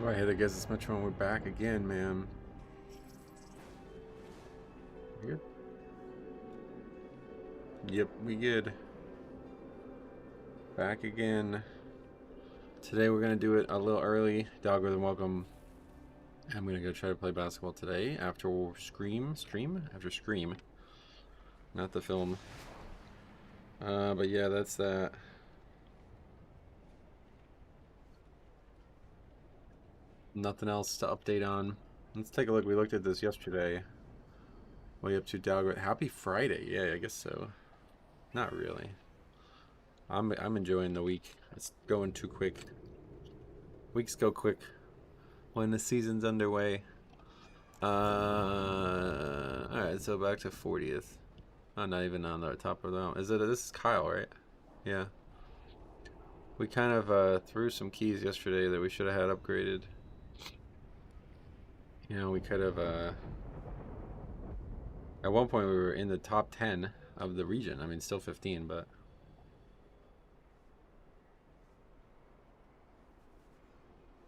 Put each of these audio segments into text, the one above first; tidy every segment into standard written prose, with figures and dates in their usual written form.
Oh, I hit it, guess this much when we're back again, man. You good? Yep, we good. Back again. Today we're gonna do it a little early. Algorithm, welcome. I'm gonna go try to play basketball today after Scream, not the film. But yeah, that's that. Nothing else to update on. Let's take a look. We looked at this yesterday. Way up to Dalgrit. Happy Friday. Yeah, I guess so. Not really. I'm enjoying the week. It's going too quick. Weeks go quick when the season's underway. Alright, so back to 40th. Oh, not even on the top of the mountain. This is Kyle, right? Yeah. We kind of threw some keys yesterday that we should have had upgraded. You know, we could have at one point we were in the top 10 of the region. I mean, still 15, but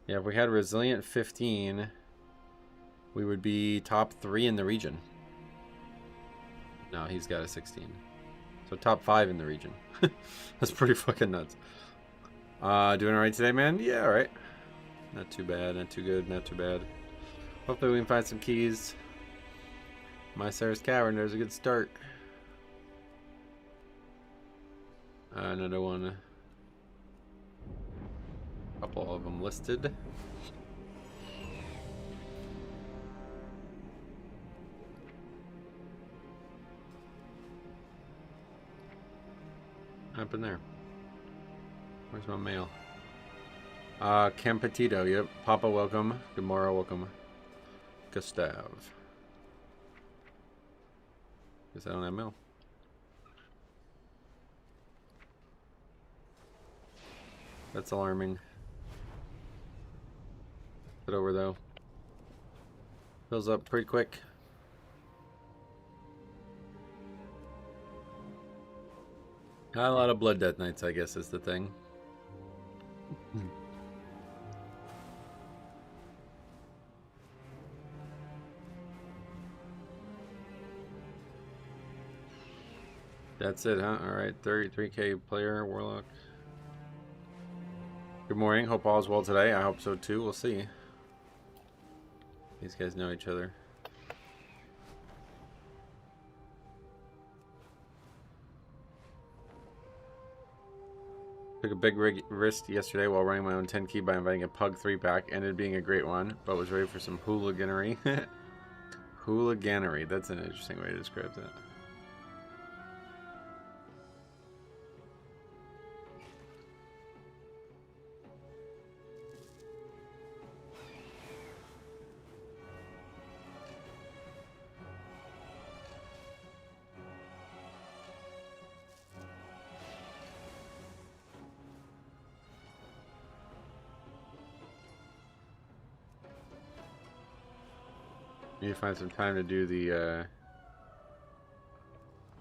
yeah, if we had Resilient 15, we would be top 3 in the region. No, he's got a 16. So top 5 in the region. That's pretty fucking nuts. Doing alright today, man? Yeah, alright. Not too bad, not too good, not too bad. Hopefully we can find some keys. My Sarah's Cavern, there's a good start. Another one. Couple of them listed. What happened there? Where's my mail? Campetito, yep. Papa, welcome. Gamora, welcome. Gustav. Guess I don't have mail. That's alarming. Put over though. Fills up pretty quick. Not a lot of Blood Death Nights, I guess, is the thing. That's it, huh? Alright, 33k player, Warlock. Good morning, hope all is well today. I hope so too, we'll see. These guys know each other. Took a big risk yesterday while running my own 10 key by inviting a Pug 3-pack. Ended being a great one, but was ready for some hooliganery. Hooliganery, that's an interesting way to describe that. Need to find some time to do the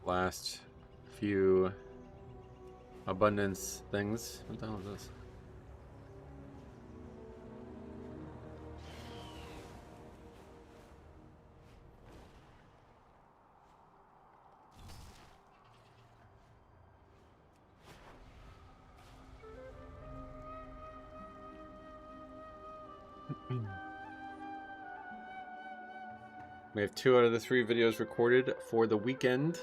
last few abundance things. What the hell is this? We have 2 out of the 3 videos recorded for the weekend.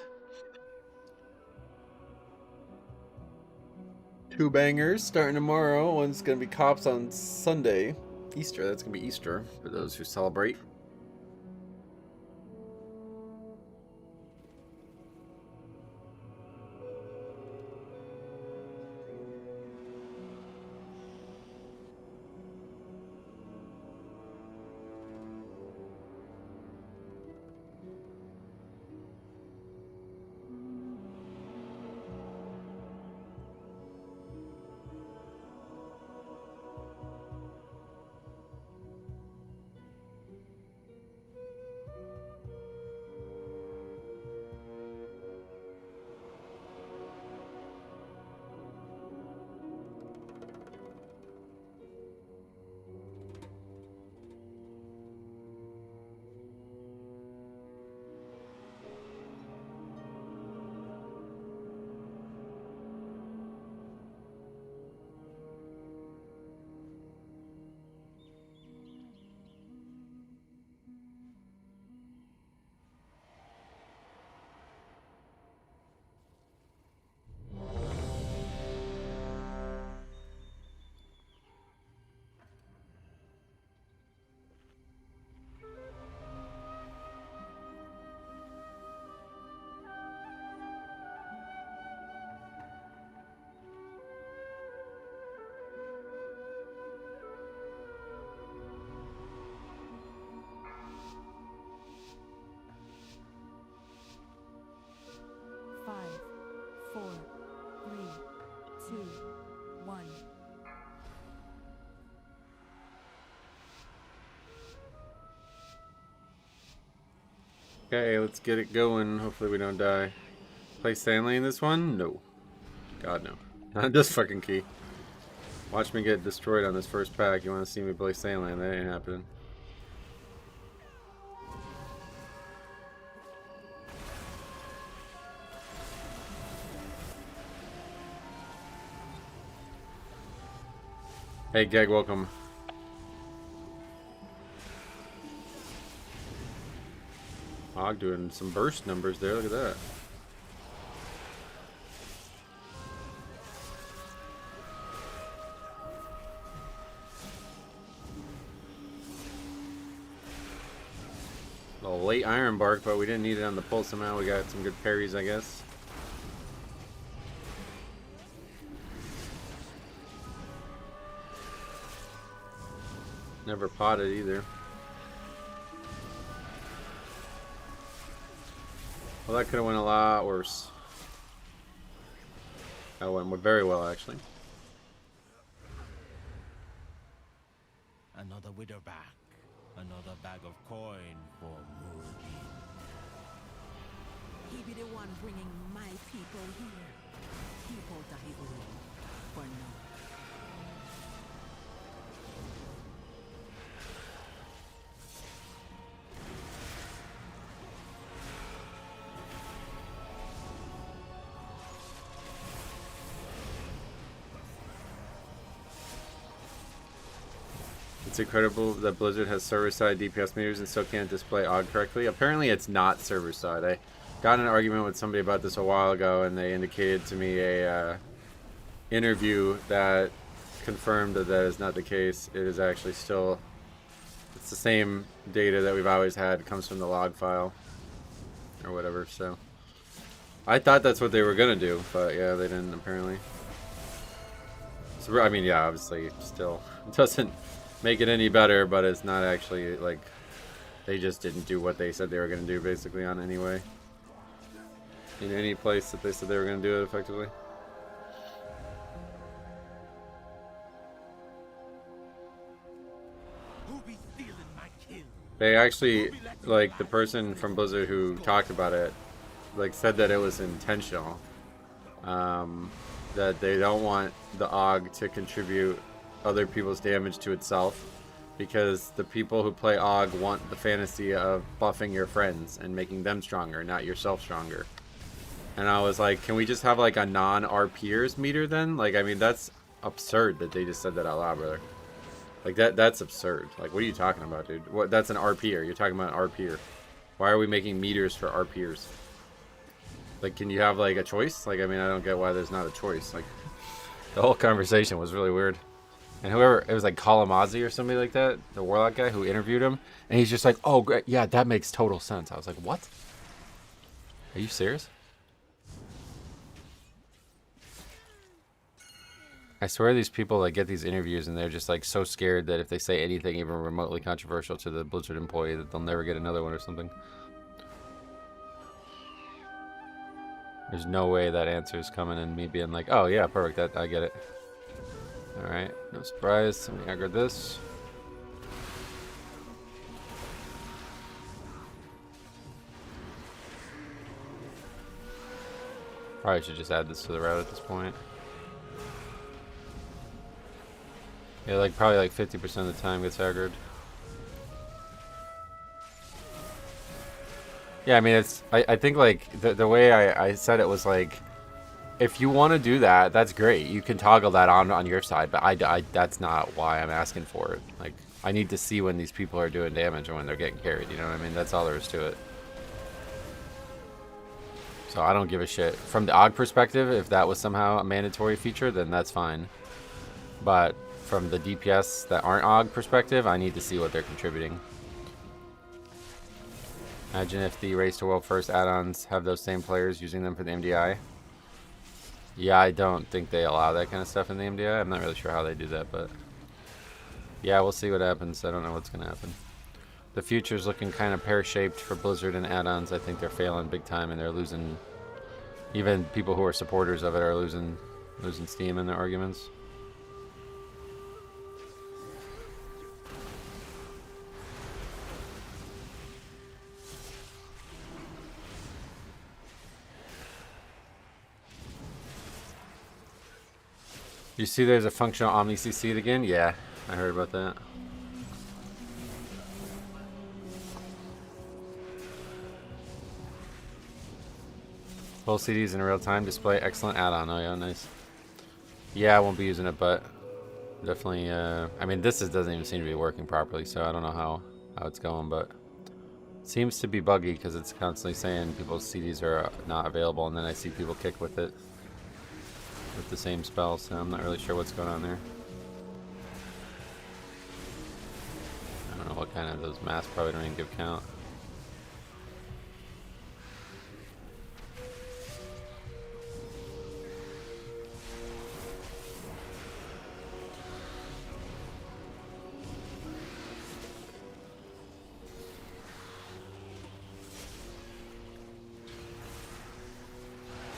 2 bangers starting tomorrow. One's going to be Cops on Sunday. Easter, that's going to be Easter for those who celebrate. 3, 2, 1. Okay, let's get it going. Hopefully we don't die. Play Stanley in this one? No. God, no. Not this fucking key. Watch me get destroyed on this first pack. You want to see me play Stanley? That ain't happening. Hey, Geg, welcome. Hog doing some burst numbers there. Look at that. A little late Iron Bark, but we didn't need it on the pulse somehow. We got some good parries, I guess. Never potted either. Well, that could have went a lot worse. That went very well, actually. Another widow back. Another bag of coin for Moody. He be the one bringing my people here. Keep out of his way for now. It's incredible that Blizzard has server-side DPS meters and still can't display AUG correctly. Apparently it's not server-side. I got in an argument with somebody about this a while ago, and they indicated to me a interview that confirmed that that is not the case. It is actually still... It's the same data that we've always had. It comes from the log file. Or whatever, so... I thought that's what they were going to do, but yeah, they didn't, apparently. So, I mean, yeah, obviously, still... It doesn't... make it any better, but it's not actually like they just didn't do what they said they were going to do basically on anyway in any place that they said they were going to do it effectively. They actually, like, the person from Blizzard who talked about it, like, said that it was intentional, that they don't want the AUG to contribute other people's damage to itself, because the people who play AUG want the fantasy of buffing your friends and making them stronger, not yourself stronger. And I was like, can we just have like a non-RPers meter then? Like, I mean, that's absurd that they just said that out loud, brother. Like, that's absurd. Like, what are you talking about, dude? What? That's an RPer. You're talking about an RPer. Why are we making meters for RPers? Like, can you have like a choice? Like, I mean, I don't get why there's not a choice. Like, the whole conversation was really weird. And whoever, it was like Kalamazi or somebody like that, the Warlock guy who interviewed him, and he's just like, oh, great, yeah, that makes total sense. I was like, what? Are you serious? I swear these people like get these interviews and they're just like so scared that if they say anything even remotely controversial to the Blizzard employee that they'll never get another one or something. There's no way that answer is coming and me being like, oh yeah, perfect, that I get it. Alright, no surprise. Let me aggro this. Probably should just add this to the route at this point. Yeah, like probably like 50% of the time gets aggroed. Yeah, I mean, it's... I think like the way I said it was like, if you want to do that, that's great. You can toggle that on your side, but I that's not why I'm asking for it. Like, I need to see when these people are doing damage and when they're getting carried, you know what I mean? That's all there is to it. So I don't give a shit. From the AUG perspective, if that was somehow a mandatory feature, then that's fine. But from the DPS that aren't AUG perspective, I need to see what they're contributing. Imagine if the Race to World First add-ons have those same players using them for the MDI. Yeah, I don't think they allow that kind of stuff in the MDI. I'm not really sure how they do that, but yeah, we'll see what happens. I don't know what's going to happen. The future's looking kind of pear-shaped for Blizzard and add-ons. I think they're failing big time, and they're losing Even people who are supporters of it are losing steam in their arguments. You see there's a functional Omni CC again? Yeah, I heard about that. Full CDs in real time display, excellent add-on. Oh yeah, nice. Yeah, I won't be using it, but definitely, I mean, this doesn't even seem to be working properly, so I don't know how it's going, but it seems to be buggy because it's constantly saying people's CDs are not available, and then I see people kick with it with the same spell, so I'm not really sure what's going on there. I don't know what kind of those masks probably don't even give count.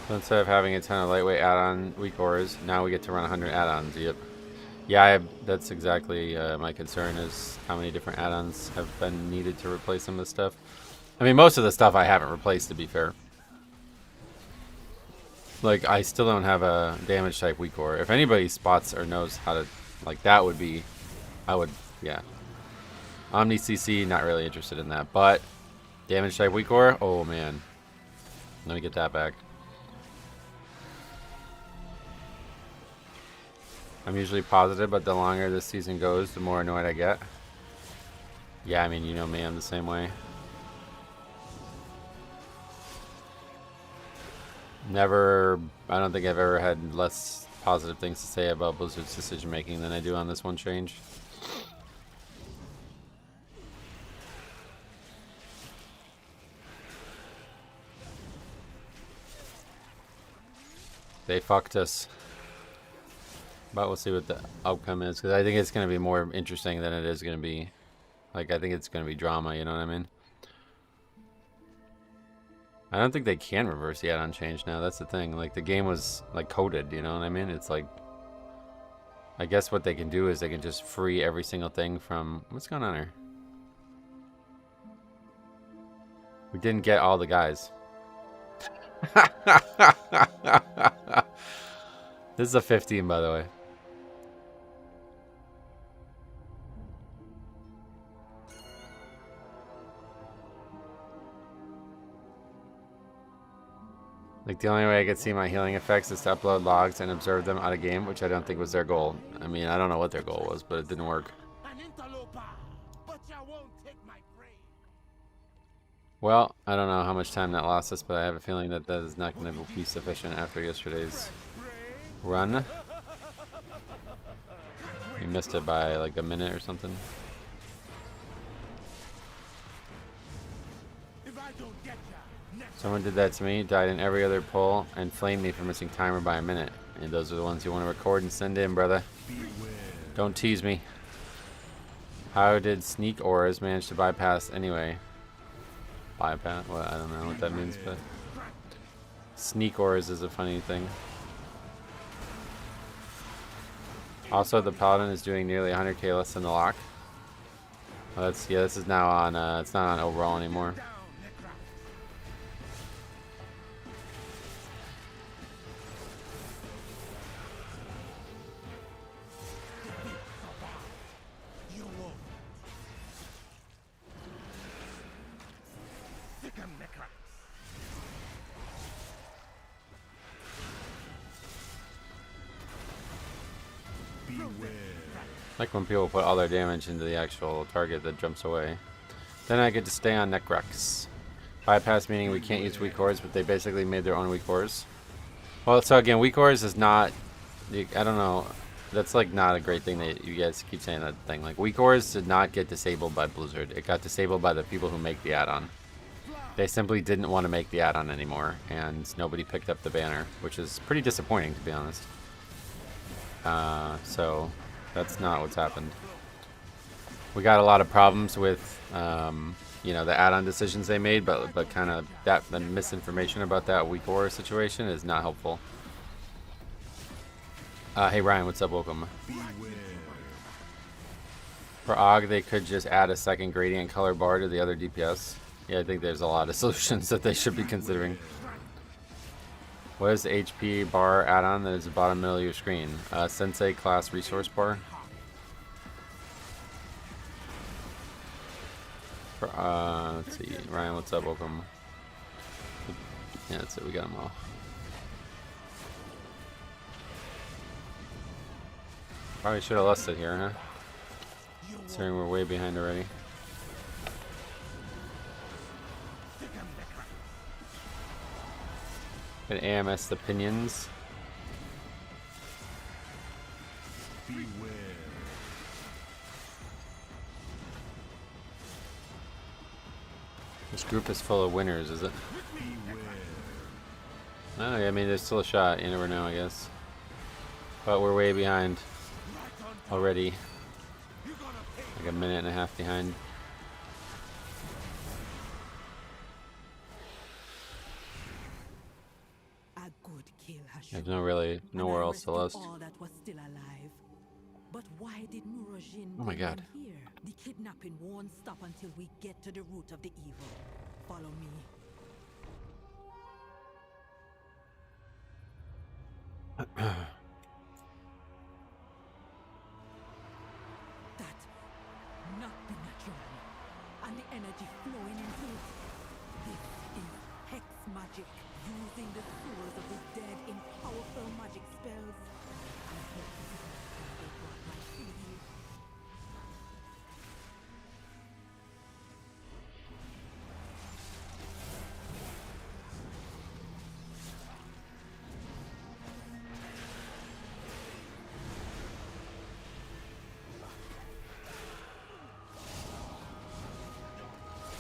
So instead of having a ton of lightweight add-on weak auras, now we get to run 100 add-ons. Yep. Yeah, that's exactly my concern, is how many different add-ons have been needed to replace some of the stuff. I mean, most of the stuff I haven't replaced, to be fair. Like, I still don't have a damage type weak aura. If anybody spots or knows how to, like, that would be, yeah. Omni CC, not really interested in that, but damage type weak aura, oh man. Let me get that back. I'm usually positive, but the longer this season goes, the more annoyed I get. Yeah, I mean, you know me, I'm the same way. Never, I don't think I've ever had less positive things to say about Blizzard's decision making than I do on this one change. They fucked us. But we'll see what the outcome is, because I think it's going to be more interesting than it is going to be. Like, I think it's going to be drama, you know what I mean? I don't think they can reverse the add-on change now. That's the thing. Like, the game was, like, coded, you know what I mean? It's like, I guess what they can do is they can just free every single thing from... What's going on here? We didn't get all the guys. This is a 15, by the way. Like, the only way I could see my healing effects is to upload logs and observe them out of game, which I don't think was their goal. I mean, I don't know what their goal was, but it didn't work. Well, I don't know how much time that lost us, but I have a feeling that that is not going to be sufficient after yesterday's run. We missed it by like a minute or something. Someone did that to me, died in every other pull, and flamed me for missing timer by a minute. And those are the ones you want to record and send in, brother. Don't tease me. How did sneak auras manage to bypass anyway? Bypass? Well, I don't know what that means, but... Sneak auras is a funny thing. Also, the Paladin is doing nearly 100k less than the lock. Oh, that's, yeah, this is now on, it's not on overall anymore. Like when people put all their damage into the actual target that jumps away. Then I get to stay on Necrox. Bypass meaning we can't use weak auras, but they basically made their own weak auras. Well, so again, weak auras is not... I don't know. That's like not a great thing that you guys keep saying that thing. Like, weak auras did not get disabled by Blizzard. It got disabled by the people who make the add-on. They simply didn't want to make the add-on anymore, and nobody picked up the banner, which is pretty disappointing, to be honest. So... That's not what's happened. We got a lot of problems with, you know, the add-on decisions they made, but kind of the misinformation about that weak aura situation is not helpful. Hey Ryan, what's up? Welcome. For Og, they could just add a second gradient color bar to the other DPS. Yeah, I think there's a lot of solutions that they should be considering. What is the HP bar add-on that is the bottom middle of your screen? Sensei class resource bar. For, let's see. Ryan, what's up? Welcome. Yeah, that's it. We got them all. Probably should have left it here, huh? Considering we're way behind already. And AMS the pinions. Beware. This group is full of winners, is it? Beware. Oh, yeah, I mean, there's still a shot. You never know, I guess. But we're way behind already. Like a minute and a half behind. A good kill has There's nowhere else to lust. all that was still alive. But why did Murojin Oh my God. here? The kidnapping won't stop until we get to the root of the evil. Follow me. That not be natural, and the energy flowing into it. This is hex magic, using the souls of the dead in powerful magic spells. I hope this is how they brought my feeling.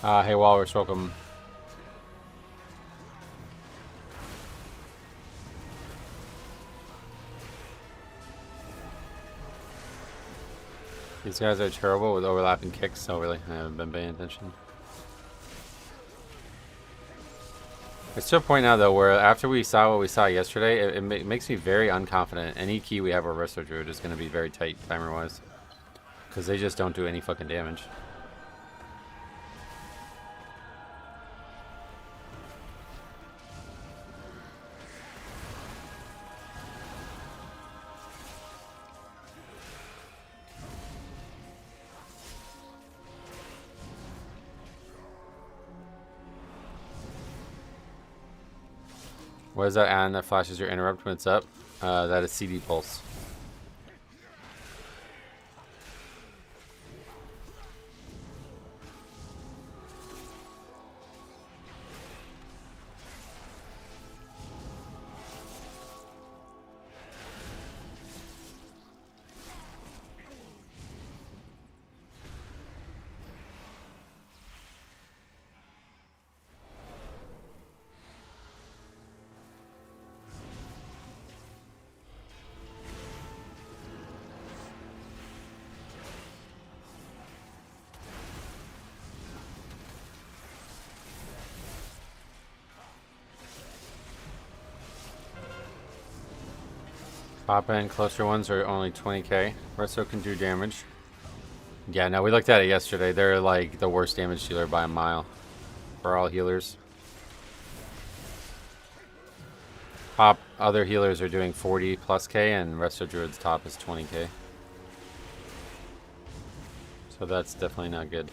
Hey Walrus, welcome. These guys are terrible with overlapping kicks. Oh really? I haven't been paying attention. It's to a point now though where after we saw what we saw yesterday, it makes me very unconfident. Any key we have or Resto Druid is going to be very tight timer wise. Because they just don't do any fucking damage. What is that add-on that flashes your interrupt when it's up? That is CD Pulse. Top end closer ones are only 20k. Resto can do damage. Yeah, no, we looked at it yesterday. They're like the worst damage dealer by a mile for all healers. Top other healers are doing 40 plus k, and Resto Druid's top is 20k. So that's definitely not good.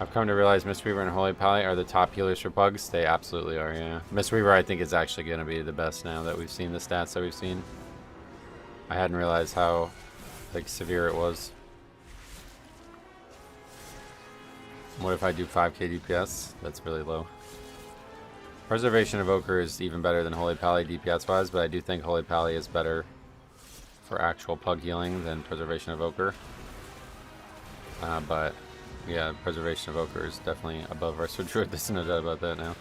I've come to realize Mistweaver and Holy Pally are the top healers for bugs. They absolutely are, yeah. Mistweaver, I think, is actually going to be the best now that we've seen the stats that we've seen. I hadn't realized how like severe it was. What if I do 5k DPS? That's really low. Preservation Evoker is even better than Holy Pally DPS-wise, but I do think Holy Pally is better for actual pug healing than Preservation Evoker. But yeah, Preservation Evoker is definitely above Resto Druid. There's no doubt about that now.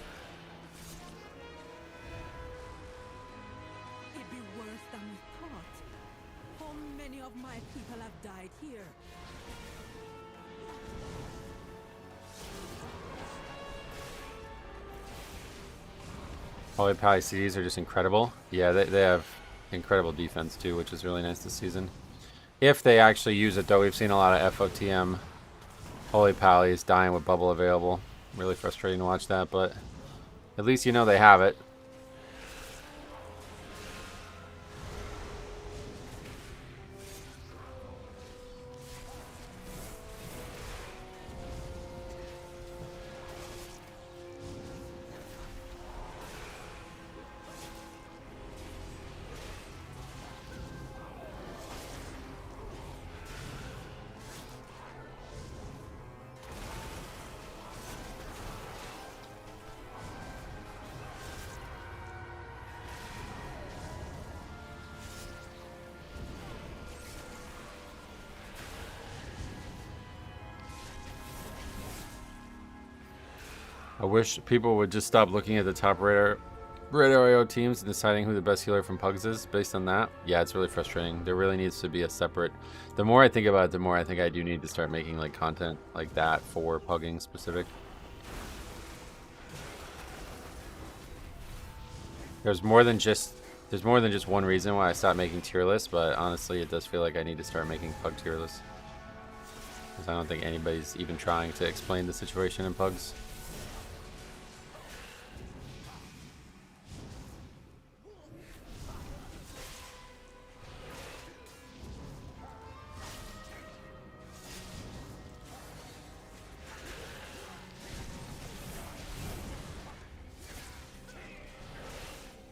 Holy Pally CDs are just incredible. Yeah, they have incredible defense too, which is really nice this season. If they actually use it though, we've seen a lot of FOTM Holy Pallies dying with bubble available. Really frustrating to watch that, but at least you know they have it. I wish people would just stop looking at the top radar AO teams and deciding who the best healer from Pugs is based on that. Yeah, it's really frustrating. There really needs to be a separate... The more I think about it, the more I think I do need to start making like content like that for Pugging specific. There's more than just one reason why I stopped making tier lists, but honestly it does feel like I need to start making Pug tier lists. Because I don't think anybody's even trying to explain the situation in Pugs.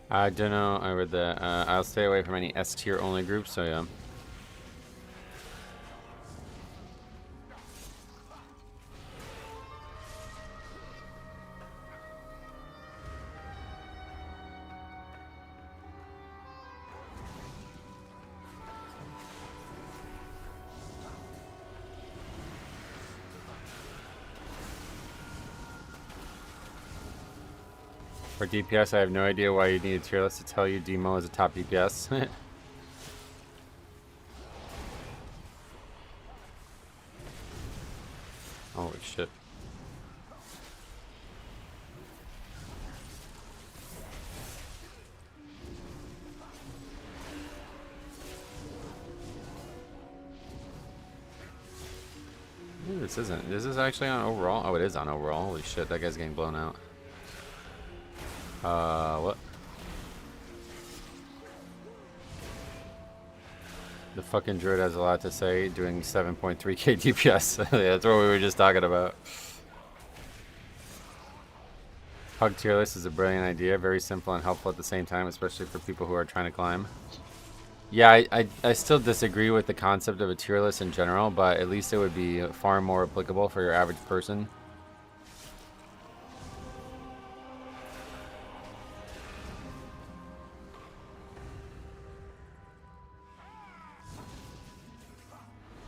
I don't know. I read that. I'll stay away from any S tier only groups. So yeah. For DPS, I have no idea why you need a tier list to tell you Demo is a top DPS. Holy shit. Ooh, this isn't. This is actually on overall. Oh, it is on overall. Holy shit, that guy's getting blown out. What? The fucking druid has a lot to say, doing 7.3k DPS. Yeah, that's what we were just talking about. Pug tier list is a brilliant idea, very simple and helpful at the same time, especially for people who are trying to climb. Yeah, I still disagree with the concept of a tier list in general, but at least it would be far more applicable for your average person.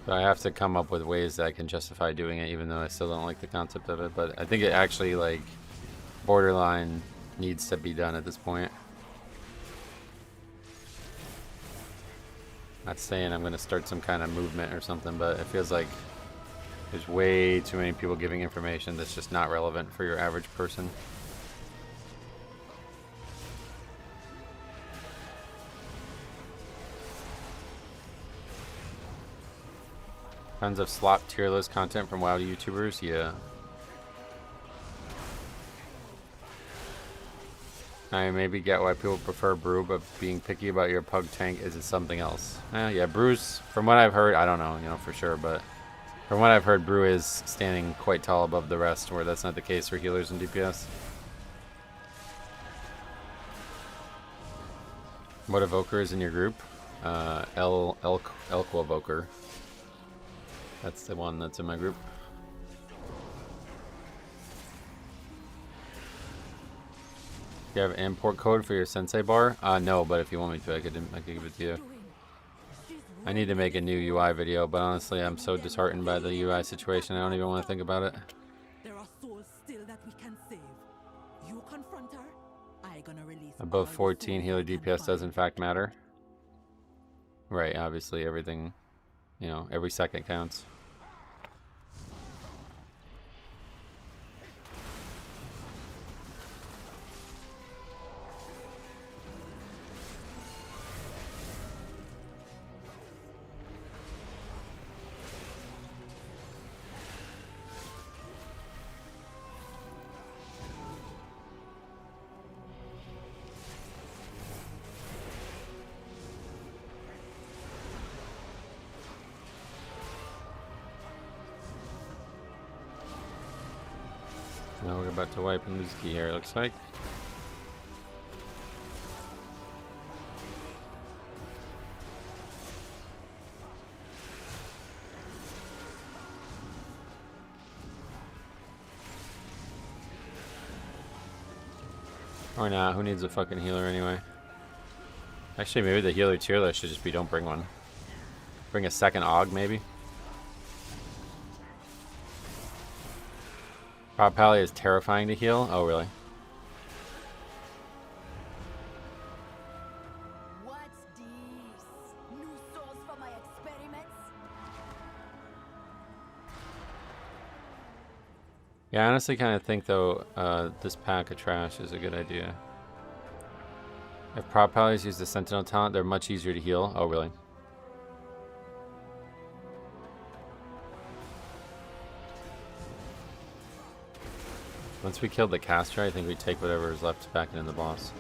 So I have to come up with ways that I can justify doing it, even though I still don't like the concept of it. But I think it actually, like, borderline needs to be done at this point. Not saying I'm going to start some kind of movement or something, but it feels like there's way too many people giving information that's just not relevant for your average person. Tons of slop tier list content from WoW YouTubers, yeah. I maybe get why people prefer brew, but being picky about your pug tank is something else. Yeah, brews, from what I've heard, I don't know, you know, for sure, but from what I've heard, brew is standing quite tall above the rest, where that's not the case for healers and DPS. What evoker is in your group? Elqua evoker. That's the one that's in my group. Do you have an import code for your sensei bar? No, but if you want me to, I could give it to you. I need to make a new UI video, but honestly, I'm so disheartened by the UI situation, I don't even want to think about it. There are souls still that we can save. You confront her, I gonna release Above 14, healer DPS does in fact matter. Right, obviously everything, you know, every second counts. Now we're about to wipe and lose key here, it looks like. Or not, who needs a fucking healer anyway? Actually, maybe the healer tier list should just be don't bring one. Bring a second AUG, maybe? Prop Pally is terrifying to heal? Oh, really? What's this? New souls for my experiments? Yeah, I honestly kind of think, though, this pack of trash is a good idea. If Prop Pallies use the Sentinel talent, they're much easier to heal. Oh, really? Once we kill the caster, I think we take whatever is left back into the boss.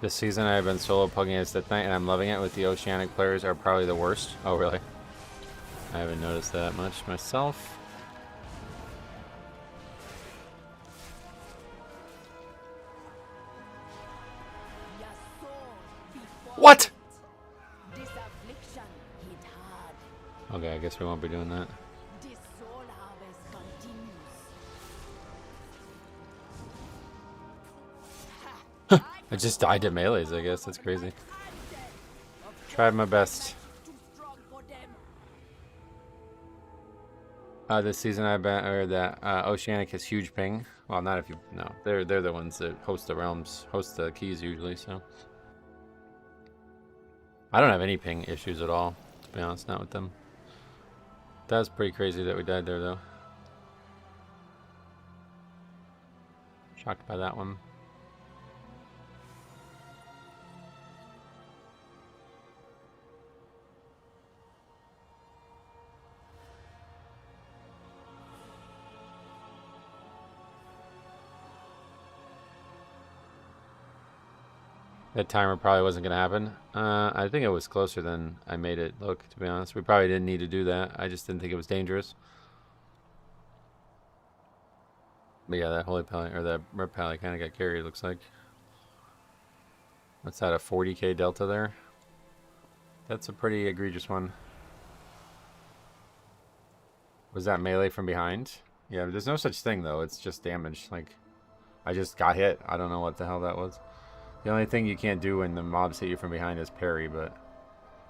This season I've been solo pugging as Death Knight and I'm loving it. With the Oceanic players are probably the worst. Oh, really? I haven't noticed that much myself. What? This affliction hit hard. Okay, I guess we won't be doing that. This soul harvest continues. I just died to melees, I guess. That's crazy. Tried my best. Too strong for them. This season I've been, or that Oceanic has huge ping. Well, not if you, no. They're the ones that host the realms, host the keys usually, so. I don't have any ping issues at all, to be honest, not with them. That was pretty crazy that we died there, though. Shocked by that one. That timer probably wasn't going to happen. I think it was closer than I made it look, to be honest. We probably didn't need to do that. I just didn't think it was dangerous. But yeah, that Holy Pally, or that Red Pally kind of got carried, looks like. What's that, a 40k delta there? That's a pretty egregious one. Was that melee from behind? Yeah, there's no such thing, though. It's just damage. Like, I just got hit. I don't know what the hell that was. The only thing you can't do when the mobs hit you from behind is parry, but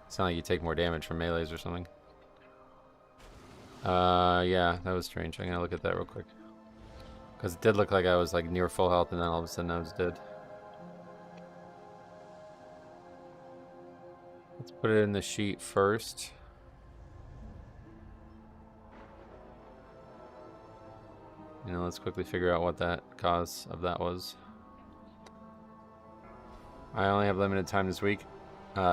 it's not like you take more damage from melees or something. Yeah, that was strange. I'm gonna look at that real quick. Because it did look like I was like near full health and then all of a sudden I was dead. Let's put it in the sheet first. You know, let's quickly figure out what that cause of that was. I only have limited time this week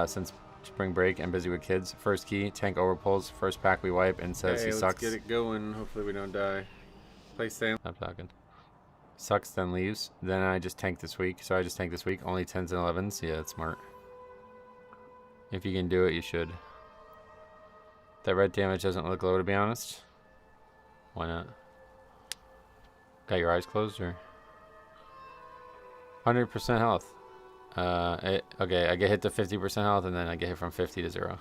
since spring break and busy with kids. First key, tank overpulls. First pack we wipe and says he sucks. Let's get it going. Hopefully we don't die. Play Sam. Stop talking. Sucks, then leaves. Then I just tank this week. So I just tank this week. Only 10s and 11s. Yeah, that's smart. If you can do it, you should. That red damage doesn't look low, to be honest. Why not? Got your eyes closed, or? 100% health. Okay, I get hit to 50% health, and then I get hit from 50 to 0.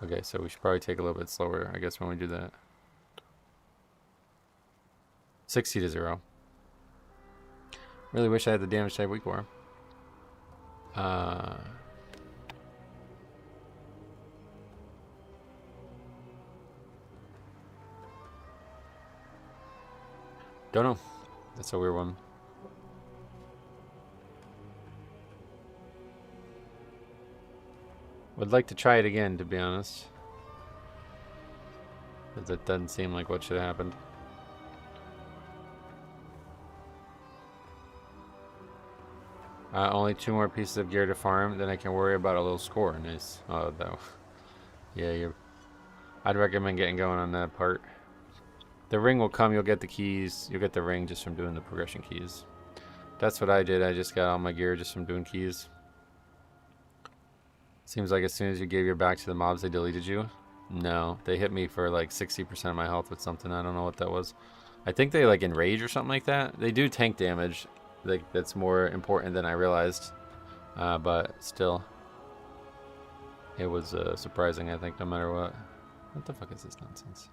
Okay, so we should probably take a little bit slower, I guess, when we do that. 60 to 0. Really wish I had the damage type weak war. Don't know. That's a weird one. Would like to try it again, to be honest. Because it doesn't seem like what should have happened. Only 2 more pieces of gear to farm, then I can worry about a little score. Nice. Oh, though. Yeah, I'd recommend getting going on that part. The ring will come, you'll get the keys. You'll get the ring just from doing the progression keys. That's what I did. I just got all my gear just from doing keys. Seems like as soon as you gave your back to the mobs, they deleted you. No, they hit me for like 60% of my health with something. I don't know what that was. I think they like enrage or something like that. They do tank damage. Like that's more important than I realized. But still, it was surprising. I think no matter what. What the fuck is this nonsense?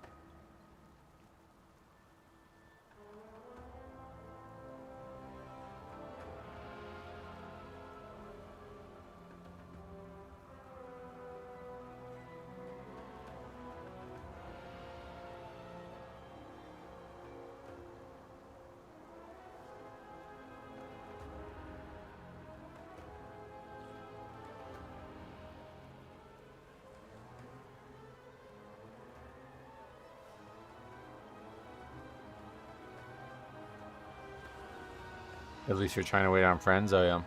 At least you're trying to wait on friends? Oh, yeah.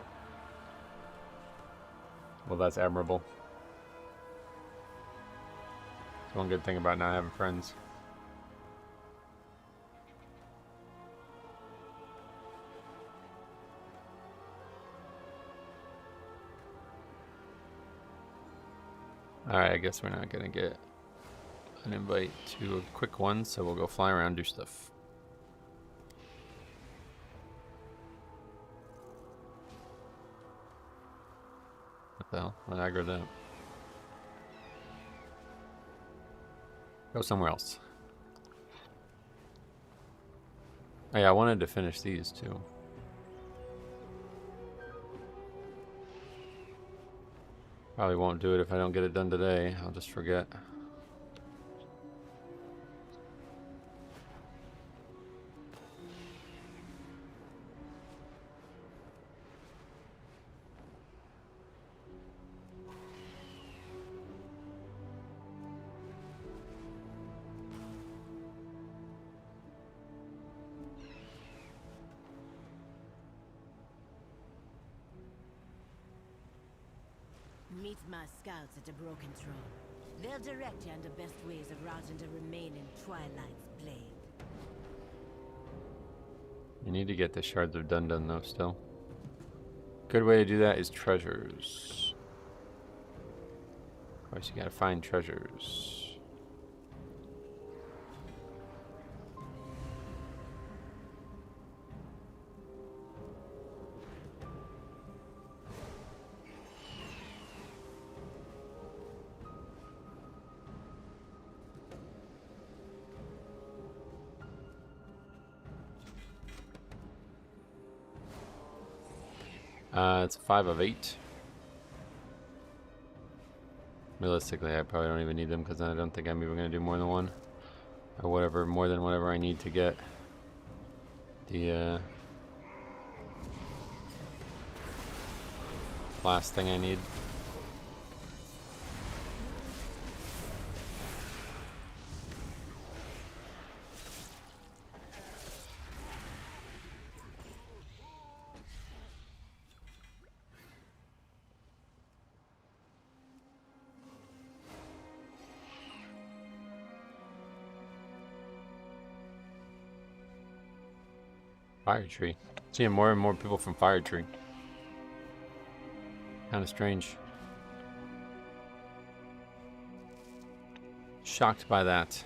Well, that's admirable. It's one good thing about not having friends. Alright, I guess we're not going to get an invite to a quick one, so we'll go fly around, do stuff. What the hell? What aggroed that? Go somewhere else. Oh yeah, I wanted to finish these too. Probably won't do it if I don't get it done today. I'll just forget. Meet my scouts at the Broken Throne. They'll direct you on the best ways of routing the remaining Twilight's blade. You need to get the Shards of Dundun though still. Good way to do that is treasures. Of course, you gotta find treasures. It's 5 of 8. Realistically, I probably don't even need them because I don't think I'm even going to do more than one. Or whatever, more than whatever I need to get the last thing I need. Fire Tree. Seeing more and more people from Fire Tree. Kind of strange. Shocked by that.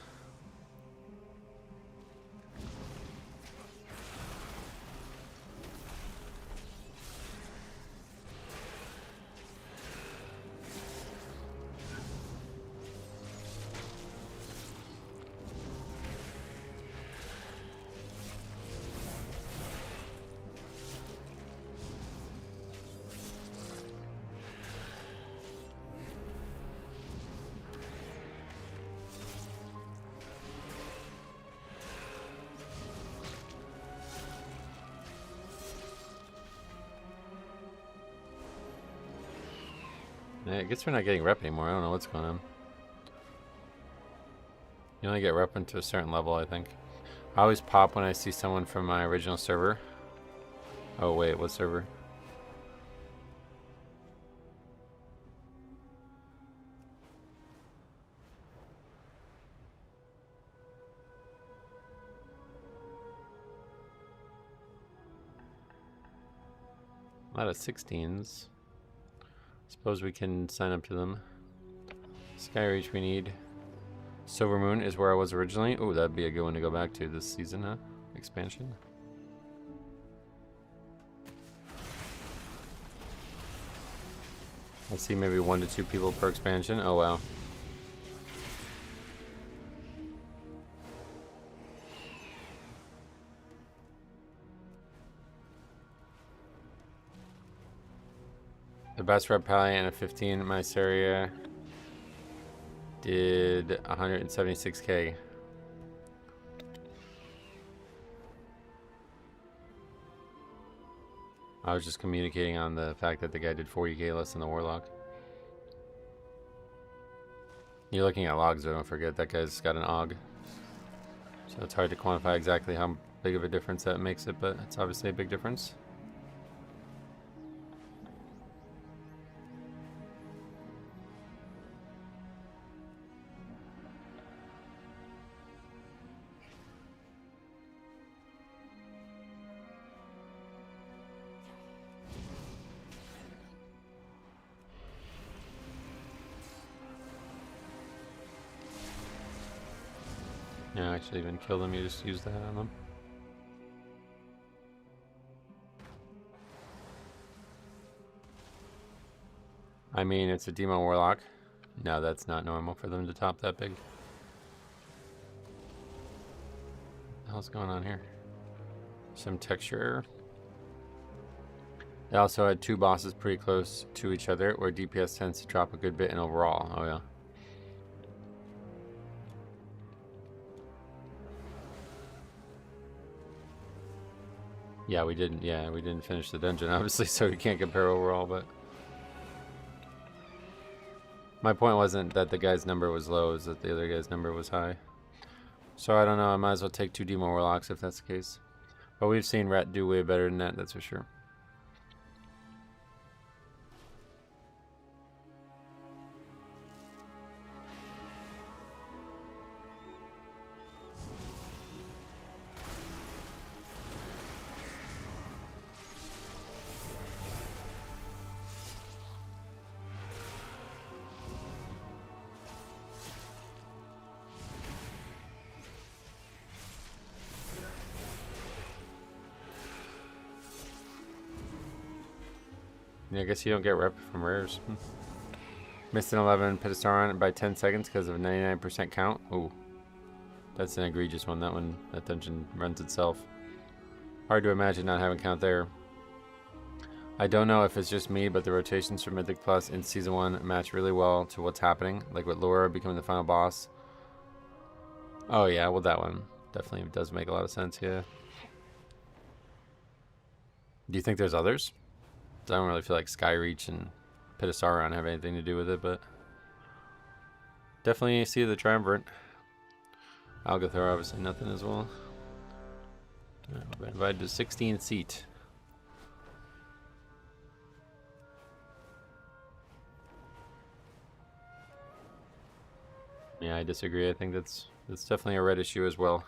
I guess we're not getting rep anymore. I don't know what's going on. You only get rep into a certain level, I think. I always pop when I see someone from my original server. Oh wait, what server? A lot of 16s. Suppose we can sign up to them. Skyreach we need. Silver Moon is where I was originally. Oh, that'd be a good one to go back to this season, huh? Expansion. I see maybe 1 to 2 people per expansion. Oh, wow. The best rep pally and a 15 in my area did 176k. I was just communicating on the fact that the guy did 40k less than the Warlock. You're looking at logs, though, don't forget that guy's got an AUG. So it's hard to quantify exactly how big of a difference that makes it, but it's obviously a big difference. Yeah, actually even kill them, you just use that on them. I mean, it's a Demon Warlock. No, that's not normal for them to top that big. What the hell's going on here? Some texture error. They also had 2 bosses pretty close to each other, where DPS tends to drop a good bit in overall. Oh yeah. Yeah, we didn't finish the dungeon, obviously, so we can't compare overall, but my point wasn't that the guy's number was low, it was that the other guy's number was high. So I don't know, I might as well take 2 Demo Warlocks if that's the case. But we've seen Rat do way better than that, that's for sure. Yeah, I guess you don't get rep from rares. Missed an 11 Pitastauron by 10 seconds because of a 99% count. Ooh, that's an egregious one. That dungeon runs itself. Hard to imagine not having count there. I don't know if it's just me, but the rotations for Mythic Plus in Season 1 match really well to what's happening. Like with Laura becoming the final boss. Oh yeah, well that one definitely does make a lot of sense, yeah. Do you think there's others? I don't really feel like Skyreach and Pitastauron have anything to do with it, but definitely see the Triumvirate. Algeth'ar obviously nothing as well. We've been invited to 16th seat. Yeah, I disagree. I think that's definitely a red issue as well.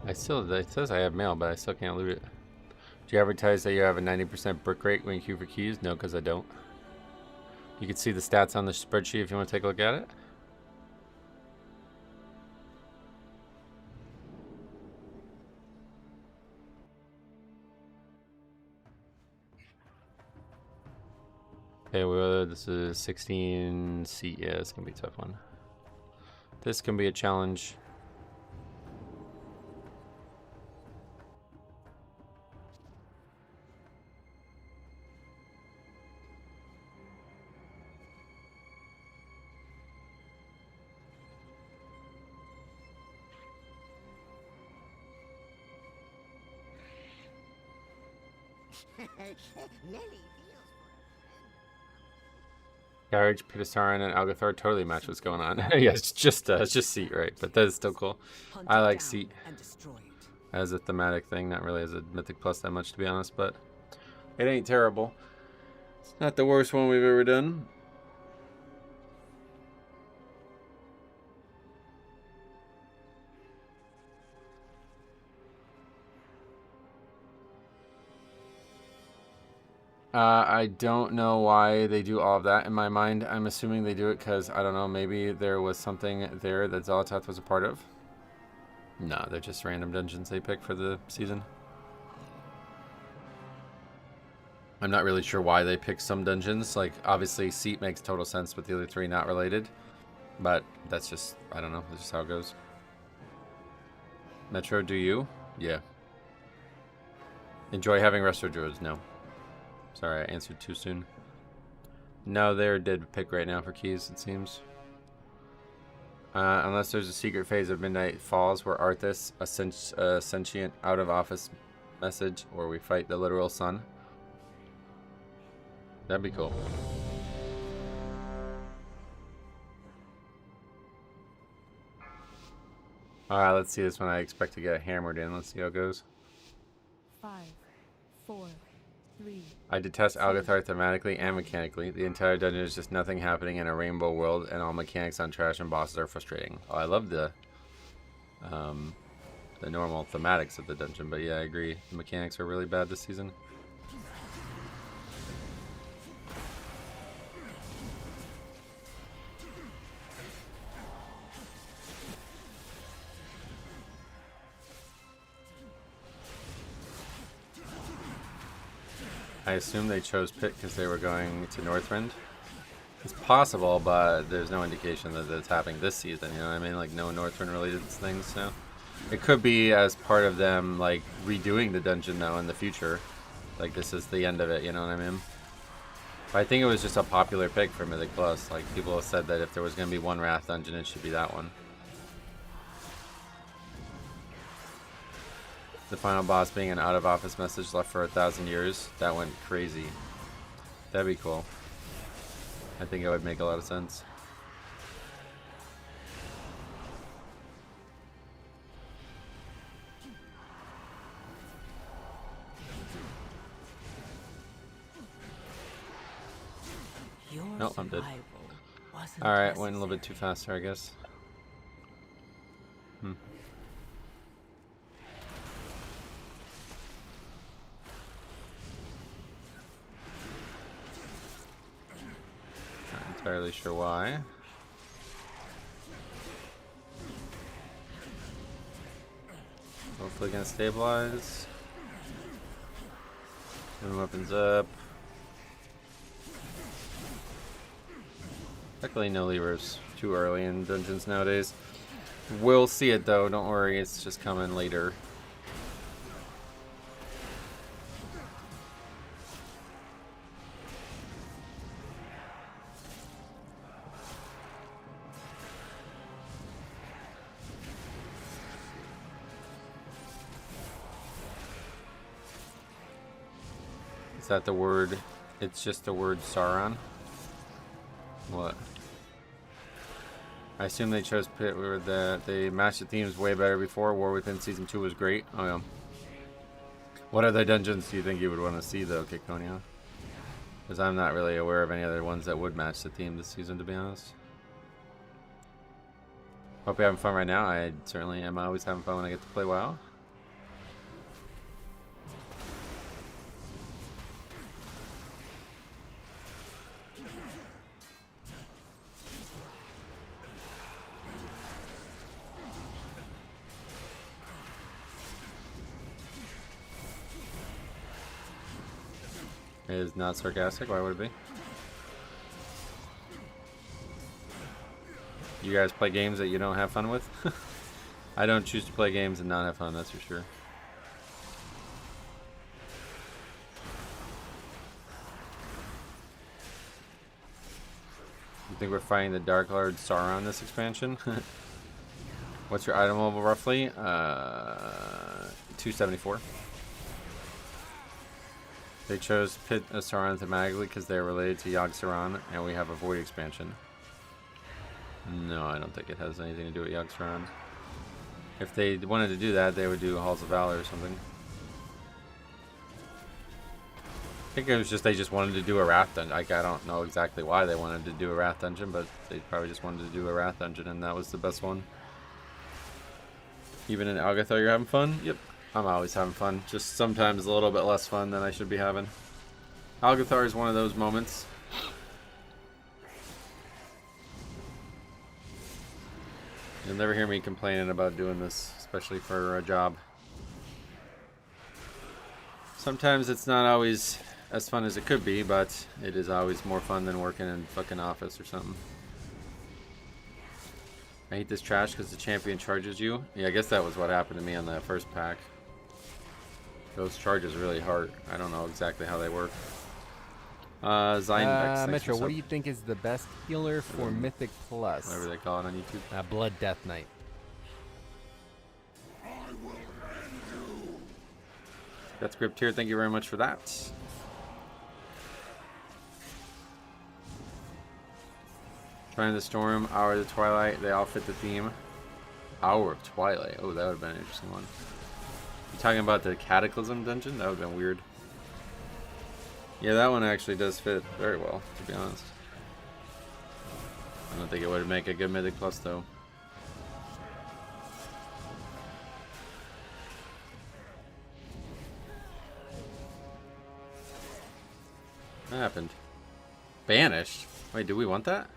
It says I have mail, but I still can't loot it. Do you advertise that you have a 90% brick rate when you queue for keys? No, because I don't. You can see the stats on the spreadsheet if you want to take a look at it. Okay, well, this is 16 seat. Yeah, it's going to be a tough one. This can be a challenge. Garage, Pitastauron, and Algeth'ar totally match what's going on. Yeah, it's just seat, right? But that is still cool. I like seat. as a thematic thing, not really as a Mythic Plus that much, to be honest, but it ain't terrible. It's not the worst one we've ever done. I don't know why they do all of that. In my mind, I'm assuming they do it because, I don't know, maybe there was something there that Xal'atath was a part of. No, they're just random dungeons they pick for the season. I'm not really sure why they pick some dungeons. Like, obviously, Seat makes total sense with the other three not related. But that's just, I don't know, that's just how it goes. Metro, do you? Yeah. Enjoy having Resto Druids? No. Sorry, I answered too soon. No, they're dead pick right now for keys, it seems. Unless there's a secret phase of Midnight Falls where Arthas, a sentient out-of-office message, or we fight the literal sun. That'd be cool. Alright, let's see this one. I expect to get hammered in. Let's see how it goes. 5, 4, 3. I detest Algeth'ar thematically and mechanically. The entire dungeon is just nothing happening in a rainbow world, and all mechanics on trash and bosses are frustrating. Oh, I love the normal thematics of the dungeon, but yeah, I agree. The mechanics are really bad this season. I assume they chose Pit because they were going to Northrend. It's possible, but there's no indication that it's happening this season, you know what I mean? Like, no Northrend related things, so. It could be as part of them, like, redoing the dungeon, though, in the future. Like, this is the end of it, you know what I mean? But I think it was just a popular pick for Mythic Plus. Like, people have said that if there was going to be one Wrath dungeon, it should be that one. The final boss being an out-of-office message left for 1,000 years. That went crazy. That'd be cool. I think it would make a lot of sense. Nope, I'm dead. Alright, went a little bit too fast there, I guess. Not entirely sure why. Hopefully gonna stabilize. Turn weapons up. Luckily no levers too early in dungeons nowadays. We'll see it though, don't worry, it's just coming later. Is that the word? It's just the word Sauron? What? I assume they chose Pit where they matched the themes way better before. War Within Season 2 was great. Oh yeah. What other dungeons do you think you would want to see though, Kikonia? Because I'm not really aware of any other ones that would match the theme this season, to be honest. Hope you're having fun right now. I certainly am always having fun when I get to play WoW. It is not sarcastic. Why would it be? You guys play games that you don't have fun with? I don't choose to play games and not have fun, that's for sure. You think we're fighting the Dark Lord Sauron this expansion? What's your item level roughly? 274. They chose Pit Sauron thematically because they're related to Yogg-Saron, and we have a Void expansion. No, I don't think it has anything to do with Yogg-Saron. If they wanted to do that, they would do Halls of Valor or something. I think it was just they just wanted to do a Wrath dungeon. Like, I don't know exactly why they wanted to do a Wrath dungeon, but they probably just wanted to do a Wrath dungeon, and that was the best one. Even in Algeth'ar, you're having fun? Yep, I'm always having fun. Just sometimes a little bit less fun than I should be having. Algeth'ar is one of those moments. You'll never hear me complaining about doing this, especially for a job. Sometimes it's not always as fun as it could be, but it is always more fun than working in fucking office or something. I hate this trash because the champion charges you. Yeah, I guess that was what happened to me on that first pack. Those charges really hurt. I don't know exactly how they work. Metro, what do you think is the best healer for Mythic Plus? Whatever they call it on YouTube. Blood Death Knight. That's Grip Tier. Thank you very much for that. Trying the Storm, Hour of the Twilight. They all fit the theme. Hour of Twilight. Oh, that would have been an interesting one. You talking about the Cataclysm dungeon? That would have been weird. Yeah, that one actually does fit very well, to be honest. I don't think it would make a good Mythic Plus, though. What happened? Banished? Wait, do we want that?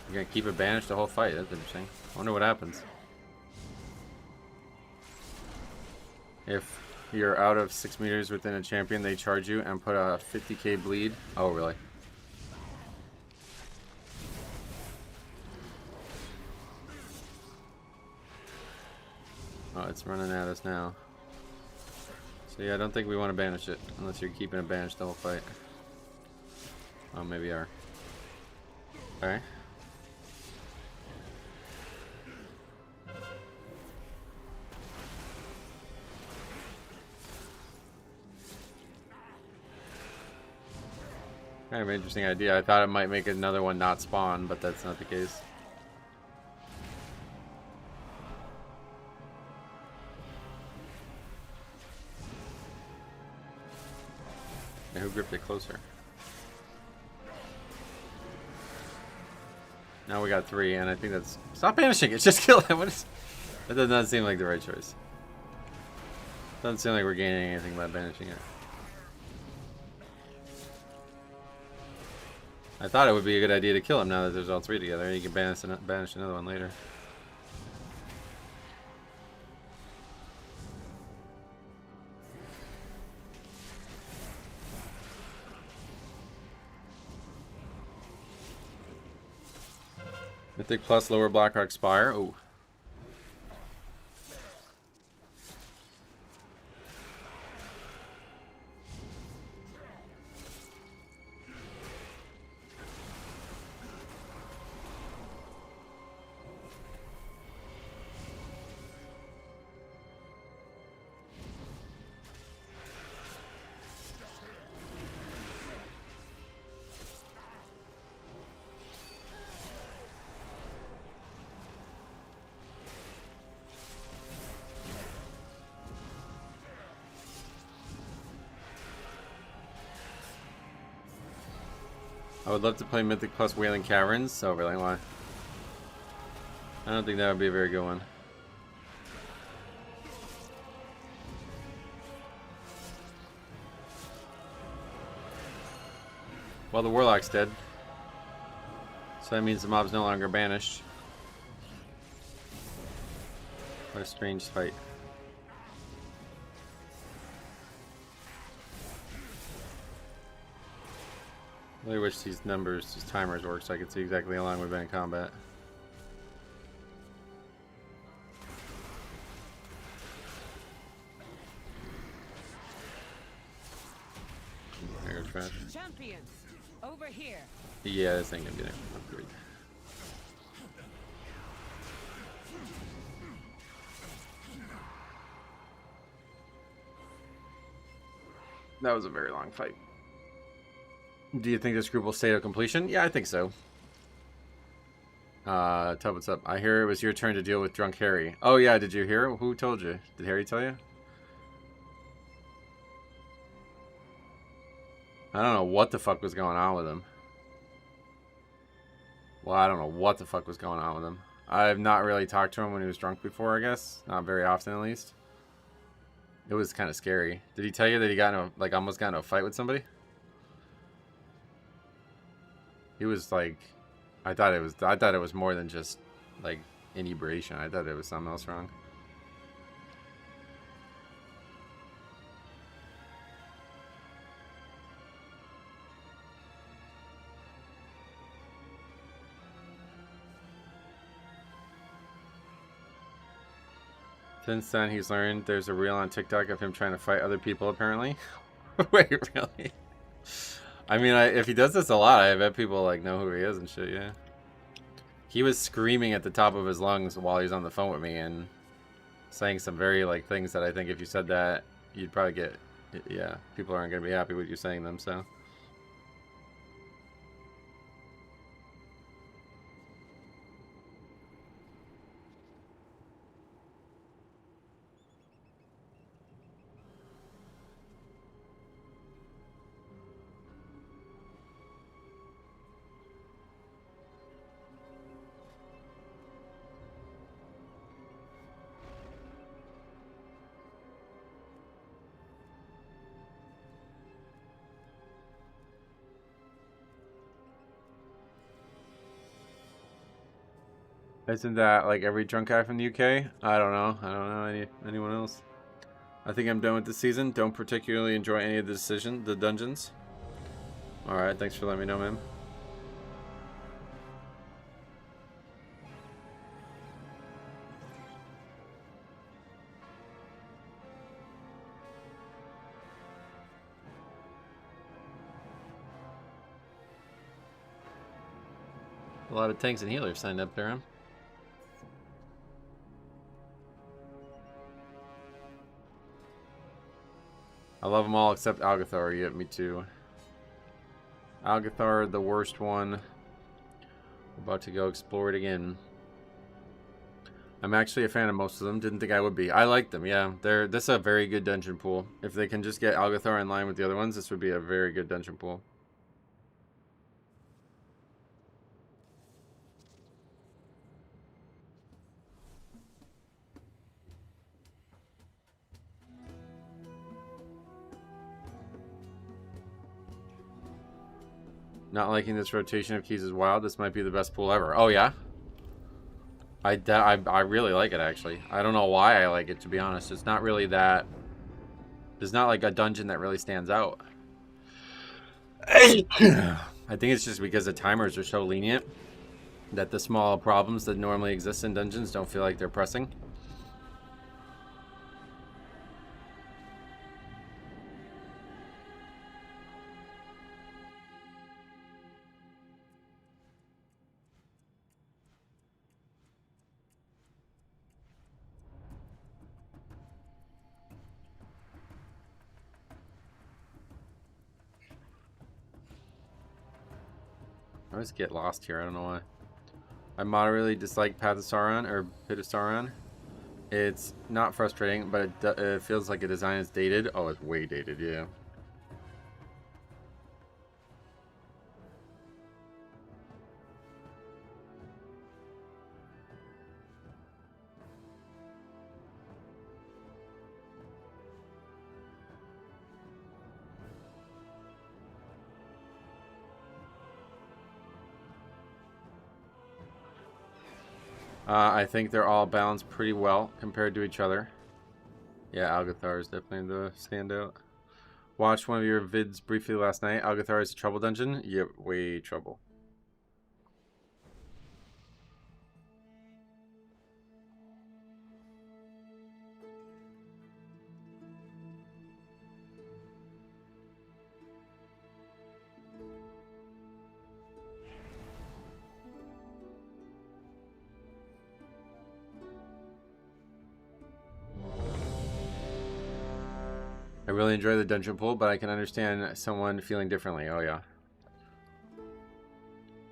You're gonna keep it banished the whole fight? That's interesting. I wonder what happens. If you're out of 6 meters within a champion, they charge you and put a 50k bleed. Oh, really? Oh, it's running at us now. So yeah, I don't think we want to banish it, unless you're keeping it banished the whole fight. Oh, maybe you are. Okay. Kind of an interesting idea. I thought it might make another one not spawn, but that's not the case. Yeah, who gripped it closer? Now we got 3, and I think that's... Stop banishing it! Just kill it! What is... That does not seem like the right choice. Doesn't seem like we're gaining anything by banishing it. I thought it would be a good idea to kill him now that there's all 3 together. You can banish another one later. Mythic Plus, lower Blackrock Spire. Oh. I would love to play Mythic Plus Wailing Caverns. So really, why? I don't think that would be a very good one. Well, the Warlock's dead. So that means the mob's no longer banished. What a strange fight. I really wish these numbers, these timers work so I could see exactly how long we've been in combat. There goes trash. Champions, over here. Yeah, this ain't gonna be an upgrade. That was a very long fight. Do you think this group will stay to completion? Yeah, I think so. Tub, what's up? I hear it was your turn to deal with drunk Harry. Oh yeah, did you hear? Who told you? Did Harry tell you? I don't know what the fuck was going on with him. Well, I don't know what the fuck was going on with him. I've not really talked to him when he was drunk before, I guess. Not very often, at least. It was kind of scary. Did he tell you that he got in a, like, almost got in a fight with somebody? He was like, I thought it was more than just like inebriation. I thought it was something else wrong. Since then, he's learned there's a reel on TikTok of him trying to fight other people, apparently. Wait, really? I mean, if he does this a lot, I bet people, like, know who he is and shit, yeah. He was screaming at the top of his lungs while he was on the phone with me and saying some very, like, things that I think if you said that, you'd probably get, yeah, people aren't going to be happy with you saying them, so. Isn't that like every drunk guy from the UK? I don't know. I don't know anyone else. I think I'm done with this season. Don't particularly enjoy any of the dungeons. Alright, thanks for letting me know, man. A lot of tanks and healers signed up there, huh? I love them all except Algeth'ar. Yeah, me too. Algeth'ar, the worst one. We're about to go explore it again. I'm actually a fan of most of them. Didn't think I would be. I like them, yeah. This is a very good dungeon pool. If they can just get Algeth'ar in line with the other ones, this would be a very good dungeon pool. Not liking this rotation of keys is wild. This might be the best pool ever. Oh, yeah? I really like it, actually. I don't know why I like it, to be honest. It's not really that... There's not, like, a dungeon that really stands out. I think it's just because the timers are so lenient that the small problems that normally exist in dungeons don't feel like they're pressing. I always get lost here. I don't know why. I moderately dislike Path of Sauron or Pit of Sauron. It's not frustrating, but it feels like a design is dated. Oh, it's way dated, yeah. I think they're all balanced pretty well compared to each other. Yeah, Algeth'ar is definitely the standout. Watched one of your vids briefly last night. Algeth'ar is a trouble dungeon? Yep, way trouble. I really enjoy the dungeon pool, but I can understand someone feeling differently. Oh, yeah.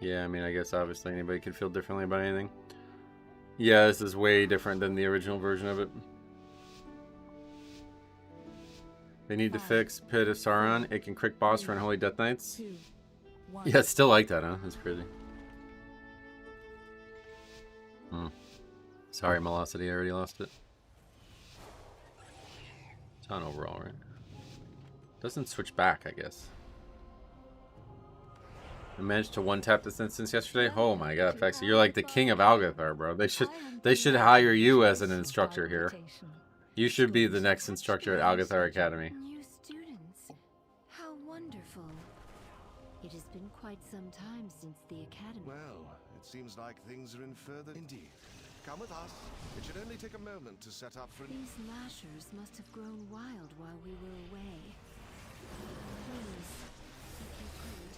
Yeah, I mean, I guess obviously anybody could feel differently about anything. Yeah, this is way different than the original version of it. They need to fix Pit of Sauron. It can crick boss for Unholy Death Knights. 2, 1. Yeah, it's still like that, huh? That's crazy. Sorry, Velocity, I already lost it. It's on overall, right? Doesn't switch back, I guess. I managed to one-tap this instance yesterday. Oh my god, Fexy, you're like the king of Algeth'ar, bro. They should hire you as an instructor here. You should be the next instructor at Algeth'ar Academy. New students. How wonderful. It has been quite some time since the academy. Well, it seems like things are in further... Indeed. Come with us. It should only take a moment to set up for... These lashers must have grown wild while we were away. Please, if you could,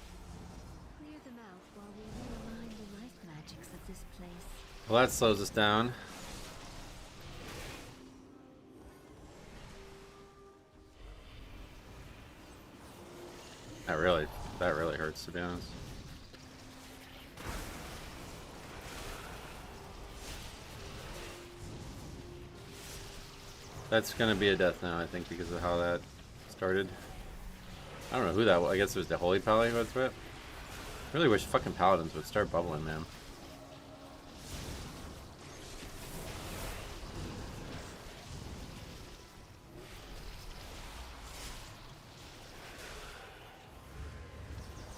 clear them out while we realign the life magics of this place. Well, that slows us down. That really hurts, to be honest. That's gonna be a death now, I think, because of how that started. I don't know who that was. I guess it was the Holy Pally who was with. I really wish fucking Paladins would start bubbling, man.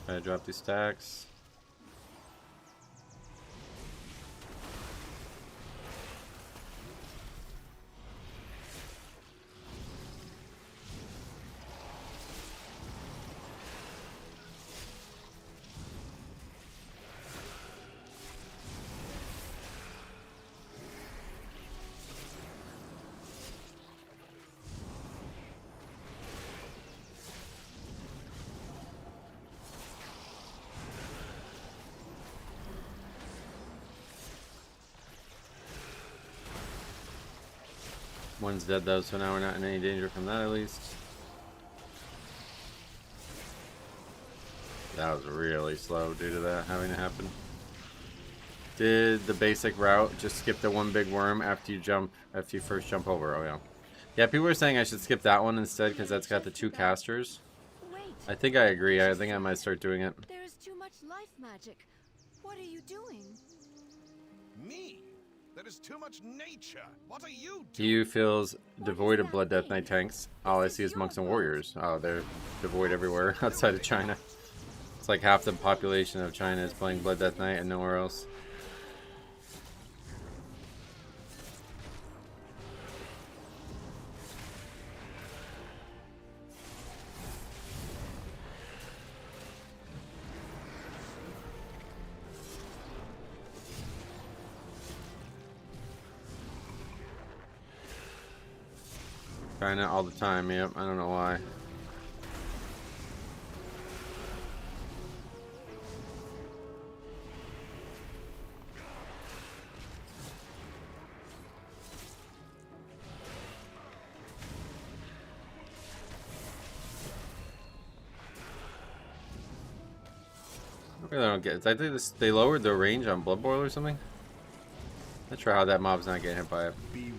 Gotta drop these stacks. One's dead though, so now we're not in any danger from that at least. That was really slow due to that having to happen. Did the basic route just skip the one big worm after you first jump over? Oh yeah. Yeah, people were saying I should skip that one instead because that's got the 2 casters. Wait. I think I agree. I think I might start doing it. There is too much life magic. What are you doing? Me? There is too much nature. What are you doing? He feels devoid of Blood Death Knight tanks. All I see is monks and warriors. Oh, they're devoid everywhere outside of China. It's like half the population of China is playing Blood Death Knight and nowhere else. China all the time, yep. I don't know why. I really don't get it. I think they lowered the range on Blood Boil or something. Not sure how that mob's not getting hit by it. Beware.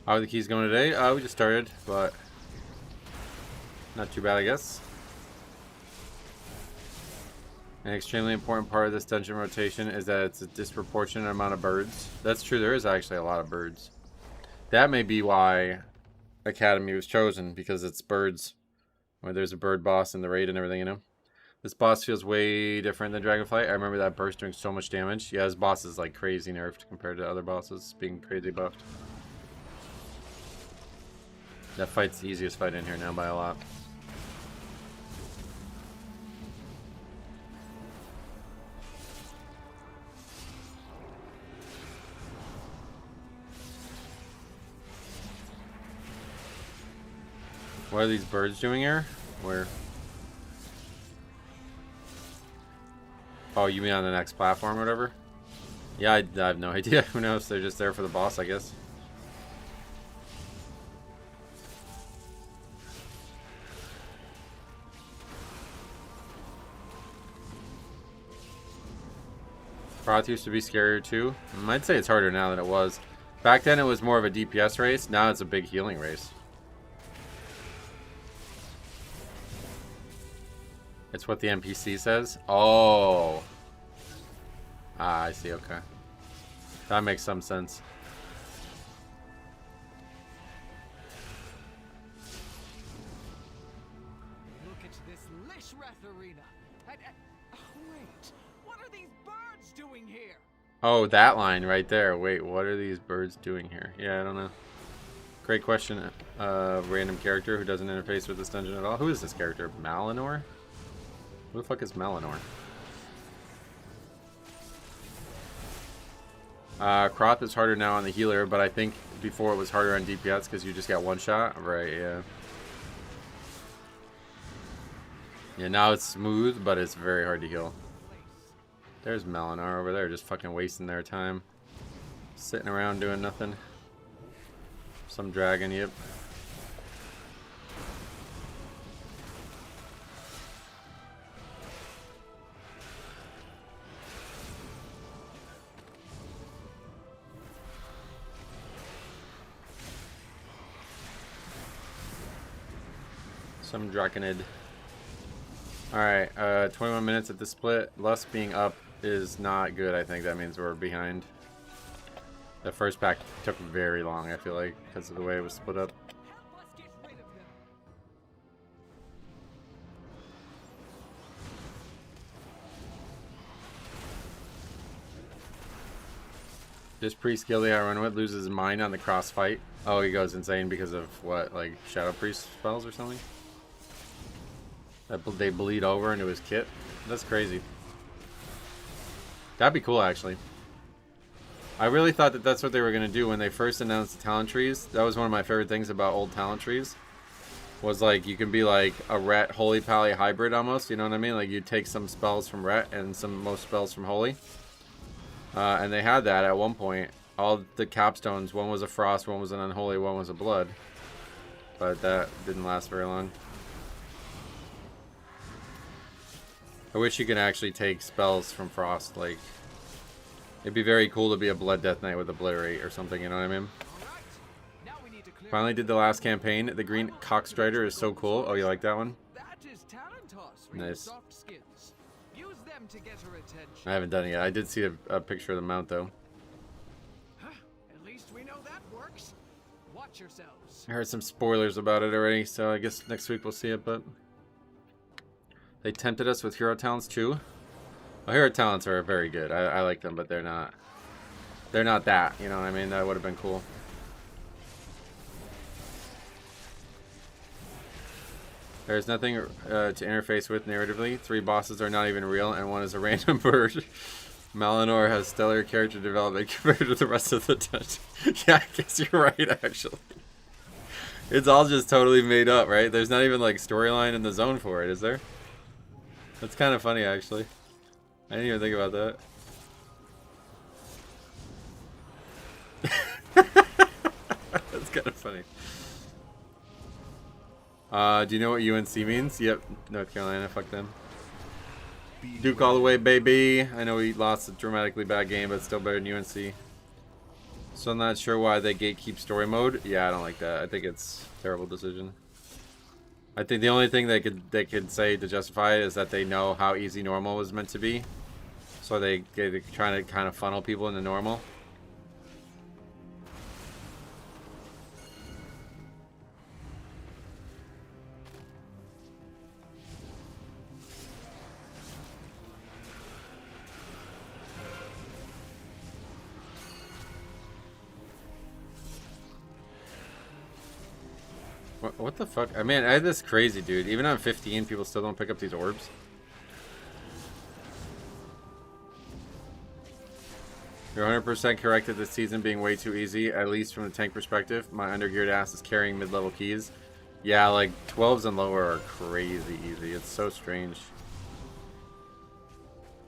How are the keys going today? We just started, but not too bad, I guess. An extremely important part of this dungeon rotation is that it's a disproportionate amount of birds. That's true, there is actually a lot of birds. That may be why Academy was chosen, because it's birds. Where there's a bird boss in the raid and everything, you know? This boss feels way different than Dragonflight. I remember that burst doing so much damage. Yeah, this boss is like crazy nerfed compared to other bosses being crazy buffed. That fight's the easiest fight in here now by a lot. What are these birds doing here? Where? Oh, you mean on the next platform or whatever? Yeah, I have no idea. Who knows? They're just there for the boss, I guess. Froth used to be scarier too. I'd say it's harder now than it was. Back then it was more of a DPS race. Now it's a big healing race. It's what the NPC says? Oh. Ah, I see, okay. That makes some sense. Look at this Lishrath arena. Wait, what are these birds doing here? Oh, that line right there. Wait, what are these birds doing here? Yeah, I don't know. Great question. Random character who doesn't interface with this dungeon at all. Who is this character? Malinor? Who the fuck is Malinor? Croth is harder now on the healer, but I think before it was harder on DPS because you just got one shot. Right, yeah. Yeah, now it's smooth, but it's very hard to heal. There's Malinor over there just fucking wasting their time. Sitting around doing nothing. Some dragon, yep. Some Draconid. Alright, 21 minutes at the split. Lust being up is not good, I think. That means we're behind. The first pack took very long, I feel like, because of the way it was split up. This priest Gilly I run with loses his mind on the cross fight. Oh, he goes insane because of what, like Shadow Priest spells or something? That they bleed over into his kit. That's crazy. That'd be cool, actually. I really thought that that's what they were going to do when they first announced the talent trees. That was one of my favorite things about old talent trees. Was like, you can be like a Ret Holy Pally hybrid almost, you know what I mean? Like you take some spells from Ret and most spells from Holy. And they had that at one point. All the capstones, one was a Frost, one was an Unholy, one was a Blood. But that didn't last very long. I wish you could actually take spells from Frost, like, it'd be very cool to be a Blood Death Knight with Obliterate or something, you know what I mean? Finally did the last campaign. The green Cockstrider is so cool. Oh, you like that one? Nice. I haven't done it yet. I did see a picture of the mount, though. At least we know that works. Watch yourselves. I heard some spoilers about it already, so I guess next week we'll see it, but... They tempted us with hero talents too. Well, hero talents are very good. I like them, but they're not that, you know what I mean? That would have been cool. There's nothing to interface with narratively. 3 bosses are not even real, and 1 is a random bird. Malinor has stellar character development compared to the rest of the dungeon. Yeah, I guess you're right, actually. It's all just totally made up, right? There's not even like storyline in the zone for it, is there? That's kind of funny, actually. I didn't even think about that. That's kind of funny. Do you know what UNC means? Yep, North Carolina, fuck them. Duke all the way, baby. I know we lost a dramatically bad game, but still better than UNC. So I'm not sure why they gatekeep story mode. Yeah, I don't like that. I think it's a terrible decision. I think the only thing they could say to justify it is that they know how easy normal was meant to be. So they're trying to kind of funnel people into normal. What the fuck? I mean, I had this crazy, dude. Even on 15, people still don't pick up these orbs. You're 100% correct that this season being way too easy, at least from the tank perspective. My undergeared ass is carrying mid-level keys. Yeah, like 12s and lower are crazy easy. It's so strange.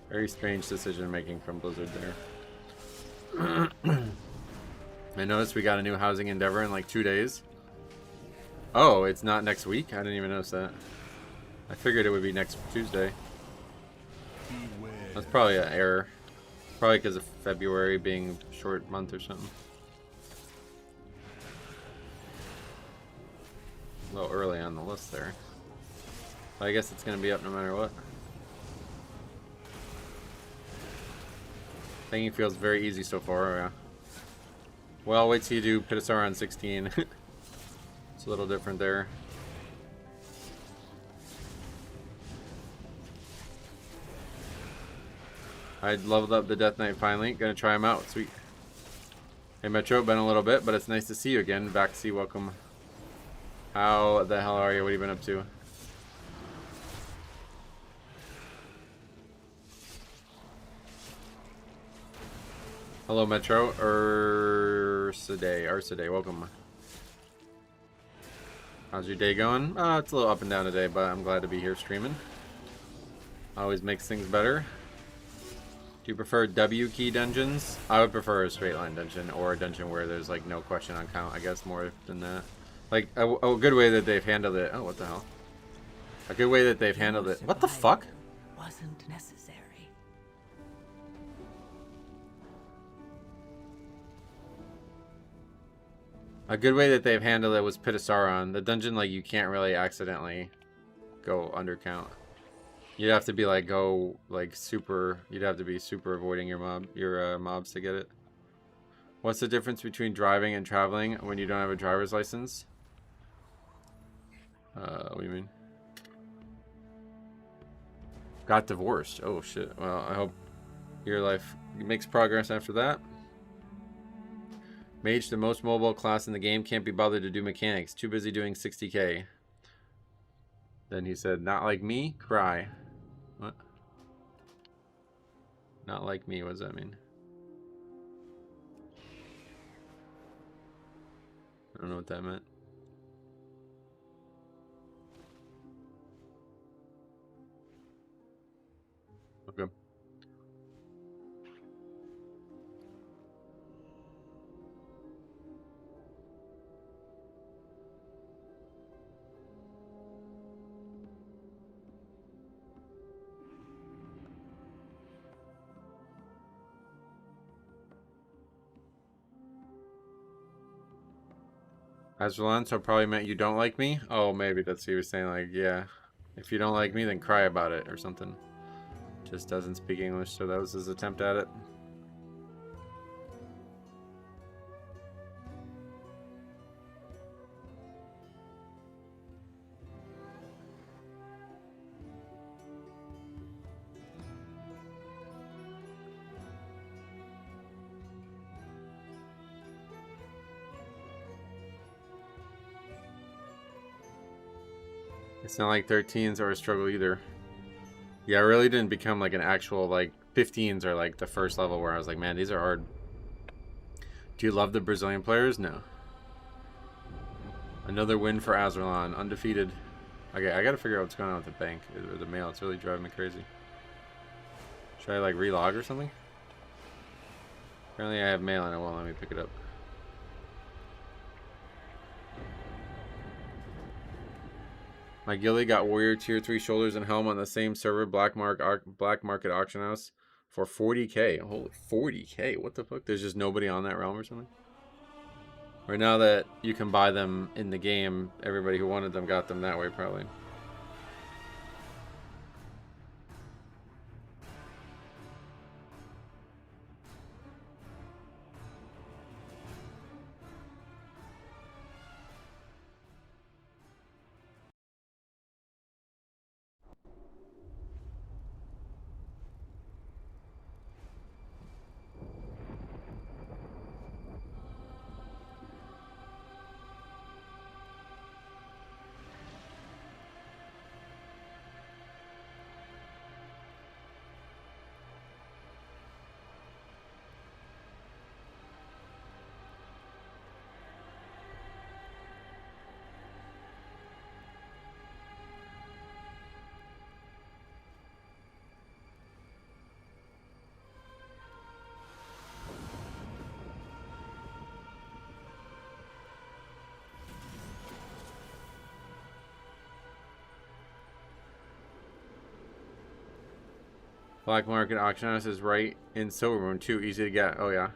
Very strange decision making from Blizzard there. I noticed we got a new housing endeavor in like 2 days. Oh, it's not next week? I didn't even notice that. I figured it would be next Tuesday. That's probably an error. Probably because of February being a short month or something. A little early on the list there. But I guess it's going to be up no matter what. Thinking feels very easy so far, yeah. Well, wait till you do Pitasar on 16. It's a little different there. I leveled up the Death Knight finally. Gonna try him out. Sweet. Hey Metro, been a little bit, but it's nice to see you again. Vaxie, welcome. How the hell are you? What have you been up to? Hello Metro. Ursaday, welcome. How's your day going? It's a little up and down today, but I'm glad to be here streaming. Always makes things better. Do you prefer W key dungeons? I would prefer a straight line dungeon, or a dungeon where there's like no question on count, I guess, more than that. Like a good way that they've handled it. Oh, what the hell? A good way that they've handled it. What the fuck? Wasn't necessary. A good way that they've handled it was Pitasaron. The dungeon, like, you can't really accidentally go undercount. You'd have to be like super. You'd have to be super avoiding your mobs to get it. What's the difference between driving and traveling when you don't have a driver's license? What do you mean? Got divorced. Oh shit. Well, I hope your life makes progress after that. Mage, the most mobile class in the game, can't be bothered to do mechanics. Too busy doing 60k. Then he said, not like me? Cry. What? Not like me, what does that mean? I don't know what that meant. Okay. Azralan, so probably meant you don't like me? Oh, maybe that's what he was saying, like, yeah. If you don't like me, then cry about it or something. Just doesn't speak English, so that was his attempt at it. It's not like 13s are a struggle either. Yeah, I really didn't become like an actual, like, 15s are like the first level where I was like, man, these are hard. Do you love the Brazilian players? No. Another win for Azralan, undefeated. Okay, I gotta figure out what's going on with the bank or the mail. It's really driving me crazy. Should I like relog or something? Apparently I have mail and it won't let me pick it up. My Gilly got Warrior Tier 3 shoulders and helm on the same server, Black Market Auction House, for 40k. Holy 40k, what the fuck? There's just nobody on that realm or something? Or now that you can buy them in the game, everybody who wanted them got them that way probably. Black market auction house is right in Silvermoon too. Easy to get. Oh yeah.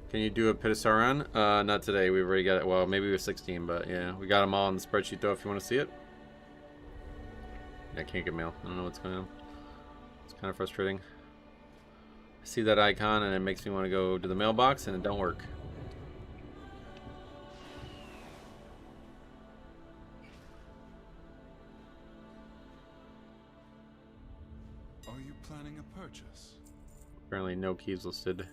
Can you do a Pittisar run? Not today. We've already got it. Well, maybe with 16, but yeah, we got them all on the spreadsheet though. If you want to see it. I can't get mail. I don't know what's going on. It's kind of frustrating. I see that icon and it makes me want to go to the mailbox and it don't work. Are you planning a purchase? Apparently no keys listed.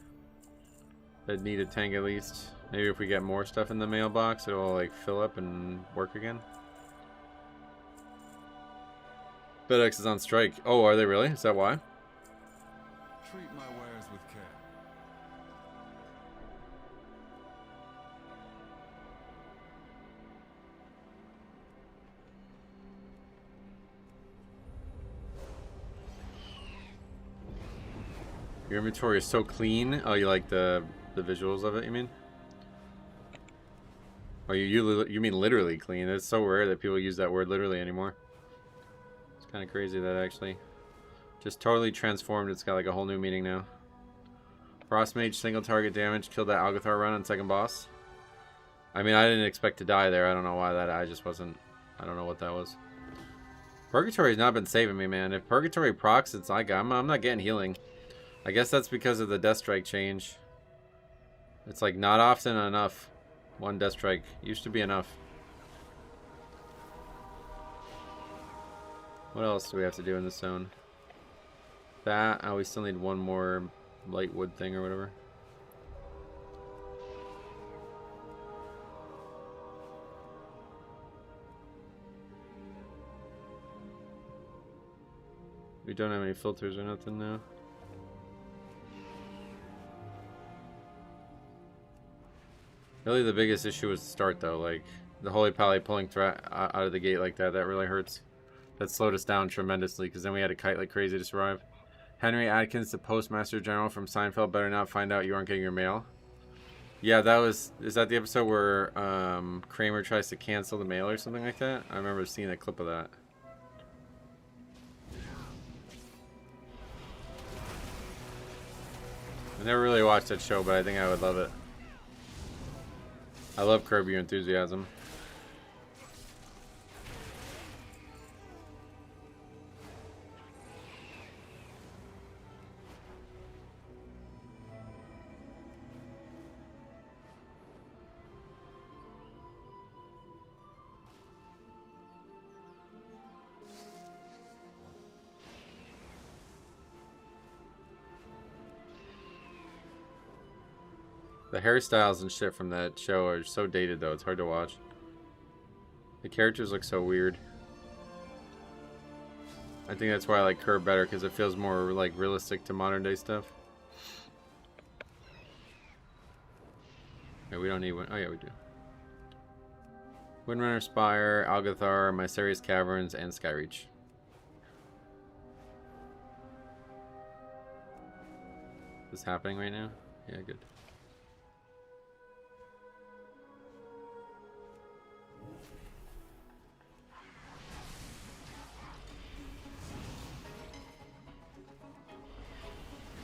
I'd need a tank at least. Maybe if we get more stuff in the mailbox, it'll like fill up and work again. FedEx is on strike. Oh, are they really? Is that why? Treat my wares with care. Your inventory is so clean. Oh, you like the visuals of it, you mean? Oh, you mean literally clean. It's so rare that people use that word literally anymore. It's kind of crazy that actually just totally transformed. It's got like a whole new meaning now. Frost Mage single target damage killed that Algeth'ar run on second boss. I mean, I didn't expect to die there. I don't know why that. I just wasn't. I don't know what that was. Purgatory's not been saving me, man. If Purgatory procs, it's like I'm not getting healing. I guess that's because of the Death Strike change. It's like not often enough. One Death Strike used to be enough. What else do we have to do in this zone? That. Oh, we still need one more light wood thing or whatever. We don't have any filters or nothing now. Really, the biggest issue was the start, though. Like, the Holy Pally pulling threat out of the gate like that, that really hurts. That slowed us down tremendously, because then we had to kite like crazy to survive. Henry Adkins, the Postmaster General from Seinfeld, better not find out you aren't getting your mail. Yeah, that was... Is that the episode where Kramer tries to cancel the mail or something like that? I remember seeing a clip of that. I never really watched that show, but I think I would love it. I love Curb Your Enthusiasm. The hairstyles and shit from that show are so dated, though. It's hard to watch. The characters look so weird. I think that's why I like Curb better, because it feels more like realistic to modern day stuff. Okay, we don't need one. Oh yeah, we do. Windrunner Spire, Algeth'ar, Mysterious Caverns, and Skyreach. Is this happening right now? Yeah, good.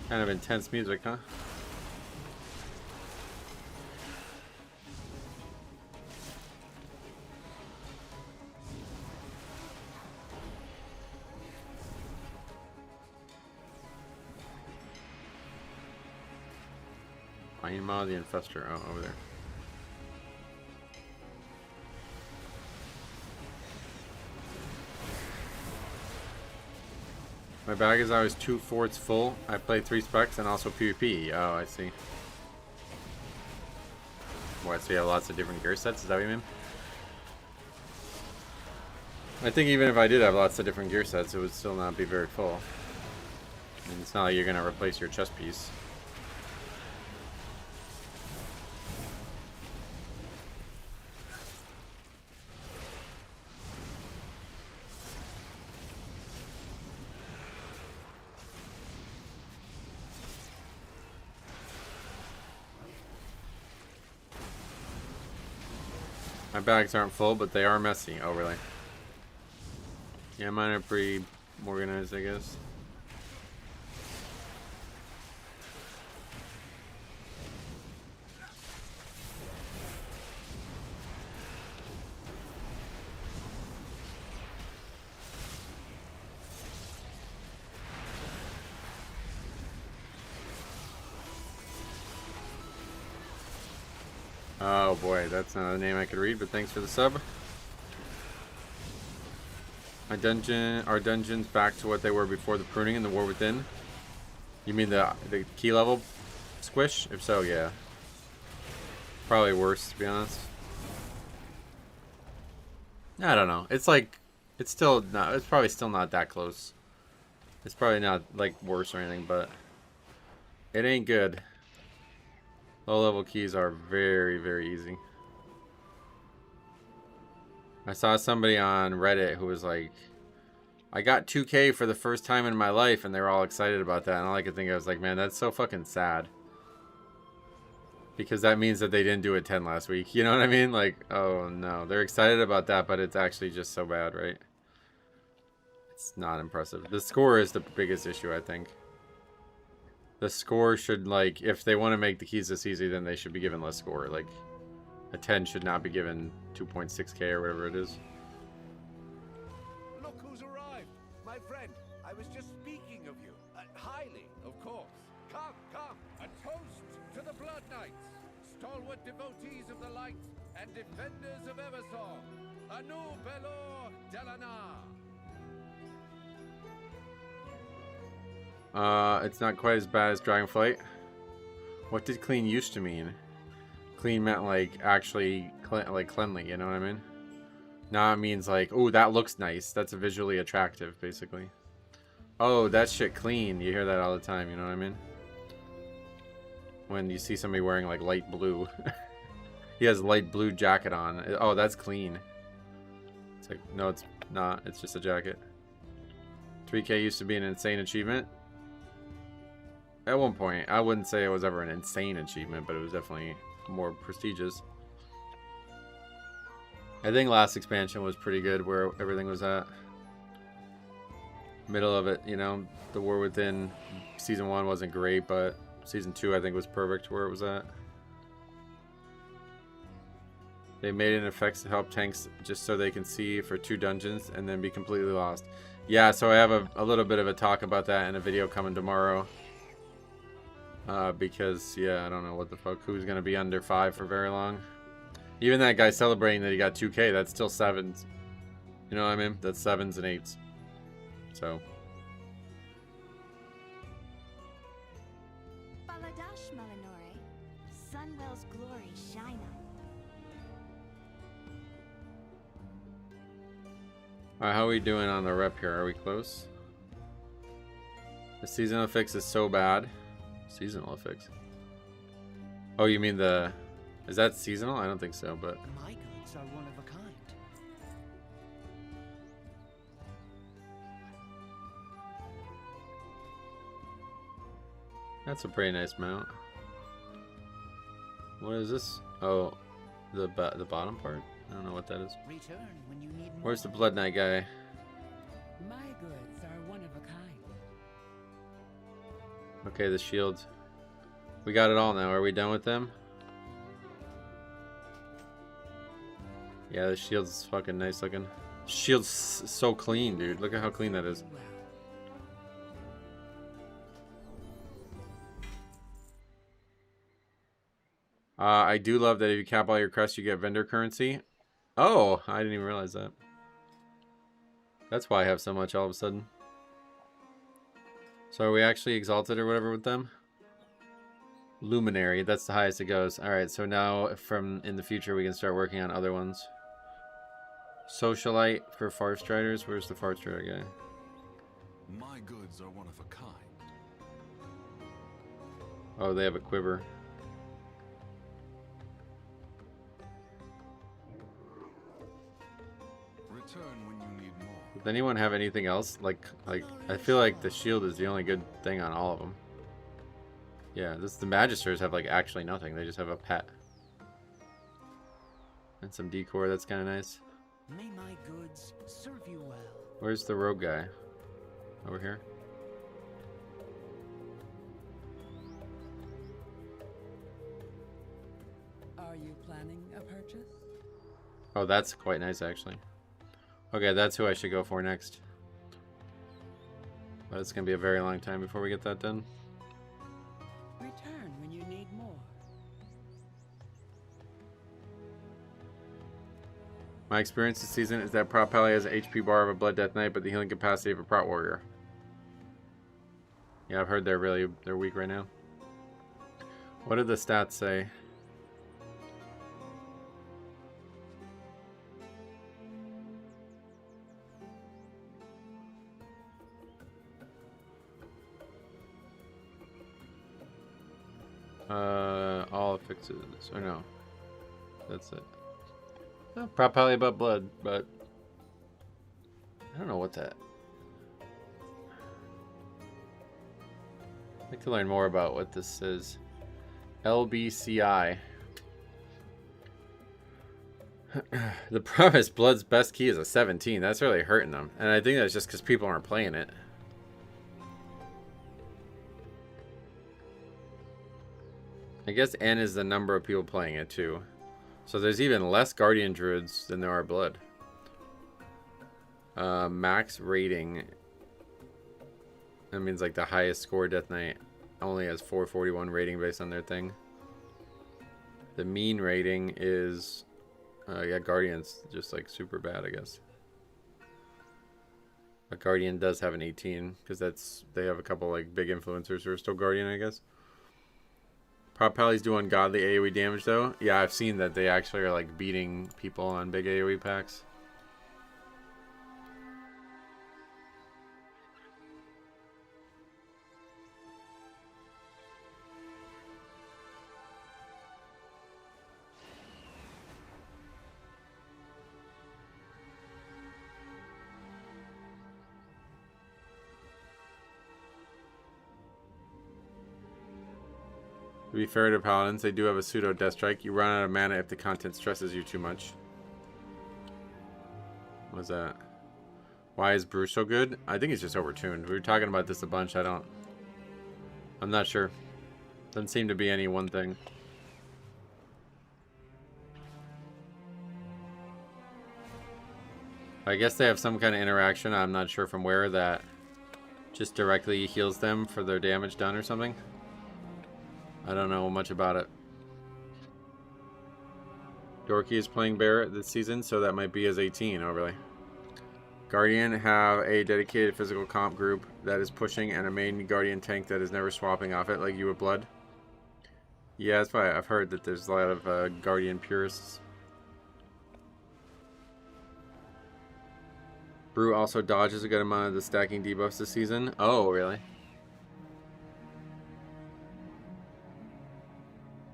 Kind of intense music, huh? Ainma the Infestor. Oh, over there. My bag is always 2 forts full. I play 3 specs and also PvP. Oh, I see. What, so you have lots of different gear sets? Is that what you mean? I think even if I did have lots of different gear sets, it would still not be very full. And it's not like you're going to replace your chest piece. My bags aren't full, but they are messy. Oh, really? Yeah, mine are pretty organized, I guess. Oh boy, that's not a name I could read, but thanks for the sub. Our dungeons back to what they were before the pruning and the war within? You mean the key level squish? If so, yeah. Probably worse, to be honest. I don't know. It's like, it's still not, it's probably still not that close. It's probably not like worse or anything, but it ain't good. Low level keys are very, very easy. I saw somebody on Reddit who was like, I got 2K for the first time in my life, and they were all excited about that. And all I could think of was like, man, that's so fucking sad. Because that means that they didn't do a 10 last week. You know what I mean? Like, oh no. They're excited about that, but it's actually just so bad, right? It's not impressive. The score is the biggest issue, I think. The score should, like, if they want to make the keys this easy, then they should be given less score. Like, a 10 should not be given 2.6k or whatever it is. Look who's arrived! My friend, I was just speaking of you. Highly, of course. Come, come! A toast to the Blood Knights, stalwart devotees of the light and defenders of Eversong. Anu Belor Delanar. It's not quite as bad as Dragonflight. What did clean used to mean? Clean meant like actually like cleanly, you know what I mean? Now it means like, oh, that looks nice. That's visually attractive, basically. Oh, that shit clean. You hear that all the time, you know what I mean? When you see somebody wearing like light blue. He has a light blue jacket on. Oh, that's clean. It's like, no, it's not. It's just a jacket. 3K used to be an insane achievement. At one point, I wouldn't say it was ever an insane achievement, but it was definitely more prestigious. I think last expansion was pretty good where everything was at. Middle of it, you know, the War Within Season 1 wasn't great, but Season 2 I think was perfect where it was at. They made an effects to help tanks just so they can see for 2 dungeons and then be completely lost. Yeah, so I have a little bit of a talk about that in a video coming tomorrow. Because, yeah, I don't know what the fuck, who's going to be under 5 for very long. Even that guy celebrating that he got 2K, that's still 7s. You know what I mean? That's 7s and 8s. So. Baladash Malinore, Sunwell's glory shine on. Alright, how are we doing on the rep here? Are we close? The seasonal fix is so bad. Seasonal fix. Oh, you mean the... Is that seasonal? I don't think so, but... My goods are one of a kind. That's a pretty nice mount. What is this? Oh, the bottom part? I don't know what that is. Return when you need more. Where's the Blood Knight guy? My goods are one of a kind. Okay, the shields. We got it all now. Are we done with them? Yeah, the shield's fucking nice looking. Shield's so clean, dude. Look at how clean that is. I do love that if you cap all your crests, you get vendor currency. Oh, I didn't even realize that. That's why I have so much all of a sudden. So are we actually exalted or whatever with them? Luminary, that's the highest it goes. Alright, so now from in the future we can start working on other ones. Socialite for Farstriders. Where's the Farstrider guy? My goods are one of a kind. Oh, they have a quiver. Return when you need more. Does anyone have anything else? Like I feel like the shield is the only good thing on all of them. Yeah, the Magisters have like actually nothing. They just have a pet. And some decor, that's kind of nice. May my goods serve you well. Where's the rogue guy? Over here? Are you planning a purchase? Oh, that's quite nice actually. Okay, that's who I should go for next. But it's going to be a very long time before we get that done. Return when you need more. My experience this season is that Prot Pally has an HP bar of a Blood Death Knight, but the healing capacity of a Prot Warrior. Yeah, I've heard they're weak right now. What did the stats say? All fixes, or no? That's it. Oh, probably about blood, but I don't know what that. I'd like to learn more about what this is. LBCI. The problem is Blood's best key is a 17. That's really hurting them, and I think that's just because people aren't playing it. I guess N is the number of people playing it too. So there's even less Guardian Druids than there are Blood. Max rating. That means like the highest score Death Knight only has 441 rating based on their thing. The mean rating is, yeah, Guardian's just like super bad, I guess. But Guardian does have an 18 because they have a couple like big influencers who are still Guardian, I guess. Prot Pally's do ungodly AoE damage though. Yeah, I've seen that they actually are like beating people on big AoE packs. To be fair to Paladins, they do have a pseudo Death Strike. You run out of mana if the content stresses you too much. What's that? Why is Brew so good? I think it's just overtuned. We were talking about this a bunch. I'm not sure. Doesn't seem to be any one thing. I guess they have some kind of interaction. I'm not sure from where that just directly heals them for their damage done or something. I don't know much about it. Dorky is playing Barret this season, so that might be his 18. Oh, really? Guardian have a dedicated physical comp group that is pushing and a main Guardian tank that is never swapping off it like you with Blood. Yeah, that's why I've heard that there's a lot of Guardian purists. Brew also dodges a good amount of the stacking debuffs this season. Oh, really?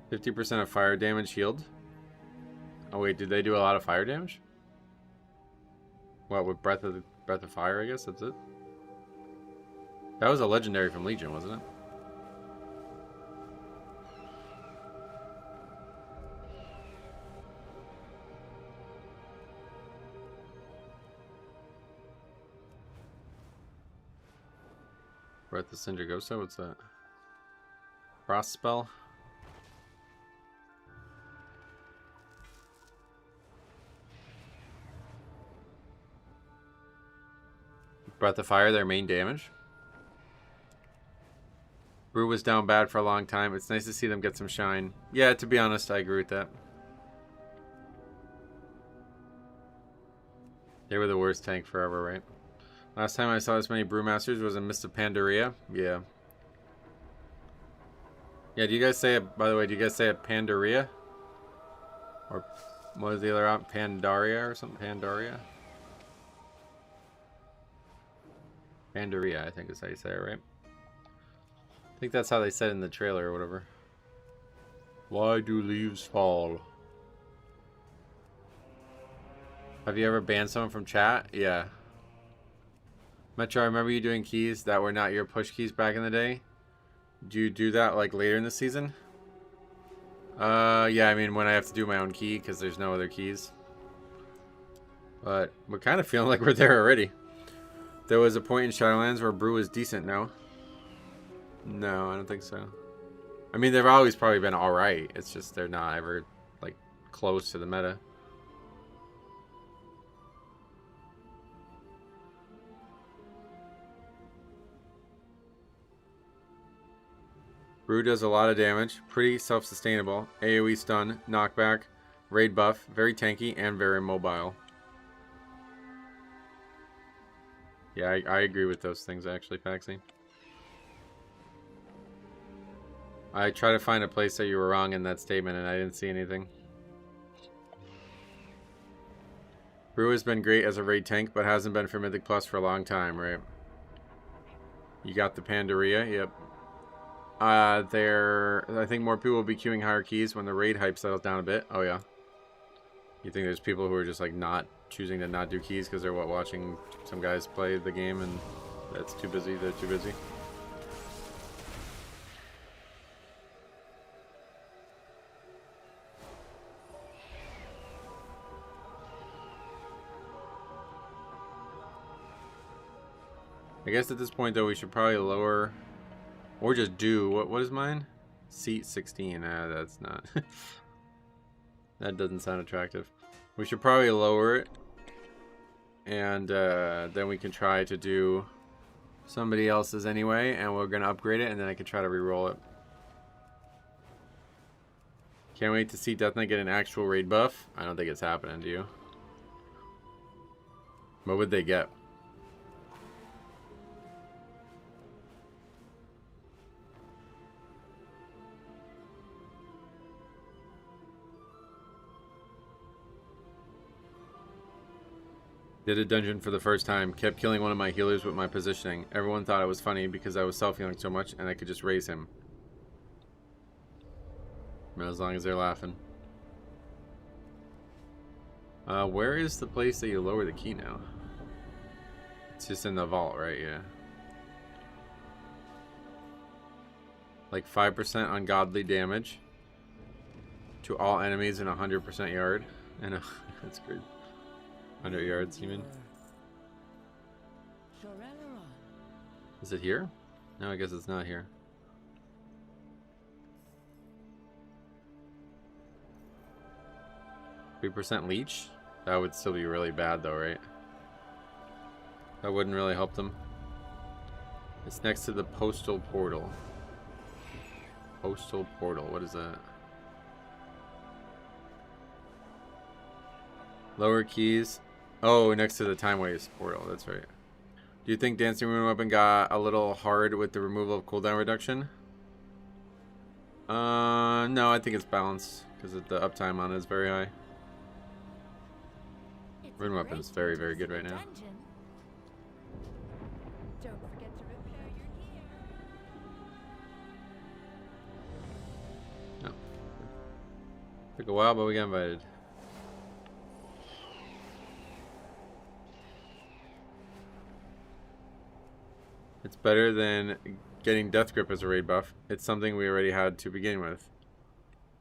50% of fire damage healed? Oh wait, did they do a lot of fire damage? What, with Breath of Fire, I guess? That's it? That was a legendary from Legion, wasn't it? Breath of Sindragosa, what's that? Frost spell? Breath of Fire, their main damage. Brew was down bad for a long time. It's nice to see them get some shine. Yeah, to be honest, I agree with that. They were the worst tank forever, right? Last time I saw this many Brewmasters was in Mist of Pandaria. Yeah. Yeah, do you guys say it, by the way, do you guys say it Pandaria? Or what is the other out? Pandaria or something? Pandaria? Pandaria, I think is how you say it, right? I think that's how they said it in the trailer or whatever. Why do leaves fall? Have you ever banned someone from chat? Yeah. Metro, I remember you doing keys that were not your push keys back in the day. Do you do that like later in the season? Yeah, I mean when I have to do my own key because there's no other keys. But we're kind of feeling like we're there already. There was a point in Shadowlands where Brew was decent, no? No, I don't think so. I mean, they've always probably been alright. It's just they're not ever, like, close to the meta. Brew does a lot of damage. Pretty self-sustainable. AoE stun, knockback, raid buff, very tanky, and very mobile. Yeah, I agree with those things, actually, Paxi. I tried to find a place that you were wrong in that statement, and I didn't see anything. Brew has been great as a raid tank, but hasn't been for Mythic Plus for a long time, right? You got the Pandaria, yep. I think more people will be queuing higher keys when the raid hype settles down a bit. Oh, yeah. You think there's people who are just, like, not choosing to not do keys because they're, what, watching some guys play the game and that's too busy, they're too busy? I guess at this point, though, we should probably lower... Or just do... What is mine? Seat 16. Ah, that's not... That doesn't sound attractive. We should probably lower it. And then we can try to do somebody else's anyway. And we're going to upgrade it. And then I can try to re-roll it. Can't wait to see Death Knight get an actual raid buff. I don't think it's happening, do you? What would they get? Did a dungeon for the first time. Kept killing one of my healers with my positioning. Everyone thought it was funny because I was self-healing so much and I could just raise him. As long as they're laughing. Where is the place that you lower the key now? It's just in the vault, right? Yeah. Like 5% ungodly damage to all enemies in 100% yard. I know, that's great. 100 yards, you mean? Is it here? No, I guess it's not here. %3 leech? That would still be really bad though, right? That wouldn't really help them. It's next to the postal portal. Postal portal, what is that? Lower keys. Oh, next to the Time Waves portal, that's right. Do you think Dancing Rune Weapon got a little hard with the removal of cooldown reduction? No, I think it's balanced because the uptime on it is very high. Rune Weapon is very, very good right now. Don't forget to repair your gear. No. Took a while, but we got invited. It's better than getting Death Grip as a raid buff. It's something we already had to begin with.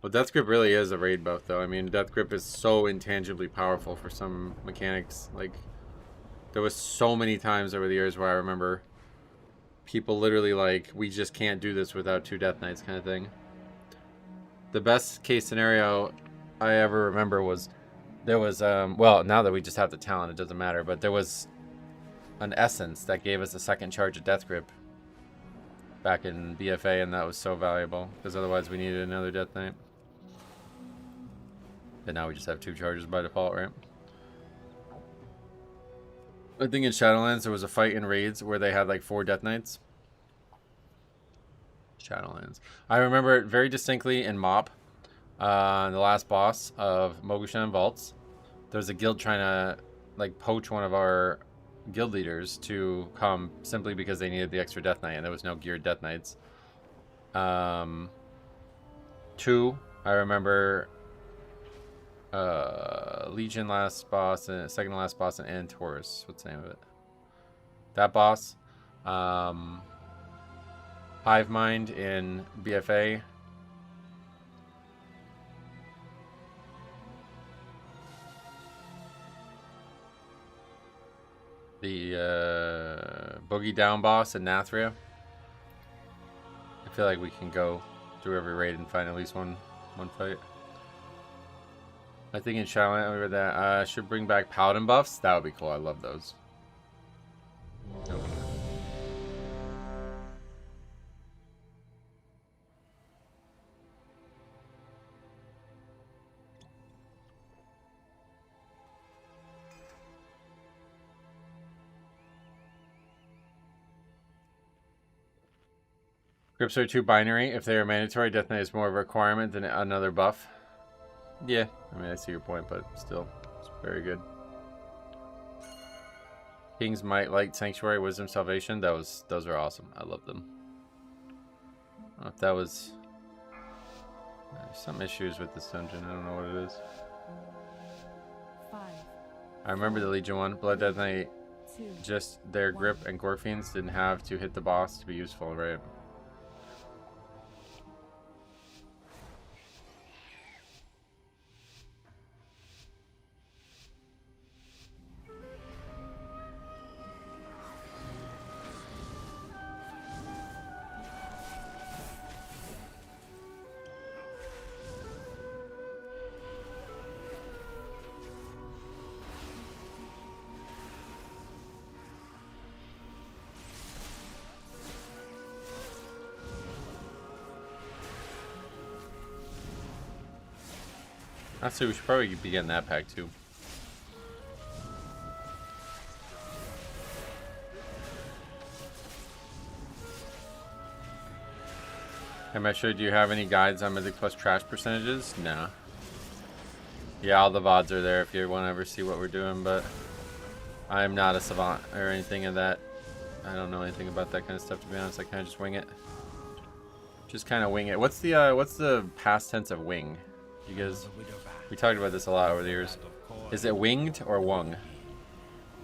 Well, Death Grip really is a raid buff, though. I mean, Death Grip is so intangibly powerful for some mechanics. Like, there was so many times over the years where I remember people literally like, we just can't do this without 2 Death Knights kind of thing. The best case scenario I ever remember was, there was, well, now that we just have the talent, it doesn't matter, but there was an essence that gave us a second charge of Death Grip. back in BFA, and that was so valuable because otherwise we needed another Death Knight. And now we just have 2 charges by default, right? I think in Shadowlands there was a fight in raids where they had like 4 Death Knights. Shadowlands. I remember it very distinctly in MoP, the last boss of Mogushan Vaults. There was a guild trying to like poach one of our guild leaders to come simply because they needed the extra Death Knight, and there was no geared Death Knights. 2, I remember Legion last boss and second to last boss and Taurus. What's the name of it? That boss. Hive Mind in BFA. The Boogie Down boss in Nathria. I feel like we can go through every raid and find at least one fight. I think in Shadowlands over that should bring back Paladin buffs. That would be cool. I love those. Okay. Grips are too binary. If they are mandatory, Death Knight is more of a requirement than another buff. Yeah, I mean, I see your point, but still, it's very good. King's Might, Light, Sanctuary, Wisdom, Salvation. Those are awesome. I love them. I don't know if that was... There's some issues with this dungeon. I don't know what it is. 5. I remember the Legion one. Blood Death Knight, 2. just their grip and Gorfiends didn't have to hit the boss to be useful, right? Actually, we should probably be getting that pack too. Am I sure? Do you have any guides on Mythic Plus trash percentages? No. Yeah, all the VODs are there if you want to ever see what we're doing, but I'm not a savant or anything of that. I don't know anything about that kind of stuff, to be honest. I kind of just wing it. Just kind of wing it. What's the past tense of wing? You guys... We talked about this a lot over the years. Is it winged or wung?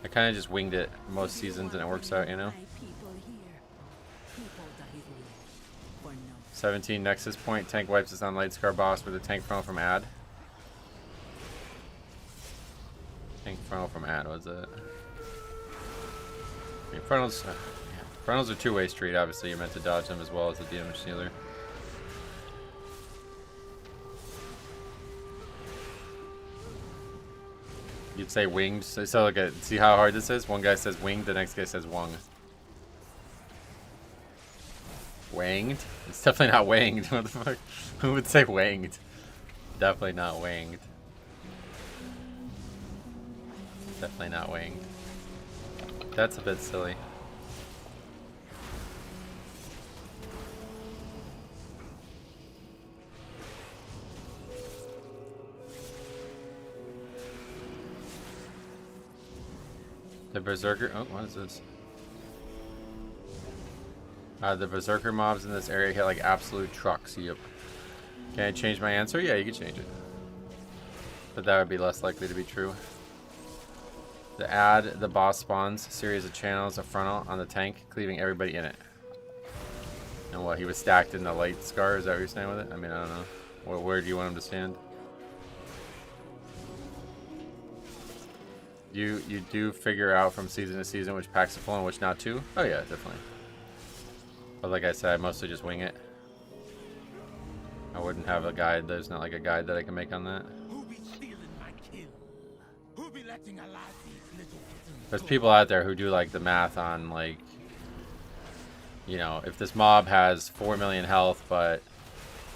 I kind of just winged it most seasons and it works out, you know? 17 Nexus Point. Tank wipes us on Light Scar boss with a tank funnel from Add. Tank funnel from Add, was it? I mean, funnels are two-way street, obviously. You're meant to dodge them as well as the damage stealer. You'd say winged. So look at, see how hard this is? One guy says winged, the next guy says wung. Wanged? It's definitely not wanged. What the fuck? Who would say wanged? Definitely not wanged. Definitely not wanged. That's a bit silly. The Berserker... Oh, what is this? The Berserker mobs in this area hit like absolute trucks. Yep. Can I change my answer? Yeah, you can change it. But that would be less likely to be true. The Add, the boss spawns series of channels of frontal on the tank, cleaving everybody in it. And what, he was stacked in the Light Scar? Is that what you're saying with it? I mean, I don't know. Where do you want him to stand? You do figure out from season to season which packs to pull and which not to? Oh yeah, definitely. But like I said, I mostly just wing it. I wouldn't have a guide. There's not like a guide that I can make on that. Who be stealing my kill? Who be letting alive these little There's people out there who do like the math on like You know, if this mob has 4 million health, but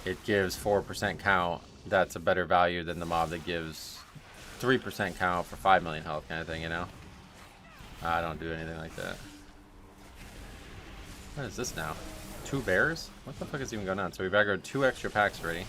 it gives 4% count, that's a better value than the mob that gives 3% count for 5 million health kind of thing, you know? I don't do anything like that. What is this now? 2 bears? What the fuck is even going on? So we've aggroed 2 extra packs already.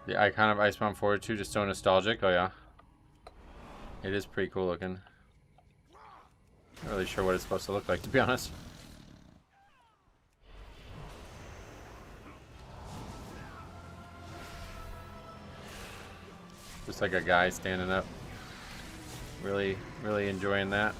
The icon of Icebound Fortitude, just so nostalgic. Oh yeah, it is pretty cool looking. Not really sure what it's supposed to look like, to be honest. Just like a guy standing up. Really enjoying that.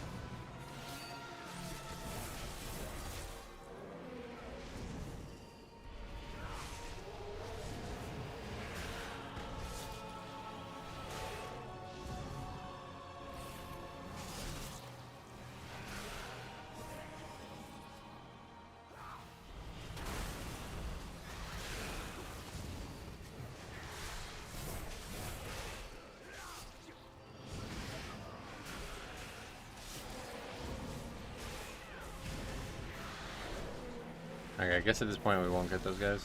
Okay, I guess at this point we won't get those guys.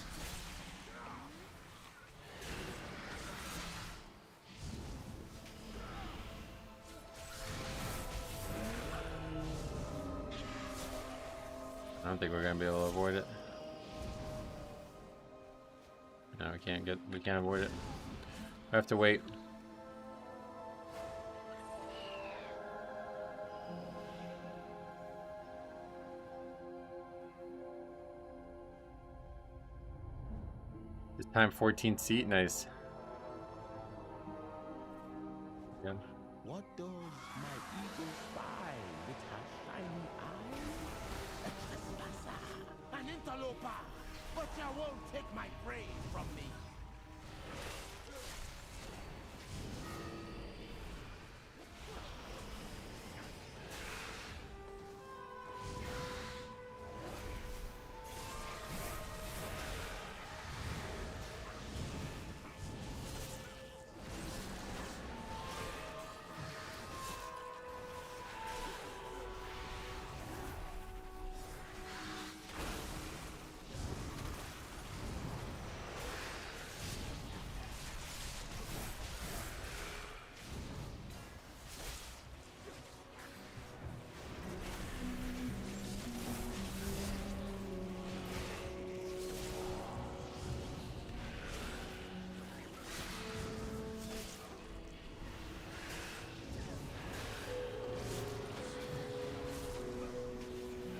I don't think we're gonna be able to avoid it. No, we can't avoid it. We have to wait. This time 14th seat, nice. Again. What does my eagle spy with her shiny eye? A trespasser, an interloper, but you won't take my prey from me.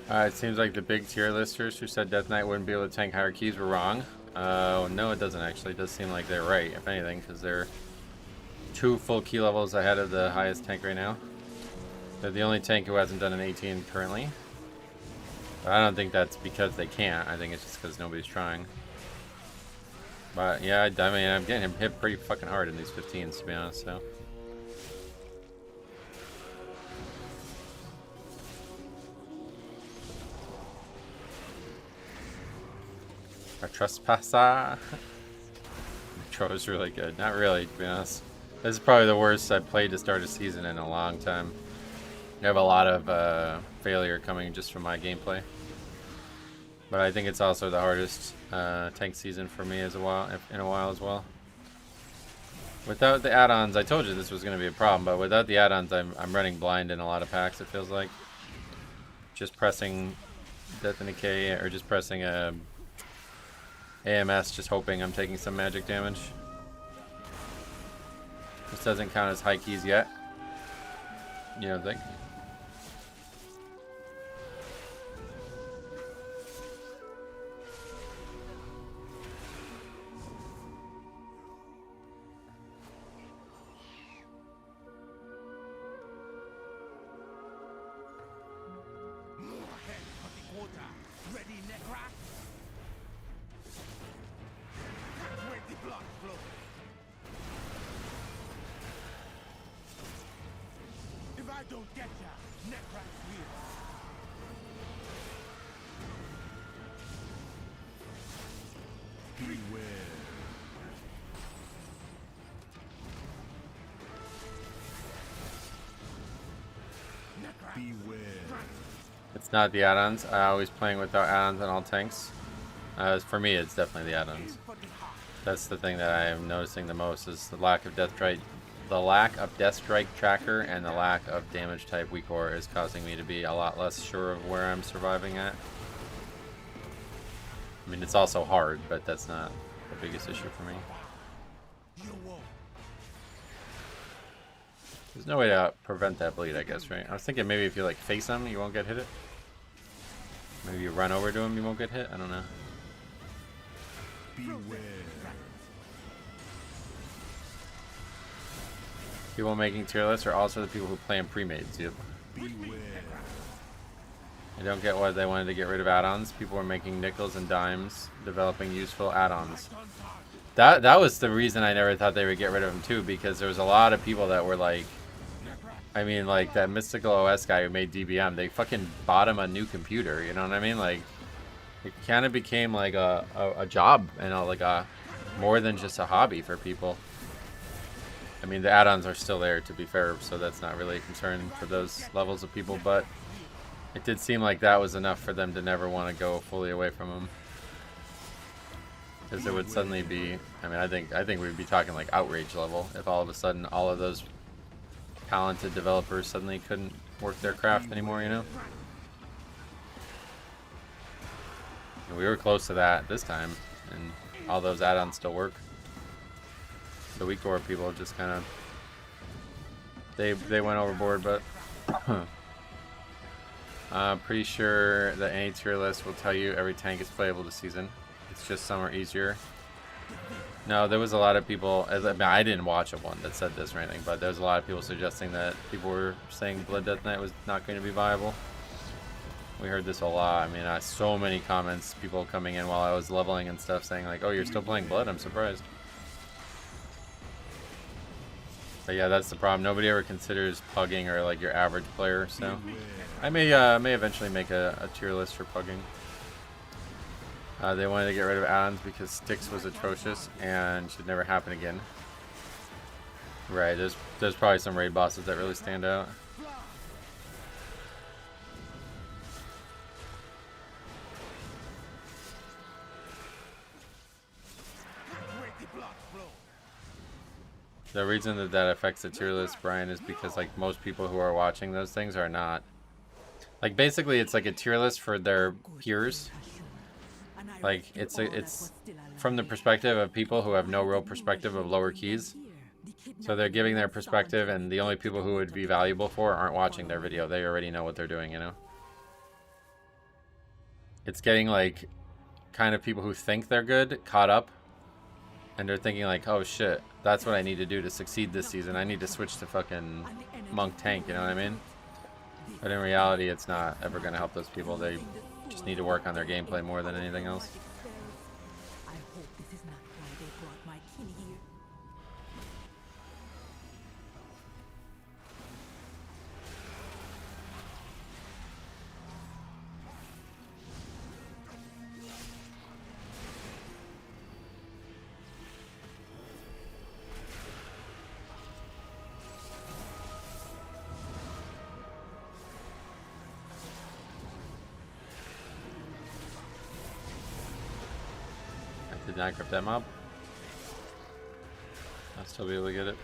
It seems like the big tier listers who said Death Knight wouldn't be able to tank higher keys were wrong. No, it doesn't actually. It does seem like they're right, if anything, because they're 2 full key levels ahead of the highest tank right now. They're the only tank who hasn't done an 18 currently. But I don't think that's because they can't. I think it's just because nobody's trying. But yeah, I mean, I'm getting him hit pretty fucking hard in these 15s, to be honest, so. A trespasser. Intro is really good. Not really, to be honest. This is probably the worst I've played to start a season in a long time. I have a lot of failure coming just from my gameplay. But I think it's also the hardest tank season for me in a while as well. Without the add-ons, I told you this was going to be a problem, but without the add-ons, I'm running blind in a lot of packs, it feels like. Just pressing Death and Decay, or just pressing AMS, just hoping I'm taking some magic damage. This doesn't count as high keys yet. You don't think? Ready, Necra? Where the blood flow. If I don't get ya, Necra's here. Beware. Beware. It's not the add-ons. I always playing without add-ons on all tanks. For me, it's definitely the add-ons. That's the thing that I am noticing the most is the lack of death strike tracker and the lack of damage type weak ore is causing me to be a lot less sure of where I'm surviving at. I mean, it's also hard, but that's not the biggest issue for me. There's no way to prevent that bleed, I guess, right? I was thinking maybe if you like face him, you won't get hit. Maybe you run over to him, you won't get hit. I don't know. Beware. People making tier lists are also the people who play in pre-mades. Yep. Beware. I don't get why they wanted to get rid of add-ons. People were making nickels and dimes, developing useful add-ons. That was the reason I never thought they would get rid of them too, because there was a lot of people that were like, I mean, like that Mystical OS guy who made DBM, they fucking bought him a new computer, you know what I mean? Like, it kind of became like a job and like a more than just a hobby for people. I mean, the add-ons are still there, to be fair, so that's not really a concern for those levels of people, but it did seem like that was enough for them to never want to go fully away from them. Because there would suddenly be, I mean, I think we'd be talking like outrage level if all of a sudden all of those talented developers suddenly couldn't work their craft anymore, you know? And we were close to that this time, and all those add-ons still work. The weak ore people just kind of, they went overboard, but I'm pretty sure that any tier list will tell you every tank is playable this season. It's just some are easier. No, there was a lot of people, I didn't watch a one that said this or anything, but there was a lot of people suggesting that people were saying Blood Death Knight was not going to be viable. We heard this a lot. I mean, I so many comments, people coming in while I was leveling and stuff saying like, oh, you're still playing Blood? I'm surprised. But yeah, that's the problem. Nobody ever considers Pugging or like your average player, so I may eventually make a tier list for Pugging. They wanted to get rid of add-ons because Styx was atrocious and should never happen again. Right, there's probably some raid bosses that really stand out. The reason that affects the tier list, Brian, is because like most people who are watching those things are not, like, basically it's like a tier list for their peers. Like it's from the perspective of people who have no real perspective of lower keys. So they're giving their perspective, and the only people who would be valuable for aren't watching their video. They already know what they're doing, you know? It's getting like kind of people who think they're good caught up, and they're thinking like, oh shit, that's what I need to do to succeed this season. I need to switch to fucking monk tank, you know what I mean? But in reality, it's not ever going to help those people. They just need to work on their gameplay more than anything else. I hope this is not why they brought my kin here. Did not grip that mob. I'll still be able to get it.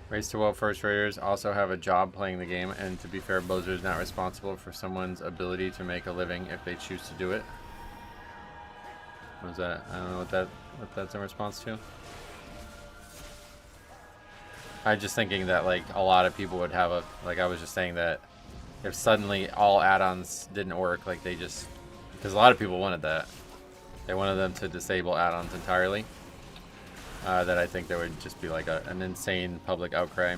Race to World First Raiders also have a job playing the game, and to be fair, Blizzard is not responsible for someone's ability to make a living if they choose to do it. Was that? I don't know what that's in response to. I'm just thinking that like a lot of people would have a, like I was just saying that if suddenly all add-ons didn't work, like they just, because a lot of people wanted that. They wanted them to disable add-ons entirely. That I think there would just be like an insane public outcry.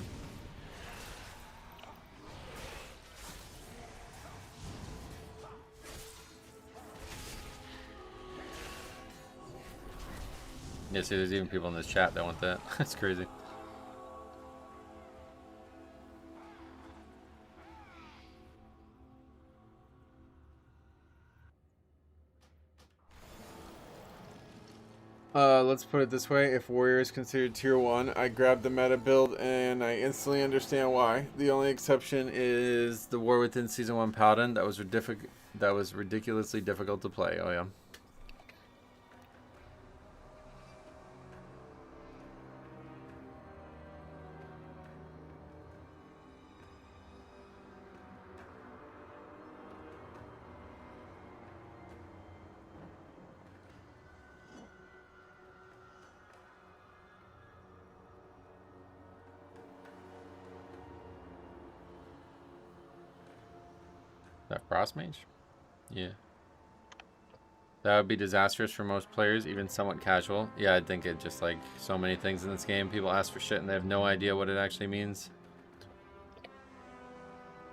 Yeah, see, there's even people in this chat that want that. That's crazy. Let's put it this way. If Warrior is considered tier 1, I grab the meta build and I instantly understand why. The only exception is The War Within Season 1 Paladin. That was ridiculously difficult to play. Oh, yeah. That Frost Mage? Yeah. That would be disastrous for most players, even somewhat casual. Yeah, I think it just like so many things in this game. People ask for shit and they have no idea what it actually means.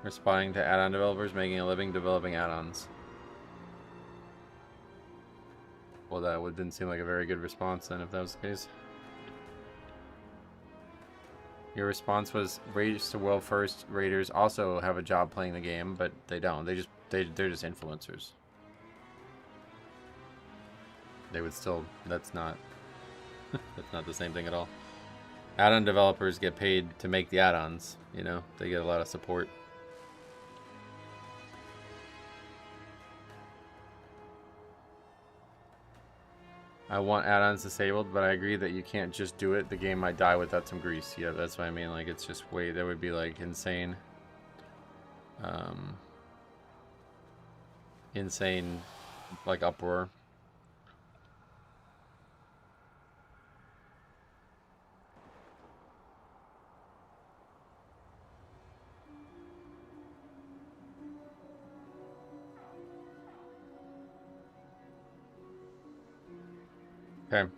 Responding to add-on developers, making a living developing add-ons. Well, that didn't seem like a very good response then, if that was the case. Your response was, Raiders to World First Raiders also have a job playing the game, but they don't. They're just influencers. They would still, that's not the same thing at all. Add-on developers get paid to make the add-ons, you know? They get a lot of support. I want add-ons disabled, but I agree that you can't just do it. The game might die without some grease. Yeah, that's what I mean. Like, it's just way, that would be like insane. Insane, like, uproar. Okay.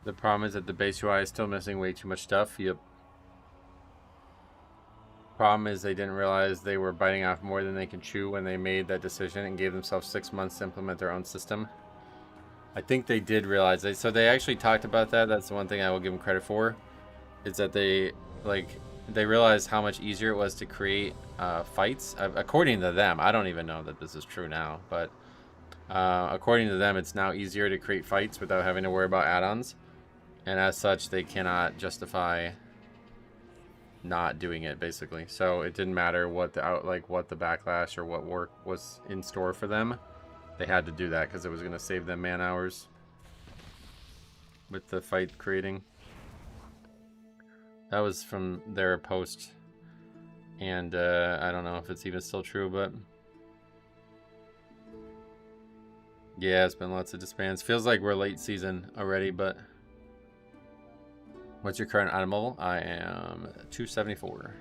The problem is that the base UI is still missing way too much stuff. Yep. Problem is they didn't realize they were biting off more than they can chew when they made that decision and gave themselves 6 months to implement their own system. I think they did realize it. So they actually talked about that. That's the one thing I will give them credit for. Is that they realized how much easier it was to create fights. According to them, I don't even know that this is true now, but according to them, it's now easier to create fights without having to worry about add-ons. And as such, they cannot justify not doing it, basically. So it didn't matter what the backlash or what work was in store for them. They had to do that because it was going to save them man hours with the fight creating. That was from their post, and I don't know if it's even still true, but yeah, it's been lots of disbands. Feels like we're late season already, but what's your current item level? I am 274.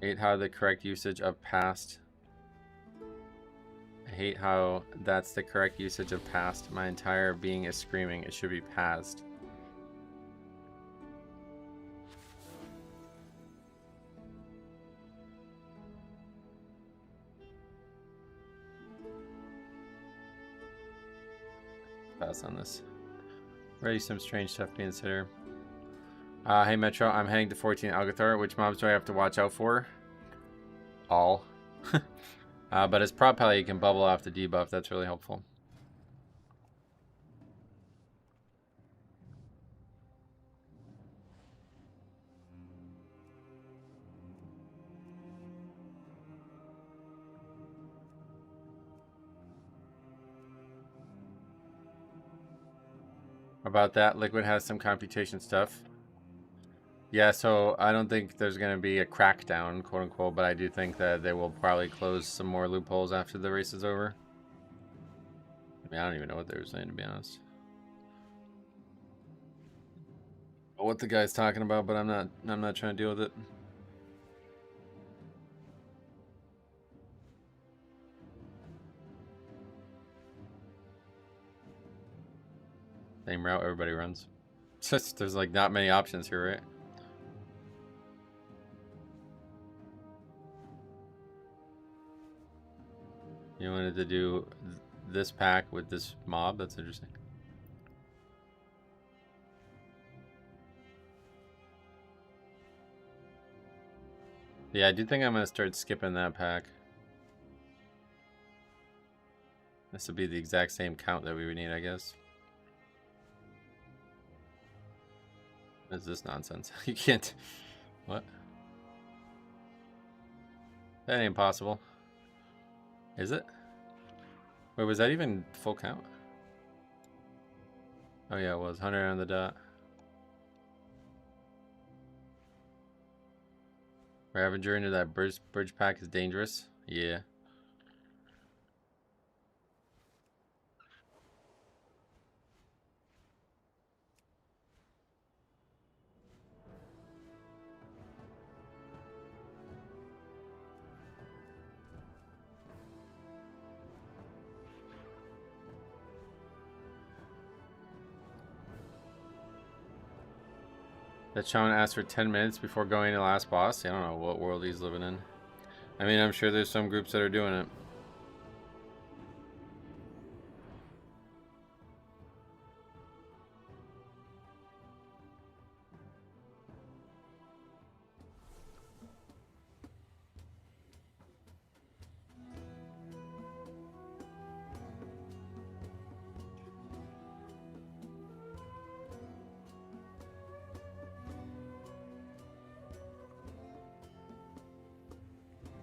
Hate how the correct usage of past. I hate how that's the correct usage of past. My entire being is screaming. It should be past. Pass on this. Ready some strange stuff to consider. Hey Metro, I'm heading to 14 Algeth'ar. Which mobs do I have to watch out for? All. But as prop pally, you can bubble off the debuff. That's really helpful. About that, Liquid has some computation stuff. Yeah, so I don't think there's going to be a crackdown, quote unquote, but I do think that they will probably close some more loopholes after the race is over. I mean, I don't even know what they were saying, to be honest. Or what the guy's talking about, but I'm not trying to deal with it. Same route everybody runs. Just there's like not many options here, right? You wanted to do this pack with this mob? That's interesting. Yeah, I do think I'm going to start skipping that pack. This would be the exact same count that we would need, I guess. What is this nonsense? You can't... What? That ain't possible. Is it? Wait, was that even full count? Oh yeah, it was. 100 on the dot. Ravager into that bridge pack is dangerous. Yeah. That Shaman asked for 10 minutes before going to last boss. I don't know what world he's living in. I mean, I'm sure there's some groups that are doing it.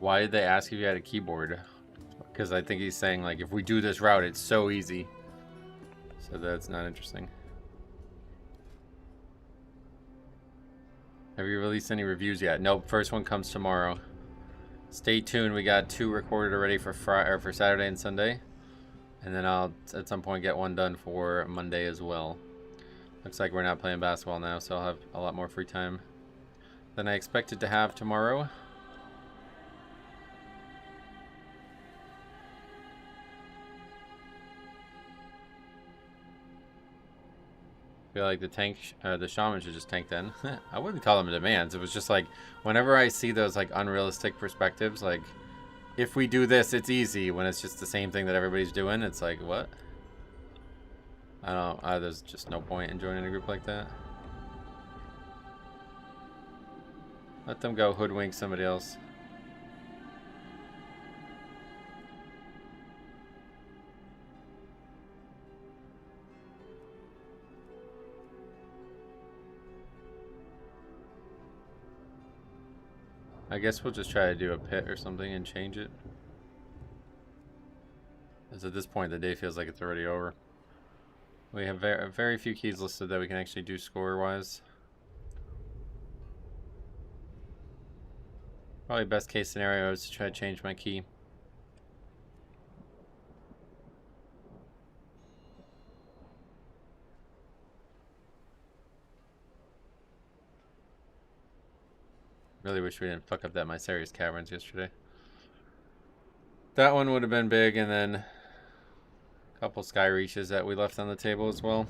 Why did they ask if you had a keyboard? Because I think he's saying, like, if we do this route, it's so easy. So that's not interesting. Have you released any reviews yet? Nope, first one comes tomorrow. Stay tuned, we got 2 recorded already for Friday, or for Saturday and Sunday. And then I'll, at some point, get one done for Monday as well. Looks like we're not playing basketball now, so I'll have a lot more free time than I expected to have tomorrow. I feel like the shaman should just tank then. I wouldn't call them demands. It was just like, whenever I see those like unrealistic perspectives, like, if we do this, it's easy, when it's just the same thing that everybody's doing, it's like, what? I don't know, there's just no point in joining a group like that. Let them go hoodwink somebody else. I guess we'll just try to do a pit or something and change it. Because at this point, the day feels like it's already over. We have very few keys listed that we can actually do score-wise. Probably best case scenario is to try to change my key. Really wish we didn't fuck up that Mysterious Caverns yesterday. That one would have been big, and then a couple Sky Reaches that we left on the table as well.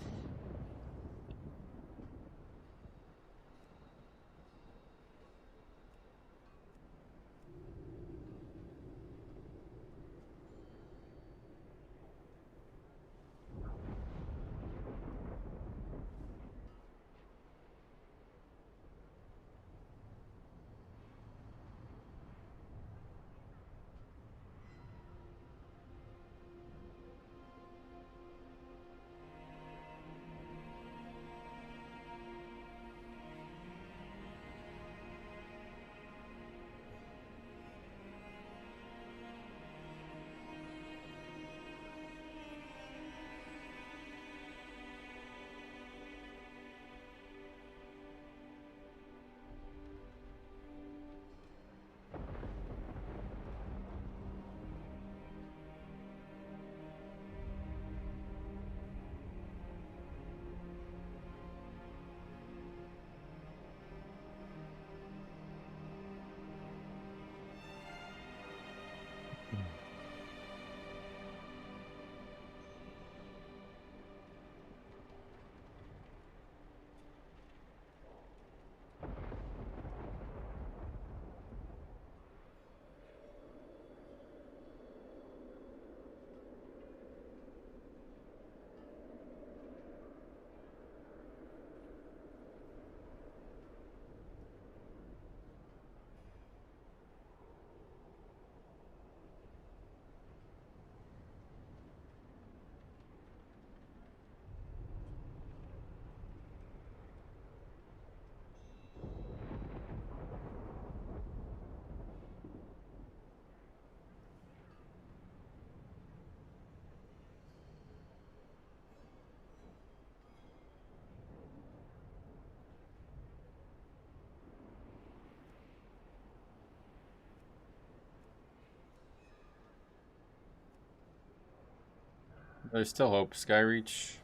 There's still hope. Skyreach.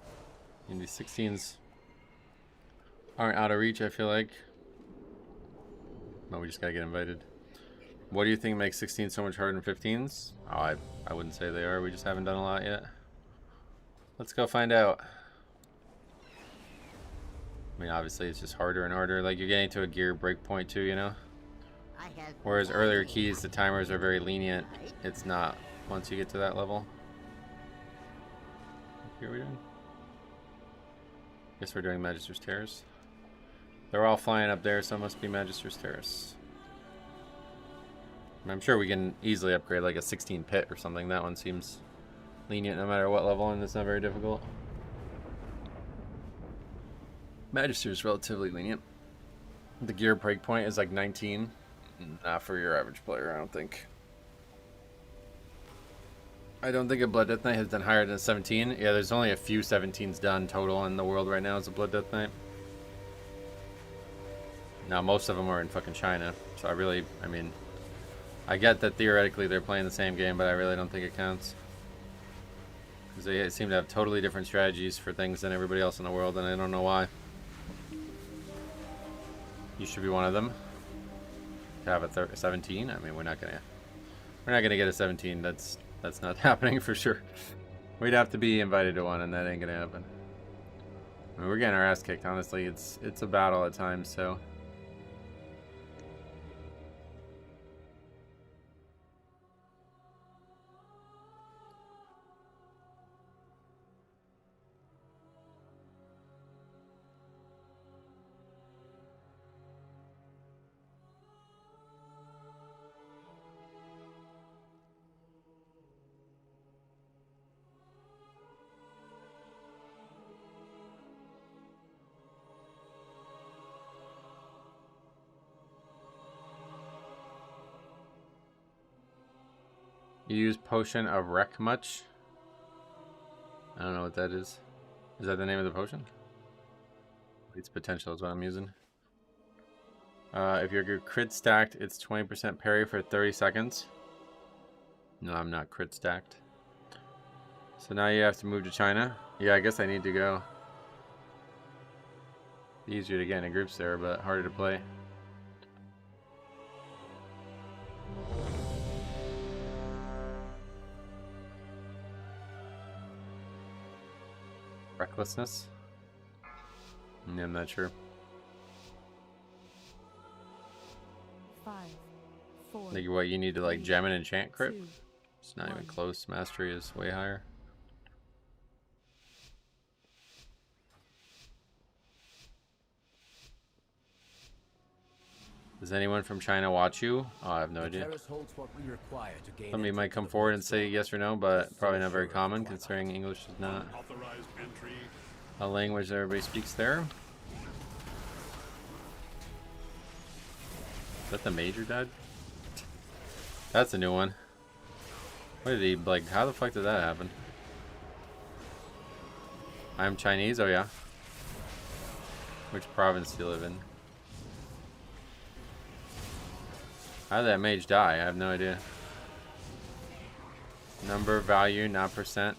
And these 16s aren't out of reach, I feel like. No, we just gotta get invited. What do you think makes 16s so much harder than 15s? Oh, I wouldn't say they are. We just haven't done a lot yet. Let's go find out. I mean, obviously, it's just harder and harder. Like, you're getting to a gear breakpoint, too, you know? Whereas earlier keys, the timers are very lenient. It's not once you get to that level. What are we doing? Guess we're doing Magister's Terrace. They're all flying up there, so it must be Magister's Terrace. I'm sure we can easily upgrade like a 16 pit or something. That one seems lenient no matter what level, and it's not very difficult. Magister is relatively lenient. The gear breakpoint is like 19. Not for your average player, I don't think. I don't think a Blood Death Knight has done higher than 17. Yeah, there's only a few 17s done total in the world right now as a Blood Death Knight. Now, most of them are in fucking China. So I mean, I get that theoretically they're playing the same game, but I really don't think it counts. Because they seem to have totally different strategies for things than everybody else in the world, and I don't know why. You should be one of them. To have a 17? I mean, we're not gonna get a 17. That's not happening for sure. We'd have to be invited to one, and that ain't gonna happen. I mean, we're getting our ass kicked. Honestly, it's a battle at times. So. You use Potion of Wreck much? I don't know what that is. Is that the name of the potion? Its potential is what I'm using. If you're crit stacked, it's 20% parry for 30 seconds. No, I'm not crit stacked. So now you have to move to China. Yeah, I guess I need to go. Easier to get in groups there, but harder to play. Recklessness? Yeah, I'm not sure. 5, 4. Like what, you need to like gem and enchant crit? It's not even close. Mastery is way higher. Does anyone from China watch you? Oh, I have no idea. Somebody might come forward and say yes or no, but probably not very common considering English is not a language that everybody speaks there. Is that the major died? That's a new one. What did he, like, how the fuck did that happen? I'm Chinese? Oh yeah. Which province do you live in? How did that mage die? I have no idea. Number, value, not percent.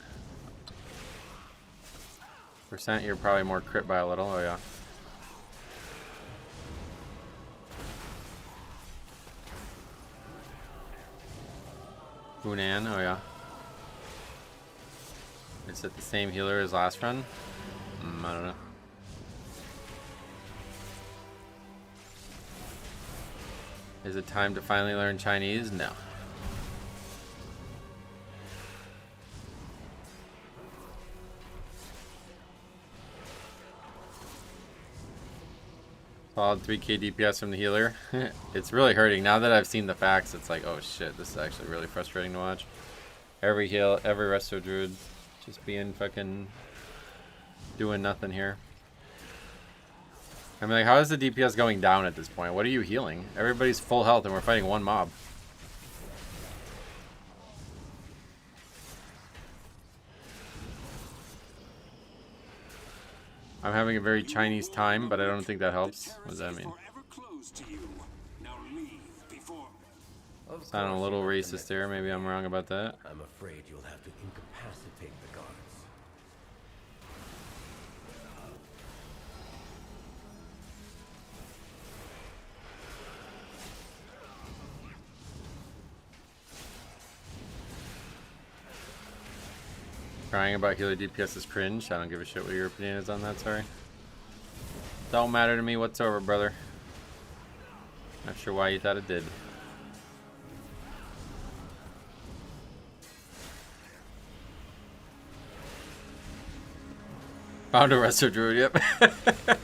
Percent, you're probably more crit by a little. Oh yeah. Hunan, oh yeah. Is it the same healer as last run? I don't know. Is it time to finally learn Chinese? No. Solid 3k DPS from the healer. It's really hurting. Now that I've seen the facts, it's like, oh shit, this is actually really frustrating to watch. Every heal, every resto druid just being fucking doing nothing here. I mean, like, how is the DPS going down at this point? What are you healing? Everybody's full health and we're fighting one mob. I'm having a very Chinese time, but I don't think that helps. What does that mean? Sound a little racist there. Maybe I'm wrong about that. I'm afraid you'll have to incapacitate the guards. Crying about healer DPS is cringe. I don't give a shit what your opinion is on that, sorry. Don't matter to me whatsoever, brother. Not sure why you thought it did. Found a Resto Druid, yep.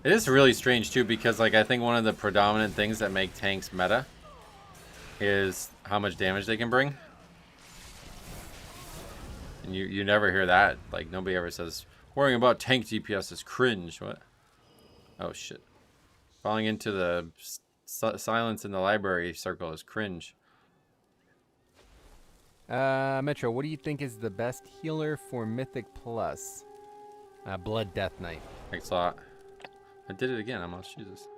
It is really strange too, because like I think one of the predominant things that make tanks meta is how much damage they can bring. And you never hear that. Like nobody ever says worrying about tank DPS is cringe. What? Oh shit. Falling into the silence in the library circle is cringe. Metro, what do you think is the best healer for Mythic Plus? Blood Death Knight. Thanks a lot. I did it again, almost. Jesus.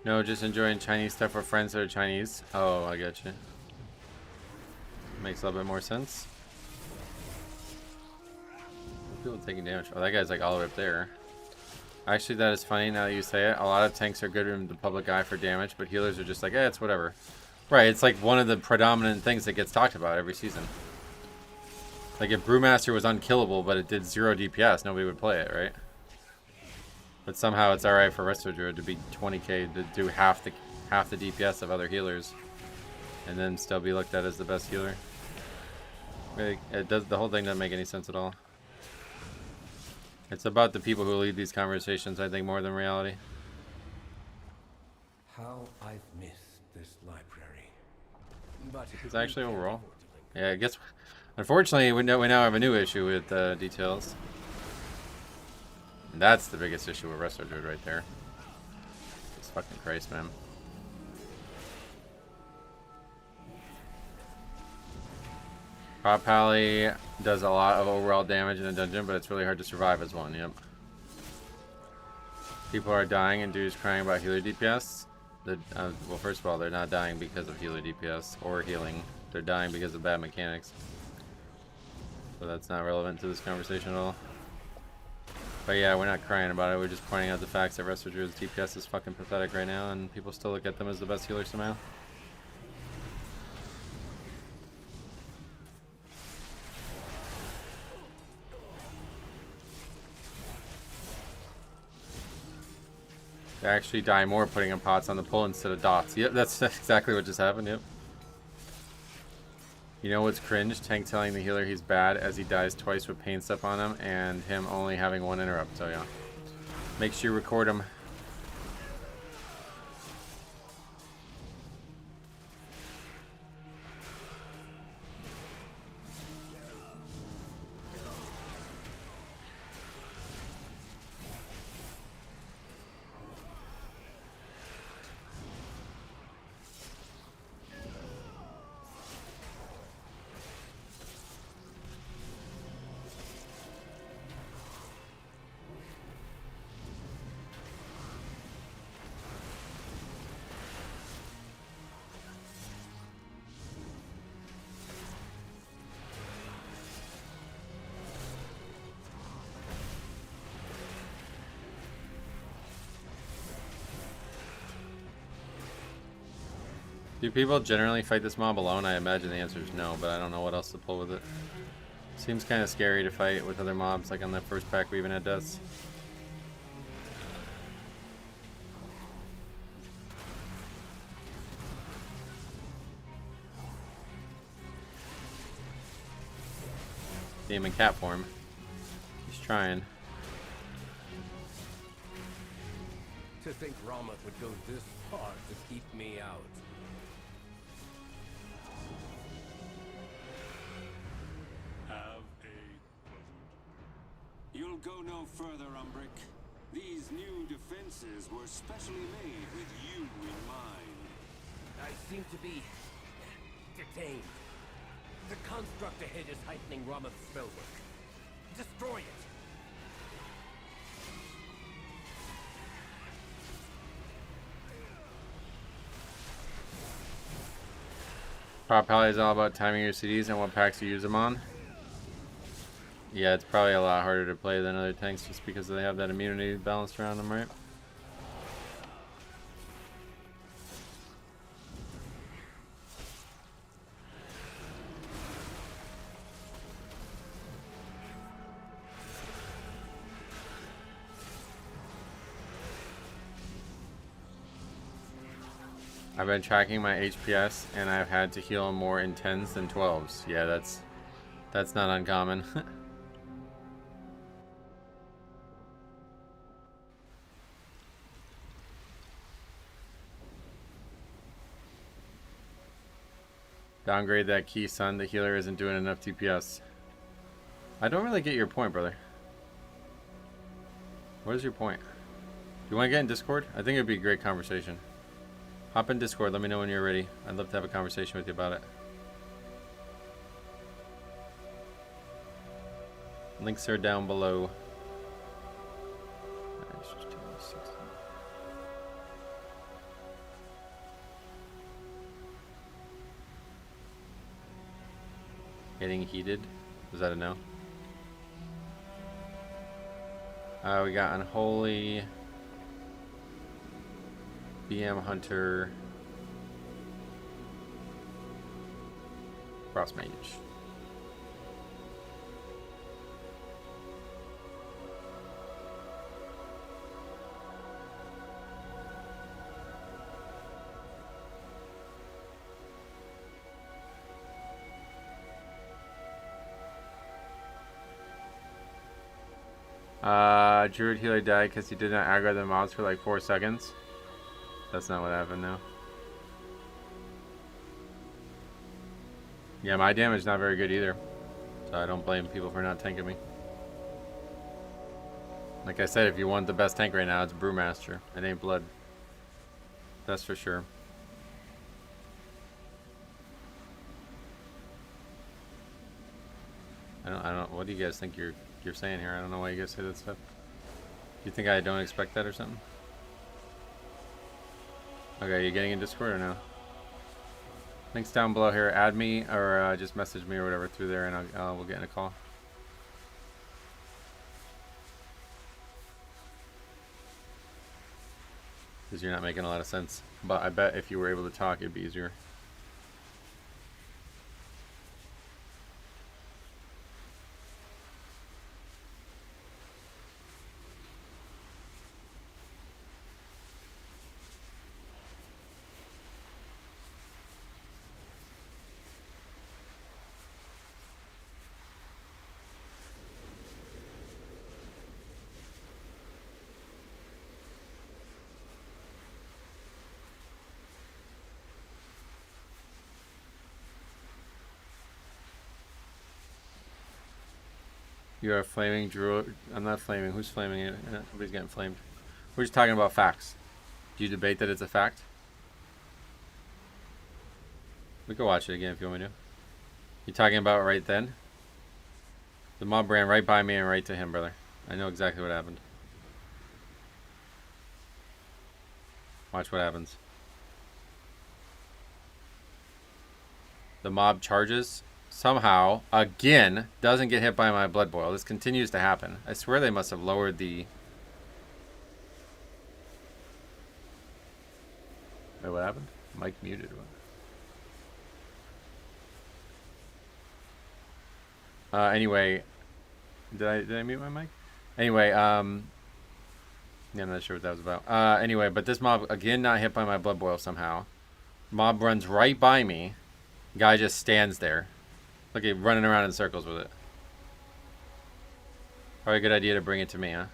No, just enjoying Chinese stuff with friends that are Chinese. Oh, I get you. Makes a little bit more sense. People taking damage. Oh, that guy's like all the way up there. Actually, that is funny now that you say it. A lot of tanks are good in the public eye for damage, but healers are just like, eh, it's whatever. Right, it's like one of the predominant things that gets talked about every season. Like if Brewmaster was unkillable, but it did 0 DPS, nobody would play it, right? But somehow it's alright for Resto Druid to be 20k to do half the DPS of other healers, and then still be looked at as the best healer. It does, the whole thing doesn't make any sense at all. It's about the people who lead these conversations, I think, more than reality. How I've missed this library. But it's actually overall. Yeah, I guess. Unfortunately, we now have a new issue with details. And that's the biggest issue with Resto Druid right there. Jesus fucking Christ, man. Prop Pally does a lot of overall damage in a dungeon, but it's really hard to survive as one, yep. People are dying and dudes crying about healer DPS. Well, first of all, they're not dying because of healer DPS or healing. They're dying because of bad mechanics. So that's not relevant to this conversation at all. But yeah, we're not crying about it. We're just pointing out the facts that Resto Druid's DPS is fucking pathetic right now, and people still look at them as the best healer somehow. They actually die more putting in pots on the pull instead of dots. Yep, that's exactly what just happened, yep. You know what's cringe? Tank telling the healer he's bad as he dies twice with pain step on him and him only having 1 interrupt, so yeah. Make sure you record him. Do people generally fight this mob alone? I imagine the answer is no, but I don't know what else to pull with it. Seems kind of scary to fight with other mobs, like on that first pack we even had deaths. See him in cat form. He's trying. To think Ramat would go this far to keep me out. You'll go no further, Umbrick. These new defenses were specially made with you in mind. I seem to be detained. The construct ahead is heightening Ramat's spellwork. Destroy it! Prop Pally is all about timing your CDs and what packs you use them on. Yeah, it's probably a lot harder to play than other tanks just because they have that immunity balanced around them, right? I've been tracking my HPS and I've had to heal more in 10s than 12s. Yeah, that's not uncommon. Downgrade that key, son. The healer isn't doing enough DPS. I don't really get your point, brother. What is your point? Do you want to get in Discord? I think it'd be a great conversation. Hop in Discord. Let me know when you're ready. I'd love to have a conversation with you about it. Links are down below. Getting heated. Was that a no? We got Unholy, BM Hunter, Frost Mage. Druid healer died because he did not aggro the mobs for like 4 seconds. That's not what happened now. Yeah, my damage is not very good either. So I don't blame people for not tanking me. Like I said, if you want the best tank right now, it's Brewmaster. It ain't Blood. That's for sure. I don't. What do you guys think you're saying here? I don't know why you guys say that stuff. Do you think I don't expect that or something? Okay, are you getting in Discord or no? Links down below here. Add me or just message me or whatever through there, and we'll get in a call. Because you're not making a lot of sense. But I bet if you were able to talk, it'd be easier. You are flaming, Drew. I'm not flaming. Who's flaming it? Nobody's getting flamed. We're just talking about facts. Do you debate that it's a fact? We can watch it again if you want me to. You talking about right then? The mob ran right by me and right to him, brother. I know exactly what happened. Watch what happens. The mob charges. Somehow, again, doesn't get hit by my blood boil. This continues to happen. I swear they must have lowered the... Wait, what happened? Mic muted. Anyway, did I mute my mic? Anyway, yeah, I'm not sure what that was about. Anyway, but this mob, again, not hit by my blood boil somehow. Mob runs right by me. Guy just stands there. Look at running around in circles with it. Probably a good idea to bring it to me, huh?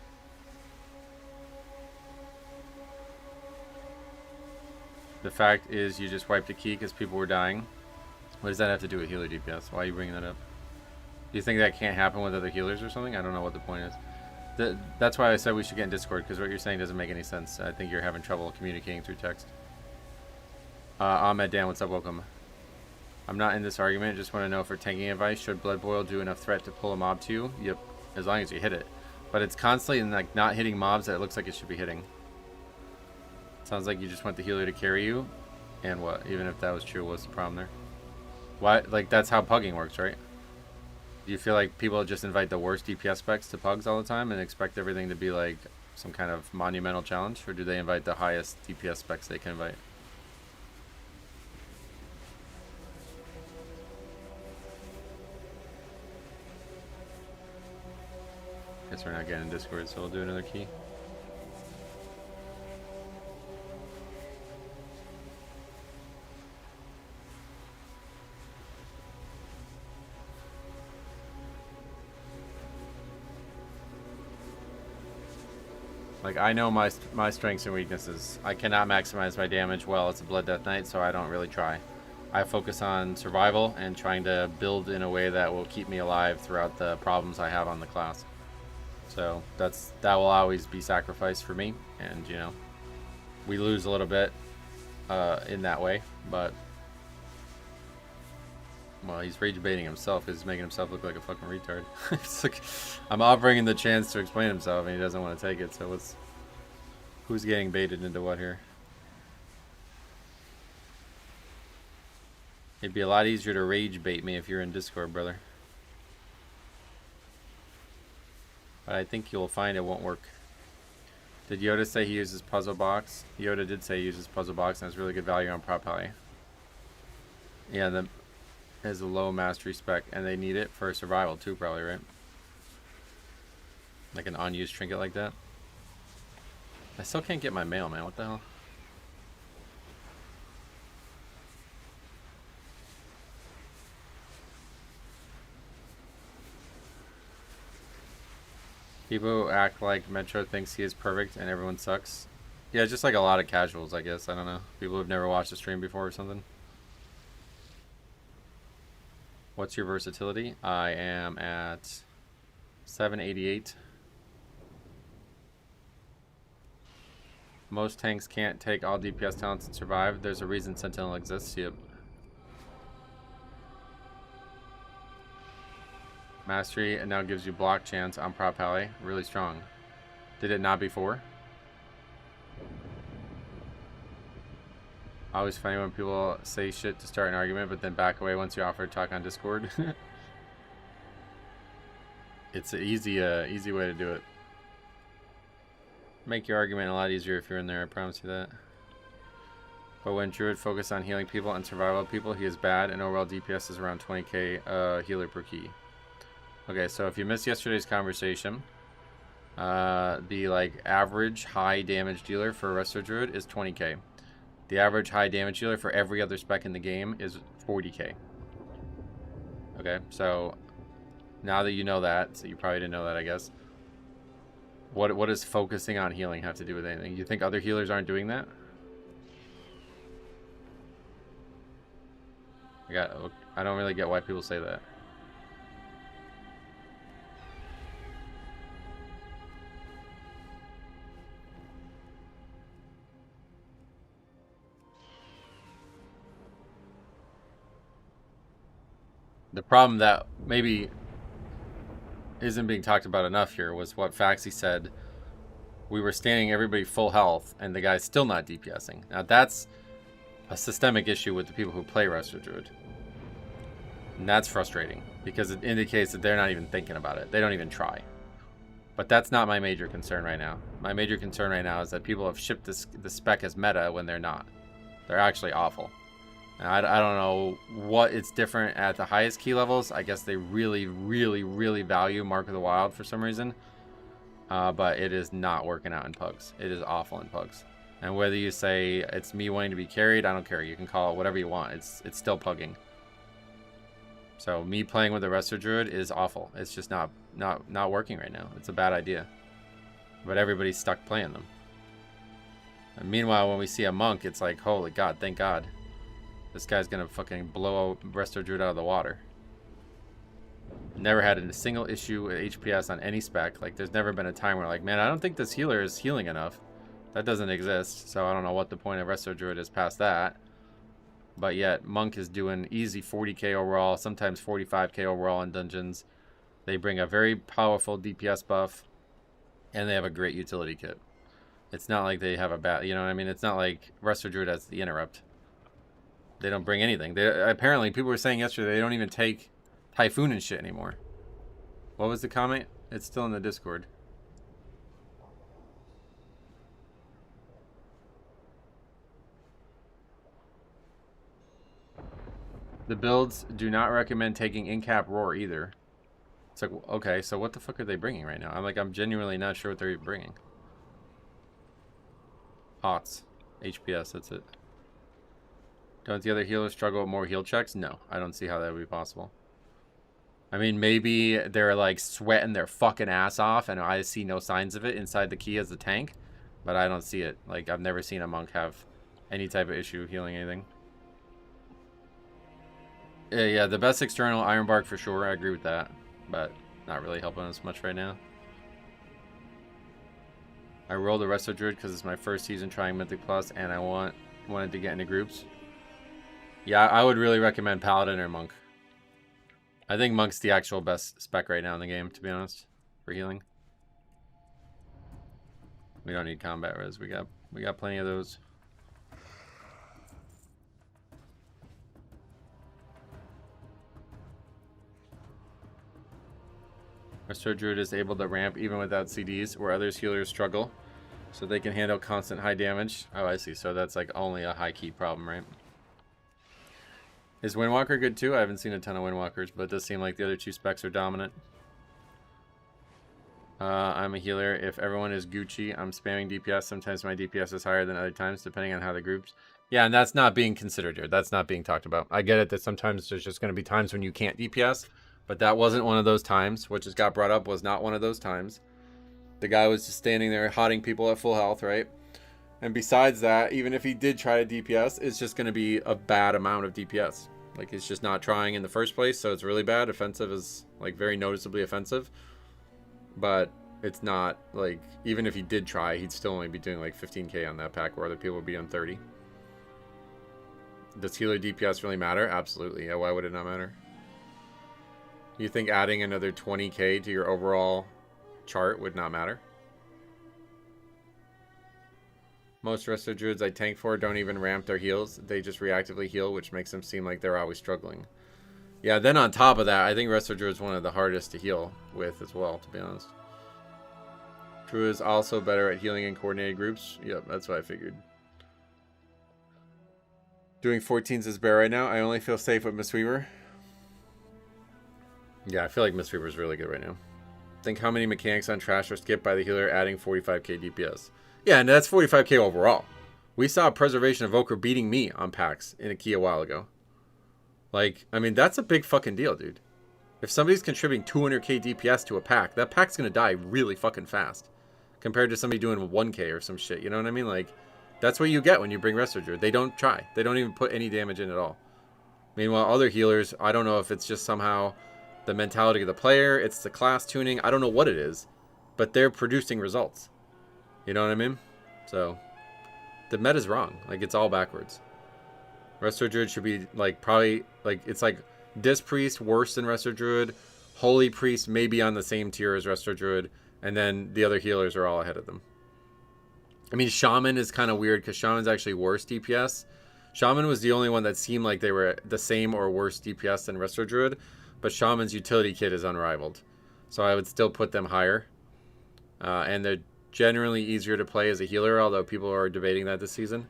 The fact is you just wiped a key because people were dying. What does that have to do with healer DPS? Why are you bringing that up? Do you think that can't happen with other healers or something? I don't know what the point is. That's why I said we should get in Discord, because what you're saying doesn't make any sense. I think you're having trouble communicating through text. Ahmed Dan, what's up? Welcome. I'm not in this argument, just want to know for tanking advice, should Blood Boil do enough threat to pull a mob to you? Yep, as long as you hit it. But it's constantly in, like, not hitting mobs that it looks like it should be hitting. Sounds like you just want the healer to carry you. And what? Even if that was true, what's the problem there? Why? Like, that's how pugging works, right? Do you feel like people just invite the worst DPS specs to pugs all the time and expect everything to be like some kind of monumental challenge? Or do they invite the highest DPS specs they can invite? Guess we're not getting Discord, so we'll do another key. Like, I know my strengths and weaknesses. I cannot maximize my damage well as a Blood Death Knight, so I don't really try. I focus on survival and trying to build in a way that will keep me alive throughout the problems I have on the class. So that will always be sacrificed for me, and you know, we lose a little bit in that way, but well, he's rage baiting himself. He's making himself look like a fucking retard. It's like, I'm offering him the chance to explain himself, and he doesn't want to take it. So who's getting baited into what here? It'd be a lot easier to rage bait me if you're in Discord, brother. But I think you'll find it won't work. Did Yoda say he uses Puzzle Box? Yoda did say he uses Puzzle Box, and it's really good value on Prop Alley. Yeah, the has a low mastery spec, and they need it for survival too, probably, right? Like an unused trinket like that. I still can't get my mail, man. What the hell? People act like Metro thinks he is perfect and everyone sucks. Yeah, just like a lot of casuals, I guess. I don't know. People who've never watched a stream before or something. What's your versatility? I am at 788. Most tanks can't take all DPS talents and survive. There's a reason Sentinel exists. Yep. Mastery, and now gives you block chance on Prop Alley. Really strong. Did it not before? Always funny when people say shit to start an argument, but then back away once you offer to talk on Discord. It's an easy way to do it. Make your argument a lot easier if you're in there, I promise you that. But when Druid focus on healing people and survival people, he is bad, and overall DPS is around 20k healer per key. Okay, so if you missed yesterday's conversation, the like average high damage dealer for Resto Druid is 20k. The average high damage dealer for every other spec in the game is 40k. Okay, so now that you know that, so you probably didn't know that, I guess. What does focusing on healing have to do with anything? You think other healers aren't doing that? I don't really get why people say that. The problem that maybe isn't being talked about enough here was what Faxi said. We were standing everybody full health, and the guy's still not DPSing. Now that's a systemic issue with the people who play Resto Druid. And that's frustrating, because it indicates that they're not even thinking about it. They don't even try. But that's not my major concern right now. My major concern right now is that people have shipped the spec as meta when they're not. They're actually awful. I don't know what it's different at the highest key levels. I guess they really, really, really value Mark of the Wild for some reason. But it is not working out in Pugs. It is awful in Pugs. And whether you say it's me wanting to be carried, I don't care. You can call it whatever you want. It's still Pugging. So me playing with the Resto Druid is awful. It's just not working right now. It's a bad idea. But everybody's stuck playing them. And meanwhile, when we see a monk, it's like, holy God, thank God. This guy's gonna fucking blow Resto Druid out of the water. Never had a single issue with HPS on any spec. Like, there's never been a time where, like, man, I don't think this healer is healing enough. That doesn't exist, so I don't know what the point of Resto Druid is past that. But yet, Monk is doing easy 40k overall, sometimes 45k overall in dungeons. They bring a very powerful DPS buff, and they have a great utility kit. It's not like they have a bad, you know what I mean? It's not like Resto Druid has the interrupt. They don't bring anything. They apparently, people were saying yesterday they don't even take Typhoon and shit anymore. What was the comment? It's still in the Discord. The builds do not recommend taking in-cap Roar either. It's like, okay, so what the fuck are they bringing right now? I'm genuinely not sure what they're bringing. Pots. HPS, that's it. Don't the other healers struggle with more heal checks? No, I don't see how that would be possible. I mean, maybe they're like sweating their fucking ass off and I see no signs of it inside the key as the tank, but I don't see it. Like, I've never seen a monk have any type of issue healing anything. Yeah, the best external Ironbark for sure, I agree with that, but not really helping us much right now. I rolled a Resto Druid because it's my first season trying Mythic Plus and I wanted to get into groups. Yeah, I would really recommend Paladin or Monk. I think Monk's the actual best spec right now in the game, to be honest, for healing. We don't need combat res. We got plenty of those. Restore Druid is able to ramp even without CDs, where others healers struggle, so they can handle constant high damage. Oh, I see. So that's like only a high key problem, right? Is Windwalker good too? I haven't seen a ton of Windwalkers, but it does seem like the other two specs are dominant. I'm a healer. If everyone is Gucci, I'm spamming DPS. Sometimes my DPS is higher than other times, depending on how the groups. Yeah, and that's not being considered here. That's not being talked about. I get it that sometimes there's just going to be times when you can't DPS, but that wasn't one of those times. What just got brought up was not one of those times. The guy was just standing there hotting people at full health, right? And besides that, even if he did try to DPS, it's just going to be a bad amount of DPS. Like, it's just not trying in the first place, so it's really bad. Offensive is, like, very noticeably offensive. But it's not, like, even if he did try, he'd still only be doing, like, 15k on that pack, where other people would be on 30. Does healer DPS really matter? Absolutely. Yeah, why would it not matter? You think adding another 20k to your overall chart would not matter? Most Resto Druids I tank for don't even ramp their heals. They just reactively heal, which makes them seem like they're always struggling. Yeah, then on top of that, I think Resto Druid is one of the hardest to heal with as well, to be honest. Druid is also better at healing in coordinated groups. Yep, that's what I figured. Doing 14s as bear right now. I only feel safe with Mistweaver. Yeah, I feel like Mistweaver is really good right now. Think how many mechanics on trash are skipped by the healer adding 45k DPS. Yeah, and that's 45k overall. We saw Preservation Evoker beating me on packs in a key a while ago. Like, I mean, that's a big fucking deal, dude. If somebody's contributing 200k DPS to a pack, that pack's gonna die really fucking fast. Compared to somebody doing 1k or some shit, you know what I mean? Like, that's what you get when you bring Resto Druid. They don't try. They don't even put any damage in at all. Meanwhile, other healers, I don't know if it's just somehow the mentality of the player, it's the class tuning, I don't know what it is, but they're producing results. You know what I mean? So, the meta's wrong. Like, it's all backwards. Resto Druid should be, like, probably, like, it's like Disc Priest worse than Resto Druid, Holy Priest maybe on the same tier as Resto Druid, and then the other healers are all ahead of them. I mean, Shaman is kind of weird because Shaman's actually worse DPS. Shaman was the only one that seemed like they were the same or worse DPS than Resto Druid, but Shaman's utility kit is unrivaled. So I would still put them higher. And they're generally easier to play as a healer, although people are debating that this season.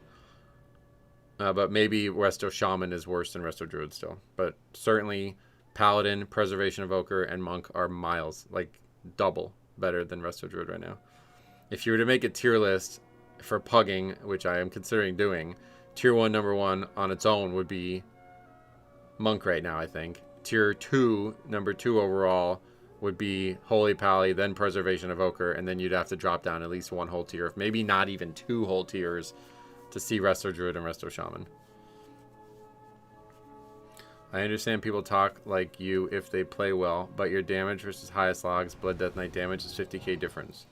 But maybe Resto Shaman is worse than Resto Druid still. But certainly Paladin, Preservation Evoker, and Monk are miles, like double better than Resto Druid right now. If you were to make a tier list for Pugging, which I am considering doing, tier 1, number 1 on its own would be Monk right now, I think. Tier 2, number 2 overall, would be Holy Pally, then Preservation Evoker, and then you'd have to drop down at least one whole tier, if maybe not even 2 whole tiers, to see Resto Druid and Resto Shaman. I understand people talk like you if they play well, but your damage versus highest logs, Blood Death Knight damage is 50k difference.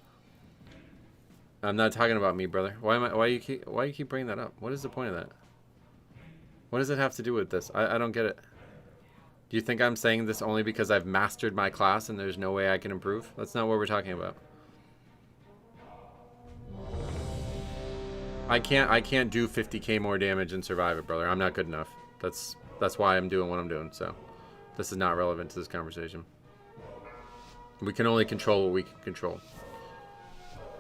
I'm not talking about me, brother. Why you keep bringing that up? What is the point of that? What does it have to do with this? I don't get it. Do you think I'm saying this only because I've mastered my class and there's no way I can improve? That's not what we're talking about. I can't do 50k more damage and survive it, brother. I'm not good enough. That's why I'm doing what I'm doing. So this is not relevant to this conversation. We can only control what we can control.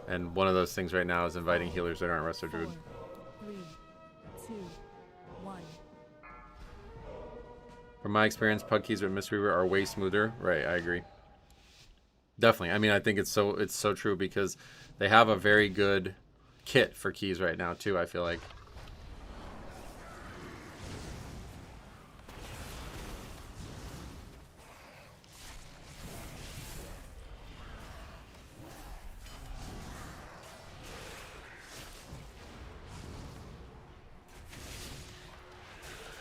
And one of those things right now is inviting healers that aren't Resto Druid. 4, 3, 2, 1. From my experience, Pug keys with Mistweaver are way smoother. Right, I agree. Definitely. I mean, I think it's so true because they have a very good kit for keys right now too, I feel like.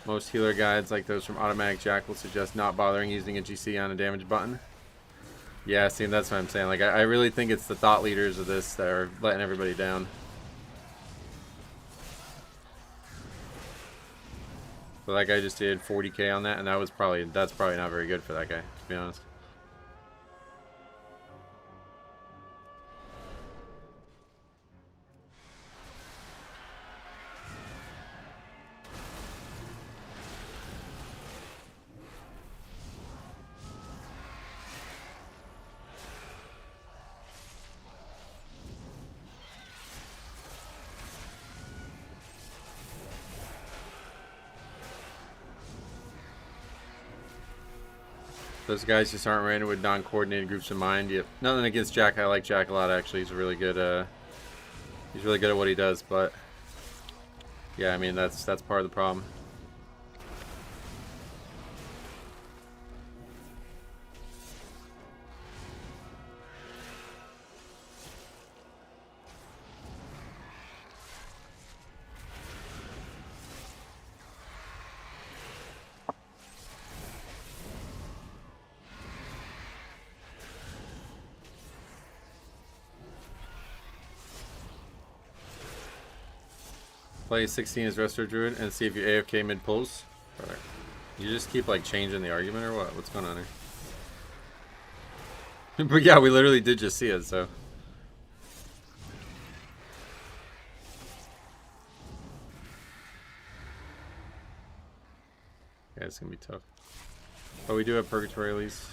Most healer guides, like those from Automatic Jack, will suggest not bothering using a GC on a damage button. Yeah, see, that's what I'm saying. Like, I really think it's the thought leaders of this that are letting everybody down. But that guy just did 40k on that, and that's probably not very good for that guy, to be honest. Those guys just aren't random with non-coordinated groups in mind. Yep. Nothing against Jack. I like Jack a lot, actually. He's really good at what he does, but yeah, I mean that's part of the problem. Play 16 as Resto Druid and see if you AFK mid pulls. Right. You just keep like changing the argument or what? What's going on here? But yeah, we literally did just see it, so. Yeah, it's gonna be tough. But we do have Purgatory at least.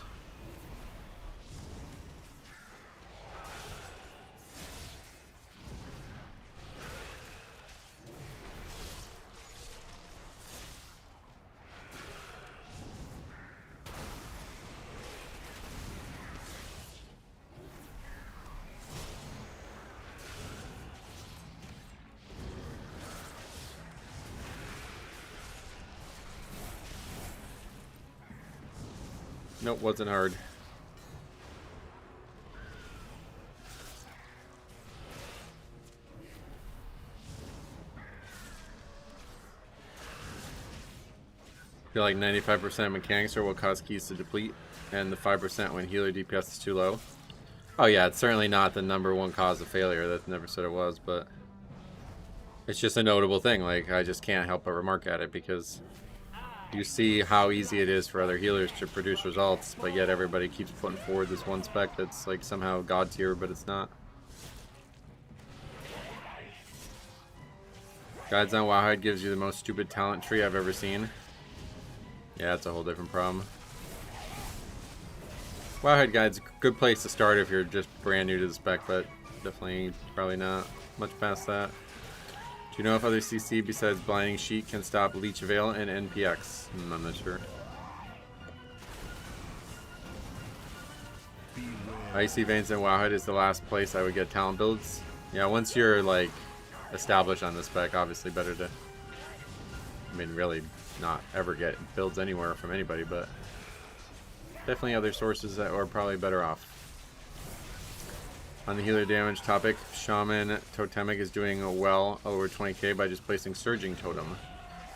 Nope, wasn't hard. I feel like 95% of mechanics are what cause keys to deplete, and the 5% when healer DPS is too low. Oh yeah, it's certainly not the #1 cause of failure. That never said it was, but it's just a notable thing. Like, I just can't help but remark at it because you see how easy it is for other healers to produce results, but yet everybody keeps putting forward this one spec that's like somehow god tier, but it's not. Guides on Wowhide gives you the most stupid talent tree I've ever seen. Yeah, that's a whole different problem. Wowhide Guide's a good place to start if you're just brand new to the spec, but definitely probably not much past that. Do you know if other CC besides Blinding Sheet can stop Leech Veil and NPX? I'm not sure. Icy Veins and Wowhead is the last place I would get talent builds. Yeah, once you're like established on the spec, obviously better to, I mean, really not ever get builds anywhere from anybody, but definitely other sources that are probably better off. On the healer damage topic, Shaman Totemic is doing well over 20k by just placing Surging Totem.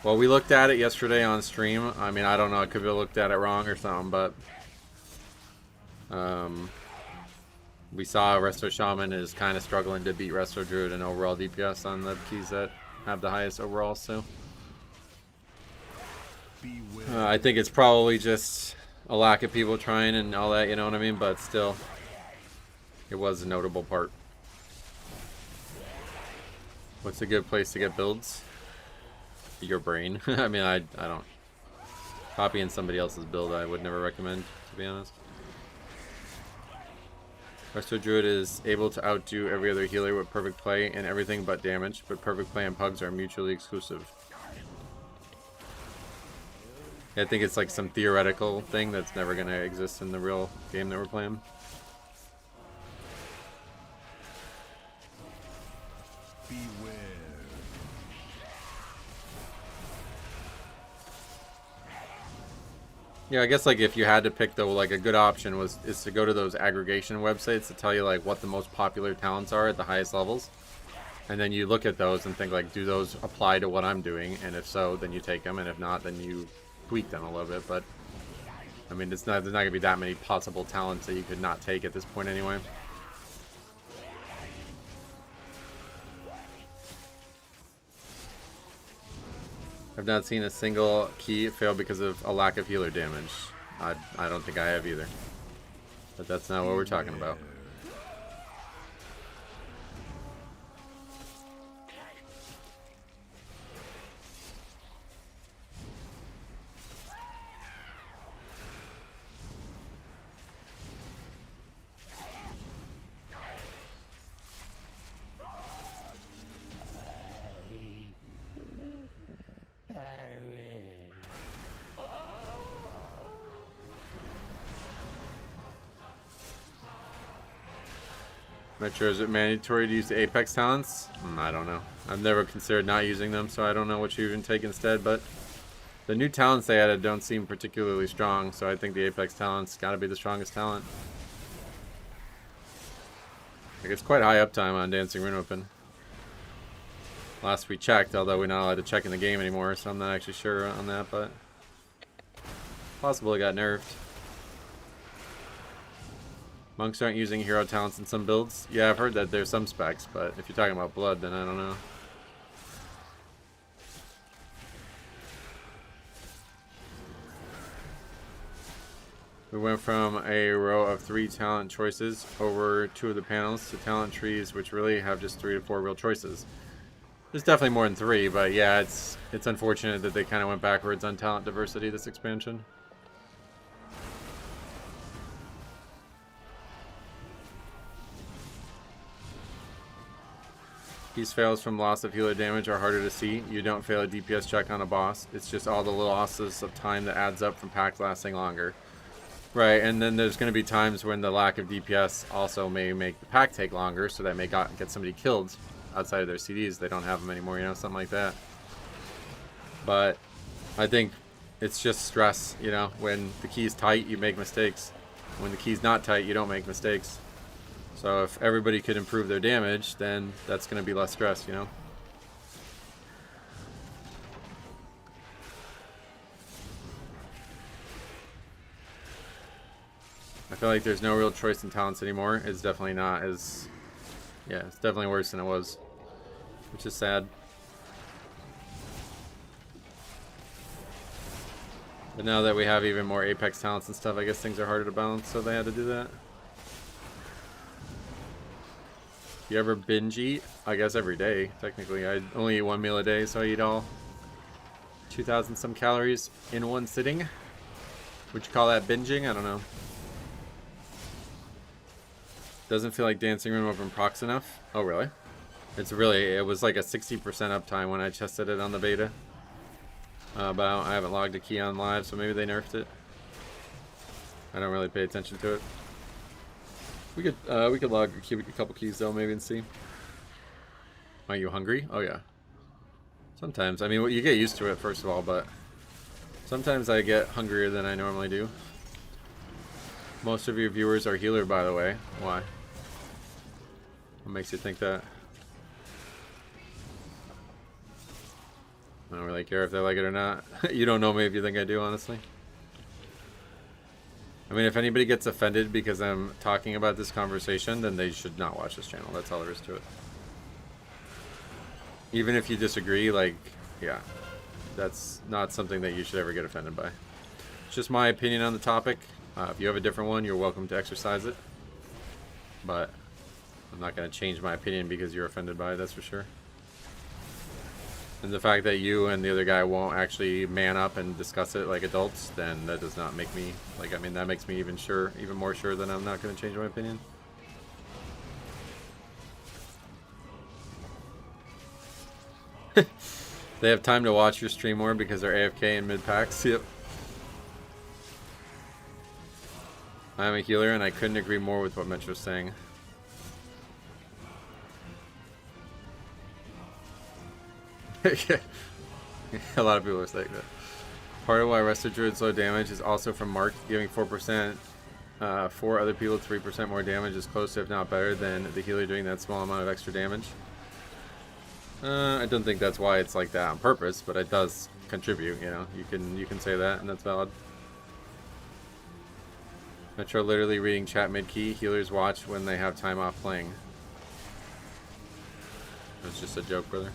Well, we looked at it yesterday on stream. I mean, I don't know, I could have looked at it wrong or something, but we saw Resto Shaman is kind of struggling to beat Resto Druid and overall DPS on the keys that have the highest overall, so I think it's probably just a lack of people trying and all that, you know what I mean, but still. It was a notable part. What's a good place to get builds? your brain. I mean, I don't. Copying somebody else's build I would never recommend, to be honest. Resto Druid is able to outdo every other healer with perfect play and everything but damage, but perfect play and pugs are mutually exclusive. I think it's like some theoretical thing that's never going to exist in the real game that we're playing. Beware. Yeah, I guess like if you had to pick though, like a good option is to go to those aggregation websites to tell you like what the most popular talents are at the highest levels. And then you look at those and think like, do those apply to what I'm doing? And if so, then you take them, and if not, then you tweak them a little bit. But I mean, there's not gonna be that many possible talents that you could not take at this point anyway. I've not seen a single key fail because of a lack of healer damage. I don't think I have either. But that's not what we're talking about. Metro, is it mandatory to use the Apex talents? I don't know. I've never considered not using them, so I don't know what you even take instead, but the new talents they added don't seem particularly strong, so I think the Apex talents gotta be the strongest talent. Like, it's quite high uptime on Dancing Rune Weapon. Last we checked, although we're not allowed to check in the game anymore, so I'm not actually sure on that, but possible it got nerfed. Monks aren't using hero talents in some builds. Yeah, I've heard that there's some specs, but if you're talking about blood, then I don't know. We went from a row of 3 talent choices over 2 of the panels to talent trees, which really have just 3 to 4 real choices. There's definitely more than 3, but yeah, it's unfortunate that they kind of went backwards on talent diversity this expansion. These fails from loss of healer damage are harder to see. You don't fail a DPS check on a boss. It's just all the little losses of time that adds up from packs lasting longer. Right, and then there's going to be times when the lack of DPS also may make the pack take longer, so that may get somebody killed outside of their CDs. They don't have them anymore, you know, something like that. But I think it's just stress, you know. When the key's tight, you make mistakes. When the key's not tight, you don't make mistakes. So if everybody could improve their damage, then that's going to be less stress, you know? I feel like there's no real choice in talents anymore. It's definitely not as... Yeah, it's definitely worse than it was. Which is sad. But now that we have even more Apex talents and stuff, I guess things are harder to balance, so they had to do that. You ever binge eat? I guess every day, technically. I only eat 1 meal a day, so I eat all 2,000 some calories in one sitting. Would you call that binging? I don't know. Doesn't feel like Dancing Rune Weapon procs enough. Oh, really? It was like a 60% uptime when I tested it on the beta. But I haven't logged a key on live, so maybe they nerfed it. I don't really pay attention to it. We could log a couple keys though, maybe, and see. Are you hungry? Oh yeah. Sometimes. I mean, you get used to it first of all, but sometimes I get hungrier than I normally do. Most of your viewers are healer, by the way. Why? What makes you think that? I don't really care if they like it or not. You don't know me if you think I do, honestly. I mean, if anybody gets offended because I'm talking about this conversation, then they should not watch this channel. That's all there is to it. Even if you disagree, like, yeah, that's not something that you should ever get offended by. It's just my opinion on the topic. If you have a different one, you're welcome to exercise it. But I'm not going to change my opinion because you're offended by it, that's for sure. And the fact that you and the other guy won't actually man up and discuss it like adults, then that does not make me, like, I mean, that makes me even more sure that I'm not going to change my opinion. They have time to watch your stream more because they're AFK in mid-packs. Yep. I'm a healer and I couldn't agree more with what Metro's saying. A lot of people are saying that. Part of why Resto Druid's low damage is also from Mark giving 4%. 4 other people 3% more damage is close to, if not better, than the healer doing that small amount of extra damage. I don't think that's why it's like that on purpose, but it does contribute. You know, you can say that, and that's valid. Metro literally reading chat mid-key. Healers watch when they have time off playing. It's just a joke, brother.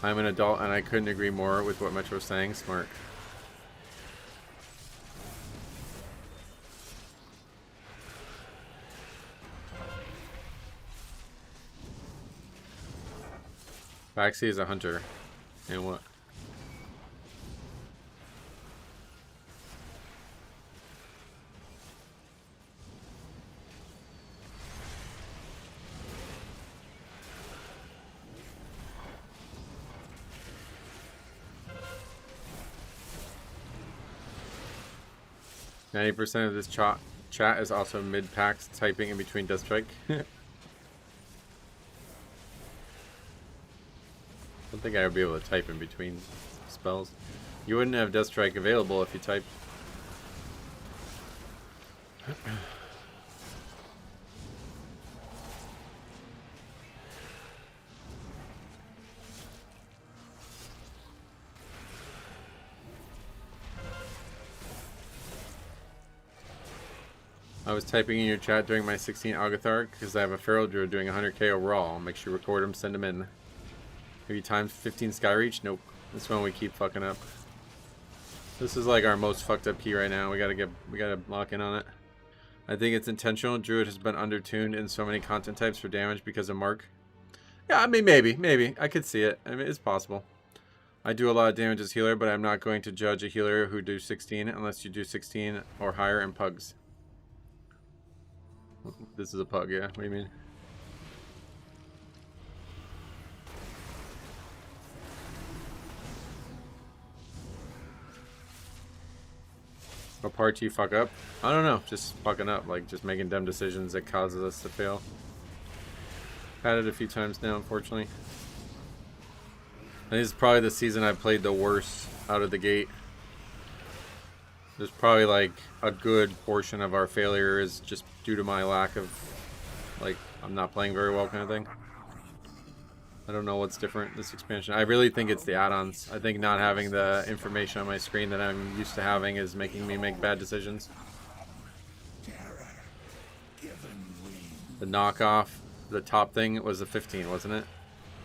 I'm an adult and I couldn't agree more with what Metro's saying. Smart. Baxi is a hunter. And what? %90 of this chat is also mid-packs typing in between Death Strike. I don't think I would be able to type in between spells. You wouldn't have Death Strike available if you typed. I was typing in your chat during my 16 Algeth'ar because I have a Feral Druid doing 100k overall. Make sure you record him, send him in. Have you times 15 Skyreach? Nope. This one we keep fucking up. This is like our most fucked up key right now. We gotta lock in on it. I think it's intentional. Druid has been undertuned in so many content types for damage because of Mark. Yeah, I mean, maybe. I could see it. I mean, it's possible. I do a lot of damage as healer, but I'm not going to judge a healer who do 16 unless you do 16 or higher in pugs. This is a pug, yeah? What do you mean? What part do you fuck up? I don't know. Just fucking up. Like, just making dumb decisions that causes us to fail. Had it a few times now, unfortunately. I think this is probably the season I've played the worst out of the gate. There's probably like a good portion of our failure is just due to my lack of, like, I'm not playing very well kind of thing. I don't know what's different this expansion. I really think it's the add-ons. I think not having the information on my screen that I'm used to having is making me make bad decisions. The knockoff, the top thing was a 15, wasn't it?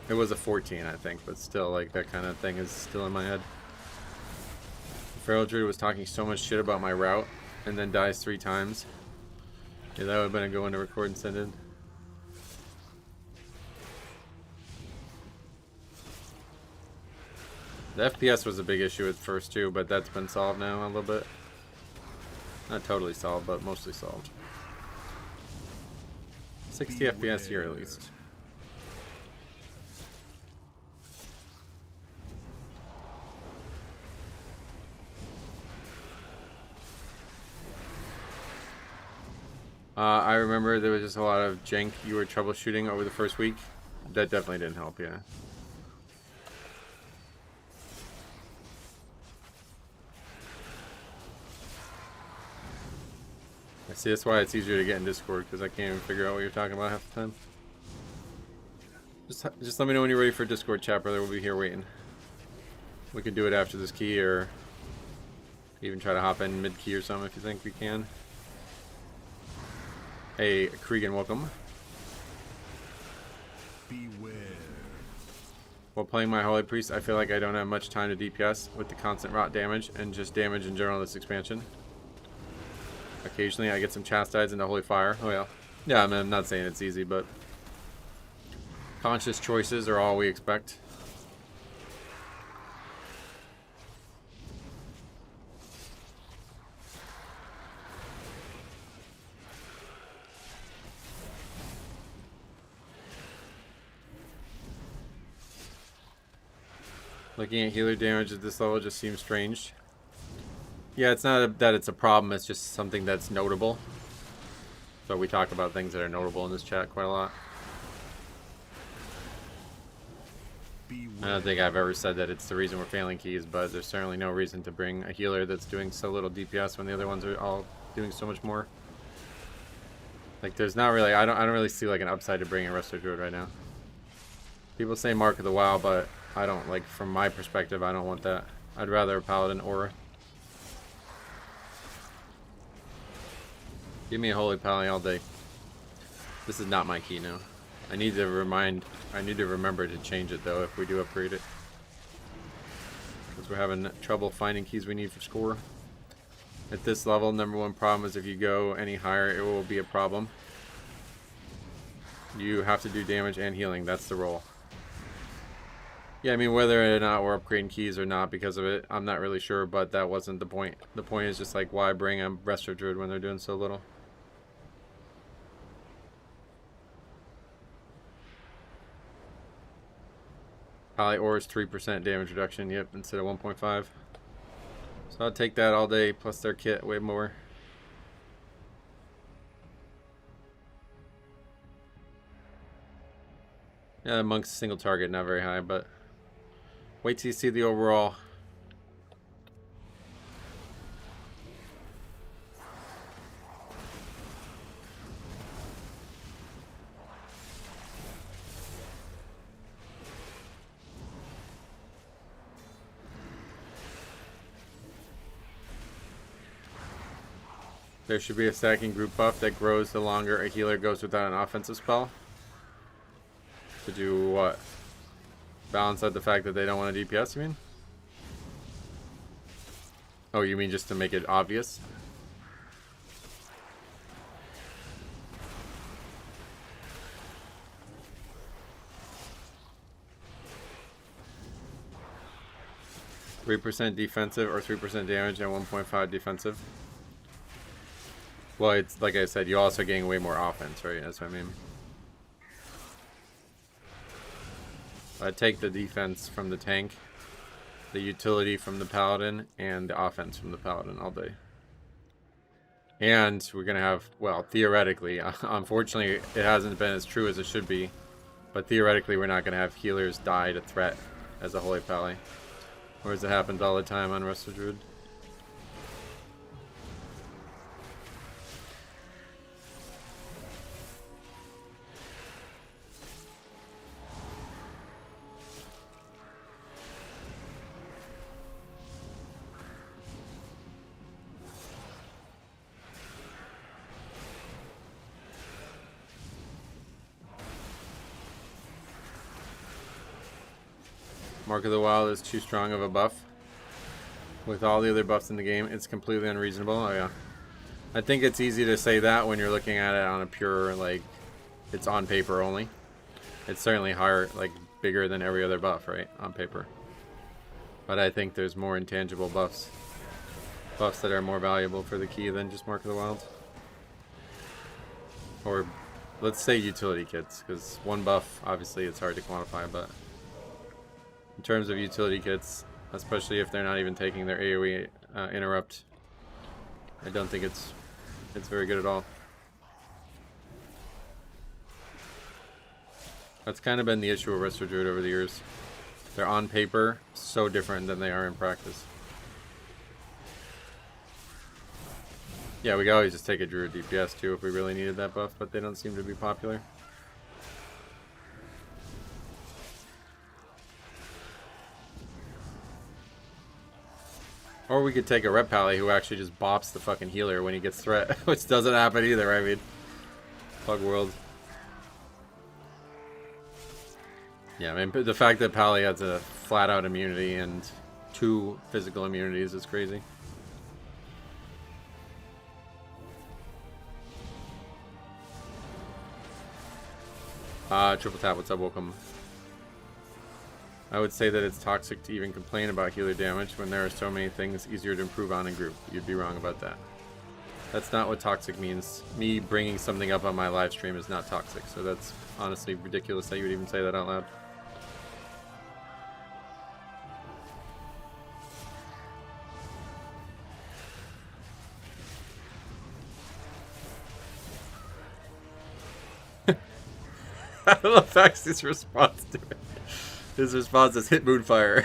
It was a 14, I think, but still, like, that kind of thing is still in my head. Feral Druid was talking so much shit about my route and then dies 3 times. Yeah, that would have been a good one to record and send in. The FPS was a big issue at first too, but that's been solved now a little bit. Not totally solved, but mostly solved. 60 FPS here at least. I remember there was just a lot of jank you were troubleshooting over the first week. That definitely didn't help, yeah. I see, that's why it's easier to get in Discord, because I can't even figure out what you're talking about half the time. Just let me know when you're ready for Discord chat, brother. We'll be here waiting. We could do it after this key, or even try to hop in mid-key or something if you think we can. Hey, Cregan, welcome. Beware. While playing my Holy Priest, I feel like I don't have much time to DPS with the constant rot damage and just damage in general this expansion. Occasionally I get some chastise into Holy Fire. Oh yeah. Yeah, I mean, I'm not saying it's easy, but Conscious choices are all we expect. Looking at healer damage at this level just seems strange. Yeah, it's not that it's a problem, it's just something that's notable. So we talk about things that are notable in this chat quite a lot. I don't think I've ever said that it's the reason we're failing keys, but there's certainly no reason to bring a healer that's doing so little DPS when the other ones are all doing so much more. Like, there's not really, I don't really see like an upside to bringing a Resto Druid right now. People say Mark of the WoW, but I don't, like, from my perspective, I don't want that. I'd rather a Paladin Aura. Give me a Holy Pally all day. This is not my key now. I need to remember to change it though if we do upgrade it. Because we're having trouble finding keys we need for score. At this level, #1 problem is if you go any higher, it will be a problem. You have to do damage and healing, that's the role. Yeah, I mean, whether or not we're upgrading keys or not because of it, I'm not really sure, but that wasn't the point. The point is just like, why bring a Resto Druid when they're doing so little? Pally Aura's 3% damage reduction, yep, instead of 1.5. So I'll take that all day, plus their kit, way more. Yeah, amongst single target, not very high, but wait till you see the overall. There should be a stacking group buff that grows the longer a healer goes without an offensive spell. To do what? Balance out the fact that they don't want a DPS, you mean? Oh, you mean just to make it obvious? %3 defensive or 3% damage and 1.5 defensive. Well, it's like I said, you're also getting way more offense, right? That's what I mean. I take the defense from the tank, the utility from the Paladin, and the offense from the Paladin all day. And we're going to have, well, theoretically, unfortunately, it hasn't been as true as it should be, but theoretically, we're not going to have healers die to threat as a Holy Pally. Whereas it happens all the time on Resto Druid. Mark of the Wild is too strong of a buff. With all the other buffs in the game, it's completely unreasonable. Oh yeah. I think it's easy to say that when you're looking at it on a pure, like, it's on paper only. It's certainly higher, like, bigger than every other buff, right? On paper. But I think there's more intangible buffs. Buffs that are more valuable for the key than just Mark of the Wild. Or, let's say utility kits, because one buff, obviously, it's hard to quantify, but in terms of utility kits, especially if they're not even taking their AoE interrupt, I don't think it's very good at all. That's kind of been the issue with Resto Druid over the years. They're on paper so different than they are in practice. Yeah, we could always just take a Druid DPS too if we really needed that buff, but they don't seem to be popular. Or we could take a Rep Pally who actually just bops the fucking healer when he gets threat, which doesn't happen either, I mean. Pug world. Yeah, I mean, the fact that Pally has a flat-out immunity and 2 physical immunities is crazy. Triple tap, what's up, welcome. I would say that it's toxic to even complain about healer damage when there are so many things easier to improve on in group. You'd be wrong about that. That's not what toxic means. Me bringing something up on my live stream is not toxic, so that's honestly ridiculous that you would even say that out loud. I love Faxy's response to it. His response is hit Moonfire.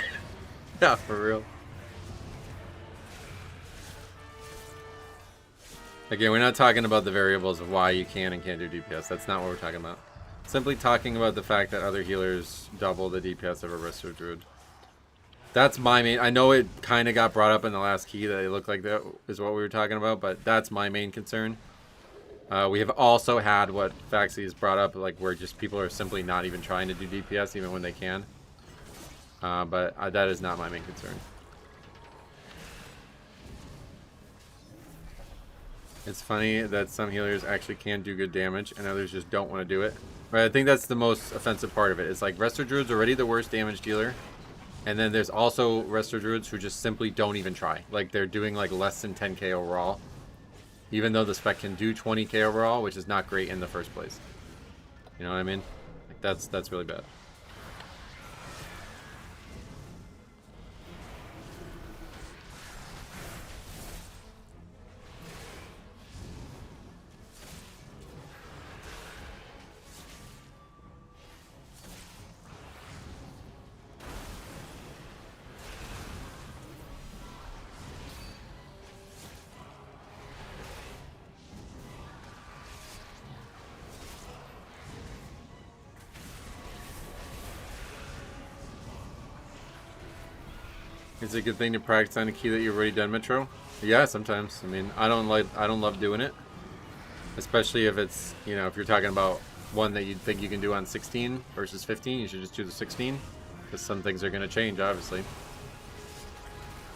Yeah, for real. Again, we're not talking about the variables of why you can and can't do DPS. That's not what we're talking about. Simply talking about the fact that other healers double the DPS of a Resto Druid. That's my main... I know it kind of got brought up in the last key that it looked like that is what we were talking about, but that's my main concern. We have also had what Faxy's brought up, like where just people are simply not even trying to do DPS even when they can. But that is not my main concern. It's funny that some healers actually can do good damage and others just don't want to do it. Right, I think that's the most offensive part of it. It's like Resto Druid's already the worst damage dealer. And then there's also Resto Druids who just simply don't even try. Like they're doing like less than 10k overall. Even though the spec can do 20k overall, which is not great in the first place. You know what I mean? Like that's really bad. Is it a good thing to practice on a key that you've already done, Metro? Yeah, sometimes. I mean, I don't love doing it, especially if it's, you know, if you're talking about one that you think you can do on 16 versus 15, you should just do the 16 because some things are going to change, obviously.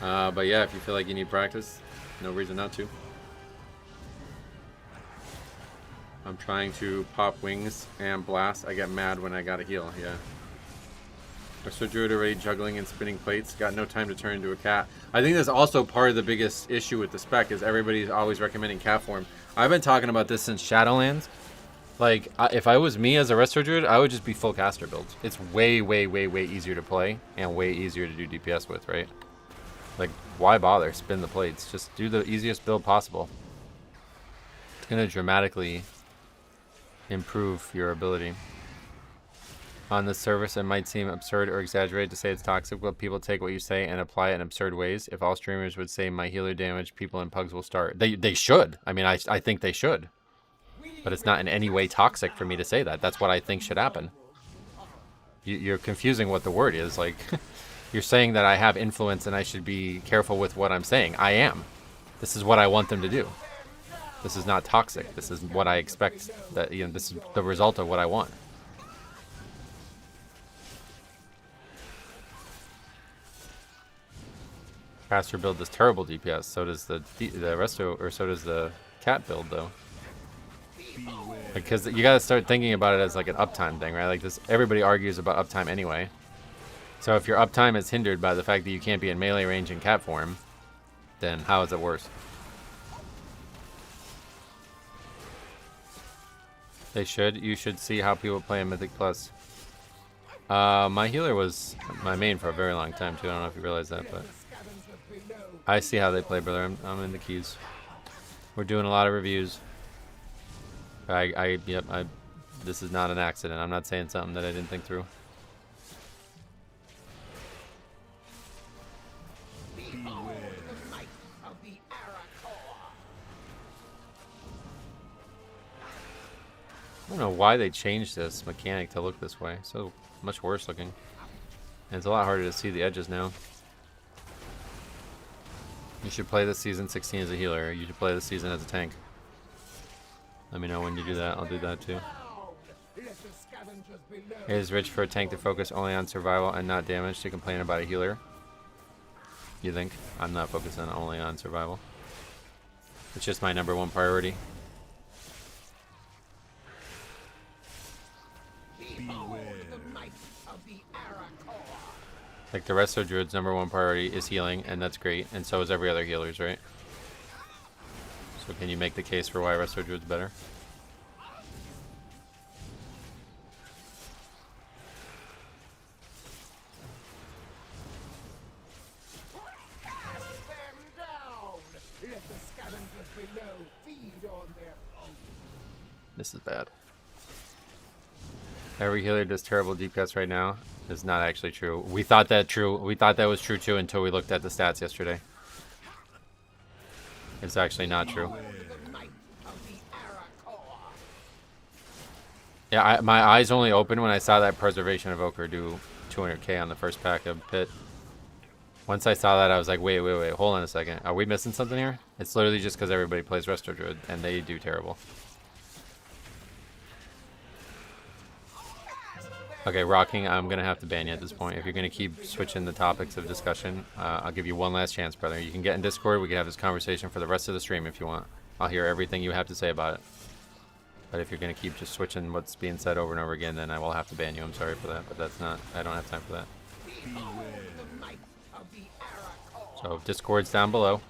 But yeah, if you feel like you need practice, no reason not to. I'm trying to pop wings and blast. I get mad when I gotta heal. Yeah. Resto Druid already juggling and spinning plates. Got no time to turn into a cat. I think that's also part of the biggest issue with the spec is everybody's always recommending cat form. I've been talking about this since Shadowlands. Like, if I was me as a Resto Druid, I would just be full caster builds. It's way, way, way, way easier to play and way easier to do DPS with, right? Like, why bother? Spin the plates. Just do the easiest build possible. It's going to dramatically improve your ability. On this service, it might seem absurd or exaggerated to say it's toxic, but people take what you say and apply it in absurd ways. If all streamers would say my healer damage, people in Pugs will start. They should. I mean, I think they should. But it's not in any way toxic for me to say that. That's what I think should happen. You're confusing what the word is. Like, you're saying that I have influence and I should be careful with what I'm saying. I am. This is what I want them to do. This is not toxic. This is what I expect. That, you know, this is the result of what I want. Caster build does terrible DPS. So does the Resto, or so does the cat build though. Because you gotta start thinking about it as like an uptime thing, right? Like this, everybody argues about uptime anyway. So if your uptime is hindered by the fact that you can't be in melee range in cat form, then how is it worse? They should. You should see how people play in Mythic Plus. My healer was my main for a very long time too. I don't know if you realize that, but I see how they play, brother. I'm in the keys. We're doing a lot of reviews. Yep. This is not an accident. I'm not saying something that I didn't think through. I don't know why they changed this mechanic to look this way. So much worse looking. And it's a lot harder to see the edges now. You should play this season 16 as a healer. You should play this season as a tank. Let me know when you do that. I'll do that too. It is rich for a tank to focus only on survival and not damage to complain about a healer. You think? I'm not focusing only on survival. It's just my #1 priority. Like the Resto Druid's #1 priority is healing, and that's great, and so is every other healer's, right? So can you make the case for why Resto Druid's better? This is bad. Every healer does terrible deep cuts right now. Is not actually true. We thought that true. We thought that was true too until we looked at the stats yesterday. It's actually not true. Yeah, my eyes only opened when I saw that Preservation Evoker do 200k on the first pack of Pit. Once I saw that, I was like, wait, hold on a second. Are we missing something here? It's literally just because everybody plays Resto Druid, and they do terrible. Okay, Rocking, I'm going to have to ban you at this point. If you're going to keep switching the topics of discussion, I'll give you one last chance, brother. You can get in Discord. We can have this conversation for the rest of the stream if you want. I'll hear everything you have to say about it. But if you're going to keep just switching what's being said over and over again, then I will have to ban you. I'm sorry for that, but that's not... I don't have time for that. So, Discord's down below.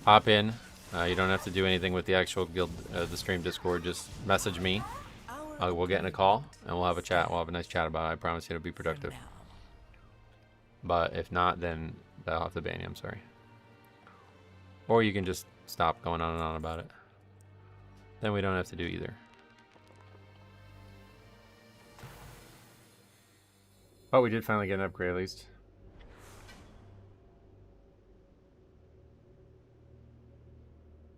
Hop in. You don't have to do anything with the actual guild, the stream Discord. Just message me. We'll get in a call, and we'll have a chat. We'll have a nice chat about it. I promise you it'll be productive. But if not, then I'll have to ban you. I'm sorry. Or you can just stop going on and on about it. Then we don't have to do either. Oh, we did finally get an upgrade at least.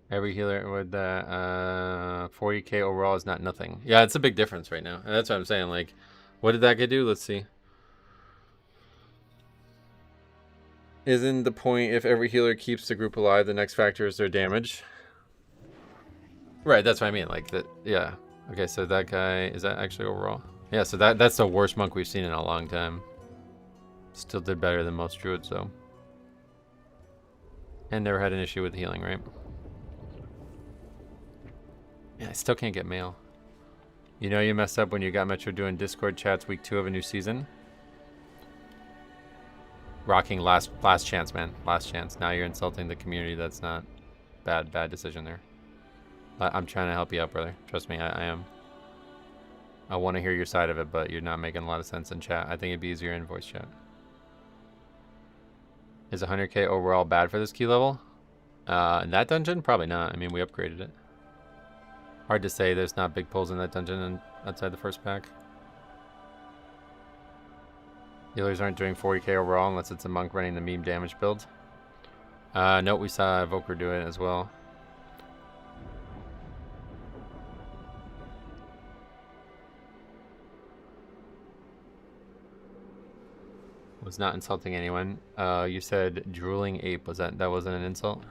Every healer with 40k overall is not nothing. Yeah, it's a big difference right now. And that's what I'm saying. Like, what did that guy do? Let's see. Isn't the point if every healer keeps the group alive, the next factor is their damage? Right, that's what I mean. Like, that. Yeah. Okay, so that guy, is that actually overall? Yeah, so that's the worst monk we've seen in a long time. Still did better than most druids, though. And never had an issue with healing, right? Yeah, I still can't get mail. You know you messed up when you got Metro doing Discord chats week 2 of a new season? Rocking last chance, man. Last chance. Now you're insulting the community. That's not bad decision there. I'm trying to help you out, brother. Trust me, I am. I want to hear your side of it, but you're not making a lot of sense in chat. I think it'd be easier in voice chat. Is 100k overall bad for this key level? In that dungeon? Probably not. I mean, we upgraded it. Hard to say. There's not big pulls in that dungeon and outside the first pack. Healers aren't doing 40k overall unless it's a monk running the meme damage build. Nope, we saw Evoker do it as well. Was not insulting anyone. You said drooling ape. Was that wasn't an insult?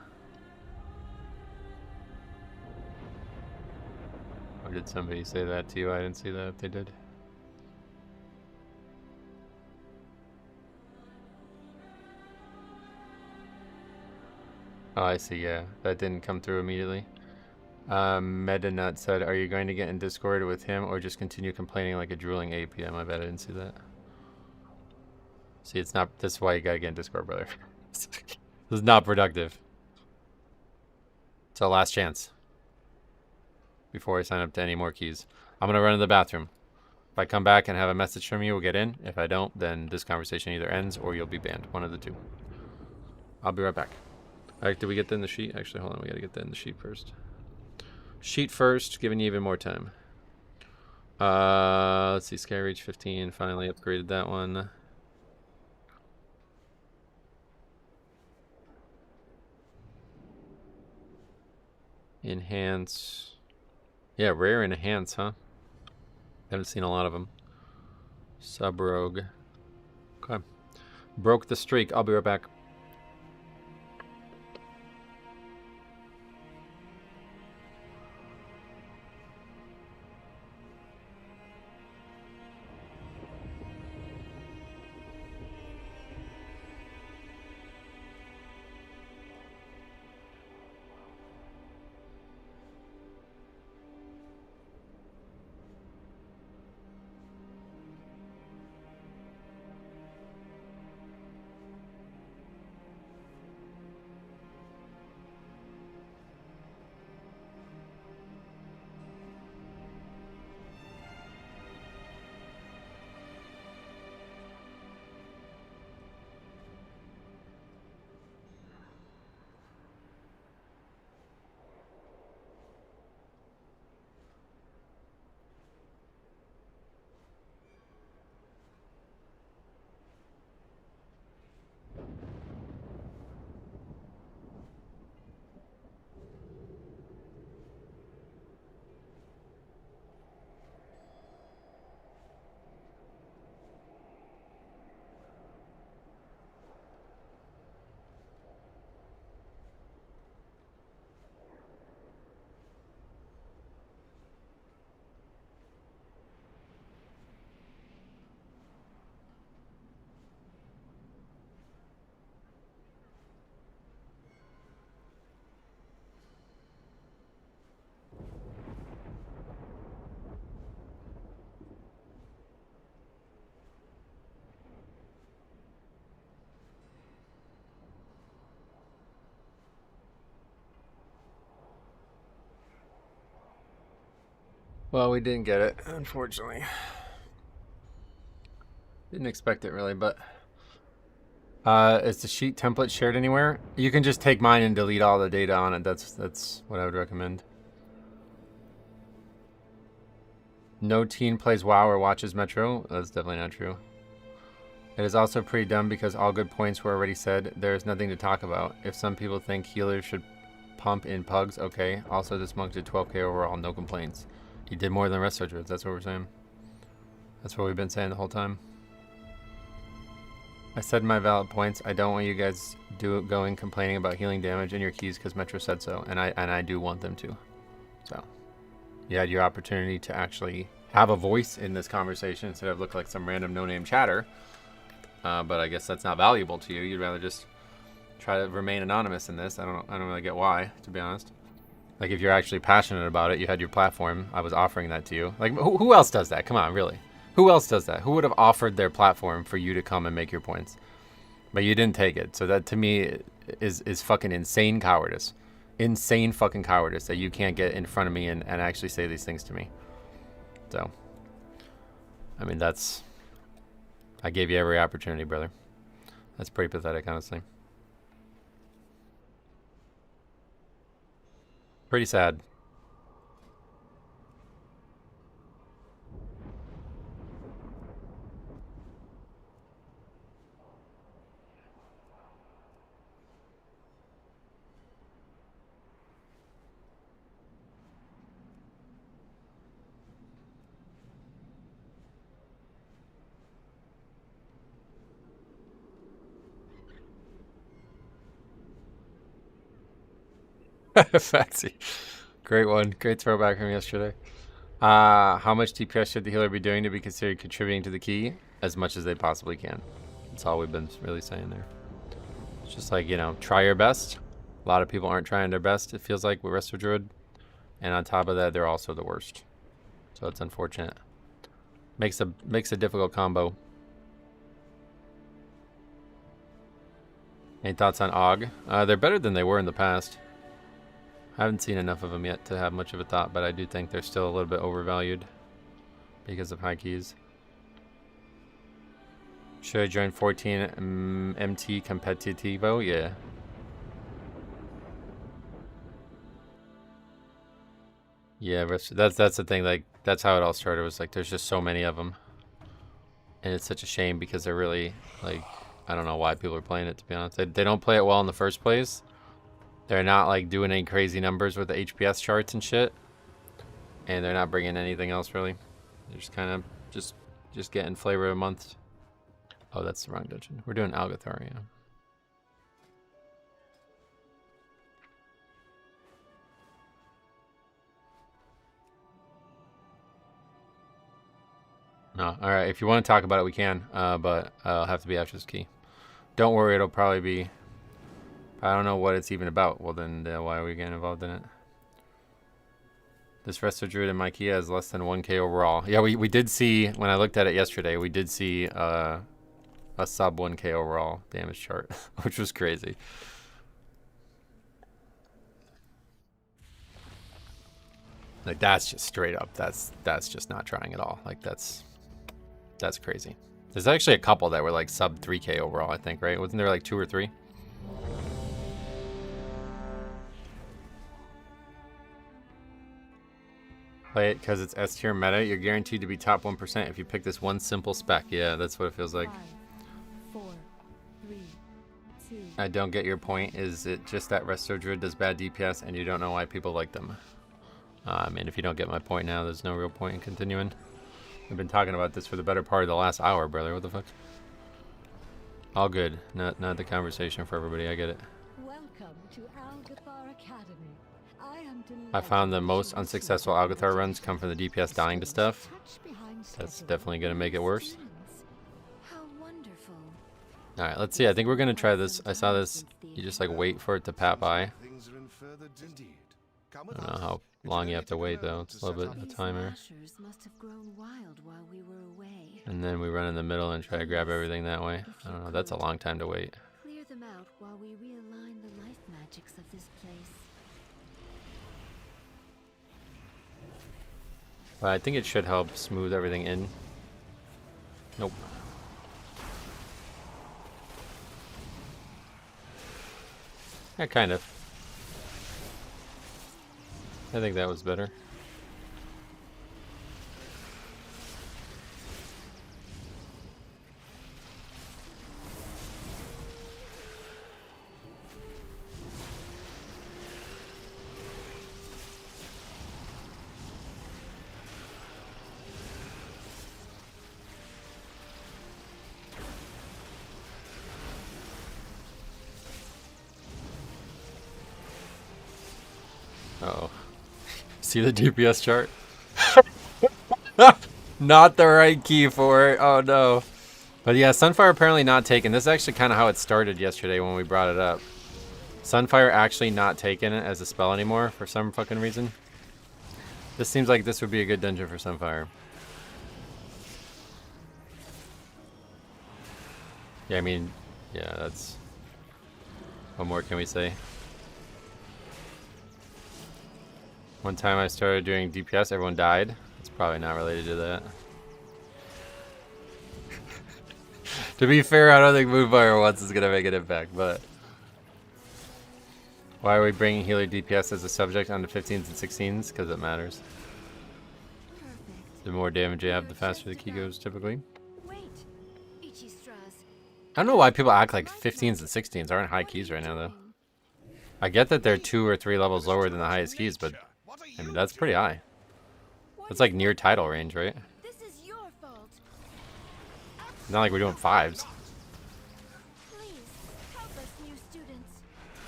Or did somebody say that to you? I didn't see that if they did. Oh, I see, yeah. That didn't come through immediately. Medanut said, are you going to get in Discord with him or just continue complaining like a drooling ape? Yeah, my bad, I didn't see that. See, it's not, this is why you gotta get in Discord, brother. This is not productive. It's our last chance. Before I sign up to any more keys. I'm gonna run to the bathroom. If I come back and have a message from you, we'll get in. If I don't, then this conversation either ends or you'll be banned. One of the two. I'll be right back. Alright, did we get that in the sheet? Actually, hold on, we gotta get that in the sheet first. Sheet first, giving you even more time. Let's see, Skyreach 15, finally upgraded that one. Enhance. Yeah, rare enhance, huh? Haven't seen a lot of them. Sub-rogue. Okay. Broke the streak. I'll be right back. Well, we didn't get it, unfortunately. Didn't expect it really, but is the sheet template shared anywhere? You can just take mine and delete all the data on it. That's what I would recommend. No teen plays WoW or watches Metro. That's definitely not true. It is also pretty dumb because all good points were already said. There's nothing to talk about. If some people think healers should pump in pugs, okay. Also, this monk did 12k overall, no complaints. He did more than the rest of us. That's what we're saying. That's what we've been saying the whole time. I said my valid points. I don't want you guys going complaining about healing damage in your keys because Metro said so, and I do want them to. So, you had your opportunity to actually have a voice in this conversation instead of look like some random no-name chatter. But I guess that's not valuable to you. You'd rather just try to remain anonymous in this. I don't really get why, to be honest. Like, if you're actually passionate about it, you had your platform. I was offering that to you. Like, who else does that? Come on, really. Who else does that? Who would have offered their platform for you to come and make your points? But you didn't take it. So that, to me, is fucking insane cowardice. Insane fucking cowardice that you can't get in front of me and actually say these things to me. So, I mean, that's... I gave you every opportunity, brother. That's pretty pathetic, honestly. Pretty sad. Faxi. Great one. Great throwback from yesterday. How much DPS should the healer be doing to be considered contributing to the key? As much as they possibly can. That's all we've been really saying there. It's just like, you know, try your best. A lot of people aren't trying their best, it feels like, with Resto Druid. And on top of that, they're also the worst. So it's unfortunate. Makes a difficult combo. Any thoughts on AUG? They're better than they were in the past. I haven't seen enough of them yet to have much of a thought, but I do think they're still a little bit overvalued because of high keys. Should I join 14 MT Competitivo? Yeah. Yeah, that's the thing. Like, that's how it all started. Was like, there's just so many of them, and it's such a shame because they're really, like, I don't know why people are playing it, to be honest. They don't play it well in the first place. They're not like doing any crazy numbers with the HPS charts and shit, and they're not bringing anything else really. They're just kind of just getting flavor of the month. Oh, that's the wrong dungeon. We're doing Algeth'ar, yeah. No, all right. If you want to talk about it, we can, but I'll have to be after this key. Don't worry, it'll probably be. I don't know what it's even about. Well, then why are we getting involved in it? This Resto Druid in my key has less than 1k overall. Yeah, we did see, when I looked at it yesterday, we did see a sub 1k overall damage chart, which was crazy. Like, that's just straight up. That's just not trying at all. Like, that's crazy. There's actually a couple that were like sub 3k overall, I think, right? Wasn't there like 2 or 3? Play it because it's S tier meta. You're guaranteed to be top 1% if you pick this one simple spec. Yeah, that's what it feels like. 5, 4, 3, 2. I don't get your point. Is it just that Resto Druid does bad DPS and you don't know why people like them? I mean, if you don't get my point now, there's no real point in continuing. We've been talking about this for the better part of the last hour, brother. What the fuck? All good. Not the conversation for everybody. I get it. Welcome to Algeth'ar Academy. I found the most unsuccessful Algeth'ar runs come from the DPS dying to stuff. That's definitely going to make it worse. Alright, let's see. I think we're going to try this. I saw this. You just like wait for it to pat by. I don't know how long you have to wait though. It's a little bit of a timer. And then we run in the middle and try to grab everything that way. I don't know. That's a long time to wait. Clear them out while we realign the life magics of this place. But I think it should help smooth everything in. Nope. Yeah, kind of. I think that was better. Uh-oh. See the DPS chart? Not the right key for it. Oh no. But yeah, Sunfire apparently not taken. This is actually kind of how it started yesterday when we brought it up. Sunfire actually not taken as a spell anymore for some fucking reason. This seems like this would be a good dungeon for Sunfire. Yeah, I mean, yeah, that's... What more can we say? One time I started doing DPS, everyone died. It's probably not related to that. To be fair, I don't think Moonfire once is gonna make an impact, but... Why are we bringing healer DPS as a subject on the 15s and 16s? Because it matters. The more damage you have, the faster the key goes, typically. I don't know why people act like 15s and 16s aren't high keys right now, though. I get that they're 2 or 3 levels lower than the highest keys, but I mean, that's pretty high. That's like near title range, right? Not like we're doing 5s.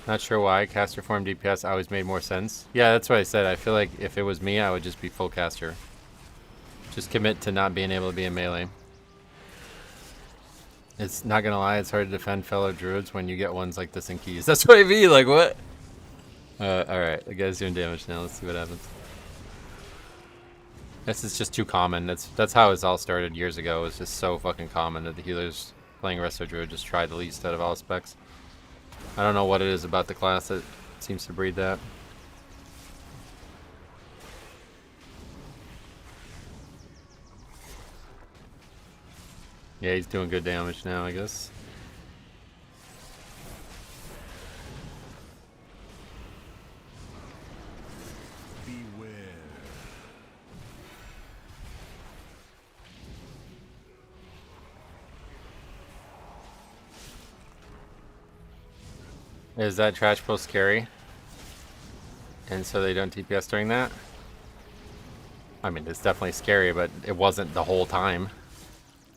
Not sure why caster form DPS always made more sense. Yeah, that's what I said. I feel like if it was me, I would just be full caster. Just commit to not being able to be in melee. It's not gonna lie, it's hard to defend fellow druids when you get ones like this in keys. That's what I mean, like what? Alright, the guy's doing damage now. Let's see what happens. This is just too common. That's how it's all started years ago. It was just so fucking common that the healers playing Resto Druid just try the least out of all specs. I don't know what it is about the class that seems to breed that. Yeah, he's doing good damage now, I guess. Beware. Is that trash pull scary? And so they don't TPS during that? I mean, it's definitely scary, but it wasn't the whole time.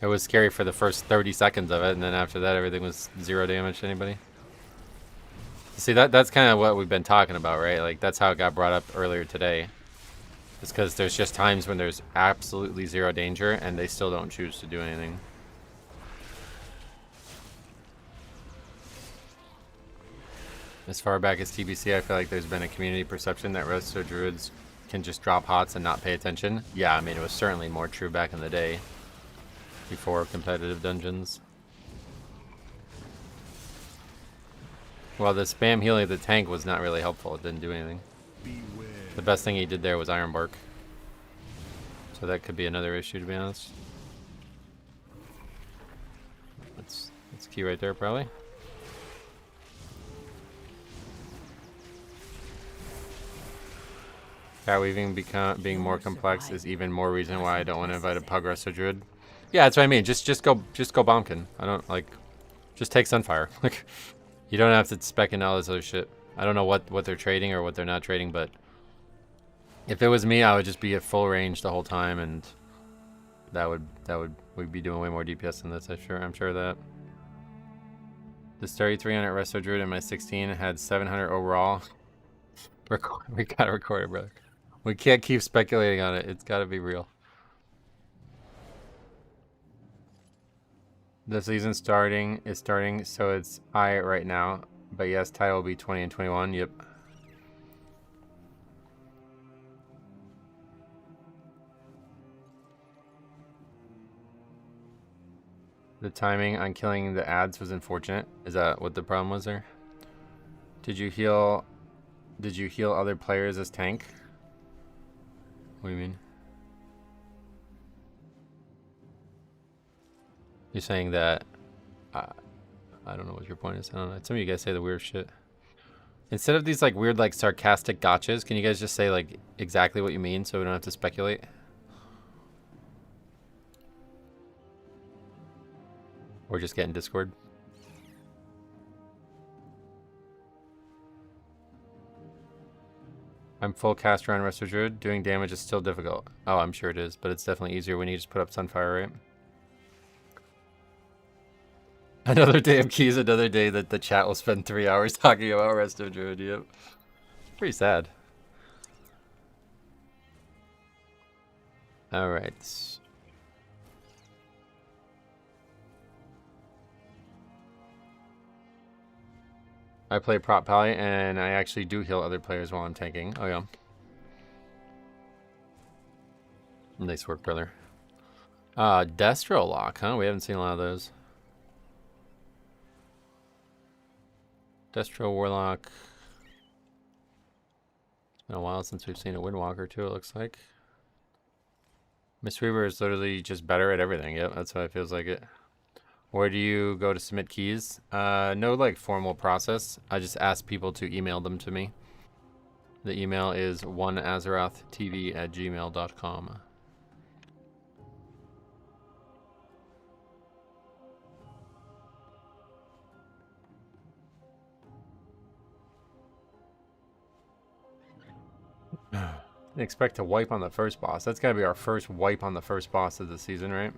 It was scary for the first 30 seconds of it, and then after that, everything was 0 damage to anybody. See, that's kind of what we've been talking about, right? Like, that's how it got brought up earlier today. It's because there's just times when there's absolutely 0 danger, and they still don't choose to do anything. As far back as TBC, I feel like there's been a community perception that Resto Druids can just drop hots and not pay attention. Yeah, I mean, it was certainly more true back in the day. Before competitive dungeons. Well, the spam healing of the tank was not really helpful. It didn't do anything. Beware. The best thing he did there was Iron Bark. So that could be another issue, to be honest. That's key right there, probably. Cat weaving being more complex is even more reason why I don't want to invite a Pug Resto Druid. Yeah, that's what I mean. Just go Bombkin. I don't like. Just take Sunfire. Like, you don't have to spec in all this other shit. I don't know what they're trading or what they're not trading, but if it was me, I would just be at full range the whole time, and we'd be doing way more DPS than this. I'm sure of that. This 3300 Resto Druid in my 16 had 700 overall. We gotta record it, brother. We can't keep speculating on it. It's gotta be real. The season is starting, so it's high right now. But yes, title will be 20 and 21. Yep. The timing on killing the ads was unfortunate. Is that what the problem was there? Did you heal other players as tank? What do you mean? You're saying that... I don't know what your point is. I don't know. Some of you guys say the weird shit. Instead of these like weird like sarcastic gotchas, can you guys just say like exactly what you mean so we don't have to speculate? Or just get in Discord? I'm full caster on Resto Druid. Doing damage is still difficult. Oh, I'm sure it is, but it's definitely easier when you just put up Sunfire, right? Another day of keys, another day that the chat will spend 3 hours talking about Resto Druid, yep. Pretty sad. Alright. I play Prop Pally, and I actually do heal other players while I'm tanking. Oh, yeah. Nice work, brother. Destro Lock, huh? We haven't seen a lot of those. Destro Warlock. It's been a while since we've seen a Windwalker, too, it looks like. Mistweaver is literally just better at everything. Yep, that's how it feels like it. Where do you go to submit keys? No like formal process. I just ask people to email them to me. The email is oneazarothtv@gmail.com. Expect to wipe on the first boss. That's gotta be our first wipe on the first boss of the season, right?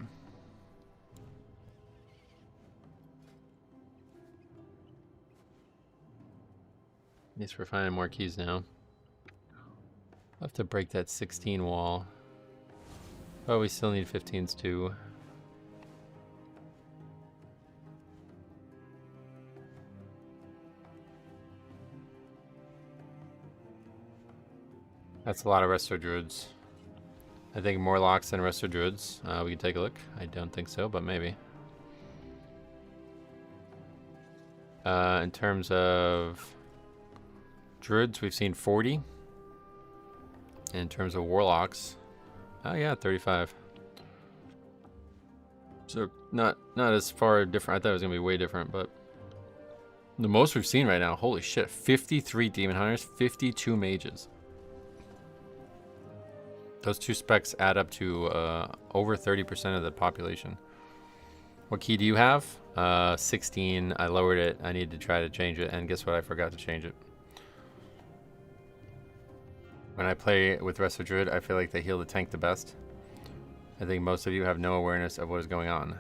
At least we're finding more keys now. I'll have to break that 16 wall. Oh, we still need 15s too. That's a lot of Resto Druids. I think more locks than Resto Druids. We can take a look. I don't think so, but maybe. In terms of Druids, we've seen 40. In terms of Warlocks, oh yeah, 35. So not as far different. I thought it was gonna be way different, but the most we've seen right now, holy shit, 53 Demon Hunters, 52 Mages. Those two specs add up to over 30% of the population. What key do you have? 16. I lowered it. I need to try to change it, and guess what? I forgot to change it. When I play with Resto Druid, I feel like they heal the tank the best. I think most of you have no awareness of what is going on.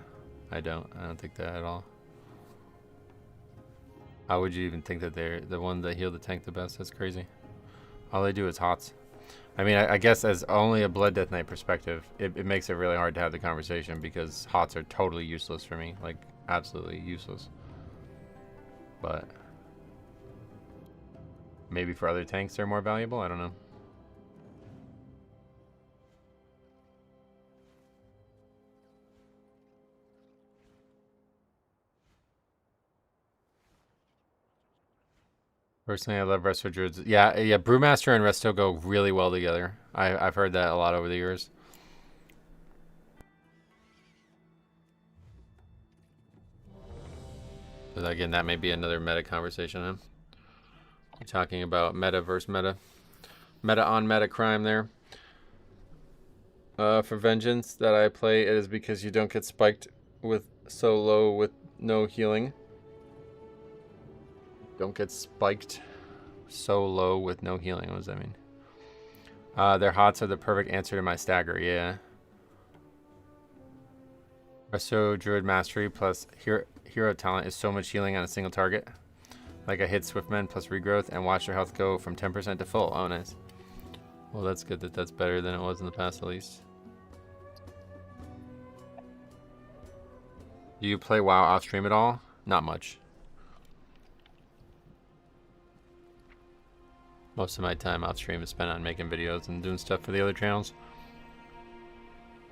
I don't think that at all. How would you even think that they're the one that heal the tank the best? That's crazy. All they do is HOTS. I mean, I guess as only a Blood Death Knight perspective, it makes it really hard to have the conversation because HOTS are totally useless for me. Like, absolutely useless. But maybe for other tanks they're more valuable? I don't know. Personally, I love Resto Druids. Yeah, Brewmaster and Resto go really well together. I've heard that a lot over the years. But again, that may be another meta conversation, huh? You're talking about meta versus meta. Meta on meta crime there. For Vengeance that I play, it is because you don't get spiked with so low with no healing. Don't get spiked so low with no healing. What does that mean? Their HOTS are the perfect answer to my stagger. Yeah. Resto Druid Mastery plus Hero Talent is so much healing on a single target. Like I hit Swiftmen plus Regrowth and watch their health go from 10% to full. Oh, nice. Well, that's good that that's better than it was in the past, at least. Do you play WoW off stream at all? Not much. Most of my time off stream is spent on making videos and doing stuff for the other channels.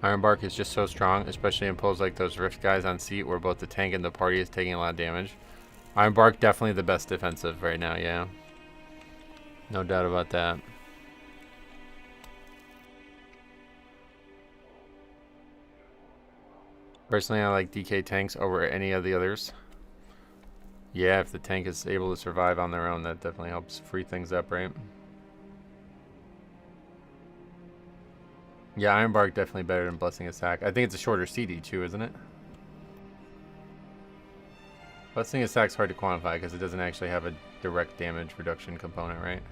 Ironbark is just so strong, especially in pulls like those Rift guys on seat where both the tank and the party is taking a lot of damage. Ironbark definitely the best defensive right now, yeah. No doubt about that. Personally, I like DK tanks over any of the others. Yeah, if the tank is able to survive on their own, that definitely helps free things up, right? Yeah, Ironbark definitely better than Blessing of Sack. I think it's a shorter CD too, isn't it? Blessing of Sack's hard to quantify because it doesn't actually have a direct damage reduction component, right?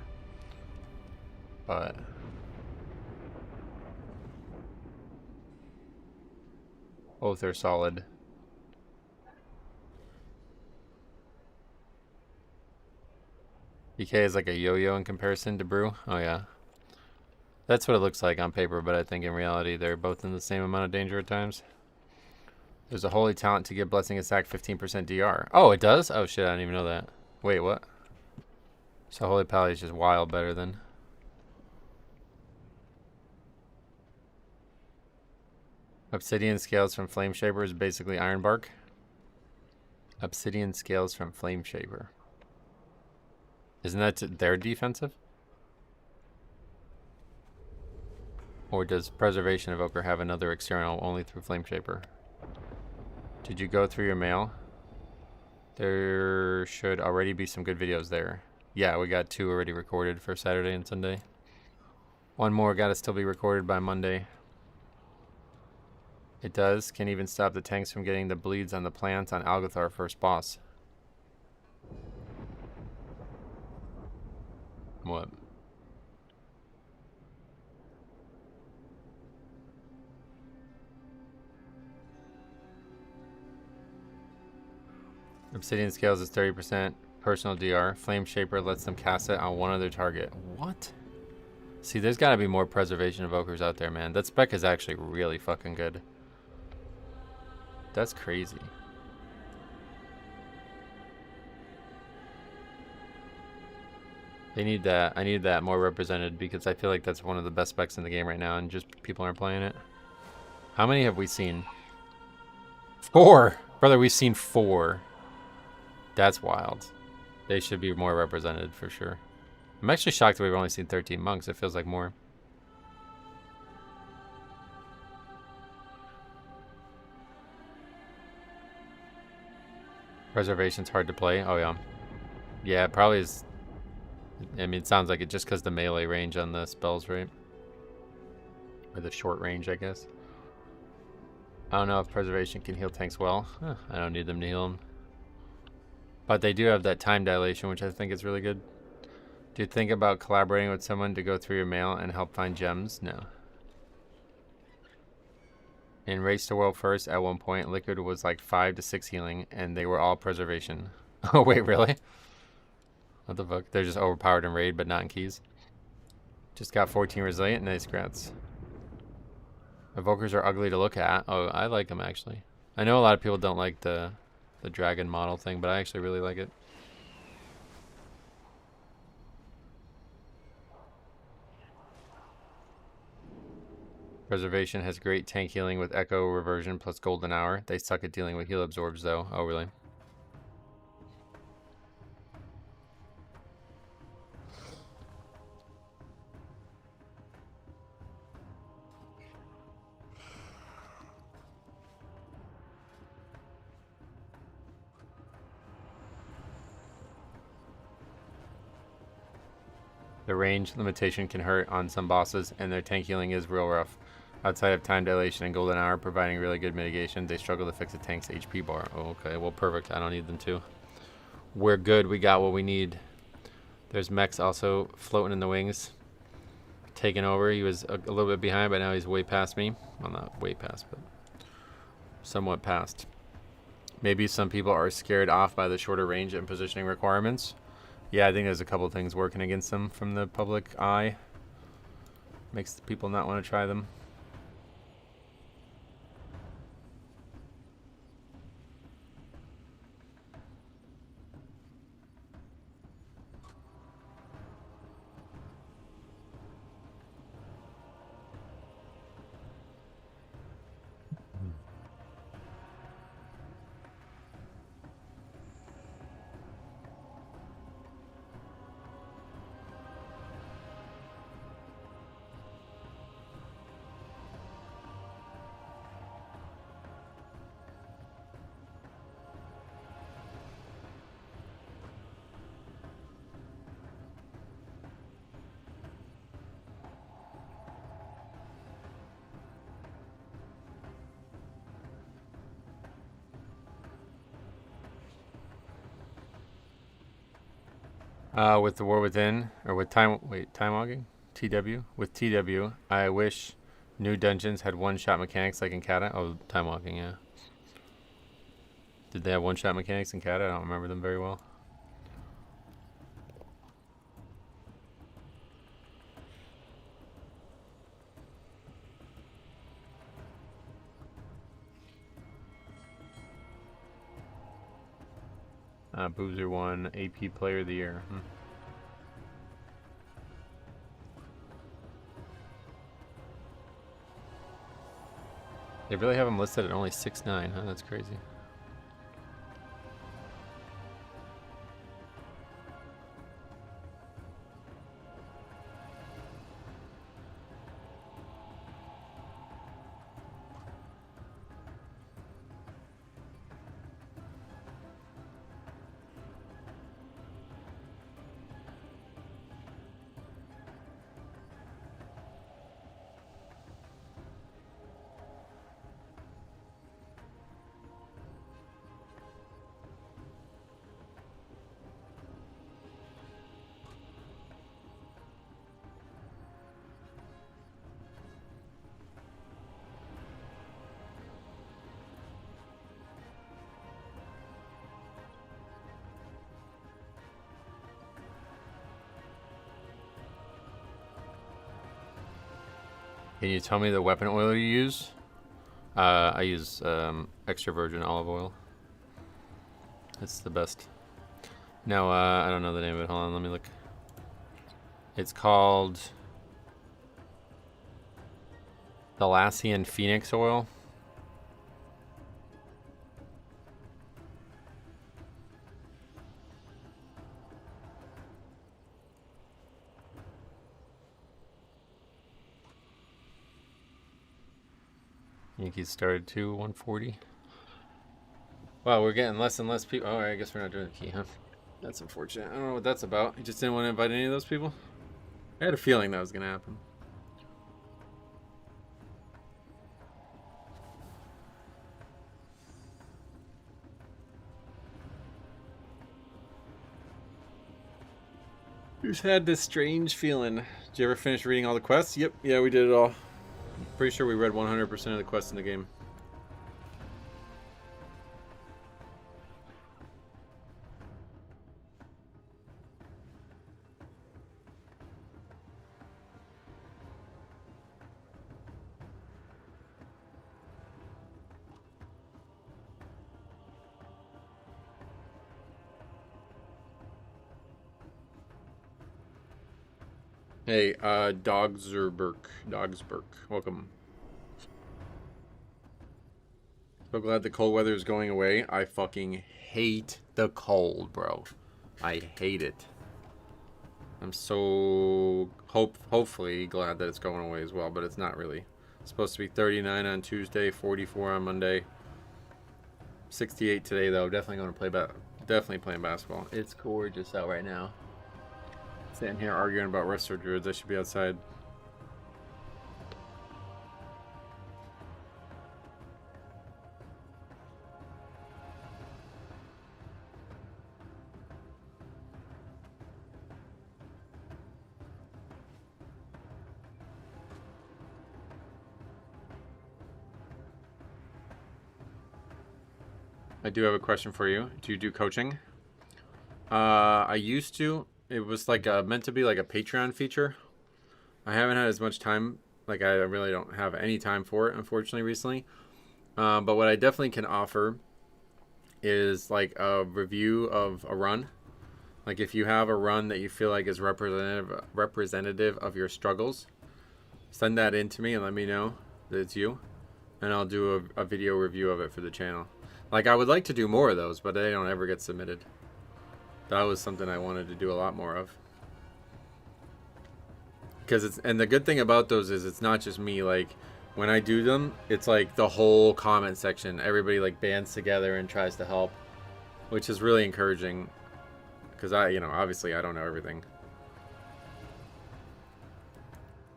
But both are solid. DK is like a yo-yo in comparison to Brew. Oh yeah. That's what it looks like on paper, but I think in reality they're both in the same amount of danger at times. There's a holy talent to give Blessing of Sack 15% DR. Oh, it does? Oh shit, I didn't even know that. Wait, what? So Holy Pally is just wild better than... Obsidian Scales from Flame Shaper is basically Ironbark. Obsidian Scales from Flame Shaper. Isn't that their defensive? Or does Preservation Evoker have another external only through Flame Shaper? Did you go through your mail? There should already be some good videos there. Yeah, we got 2 already recorded for Saturday and Sunday. 1 more got to still be recorded by Monday. It does. Can even stop the tanks from getting the bleeds on the plants on Algeth'ar first boss. What? Obsidian Scales is 30% personal DR. Flame Shaper lets them cast it on one other target. What? See, there's got to be more Preservation Evokers out there, man. That spec is actually really fucking good. That's crazy. They need that. I need that more represented because I feel like that's one of the best specs in the game right now and just people aren't playing it. How many have we seen? 4! Brother, we've seen 4. That's wild. They should be more represented for sure. I'm actually shocked that we've only seen 13 monks. It feels like more. Preservation's hard to play. Oh yeah. Yeah, it probably is. I mean, it sounds like it just because the melee range on the spells, right? Or the short range, I guess. I don't know if Preservation can heal tanks well. I don't need them to heal them. But they do have that time dilation, which I think is really good. Do you think about collaborating with someone to go through your mail and help find gems? No. In Race to World First, at one point, Liquid was like 5 to 6 healing, and they were all Preservation. Oh, wait, really? What the fuck? They're just overpowered in Raid, but not in Keys. Just got 14 Resilient. Nice, grats. Evokers are ugly to look at. Oh, I like them, actually. I know a lot of people don't like the dragon model thing, but I actually really like it. Preservation has great tank healing with Echo Reversion plus Golden Hour. They suck at dealing with heal absorbs, though. Oh, really? The range limitation can hurt on some bosses, and their tank healing is real rough. Outside of time dilation and golden hour providing really good mitigation, they struggle to fix a tank's HP bar. Oh, okay, well, perfect. I don't need them to. We're good. We got what we need. There's Mechs also floating in the wings, taking over. He was a little bit behind, but now he's way past me. Well, not way past, but somewhat past. Maybe some people are scared off by the shorter range and positioning requirements. Yeah, I think there's a couple things working against them from the public eye. Makes people not want to try them. With the War Within, or with Time Logging? TW? With TW, I wish new dungeons had one-shot mechanics like in Kata. Oh, Time Logging, yeah. Did they have one-shot mechanics in Kata? I don't remember them very well. Boozer won AP Player of the Year. They really have him listed at only 6'9", huh? That's crazy. Can you tell me the weapon oil you use? I use extra virgin olive oil. It's the best. No, I don't know the name of it. Hold on, let me look. It's called the Lassian Phoenix oil. Yankees started to 140. Wow, we're getting less and less people. Oh, I guess we're not doing the key, huh? That's unfortunate. I don't know what that's about. You just didn't want to invite any of those people? I had a feeling that was going to happen. Just had this strange feeling. Did you ever finish reading all the quests? Yep. Yeah, we did it all. Pretty sure we read 100% of the quests in the game. Hey, Dogsberg, welcome. So glad the cold weather is going away. I fucking hate the cold, bro. I hate it. I'm so hopefully glad that it's going away as well, but it's not really. It's supposed to be 39 on Tuesday, 44 on Monday, 68 today though. Definitely going to play definitely playing basketball. It's gorgeous out right now. Sitting here arguing about Resto Druids. I should be outside. I do have a question for you. Do you do coaching? I used to. It was like meant to be like a Patreon feature. I haven't had as much time. Like I really don't have any time for it, unfortunately, recently. But what I definitely can offer is like a review of a run. Like if you have a run that you feel like is representative of your struggles, send that in to me and let me know that it's you. And I'll do a video review of it for the channel. Like I would like to do more of those, but they don't ever get submitted. That was something I wanted to do a lot more of. And the good thing about those is it's not just me. Like when I do them, it's like the whole comment section. Everybody like bands together and tries to help, which is really encouraging. Because obviously I don't know everything.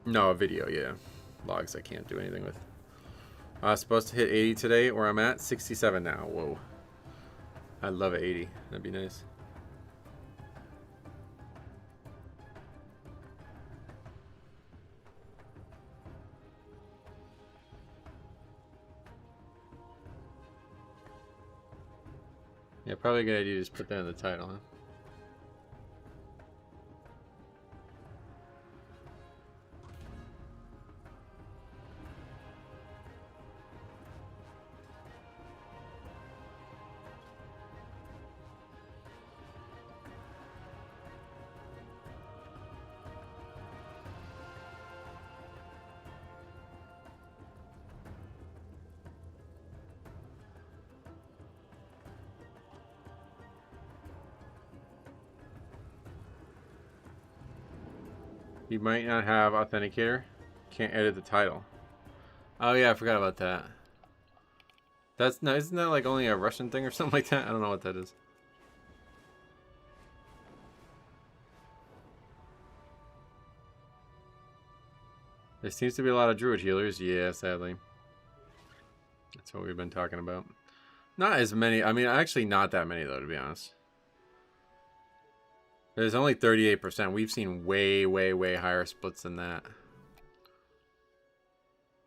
No, a video, yeah. Logs I can't do anything with. Supposed to hit 80 today, where I'm at 67 now. Whoa. I'd love 80. That'd be nice. Yeah, probably a good idea to just put that in the title, huh? You might not have authenticator. Can't edit the title. Oh yeah, I forgot about that. That's no, isn't that like only a Russian thing or something like that? I don't know what that is. There seems to be a lot of druid healers. Yeah, sadly. That's what we've been talking about. Not as many. I mean, actually not that many though, to be honest. There's only 38%. We've seen way, way, way higher splits than that.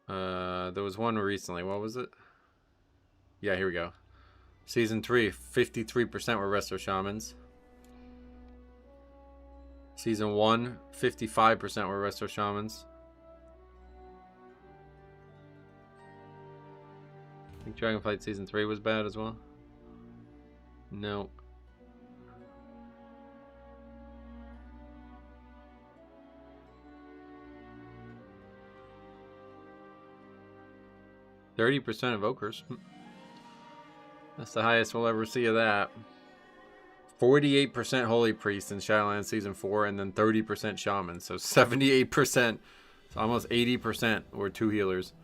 There was one recently. What was it? Yeah, here we go. Season 3, 53% were Resto Shamans. Season 1, 55% were Resto Shamans. I think Dragonflight Season 3 was bad as well. No. %30 of Okers. That's the highest we'll ever see of that. 48% Holy Priest in Shadowlands Season 4, and then 30% Shaman. So 78%, so almost 80% were 2 healers.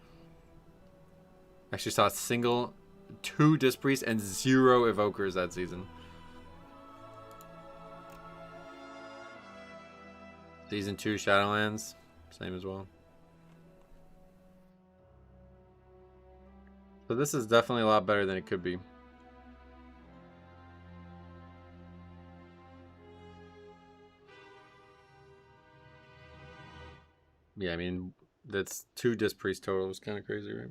Actually saw single, 2 Disc Priests, and 0 Evokers that season. Season 2 Shadowlands, same as well. So this is definitely a lot better than it could be. Yeah, I mean, that's 2 Disc Priest total. It's kind of crazy, right?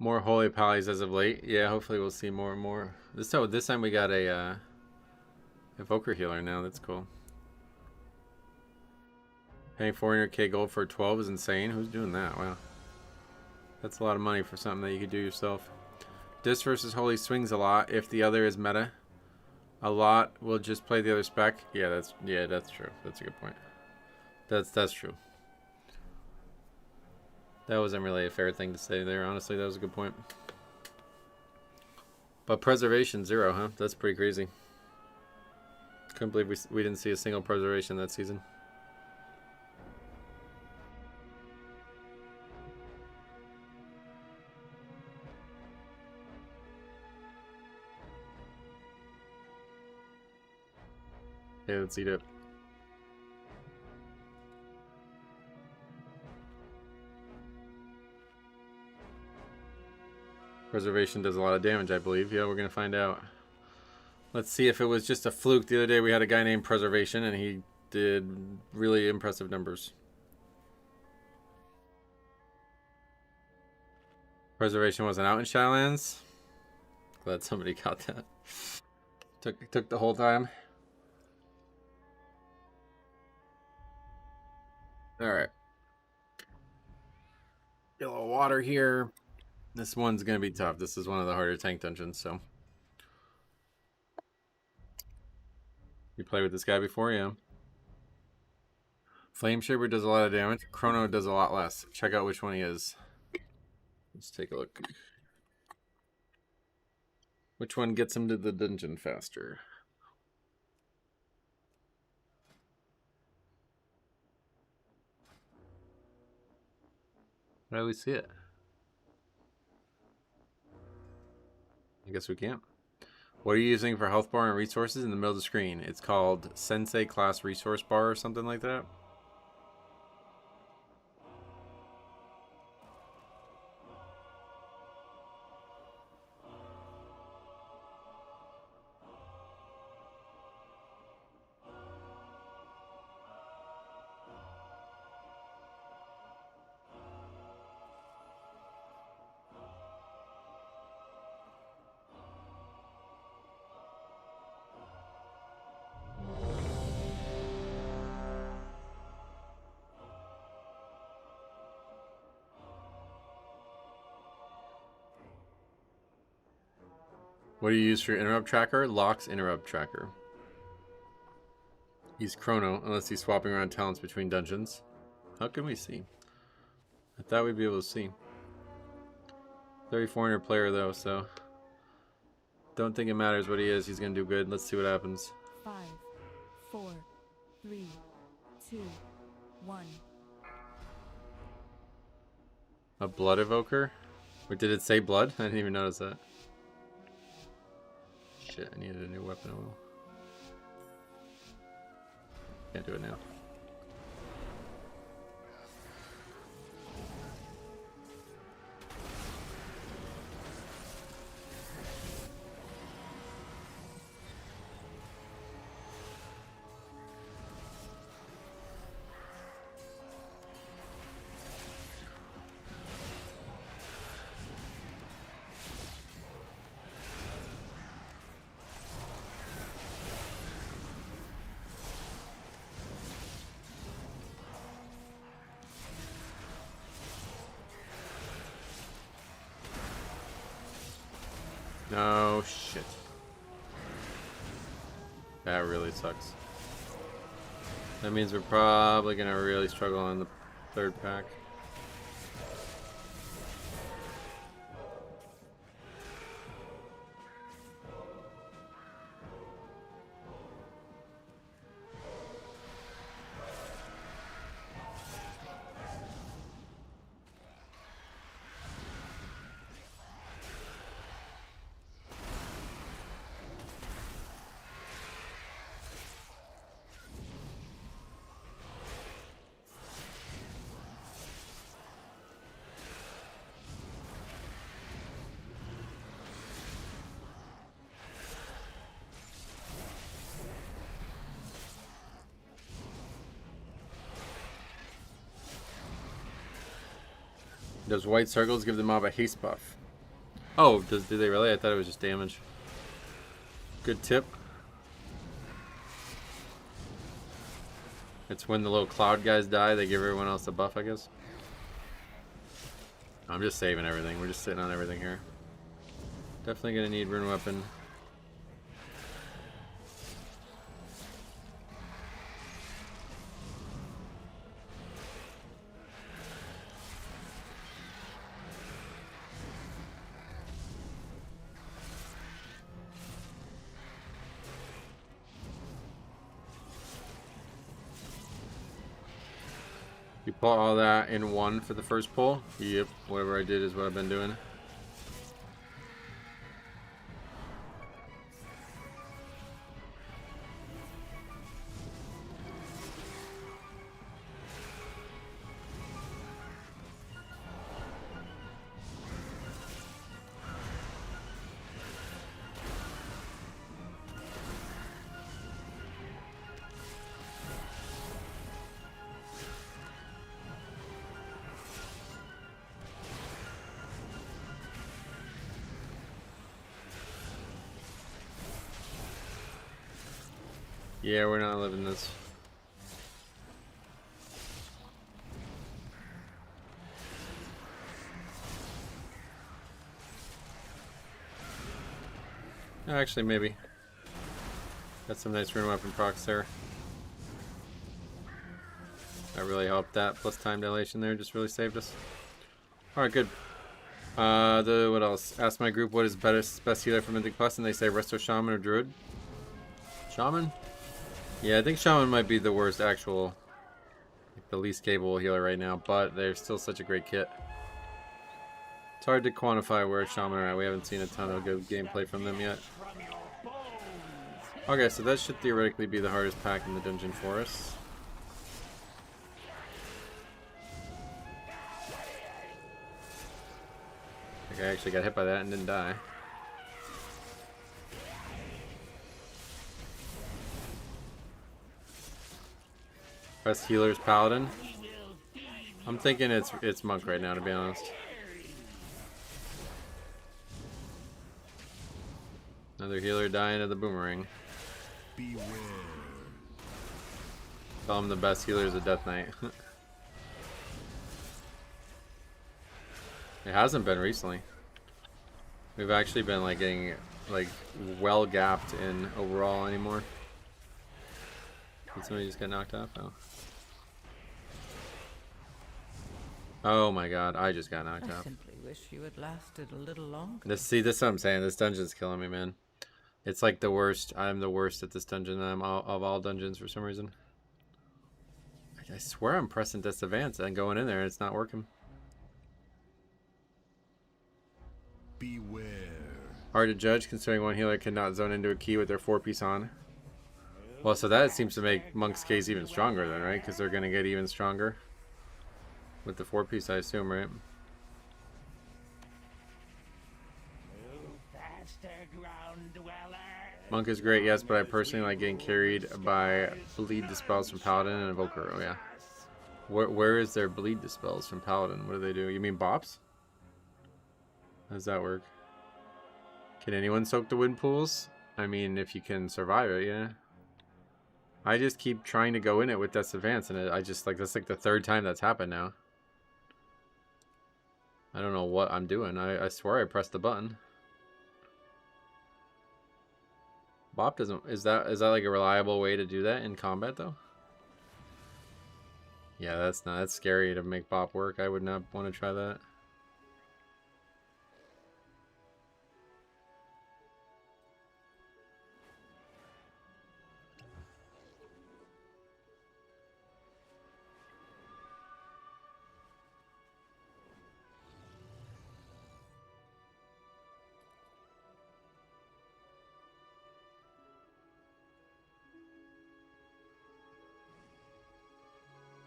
More Holy Pallies as of late. Yeah, hopefully we'll see more and more. This time we got a Evoker healer now. That's cool. Paying 400k gold for 12 is insane. Who's doing that? Wow. That's a lot of money for something that you could do yourself. Disc versus Holy swings a lot if the other is meta. A lot will just play the other spec. Yeah, that's true. That's a good point. That's true. That wasn't really a fair thing to say there. Honestly, that was a good point. But preservation 0, huh? That's pretty crazy. Couldn't believe we didn't see a single preservation that season. Okay, let's eat it. Preservation does a lot of damage, I believe. Yeah, we're going to find out. Let's see if it was just a fluke. The other day we had a guy named Preservation, and he did really impressive numbers. Preservation wasn't out in Shadowlands. Glad somebody got that. Took the whole time. Alright. Get a little water here. This one's going to be tough. This is one of the harder tank dungeons, so. You played with this guy before? Yeah. Flame Shaper does a lot of damage. Chrono does a lot less. Check out which one he is. Let's take a look. Which one gets him to the dungeon faster? Where do we see it? I guess we can't. What are you using for health bar and resources in the middle of the screen? It's called Sensei Class Resource Bar or something like that. What do you use for your interrupt tracker? Locke's interrupt tracker. He's Chrono, unless he's swapping around talents between dungeons. How can we see? I thought we'd be able to see. 3,400 player though, so don't think it matters what he is. He's gonna do good. Let's see what happens. 5, 4, 3, 2, 1. A blood evoker? Wait, did it say blood? I didn't even notice that. Shit, I needed a new weapon oil. Can't do it now. No shit. That really sucks. That means we're probably gonna really struggle on the third pack. Does white circles give the mob a haste buff? Oh, do they really? I thought it was just damage. Good tip. It's when the little cloud guys die, they give everyone else a buff, I guess. I'm just saving everything. We're just sitting on everything here. Definitely gonna need rune weapon. You pull all that in one for the first pull? Yep, whatever I did is what I've been doing. Yeah, we're not living this. Actually, maybe. Got some nice rune weapon procs there. That really helped. That plus time dilation there just really saved us. Alright, good. What else? Ask my group what is best healer for Mythic Plus, and they say Resto Shaman or Druid. Shaman? Yeah, I think Shaman might be the worst actual, like the least capable healer right now, but they're still such a great kit. It's hard to quantify where Shaman are at. We haven't seen a ton of good gameplay from them yet. Okay, so that should theoretically be the hardest pack in the dungeon for us. I think I actually got hit by that and didn't die. Best healer's Paladin. I'm thinking it's Monk right now, to be honest. Another healer dying to the boomerang. Beware. Tell him the best healer is a Death Knight. It hasn't been recently. We've actually been like getting like well gapped in overall anymore. Did somebody just get knocked off? Oh. Oh my god, I just got knocked off. I simply wish you had lasted a little longer. This is what I'm saying. This dungeon's killing me, man. It's like the worst. I'm the worst at this dungeon of all dungeons for some reason. I swear I'm pressing Disband and going in there and it's not working. Beware. Hard to judge considering one healer cannot zone into a key with their 4-piece on. Well, so that seems to make Monk's case even stronger then, right? Because they're going to get even stronger with the 4-piece, I assume, right? Monk is great, yes, but I personally like getting carried by Bleed Dispels from Paladin and Evoker. Oh, yeah. Where is their Bleed Dispels from Paladin? What do they do? You mean Bops? How does that work? Can anyone soak the wind pools? I mean, if you can survive it, yeah. I just keep trying to go in it with Death's Advance, and I just, like, that's like the 3rd time that's happened now. I don't know what I'm doing. I swear I pressed the button. Bop doesn't... Is that like a reliable way to do that in combat, though? Yeah, that's scary to make Bop work. I would not want to try that.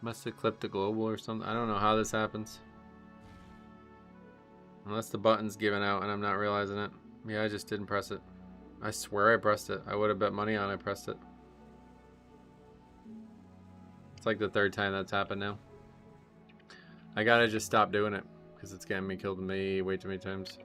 Must have clipped the global or something. I don't know how this happens. Unless the button's given out and I'm not realizing it. Yeah, I just didn't press it. I swear I pressed it. I would have bet money on I pressed it. It's like the 3rd time that's happened now. I gotta just stop doing it. Because it's getting me killed way too many times.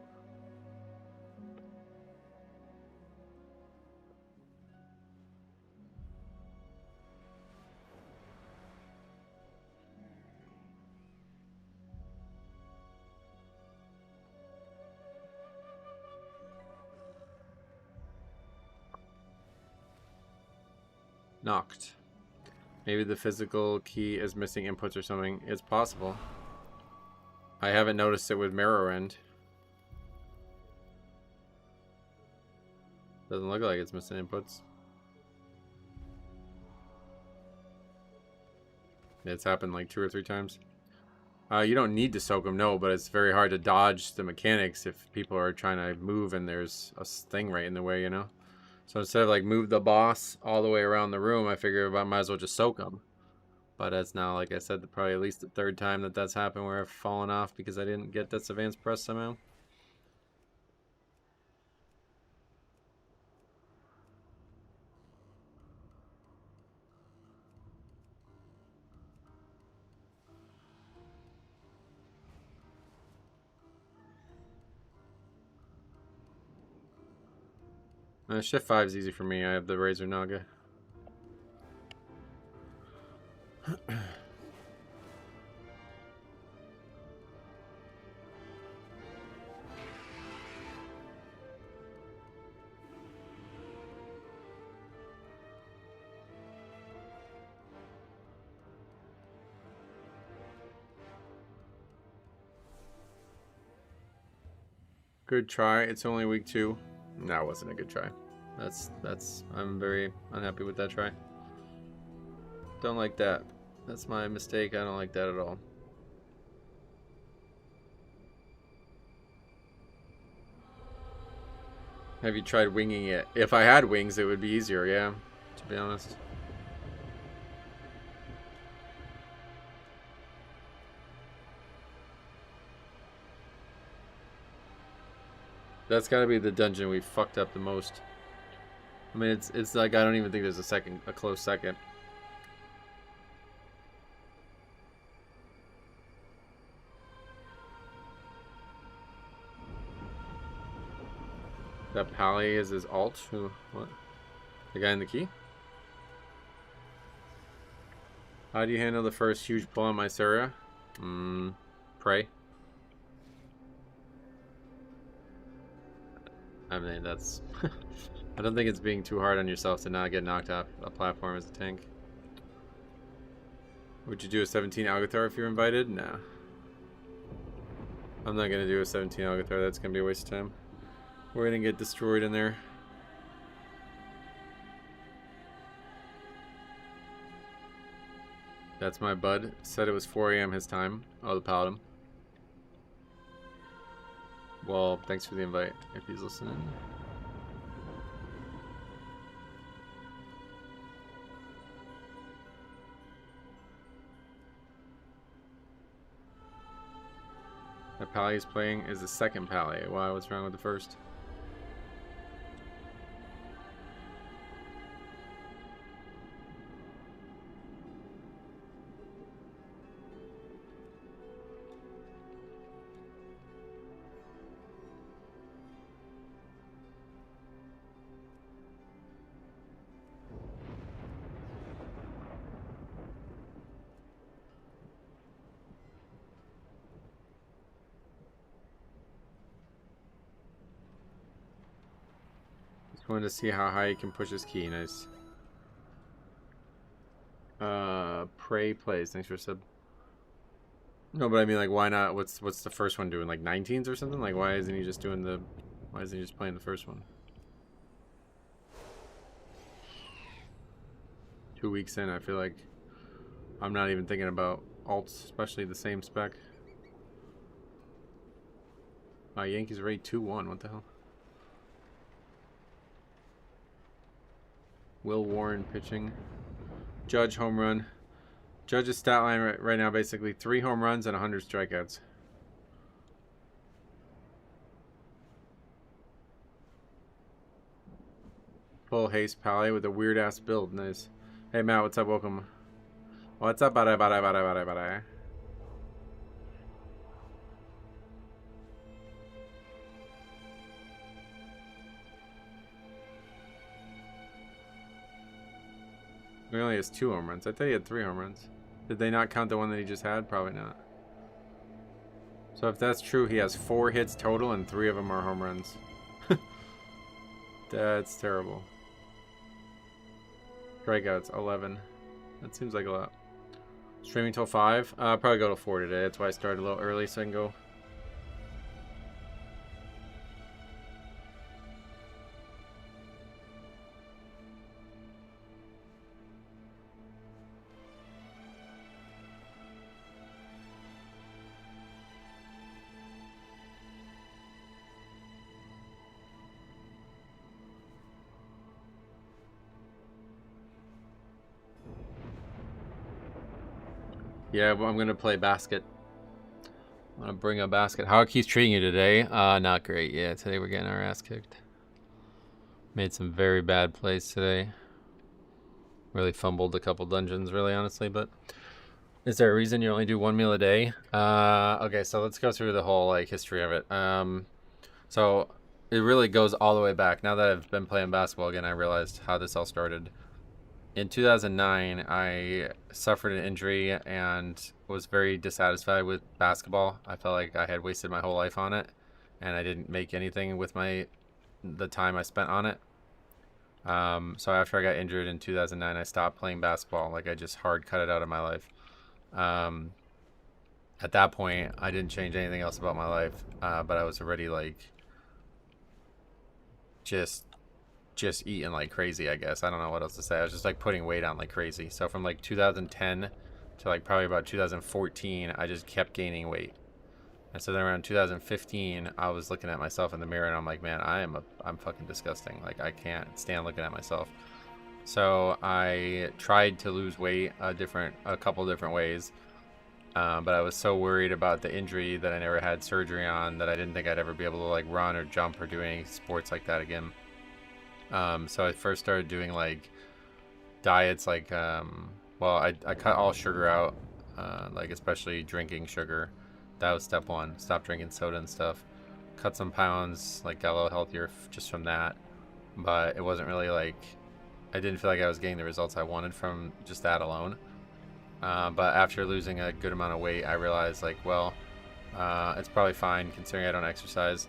Knocked. Maybe the physical key is missing inputs or something. It's possible. I haven't noticed it with Mirror End. Doesn't look like it's missing inputs. It's happened like 2 or 3 times. You don't need to soak them, no, but it's very hard to dodge the mechanics if people are trying to move and there's a thing right in the way, you know? So instead of like move the boss all the way around the room, I figure I might as well just soak them. But that's now, like I said, probably at least the 3rd time that that's happened where I've fallen off because I didn't get that advanced press somehow. Shift 5 is easy for me. I have the Razor Naga. Good try. It's only week 2. No, it wasn't a good try. I'm very unhappy with that try. Don't like that. That's my mistake. I don't like that at all. Have you tried winging it? If I had wings, it would be easier, yeah, to be honest. That's got to be the dungeon we fucked up the most. I mean, it's like I don't even think there's a close second. That Pally is his alt. Who? What? The guy in the key? How do you handle the first huge pull on Myceria? Pray. I mean, that's... I don't think it's being too hard on yourself to not get knocked off a platform as a tank. Would you do a 17 Algeth'ar if you're invited? Nah. I'm not going to do a 17 Algeth'ar. That's going to be a waste of time. We're going to get destroyed in there. That's my bud. Said it was 4 AM his time. Oh, the Paladin. Well, thanks for the invite, if he's listening. The Pally he's playing is the second Pally. Why? What's wrong with the first? Wanted to see how high he can push his key. Nice. Prey plays. Thanks for sub. No, but I mean, like, why not? What's the first one doing? Like 19s or something? Like, why isn't he just doing the? Why isn't he just playing the first one? 2 weeks in, I feel like I'm not even thinking about alts, especially the same spec. Yankees rate 2-1. What the hell? Will Warren pitching. Judge home run. Judge's stat line right now basically 3 home runs and 100 strikeouts. Full haste Pally with a weird ass build. Nice. Hey Matt, what's up? Welcome. What's up? Bada. He only has 2 home runs. I thought he had 3 home runs. Did they not count the one that he just had? Probably not. So if that's true, he has 4 hits total and 3 of them are home runs. That's terrible. Strikeouts, 11. That seems like a lot. Streaming till 5? I'll probably go to 4 today. That's why I started a little early so I can go. Yeah, well, I'm going to play basket. I'm going to bring a basket. How are Keith treating you today? Not great. Yeah, today we're getting our ass kicked. Made some very bad plays today. Really fumbled a couple dungeons, really, honestly. But is there a reason you only do 1 meal a day? Okay, so let's go through the whole like history of it. So it really goes all the way back. Now that I've been playing basketball again, I realized how this all started. In 2009, I suffered an injury and was very dissatisfied with basketball. I felt like I had wasted my whole life on it, and I didn't make anything with the time I spent on it. So after I got injured in 2009, I stopped playing basketball. Like, I just hard cut it out of my life. At that point, I didn't change anything else about my life, but I was already like just eating like crazy, I guess. I don't know what else to say. I was just like putting weight on like crazy. So from like 2010 to like probably about 2014, I just kept gaining weight. And so then around 2015, I was looking at myself in the mirror and I'm like, man, I'm fucking disgusting. Like, I can't stand looking at myself. So I tried to lose weight a couple different ways. But I was so worried about the injury that I never had surgery on that I didn't think I'd ever be able to like run or jump or do any sports like that again. So I first started doing like diets like, well, I cut all sugar out, like especially drinking sugar. That was step one. Stop drinking soda and stuff. Cut some pounds, like got a little healthier just from that. But it wasn't really like, I didn't feel like I was getting the results I wanted from just that alone. But after losing a good amount of weight, I realized like, well, it's probably fine considering I don't exercise.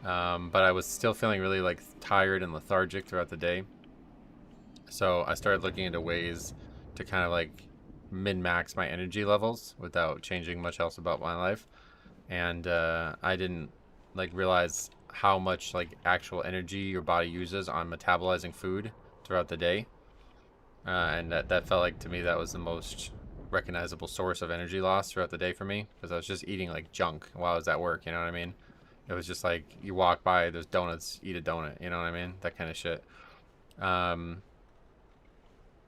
But I was still feeling really like tired and lethargic throughout the day. So I started looking into ways to kind of like min-max my energy levels without changing much else about my life. And I didn't like realize how much like actual energy your body uses on metabolizing food throughout the day. And that felt like to me that was the most recognizable source of energy loss throughout the day for me, because I was just eating like junk while I was at work, you know what I mean? It was just like you walk by, there's donuts, eat a donut, you know what I mean? That kind of shit.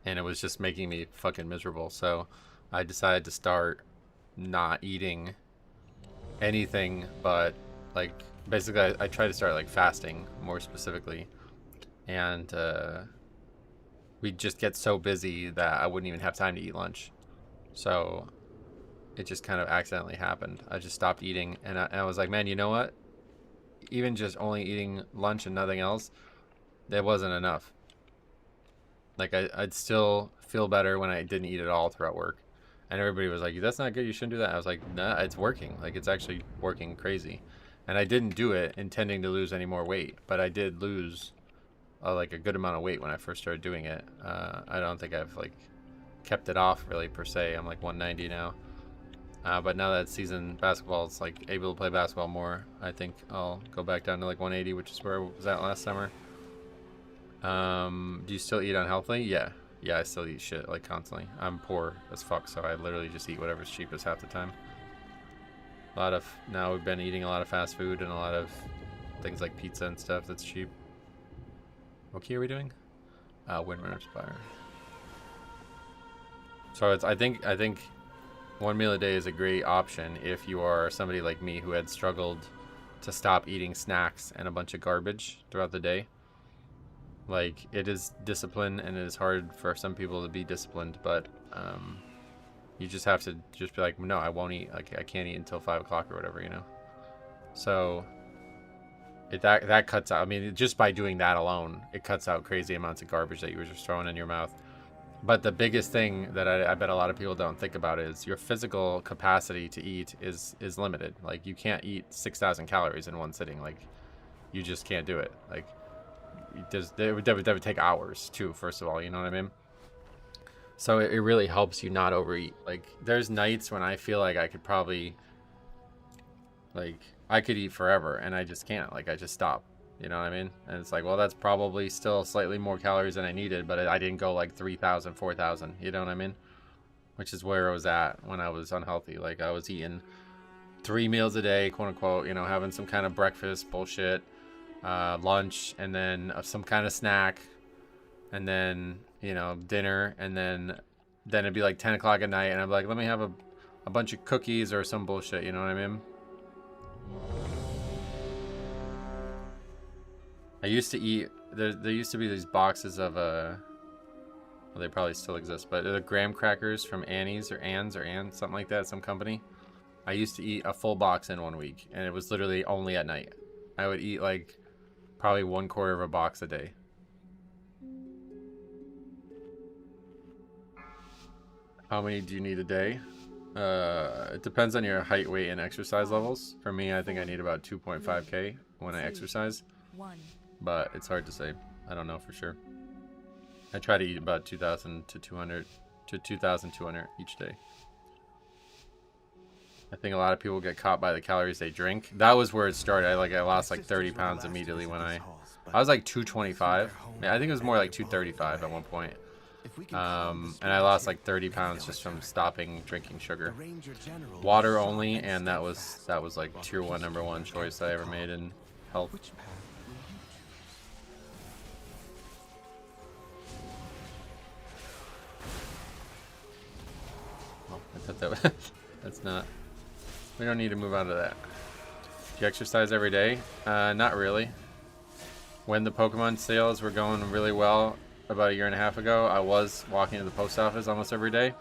And it was just making me fucking miserable. So I decided to start not eating anything but like basically I tried to start like fasting more specifically. And we'd just get so busy that I wouldn't even have time to eat lunch. So it just kind of accidentally happened. I just stopped eating and I was like, man, you know what? Even just only eating lunch and nothing else, that wasn't enough. Like I'd still feel better when I didn't eat at all throughout work. And everybody was like, that's not good, you shouldn't do that. I was like, nah, it's working. Like it's actually working crazy. And I didn't do it intending to lose any more weight, but I did lose like a good amount of weight when I first started doing it. I don't think I've like kept it off really per se. I'm like 190 now. But now that season basketball is like able to play basketball more, I think I'll go back down to like 180, which is where I was at last summer. Do you still eat unhealthily? Yeah, I still eat shit like constantly. I'm poor as fuck, so I literally just eat whatever's cheapest half the time. Now we've been eating a lot of fast food and a lot of things like pizza and stuff that's cheap. What key are we doing? Windrunner Spire. So I think 1 meal a day is a great option if you are somebody like me who had struggled to stop eating snacks and a bunch of garbage throughout the day. Like, it is discipline and it is hard for some people to be disciplined, but you just have to just be like, no, I won't eat. Like, I can't eat until 5 o'clock or whatever, you know? So that cuts out, I mean, just by doing that alone, it cuts out crazy amounts of garbage that you were just throwing in your mouth. But the biggest thing that I bet a lot of people don't think about is your physical capacity to eat is limited. Like, you can't eat 6,000 calories in one sitting. Like, you just can't do it. Like, it would take hours too, first of all, you know what I mean? So it really helps you not overeat. Like, there's nights when I feel like I could probably, like, I could eat forever and I just can't. Like, I just stop, you know what I mean? And it's like, well, that's probably still slightly more calories than I needed, but I didn't go like 3,000, 4,000, you know what I mean? Which is where I was at when I was unhealthy. Like, I was eating 3 meals a day, quote unquote, you know, having some kind of breakfast bullshit, lunch, and then some kind of snack, and then, you know, dinner, and then it'd be like 10 o'clock at night and I'm like, let me have a bunch of cookies or some bullshit, you know what I mean? I used to eat, there used to be these boxes of well, they probably still exist, but the graham crackers from Annie's or Ann's, something like that, some company. I used to eat a full box in 1 week, and it was literally only at night. I would eat like probably 1/4 of a box a day. How many do you need a day? It depends on your height, weight, and exercise levels. For me, I think I need about 2.5K when I exercise. But it's hard to say. I don't know for sure. I try to eat about 2,000 to 2,200 each day. I think a lot of people get caught by the calories they drink. That was where it started. I lost like 30 pounds immediately when I was like 225. Yeah, I think it was more like 235 at one point. And I lost like 30 pounds just from stopping drinking sugar. Water only, and that was like tier 1 #1 choice I ever made in health. Oh, I thought that was that's not. We don't need to move on to that. Do you exercise every day? Not really. When the Pokemon sales were going really well about a year and a half ago, I was walking to the post office almost every day.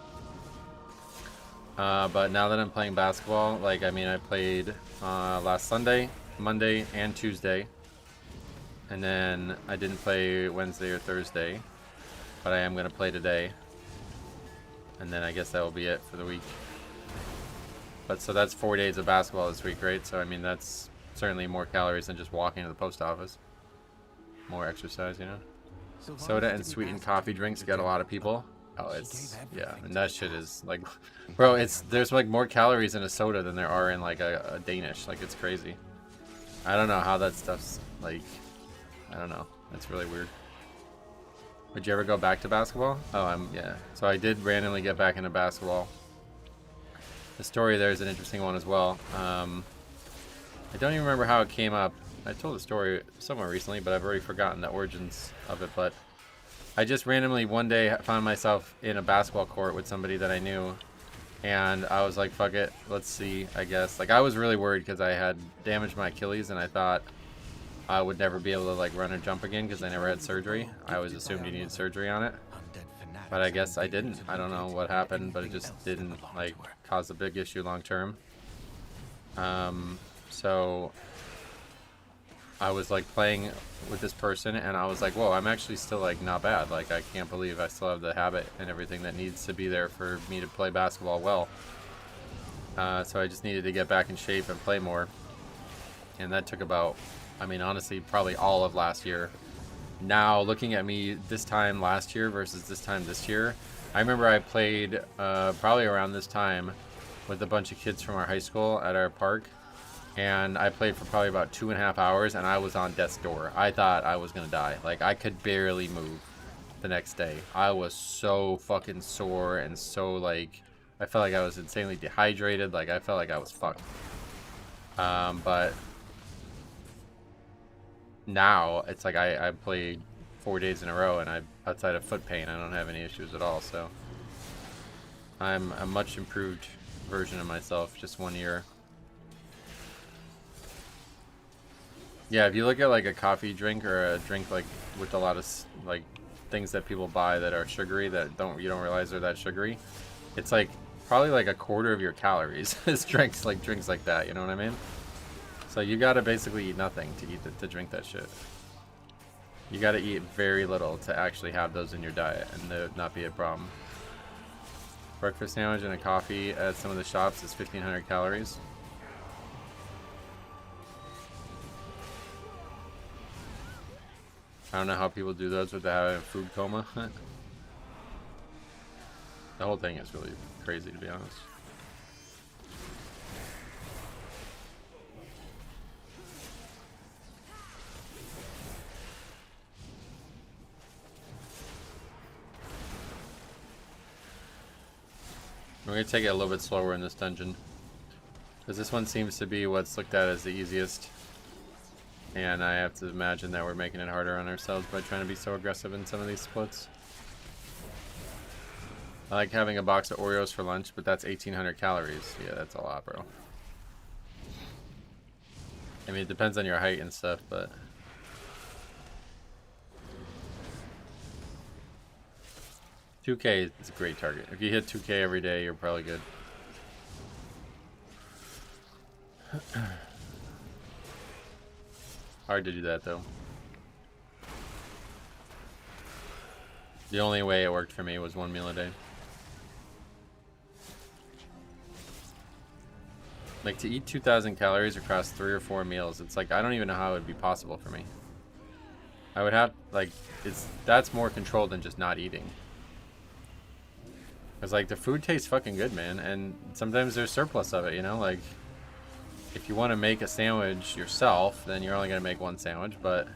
But now that I'm playing basketball, like, I mean, I played last Sunday, Monday, and Tuesday. And then I didn't play Wednesday or Thursday, but I am going to play today. And then I guess that will be it for the week. But so that's 4 days of basketball this week, right? So, I mean, that's certainly more calories than just walking to the post office. More exercise, you know? Soda and sweetened coffee drinks get a lot of people. Oh, it's, yeah, and that shit is like, bro, there's like more calories in a soda than there are in like a Danish. Like, it's crazy. I don't know how that stuff's like, I don't know. That's really weird. Would you ever go back to basketball? Oh, yeah. So I did randomly get back into basketball. The story there is an interesting one as well. I don't even remember how it came up. I told the story somewhere recently, but I've already forgotten the origins of it. But I just randomly one day found myself in a basketball court with somebody that I knew, and I was like, fuck it, let's see, I guess. Like, I was really worried because I had damaged my Achilles, and I thought I would never be able to like run or jump again because I never had surgery. I always assumed you needed surgery on it, but I guess I didn't. I don't know what happened, but it just didn't like cause a big issue long term. So I was like playing with this person, and I was like, whoa, I'm actually still like not bad. Like, I can't believe I still have the habit and everything that needs to be there for me to play basketball well. So I just needed to get back in shape and play more, and that took about, I mean, honestly, probably all of last year. Now, looking at me this time last year versus this time this year, I remember I played probably around this time with a bunch of kids from our high school at our park, and I played for probably about 2.5 hours, and I was on death's door. I thought I was gonna die. Like, I could barely move the next day. I was so fucking sore, and so like, I felt like I was insanely dehydrated. Like, I felt like I was fucked. But now it's like I played 4 days in a row, and outside of foot pain, I don't have any issues at all. So I'm a much improved version of myself just 1 year. Yeah, if you look at like a coffee drink or a drink like with a lot of like things that people buy that are sugary that you don't realize they're that sugary, it's like probably like a quarter of your calories is drinks like that, you know what I mean? So you gotta basically eat nothing to drink that shit. You gotta eat very little to actually have those in your diet and there not be a problem. Breakfast sandwich and a coffee at some of the shops is 1,500 calories. I don't know how people do those without having a food coma. The whole thing is really crazy, to be honest. We're going to take it a little bit slower in this dungeon, because this one seems to be what's looked at as the easiest. And I have to imagine that we're making it harder on ourselves by trying to be so aggressive in some of these splits. I like having a box of Oreos for lunch, but that's 1,800 calories. Yeah, that's a lot, bro. I mean, it depends on your height and stuff, but... $2K is a great target. If you hit 2K every day, you're probably good. Hard to do that, though. The only way it worked for me was 1 meal a day. Like, to eat 2,000 calories across 3 or 4 meals, it's like, I don't even know how it would be possible for me. I would have, like, that's more controlled than just not eating. Because, like, the food tastes fucking good, man, and sometimes there's surplus of it, you know? Like, if you want to make a sandwich yourself, then you're only going to make one sandwich, but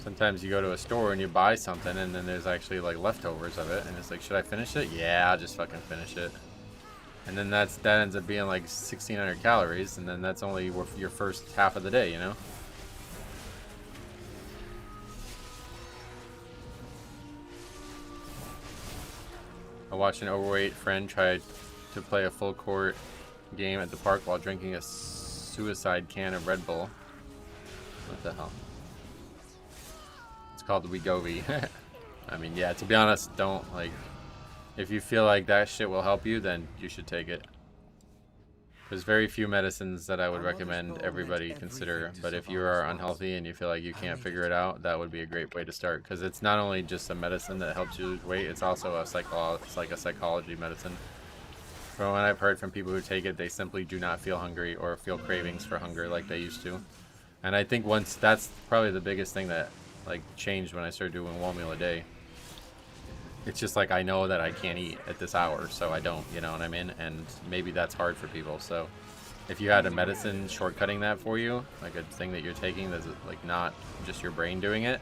Sometimes you go to a store and you buy something and then there's actually like leftovers of it and it's like, should I finish it? Yeah, I'll just fucking finish it. And then that ends up being like 1,600 calories, and then that's only your first half of the day, you know? I watched an overweight friend try to play a full court game at the park while drinking a suicide can of Red Bull. What the hell? It's called the Wegovy. I mean, yeah, to be honest, don't, like, if you feel like that shit will help you, then you should take it. There's very few medicines that I would recommend everybody consider, but if you are unhealthy and you feel like you can't figure it out, that would be a great way to start, because it's not only just a medicine that helps you lose weight, it's also a psychology medicine. From what I've heard from people who take it, they simply do not feel hungry or feel cravings for hunger like they used to. And I think once that's probably the biggest thing that like changed when I started doing one meal a day. It's just like I know that I can't eat at this hour, so I don't, you know what I mean? And maybe that's hard for people. So if you had a medicine shortcutting that for you, like a thing that you're taking that's like not just your brain doing it,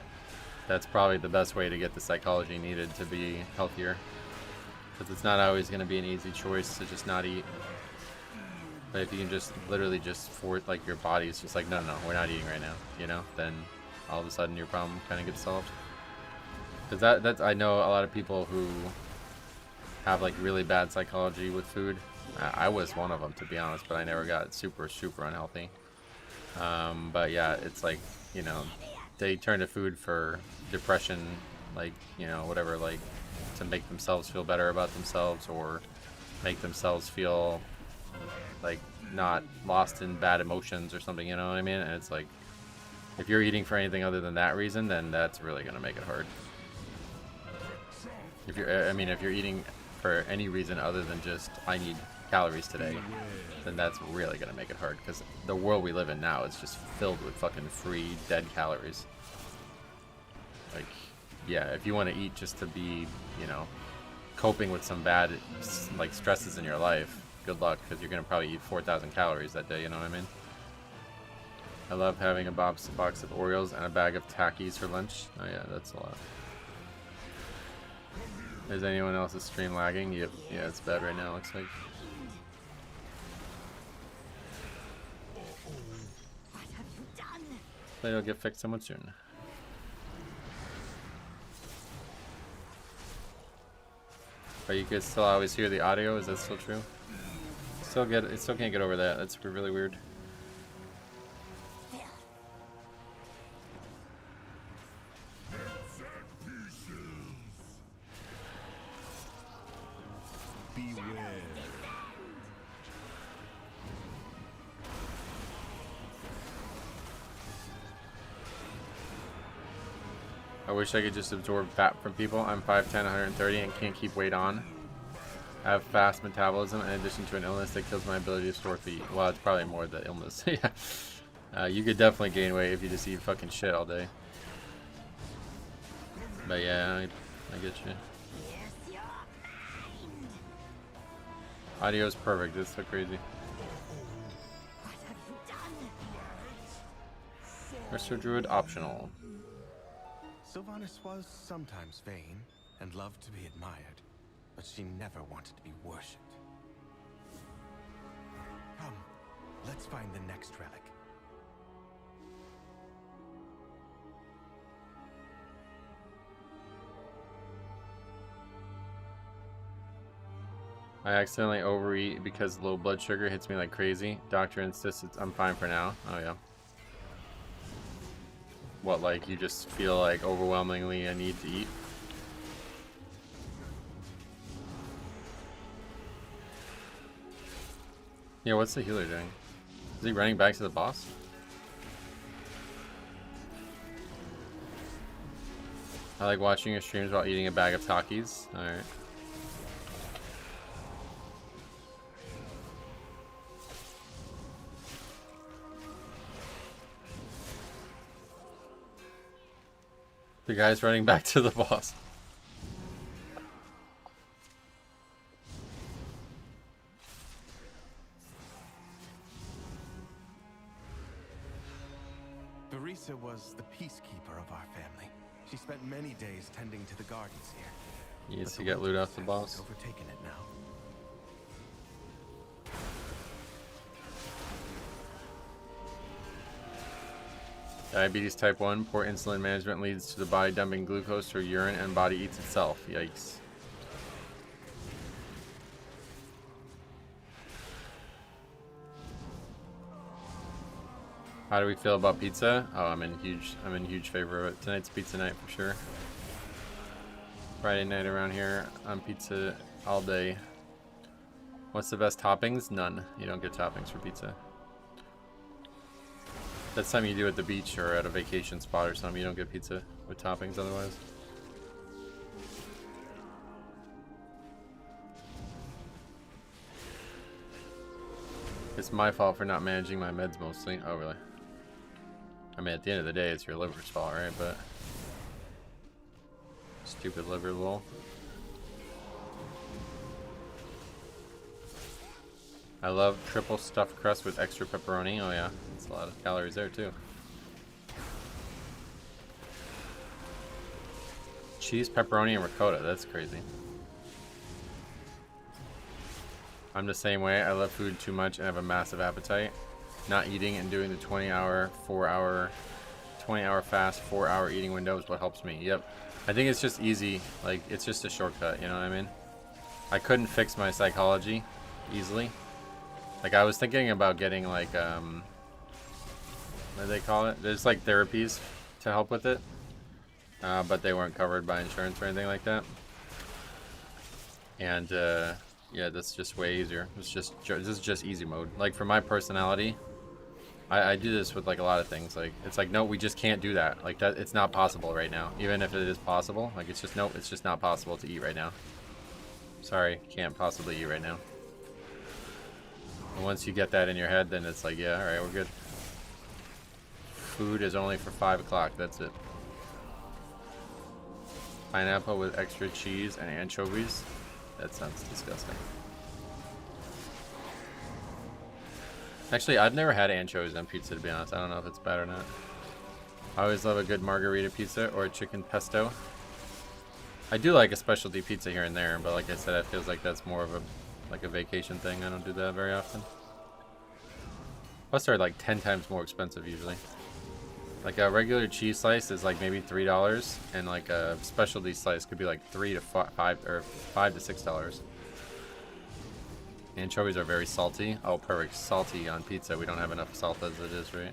that's probably the best way to get the psychology needed to be healthier. Because it's not always going to be an easy choice to just not eat. But if you can just literally just force, like your body's just like, no, we're not eating right now, you know, then all of a sudden your problem kind of gets solved. Because that's, I know a lot of people who have like really bad psychology with food. I was one of them, to be honest, but I never got super unhealthy. But yeah, it's like, you know, they turn to food for depression, like, you know, whatever, like to make themselves feel better about themselves or make themselves feel like not lost in bad emotions or something, you know what I mean? And it's like, if you're eating for anything other than that reason, then that's really going to make it hard. If you're eating for any reason other than just I need calories today, then that's really gonna make it hard, because the world we live in now is just filled with fucking free dead calories. Like, yeah, if you want to eat just to be, you know, coping with some bad like stresses in your life, good luck, because you're gonna probably eat 4,000 calories that day. You know what I mean? I love having a box of Oreos and a bag of Takis for lunch. Oh yeah, that's a lot. Is anyone else's stream lagging? Yep. Yeah, it's bad right now, looks like. But it'll get fixed somewhat soon. But you could still always hear the audio, is that still true? Still can't get over that. That's really weird. I wish I could just absorb fat from people. I'm 5'10", 130, and can't keep weight on. I have fast metabolism in addition to an illness that kills my ability to store feet. Well, it's probably more the illness. Yeah. You could definitely gain weight if you just eat fucking shit all day. But yeah, I get you. Audio's perfect. It's so crazy. Resto Druid optional. Sylvanas was sometimes vain and loved to be admired, but she never wanted to be worshipped. Come, let's find the next relic. I accidentally overeat because low blood sugar hits me like crazy. Doctor insists I'm fine for now. Oh yeah. What, like you just feel like overwhelmingly a need to eat? Yeah, what's the healer doing? Is he running back to the boss? I like watching your streams while eating a bag of Takis. Alright. The guy's running back to the boss. Pizza was the peacekeeper of our family. She spent many days tending to the gardens here. He needs to get loot off the boss. Overtaken it now. Diabetes type 1, poor insulin management leads to the body dumping glucose through urine and body eats itself. Yikes. How do we feel about pizza? Oh, I'm in huge favor of it. Tonight's pizza night for sure. Friday night around here on pizza all day. What's the best toppings? None. You don't get toppings for pizza. That's something you do at the beach or at a vacation spot or something. You don't get pizza with toppings otherwise. It's my fault for not managing my meds mostly. Oh, really? I mean, at the end of the day, it's your liver's fault, right? But stupid liver, lol. I love triple stuffed crust with extra pepperoni. Oh yeah, that's a lot of calories there too. Cheese, pepperoni, and ricotta. That's crazy. I'm the same way. I love food too much and have a massive appetite. Not eating and doing the 20-hour, 20-hour fast, 4-hour eating window is what helps me. Yep. I think it's just easy. Like, it's just a shortcut, you know what I mean? I couldn't fix my psychology easily. Like, I was thinking about getting, like, what do they call it? There's, like, therapies to help with it. But they weren't covered by insurance or anything like that. And, yeah, that's just way easier. This is just easy mode. Like, for my personality, I do this with, like, a lot of things. Like, it's like, no, we just can't do that. Like, that, it's not possible right now. Even if it is possible, like, it's just, nope, it's just not possible to eat right now. Sorry, can't possibly eat right now. And once you get that in your head, then it's like, yeah, alright, we're good. Food is only for 5 o'clock, that's it. Pineapple with extra cheese and anchovies. That sounds disgusting. Actually, I've never had anchovies on pizza, to be honest. I don't know if it's bad or not. I always love a good margarita pizza or a chicken pesto. I do like a specialty pizza here and there, but like I said, it feels like that's more of a vacation thing. I don't do that very often. Plus, they're like 10 times more expensive usually. Like a regular cheese slice is like maybe $3, and like a specialty slice could be like $3 to $5 or $5 to $6. Anchovies are very salty. Oh, perfect. Salty on pizza. We don't have enough salt as it is, right?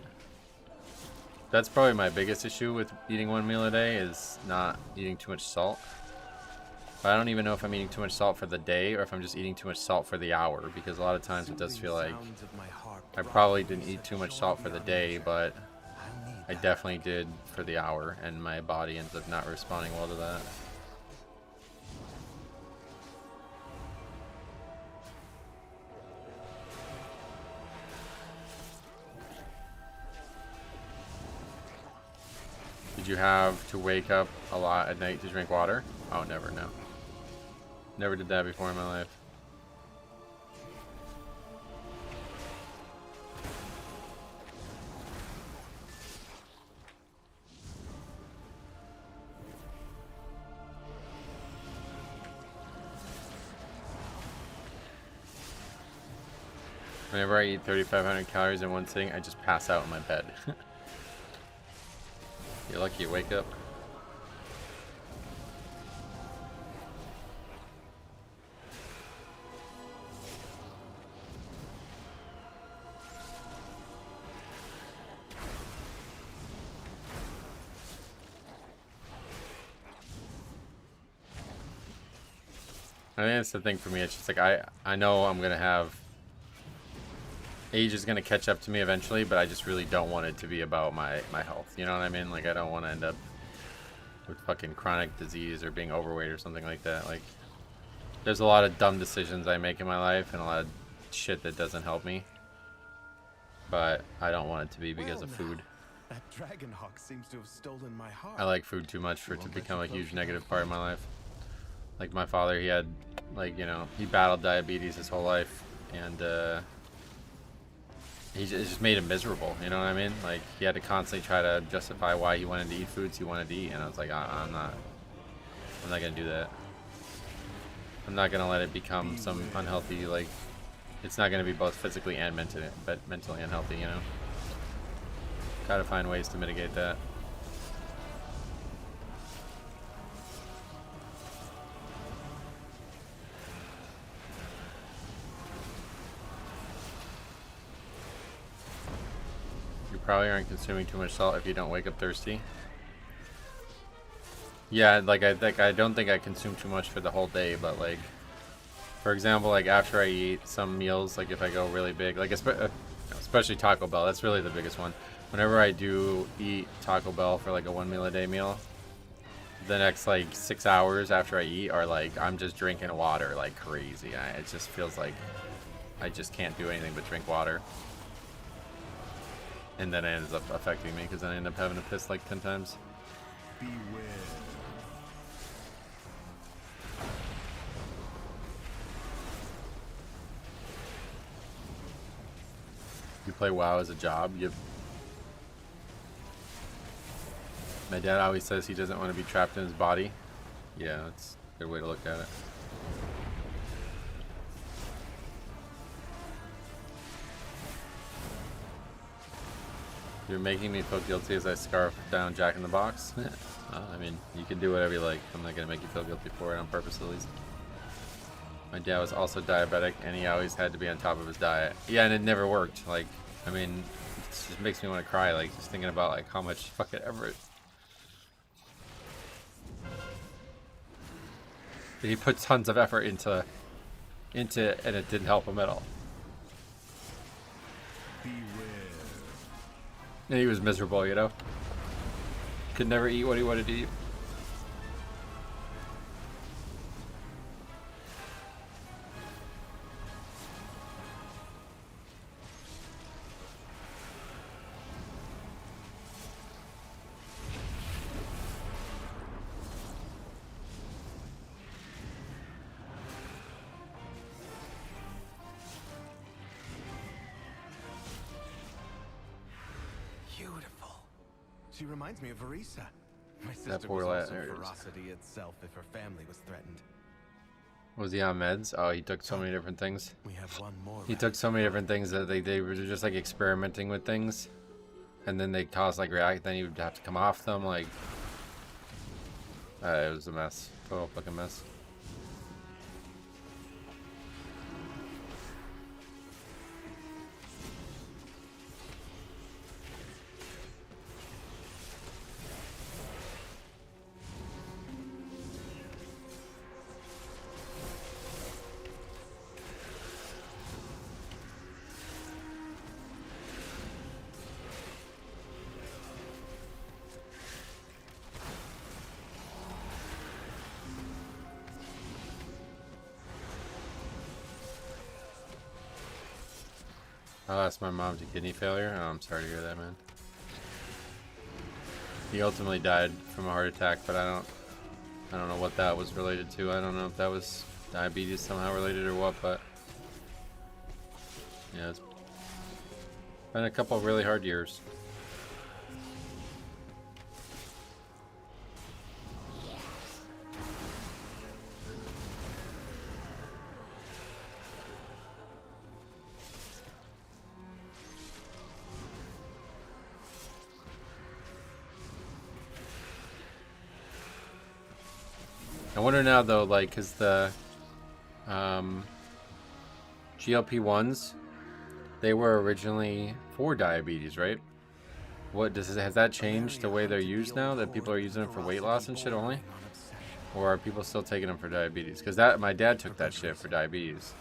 That's probably my biggest issue with eating one meal a day, is not eating too much salt. But I don't even know if I'm eating too much salt for the day or if I'm just eating too much salt for the hour, because a lot of times it does feel like I probably didn't eat too much salt for the day, but I definitely did for the hour, and my body ends up not responding well to that. Did you have to wake up a lot at night to drink water? Oh, never, no. Never did that before in my life. Whenever I eat 3,500 calories in one sitting, I just pass out in my bed. You're lucky you wake up. I think that's the thing for me. It's just like I know I'm gonna have age is gonna catch up to me eventually, but I just really don't want it to be about my health. You know what I mean? Like, I don't want to end up with fucking chronic disease or being overweight or something like that. Like, there's a lot of dumb decisions I make in my life and a lot of shit that doesn't help me, but I don't want it to be because of food. That dragon hawk seems to have stolen my heart. I like food too much for it to become a huge negative part of my life. Like my father, he had, like, you know, he battled diabetes his whole life, and it just made him miserable. You know what I mean? Like he had to constantly try to justify why he wanted to eat foods he wanted to eat, and I was like, I'm not gonna do that. I'm not gonna let it become some unhealthy, like, it's not gonna be both physically and mentally unhealthy, you know? Gotta find ways to mitigate that. You probably aren't consuming too much salt if you don't wake up thirsty. Yeah, like I don't think I consume too much for the whole day, but like, for example, like after I eat some meals, like if I go really big, like especially Taco Bell, that's really the biggest one. Whenever I do eat Taco Bell for like a 1 meal a day meal, the next like 6 hours after I eat are like I'm just drinking water like crazy. It just feels like I just can't do anything but drink water. And then it ends up affecting me because then I end up having to piss like 10 times. Beware. You play WoW as a job? Yep. My dad always says he doesn't want to be trapped in his body. Yeah, that's a good way to look at it. You're making me feel guilty as I scarf down Jack in the Box. I mean, you can do whatever you like. I'm not going to make you feel guilty for it on purpose, at least. My dad was also diabetic, and he always had to be on top of his diet. Yeah, and it never worked. Like, I mean, it just makes me want to cry, like, just thinking about, like, how much fucking effort he put tons of effort into and it didn't help him at all. Beware. And he was miserable, you know? Could never eat what he wanted to eat. She reminds me of Arisa. My That sister poor was lad. also There it is. ferocity itself if her family was threatened. Was he on meds? Oh, he took so many different things. We have one more. He took so many different things that they were just like experimenting with things, and then they caused like react. Then he would have to come off them. Like, it was a mess. Total fucking mess. I lost my mom to kidney failure. Oh, I'm sorry to hear that, man. He ultimately died from a heart attack, but I don't know what that was related to. I don't know if that was diabetes somehow related or what, but yeah, it's been a couple of really hard years. I wonder now though, like, cause the GLP-1s, they were originally for diabetes, right? Has that changed the way they're used now? That people are using them for weight loss and shit only, or are people still taking them for diabetes? Cause my dad took that shit for diabetes,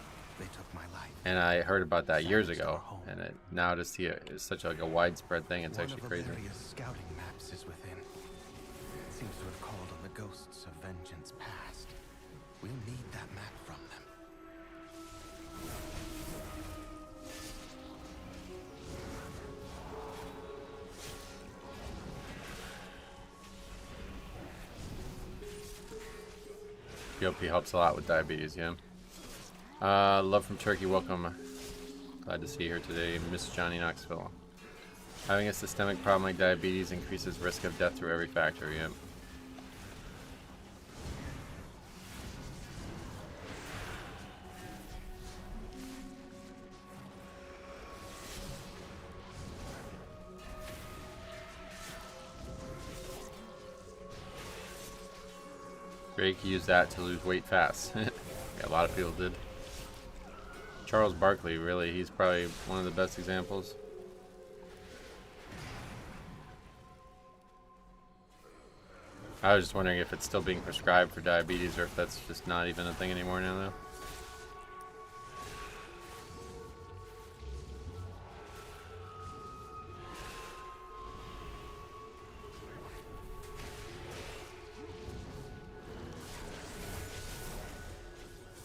and I heard about that years ago. And now to see it is such like a widespread thing. It's actually crazy. Scouting maps is within. It seems to have called on the ghosts of vengeance past. We'll need that map from them. GLP helps a lot with diabetes, yeah. Love from Turkey, welcome. Glad to see her today, Miss Johnny Knoxville. Having a systemic problem like diabetes increases risk of death through every factor. Yep. Drake used that to lose weight fast. Yeah, a lot of people did. Charles Barkley, really, he's probably one of the best examples. I was just wondering if it's still being prescribed for diabetes or if that's just not even a thing anymore now, though.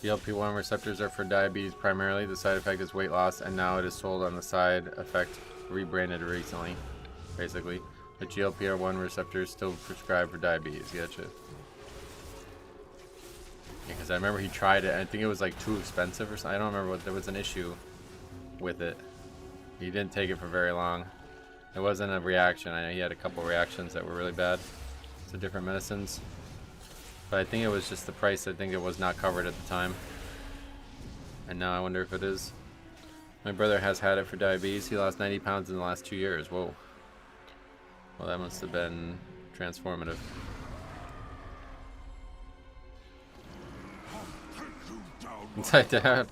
GLP-1 receptors are for diabetes primarily. The side effect is weight loss, and now it is sold on the side effect rebranded recently, basically. The GLP-1 receptors still prescribed for diabetes. Gotcha. Yeah, because I remember he tried it. I think it was like too expensive or something. I don't remember what. There was an issue with it. He didn't take it for very long. It wasn't a reaction. I know he had a couple reactions that were really bad to different medicines. But I think it was just the price. I think it was not covered at the time. And now I wonder if it is. My brother has had it for diabetes. He lost 90 pounds in the last 2 years. Whoa. Well, that must have been transformative.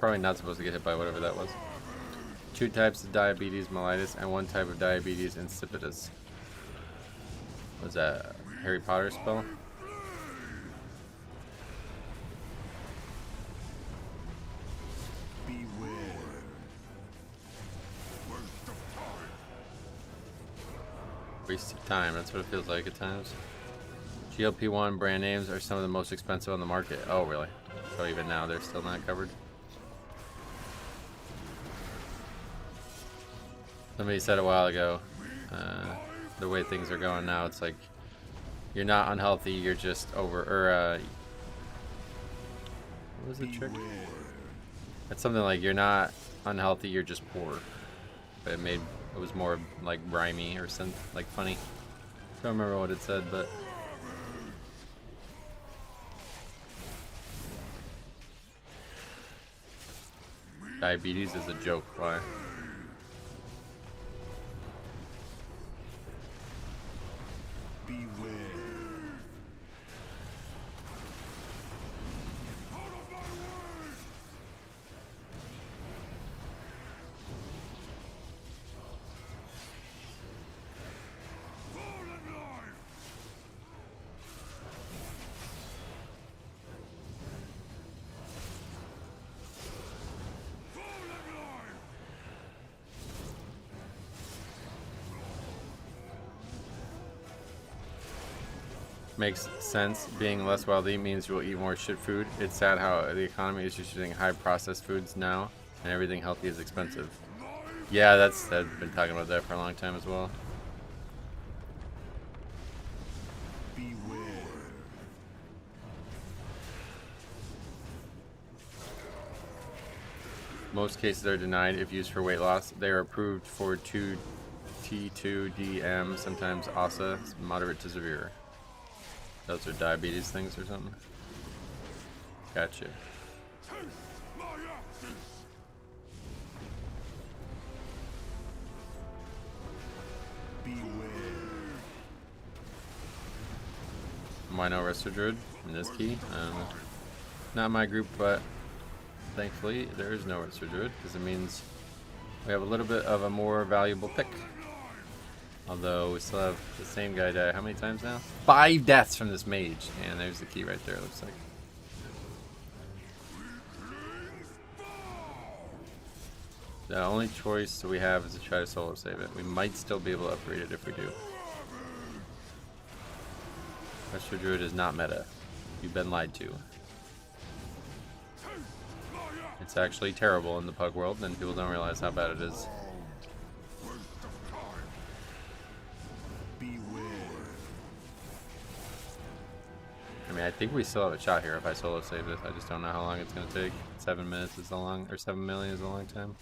Probably not supposed to get hit by whatever that was. 2 types of diabetes mellitus and 1 type of diabetes insipidus. Was that a Harry Potter spell? Waste of time, that's what it feels like at times. GLP-1 brand names are some of the most expensive on the market. Oh, really? So even now they're still not covered? Somebody said a while ago, the way things are going now, it's like you're not unhealthy, you're just over, or what was the trick? It's something like you're not unhealthy, you're just poor. But it was more like rhymey or something, like funny. Don't remember what it said, but diabetes is a joke. Why? Makes sense. Being less wealthy means you will eat more shit food. It's sad how the economy is just using high processed foods now, and everything healthy is expensive. Yeah, I've been talking about that for a long time as well. Most cases are denied if used for weight loss. They are approved for T2DM, sometimes ASA, moderate to severe. Those are diabetes things or something? Gotcha. Why no Resto Druid in this key? Not my group, but thankfully there is no Resto Druid because it means we have a little bit of a more valuable pick. Although we still have the same guy die how many times now? 5 deaths from this mage. And there's the key right there, it looks like. The only choice we have is to try to solo save it. We might still be able to upgrade it if we do. Resto Druid is not meta. You've been lied to. It's actually terrible in the Pug world, and people don't realize how bad it is. I mean, I think we still have a shot here if I solo save this. I just don't know how long it's going to take. 7 minutes is a long, or 7 million is a long time.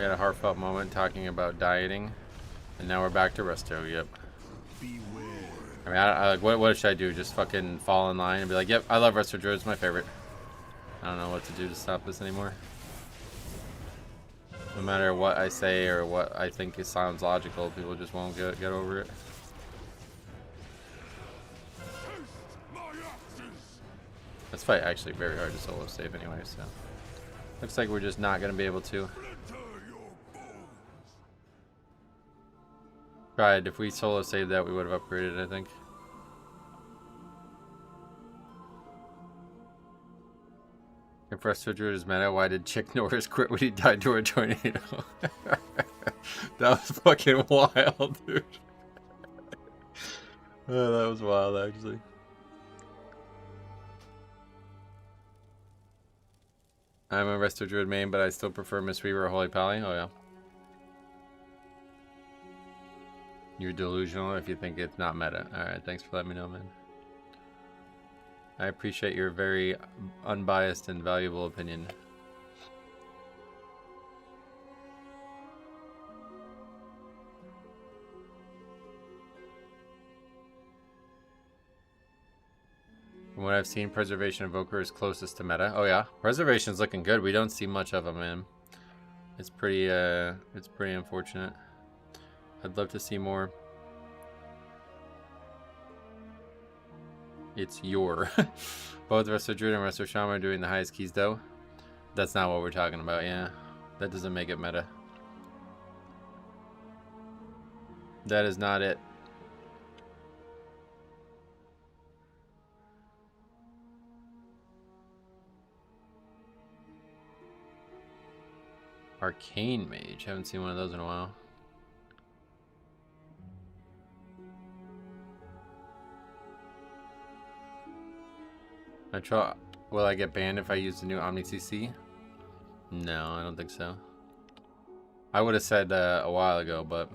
We had a heartfelt moment talking about dieting, and now we're back to resto. Yep. I mean, like, what should I do? Just fucking fall in line and be like, yep, I love Resto Druid, it's my favorite. I don't know what to do to stop this anymore. No matter what I say or what I think it sounds logical, people just won't get over it. This fight actually very hard to solo save anyway, so looks like we're just not gonna be able to. Tried. If we solo saved that, we would have upgraded, I think. If Resto Druid is meta, why did Chick Norris quit when he died to a tornado? That was fucking wild, dude. Oh, that was wild, actually. I'm a Resto Druid main, but I still prefer Mistweaver or Holy Pally. Oh, yeah. You're delusional if you think it's not meta. Alright, thanks for letting me know, man. I appreciate your very unbiased and valuable opinion. From what I've seen, Preservation Invoker is closest to meta. Oh yeah, Preservation's looking good. We don't see much of them, man. It's pretty unfortunate. I'd love to see more. It's your. Both Resto Druid and Resto Shaman are doing the highest keys though. That's not what we're talking about, yeah. That doesn't make it meta. That is not it. Arcane Mage. Haven't seen one of those in a while. Will I get banned if I use the new Omni CC? No, I don't think so. I would have said a while ago, but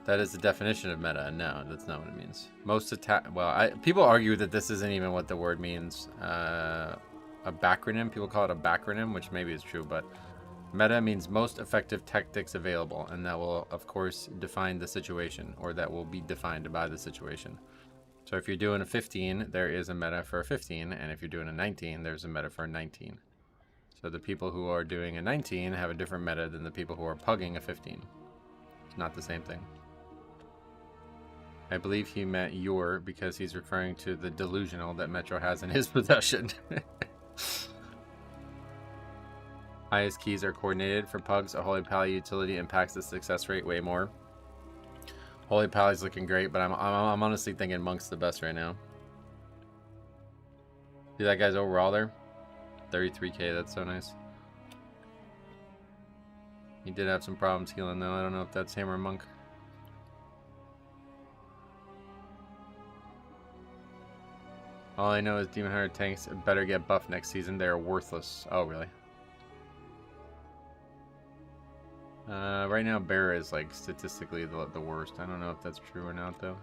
that is the definition of meta. No, that's not what it means. Most attack. Well, people argue that this isn't even what the word means. A backronym. People call it a backronym, which maybe is true, but meta means most effective tactics available, and that will, of course, define the situation, or that will be defined by the situation. So if you're doing a 15, there is a meta for a 15, and if you're doing a 19, there's a meta for a 19. So the people who are doing a 19 have a different meta than the people who are pugging a 15. It's not the same thing. I believe he meant your because he's referring to the delusional that Metro has in his possession. Highest keys are coordinated. For pugs, a Holy Pally utility impacts the success rate way more. Holy Pally's looking great, but I'm honestly thinking Monk's the best right now. See that guy's overall there? 33k, that's so nice. He did have some problems healing though. I don't know if that's him or Monk. All I know is Demon Hunter tanks better get buffed next season. They're worthless. Oh, really? Right now, Bear is like statistically the worst. I don't know if that's true or not, though.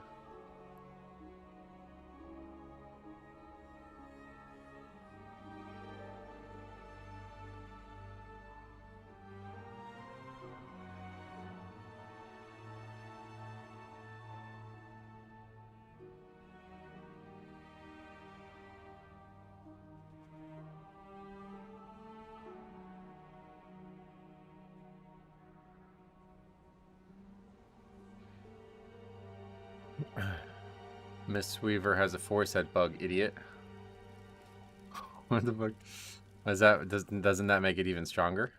Miss Weaver has a foreset bug, idiot. What the fuck? Is that, doesn't that make it even stronger?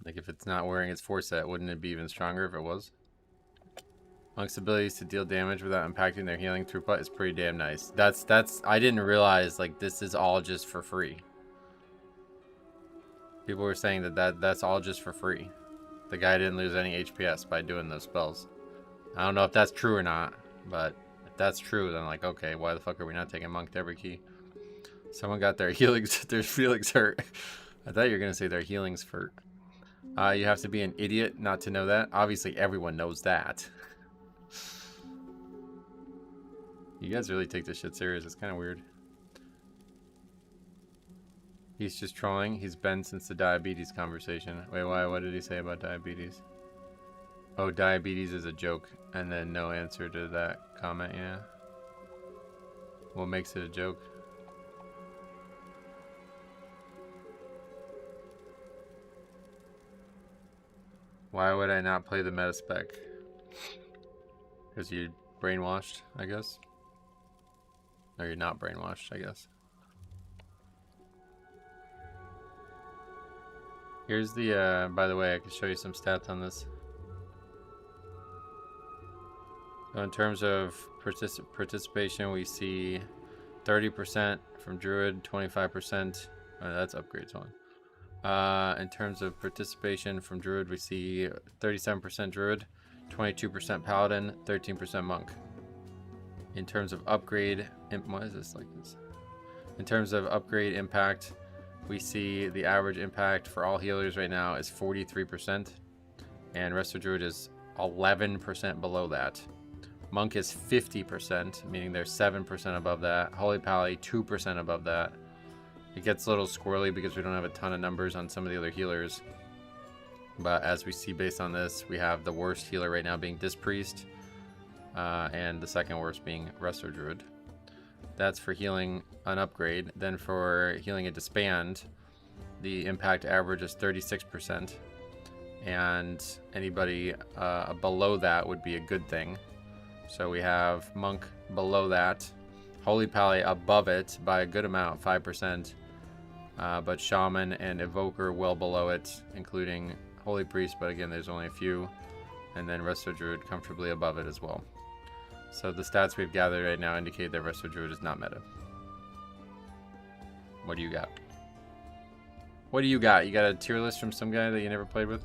Like if it's not wearing its foreset, wouldn't it be even stronger if it was? Monk's abilities to deal damage without impacting their healing throughput is pretty damn nice. That's I didn't realize like this is all just for free. People were saying that's all just for free. The guy didn't lose any HPS by doing those spells. I don't know if that's true or not, but if that's true, then like, okay, why the fuck are we not taking Monk to every key? Someone got their healings, their feelings hurt. I thought you were gonna say their healings hurt. You have to be an idiot not to know that. Obviously, everyone knows that. You guys really take this shit serious. It's kind of weird. He's just trolling. He's been since the diabetes conversation. Wait, why? What did he say about diabetes? Oh, diabetes is a joke. And then no answer to that comment, yeah. What makes it a joke? Why would I not play the meta spec? Because you brainwashed, I guess. Or you're not brainwashed, I guess. Here's the, by the way, I can show you some stats on this. So in terms of participation, we see 30% from Druid, 25%. That's upgrades on. In terms of participation from Druid, we see 37% Druid, 22% Paladin, 13% Monk. In terms of upgrade, why is this like this? In terms of upgrade impact, we see the average impact for all healers right now is 43%, and Resto Druid is 11% below that. Monk is 50%, meaning they're 7% above that. Holy Pally, 2% above that. It gets a little squirrely because we don't have a ton of numbers on some of the other healers. But as we see based on this, we have the worst healer right now being Dispriest, and the second worst being Resto Druid. That's for healing an upgrade. Then for healing a Disband, the impact average is 36%. And anybody below that would be a good thing. So we have Monk below that, Holy Pally above it by a good amount, 5%, but Shaman and Evoker well below it, including Holy Priest, but again, there's only a few, and then Resto Druid comfortably above it as well. So the stats we've gathered right now indicate that Resto Druid is not meta. What do you got? What do you got? You got a tier list from some guy that you never played with?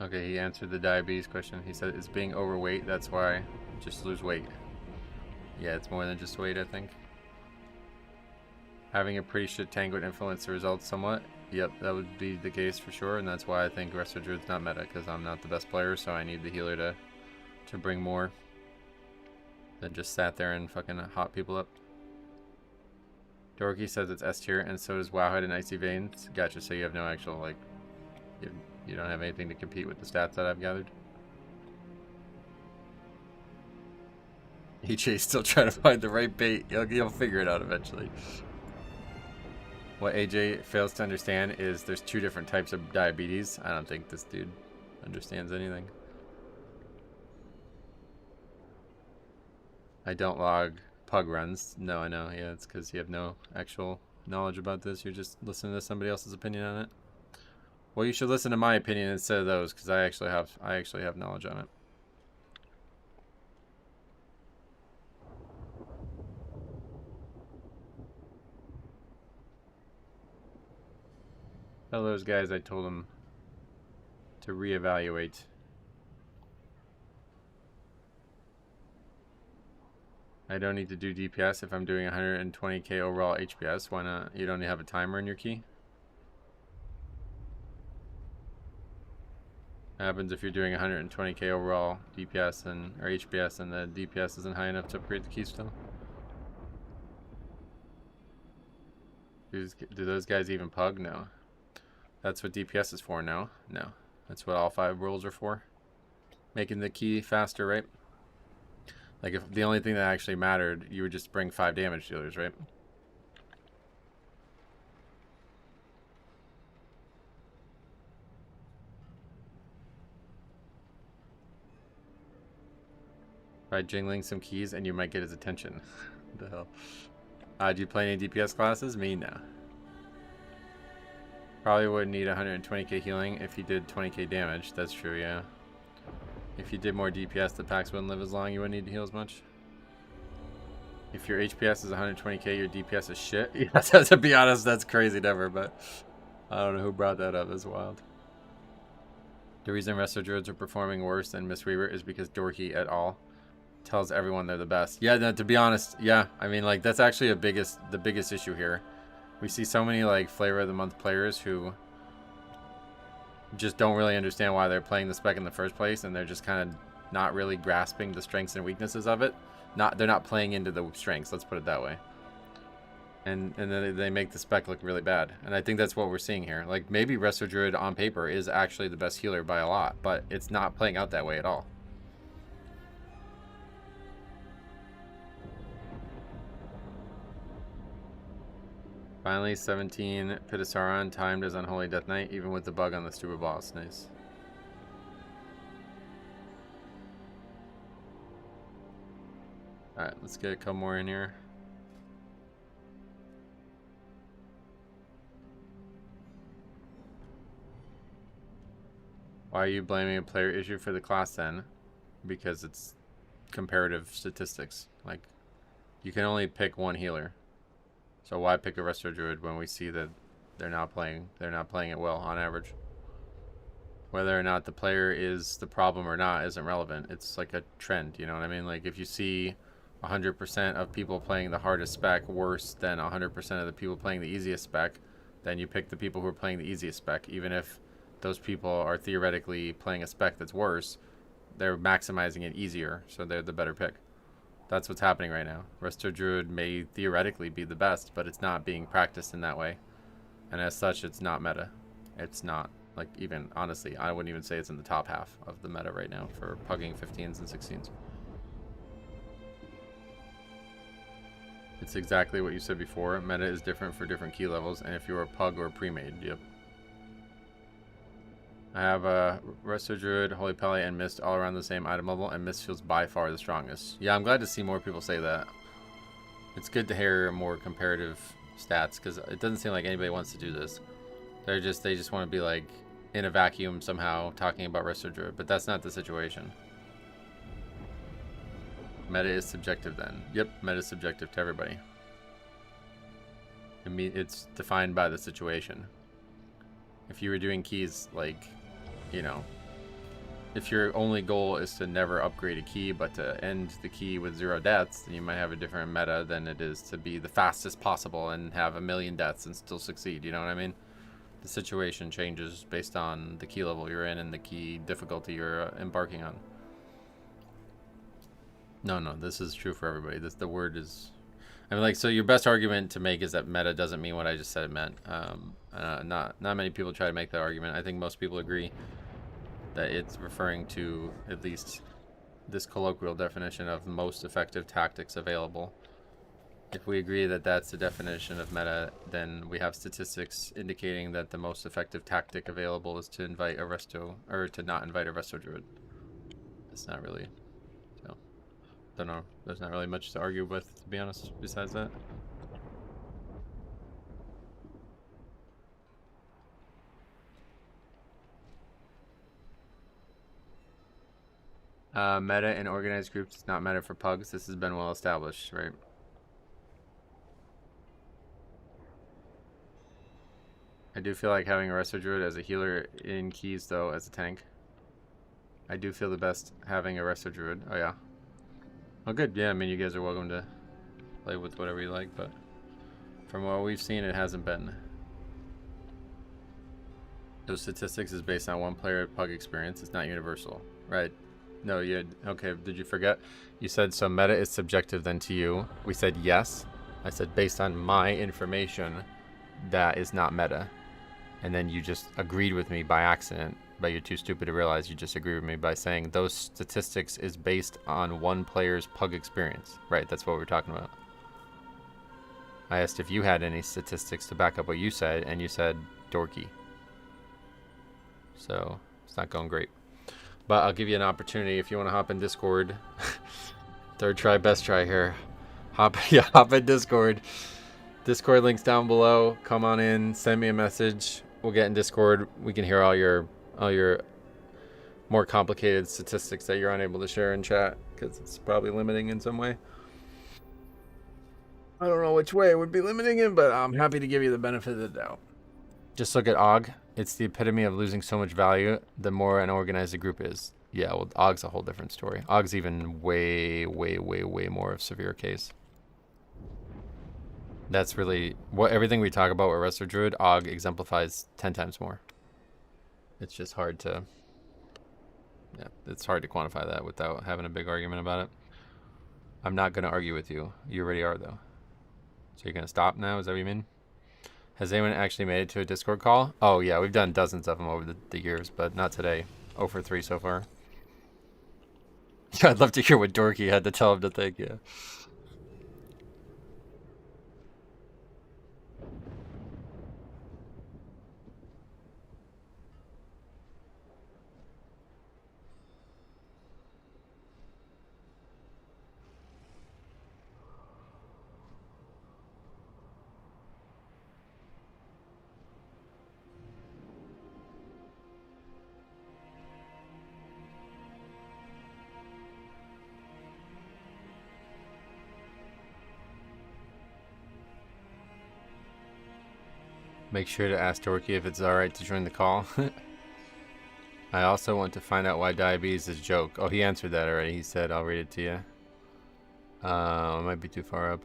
Okay, he answered the diabetes question. He said it's being overweight, that's why. Just lose weight. Yeah, it's more than just weight, I think. Having a pretty shit tank would influence the results somewhat. Yep, that would be the case for sure, and that's why I think Resto Druid's not meta, because I'm not the best player, so I need the healer to bring more than just sat there and fucking hot people up. Dorky says it's S tier, and so does Wowhead and Icy Veins. Gotcha, so you have no actual, like, you don't have anything to compete with the stats that I've gathered. EJ's still trying to find the right bait. You'll figure it out eventually. What AJ fails to understand is there's two different types of diabetes. I don't think this dude understands anything. I don't log pug runs. No, I know. Yeah, it's because you have no actual knowledge about this. You're just listening to somebody else's opinion on it. Well, you should listen to my opinion instead of those, because I actually have knowledge on it. Tell those guys I told them to reevaluate. I don't need to do DPS if I'm doing 120k overall HPS. Why not? You don't have a timer in your key? What happens if you're doing 120k overall DPS or HPS and the DPS isn't high enough to upgrade the key still? Do those guys even pug? No. That's what DPS is for now? No. That's what all 5 rules are for. Making the key faster, right? Like if the only thing that actually mattered, you would just bring 5 damage dealers, right? By jingling some keys and you might get his attention. What the hell? Do you play any DPS classes? Me, no. Probably wouldn't need 120k healing if you did 20k damage. That's true, yeah. If you did more DPS, the packs wouldn't live as long. You wouldn't need to heal as much. If your HPS is 120k, your DPS is shit. Yeah, to be honest, that's crazy never, but I don't know who brought that up. That's wild. The reason Resto Druids are performing worse than Miss Weaver is because Dorky et al. Tells everyone they're the best. Yeah, no, to be honest, yeah. I mean, like, that's actually the biggest issue here. We see so many, like, Flavor of the Month players who just don't really understand why they're playing the spec in the first place, and they're just kind of not really grasping the strengths and weaknesses of it. they're not playing into the strengths. Let's put it that way. And then they make the spec look really bad. And I think that's what we're seeing here. Like, maybe Resto Druid on paper is actually the best healer by a lot, but it's not playing out that way at all. Finally, 17 Pitasaran timed as Unholy Death Knight, even with the bug on the stupid boss. Nice. Alright, let's get a couple more in here. Why are you blaming a player issue for the class then? Because it's comparative statistics. Like, you can only pick one healer. So why pick a Resto Druid when we see that they're not playing it well on average? Whether or not the player is the problem or not isn't relevant. It's like a trend, you know what I mean? Like, if you see 100% of people playing the hardest spec worse than 100% of the people playing the easiest spec, then you pick the people who are playing the easiest spec, even if those people are theoretically playing a spec that's worse. They're maximizing it easier, so they're the better pick. That's what's happening right now. Resto Druid may theoretically be the best, but it's not being practiced in that way. And as such, it's not meta. It's not, like, even, honestly, I wouldn't even say it's in the top half of the meta right now for pugging 15s and 16s. It's exactly what you said before. Meta is different for different key levels, and if you're a pug or a pre-made, yep. I have a Resto Druid, Holy Pele, and Mist all around the same item level, and Mist feels by far the strongest. Yeah, I'm glad to see more people say that. It's good to hear more comparative stats, because it doesn't seem like anybody wants to do this. They just want to be like in a vacuum somehow talking about Resto Druid, but that's not the situation. Meta is subjective then. Yep, meta is subjective to everybody. I mean, it's defined by the situation. If you were doing keys like, you know, if your only goal is to never upgrade a key but to end the key with 0 deaths, then you might have a different meta than it is to be the fastest possible and have 1,000,000 deaths and still succeed, you know what I mean? The situation changes based on the key level you're in and the key difficulty you're embarking on. No, this is true for everybody. The word is... I mean, like, so your best argument to make is that meta doesn't mean what I just said it meant. Not many people try to make that argument. I think most people agree that it's referring to at least this colloquial definition of most effective tactics available. If we agree that that's the definition of meta, then we have statistics indicating that the most effective tactic available is to invite a Resto, or to not invite a Resto Druid. It's not really... So, don't know. There's not really much to argue with, to be honest, besides that. Meta in organized groups does not matter for pugs. This has been well established, right? I do feel like having a Resto Druid as a healer in keys, though, as a tank. I do feel the best having a Resto Druid. Oh, yeah. Oh, good. Yeah, I mean, you guys are welcome to play with whatever you like, but from what we've seen, it hasn't been. Those statistics is based on one player pug experience. It's not universal, right? No, you okay? Did you forget? You said so. Meta is subjective then to you. We said yes. I said based on my information, that is not meta. And then you just agreed with me by accident, but you're too stupid to realize you just agreed with me by saying those statistics is based on one player's pug experience. Right, that's what we're talking about. I asked if you had any statistics to back up what you said, and you said dorky. So it's not going great. But I'll give you an opportunity if you want to hop in Discord. Third try, best try here. Hop in Discord. Discord link's down below. Come on in, send me a message. We'll get in Discord. We can hear all your more complicated statistics that you're unable to share in chat, because it's probably limiting in some way. I don't know which way it would be limiting in, but I'm happy to give you the benefit of the doubt. Just look at Og. It's the epitome of losing so much value the more unorganized a group is. Yeah, well, Og's a whole different story. Og's even way more of severe case. That's really what everything we talk about with Resto Druid, Og exemplifies 10 times more. It's just hard to, yeah, it's hard to quantify that without having a big argument about it. I'm not going to argue with you. You already are, though. So you're going to stop now? Is that what you mean? Has anyone actually made it to a Discord call? Oh, yeah. We've done dozens of them over the years, but not today. 0 for 3 so far. I'd love to hear what Dorky had to tell him to think, yeah. Make sure to ask Dorky if it's alright to join the call. I also want to find out why diabetes is a joke. Oh, he answered that already. He said, I'll read it to you. It might be too far up.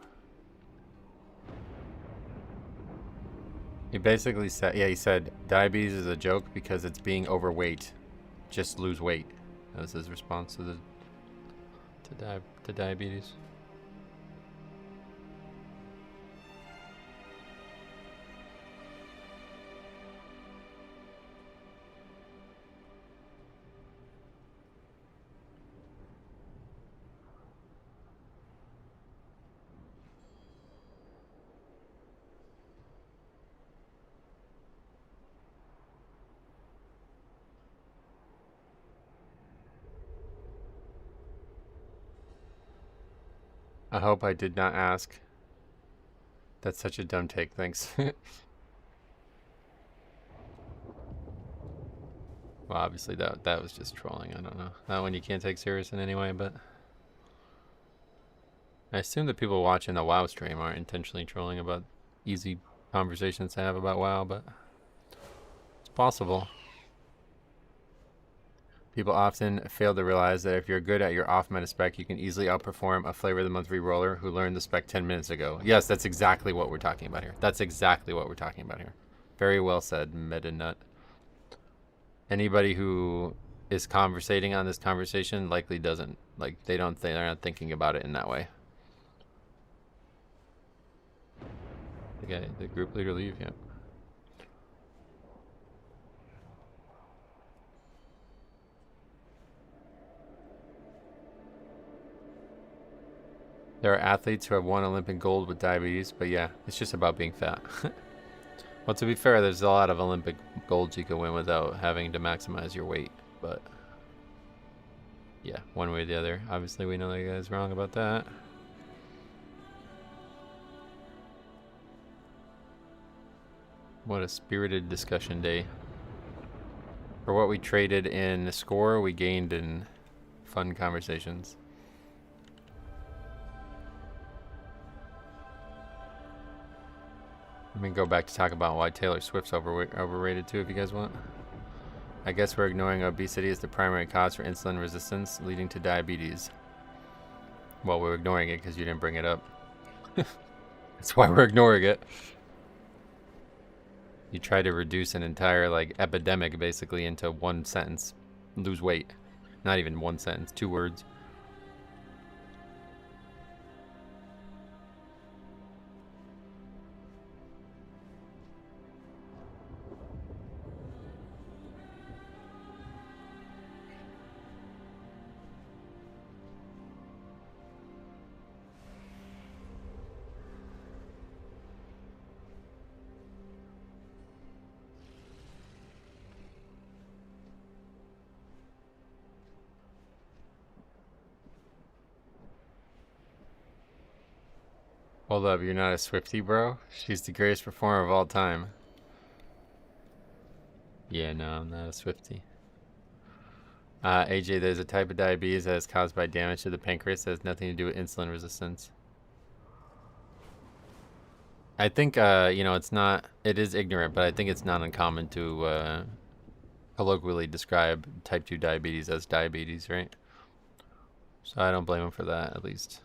He basically said, yeah, he said, diabetes is a joke because it's being overweight. Just lose weight. That was his response to diabetes. I hope I did not ask. That's such a dumb take, thanks. Well, obviously that was just trolling, I don't know. That one you can't take serious in any way, but... I assume the people watching the WoW stream aren't intentionally trolling about easy conversations to have about WoW, but... It's possible. People often fail to realize that if you're good at your off-meta spec, you can easily outperform a Flavor of the Month reroller who learned the spec 10 minutes ago. Yes, that's exactly what we're talking about here. That's exactly what we're talking about here. Very well said, Meta Nut. Anybody who is conversating on this conversation likely doesn't. Like, they're not thinking about it in that way. The group leader leave, yeah. There are athletes who have won Olympic gold with diabetes, but yeah, it's just about being fat. Well, to be fair, there's a lot of Olympic golds you can win without having to maximize your weight, but yeah, one way or the other. Obviously, we know that guy's wrong about that. What a spirited discussion day. For what we traded in score, we gained in fun conversations. Let me go back to talk about why Taylor Swift's overrated too, if you guys want. I guess we're ignoring obesity as the primary cause for insulin resistance, leading to diabetes. Well, we're ignoring it because you didn't bring it up. That's why we're ignoring it. You try to reduce an entire, like, epidemic, basically, into one sentence. Lose weight. Not even one sentence, 2 words. Hold up, you're not a Swiftie, bro? She's the greatest performer of all time. Yeah, no, I'm not a Swiftie. AJ, there's a type of diabetes that is caused by damage to the pancreas that has nothing to do with insulin resistance. I think, you know, it is ignorant, but I think it's not uncommon to colloquially describe type 2 diabetes as diabetes, right? So I don't blame him for that, at least.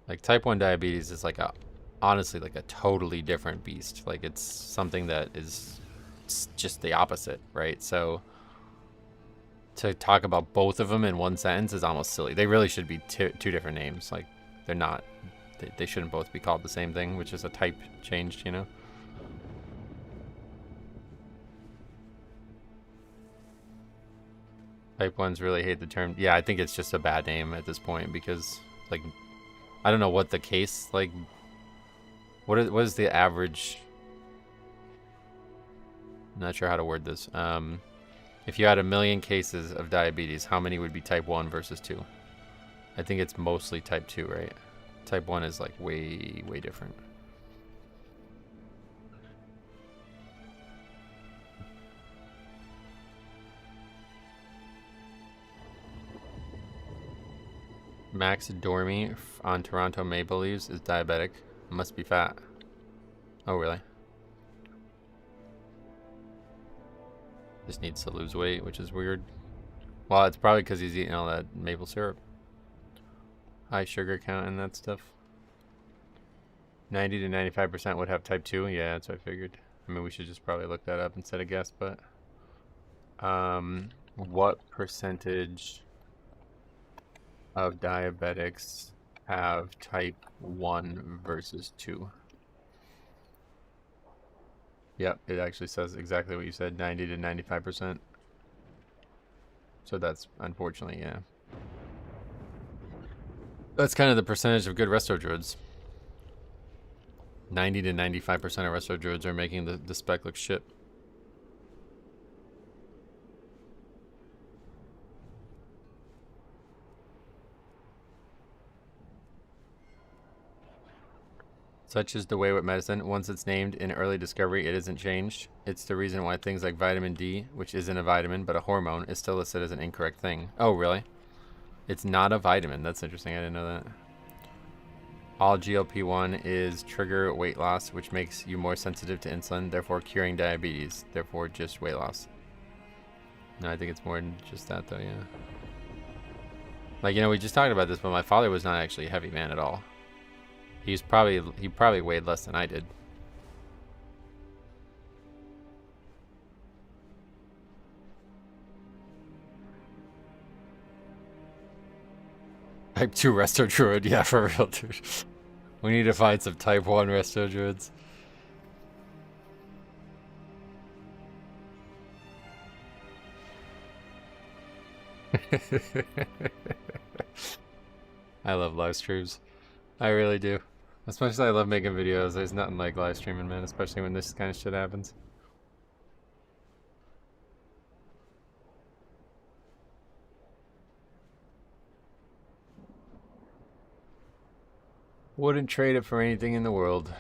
Like, type 1 diabetes is like honestly, like a totally different beast. Like, it's something that is just the opposite, right? So, to talk about both of them in one sentence is almost silly. They really should be two different names. Like, they're not. They shouldn't both be called the same thing, which is a type changed, you know? Type 1s really hate the term. Yeah, I think it's just a bad name at this point because, like, I don't know what the case, like, what is the average? I'm not sure how to word this. If you had 1 million cases of diabetes, how many would be type 1 versus 2? I think it's mostly type 2, right? Type 1 is like way, way different. Max Dormy on Toronto Maple Leafs is diabetic. Must be fat. Oh, really? Just needs to lose weight, which is weird. Well, it's probably because he's eating all that maple syrup. High sugar count and that stuff. 90 to 95% would have type 2. Yeah, that's what I figured. I mean, we should just probably look that up instead of guess, but... what percentage of diabetics have type 1 versus 2? Yep, it actually says exactly what you said, 90 to 95%. So that's, unfortunately, yeah. That's kind of the percentage of good resto druids. 90 to 95% of resto druids are making the spec look shit. Such is the way with medicine. Once it's named in early discovery, it isn't changed. It's the reason why things like vitamin D, which isn't a vitamin but a hormone, is still listed as an incorrect thing. Oh, really? It's not a vitamin. That's interesting. I didn't know that. All GLP-1 is trigger weight loss, which makes you more sensitive to insulin, therefore curing diabetes, therefore just weight loss. No, I think it's more than just that, though, yeah. Like, you know, we just talked about this, but my father was not actually a heavy man at all. He probably weighed less than I did. Type 2 resto druid, yeah, for real, dude. We need to find some type 1 resto druids. I love live streams. I really do. As much as I love making videos, there's nothing like live streaming, man, especially when this kind of shit happens. Wouldn't trade it for anything in the world.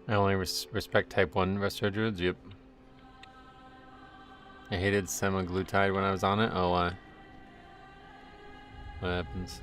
I only respect type 1 resto druids, yep. I hated semaglutide when I was on it. Oh, why? What happens?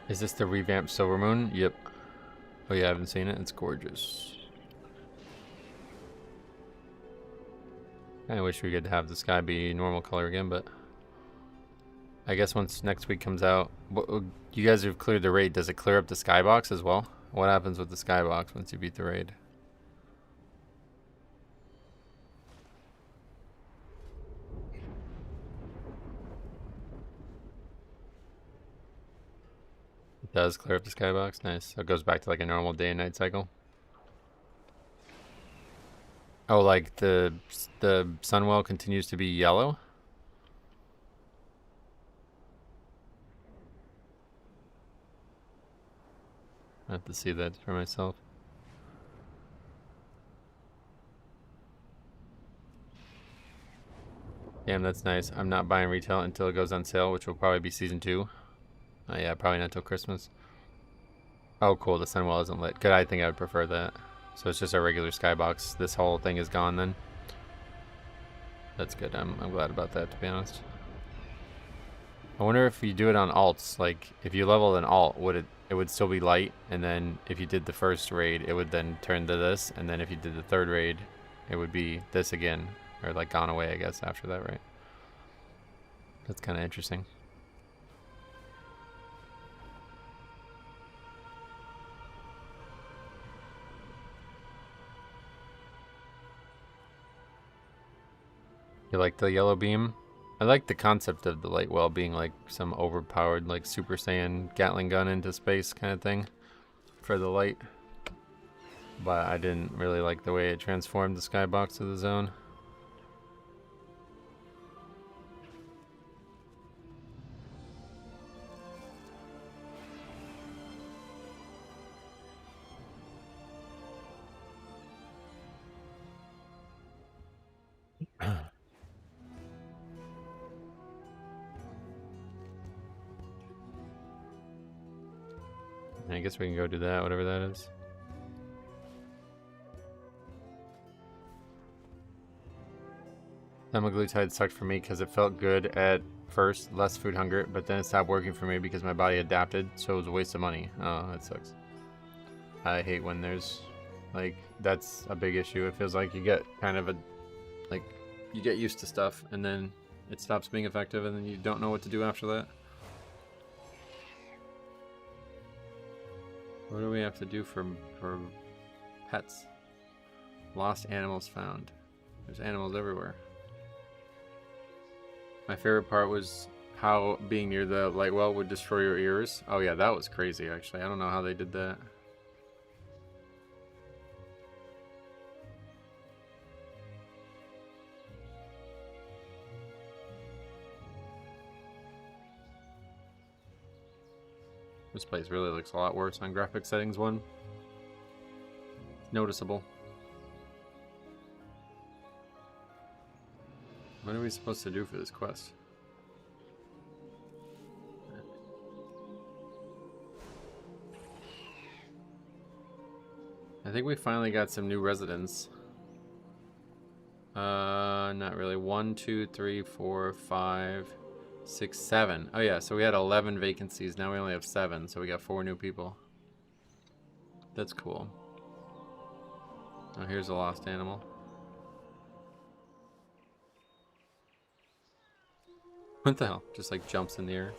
Is this the revamped Silver Moon? Yep. Oh yeah, I haven't seen it. It's gorgeous. I wish we could have the sky be normal color again, but I guess once next week comes out, you guys have cleared the raid. Does it clear up the skybox as well? What happens with the skybox once you beat the raid? It does clear up the skybox. Nice. So it goes back to like a normal day and night cycle. Oh, like the Sunwell continues to be yellow? I have to see that for myself. Damn, that's nice. I'm not buying retail until it goes on sale, which will probably be season 2. Oh yeah, probably not until Christmas. Oh cool, the Sunwell isn't lit. Good, I think I would prefer that. So it's just a regular skybox. This whole thing is gone then. That's good. I'm glad about that, to be honest. I wonder if you do it on alts, like if you leveled an alt, it would still be light, and then if you did the first raid, it would then turn to this, and then if you did the third raid, it would be this again, or like gone away, I guess, after that, right? That's kind of interesting. You like the yellow beam? I like the concept of the light well being like some overpowered like Super Saiyan Gatling gun into space kind of thing for the light. But I didn't really like the way it transformed the skybox to the zone. I guess we can go do that, whatever that is. Semaglutide sucked for me because it felt good at first, less food hunger, but then it stopped working for me because my body adapted, so it was a waste of money. Oh, that sucks. I hate when there's, like, that's a big issue. It feels like you get kind of like, you get used to stuff, and then it stops being effective, and then you don't know what to do after that. What do we have to do for pets? Lost animals found. There's animals everywhere. My favorite part was how being near the light well would destroy your ears. Oh yeah, that was crazy actually. I don't know how they did that. This place really looks a lot worse on graphic settings 1. It's noticeable. What are we supposed to do for this quest? I think we finally got some new residents. Not really. 1, 2, 3, 4, 5, 6, 7. Oh yeah, so we had 11 vacancies. Now we only have 7, so we got 4 new people. That's cool. Oh, here's a lost animal. What the hell? Just like jumps in the air.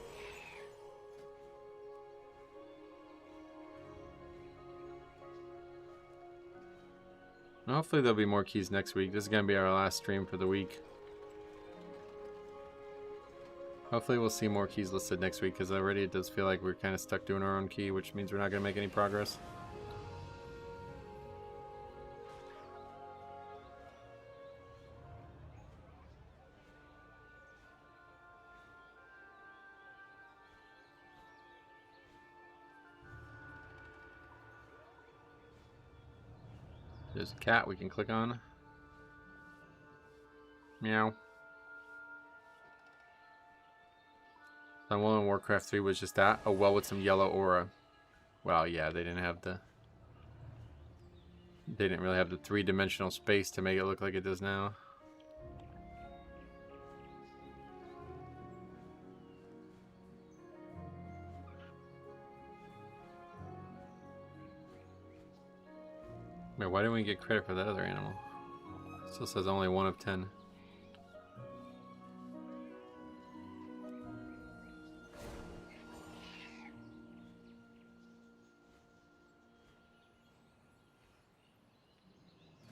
Hopefully there'll be more keys next week. This is going to be our last stream for the week. Hopefully we'll see more keys listed next week, because already it does feel like we're kind of stuck doing our own key, which means we're not going to make any progress. There's a cat we can click on. Meow. Sunwell in Warcraft 3 was just that. A well with some yellow aura. Well, yeah, they didn't really have the 3-dimensional space to make it look like it does now. Wait, why didn't we get credit for that other animal? Still says only 1 of 10.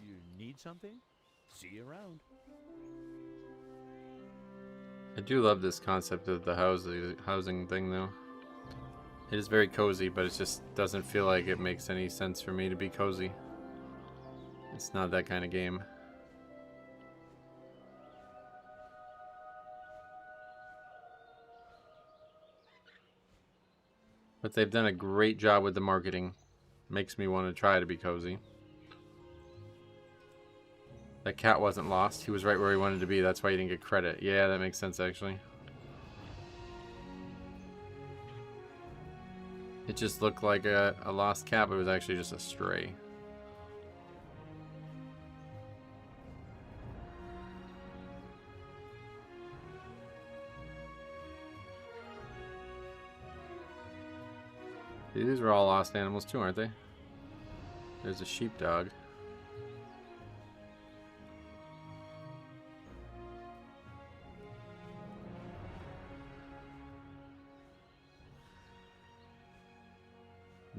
You need something? See you around. I do love this concept of the housing thing, though. It is very cozy, but it just doesn't feel like it makes any sense for me to be cozy. It's not that kind of game. But they've done a great job with the marketing. Makes me want to try to be cozy. That cat wasn't lost. He was right where he wanted to be. That's why he didn't get credit. Yeah, that makes sense, actually. It just looked like a lost cat, but it was actually just a stray. These are all lost animals too, aren't they? There's a sheepdog.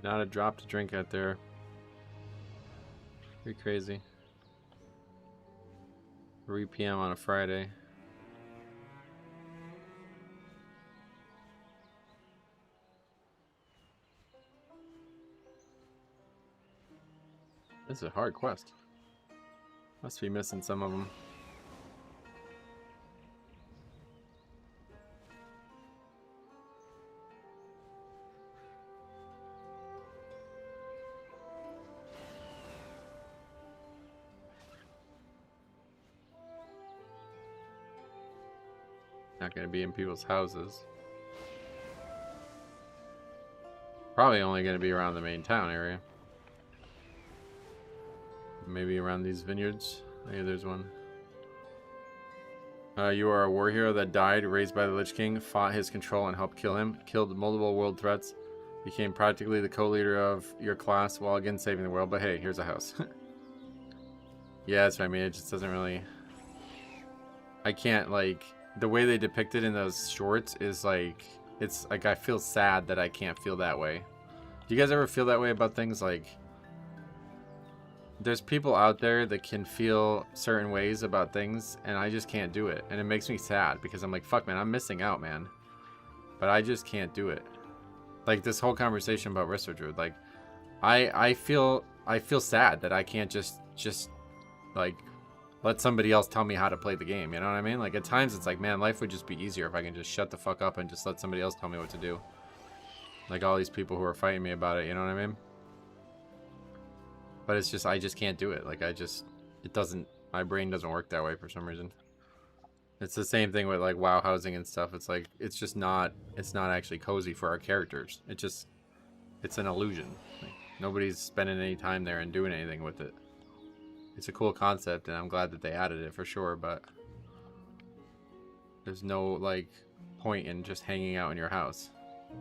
Not a drop to drink out there. Pretty crazy. 3 p.m. on a Friday. This is a hard quest. Must be missing some of them. Not going to be in people's houses. Probably only going to be around the main town area. Maybe around these vineyards. Hey, there's one. You are a war hero that died, raised by the Lich King, fought his control and helped kill him, killed multiple world threats, became practically the co-leader of your class while again saving the world. But hey, here's a house. Yeah, that's what I mean. It just doesn't really... I can't, like... The way they depict it in those shorts is like... It's like I feel sad that I can't feel that way. Do you guys ever feel that way about things? Like... There's people out there that can feel certain ways about things, and I just can't do it. And it makes me sad, because I'm like, fuck, man, I'm missing out, man. But I just can't do it. Like, this whole conversation about Risto Druid, like, I feel sad that I can't just, like, let somebody else tell me how to play the game, you know what I mean? Like, at times it's like, man, life would just be easier if I can just shut the fuck up and just let somebody else tell me what to do. Like, all these people who are fighting me about it, you know what I mean? But it's just, I just can't do it. Like, it doesn't, my brain doesn't work that way for some reason. It's the same thing with, like, WoW housing and stuff. It's like, it's just not, it's not actually cozy for our characters. It just, it's an illusion. Like, nobody's spending any time there and doing anything with it. It's a cool concept, and I'm glad that they added it for sure, but there's no, like, point in just hanging out in your house.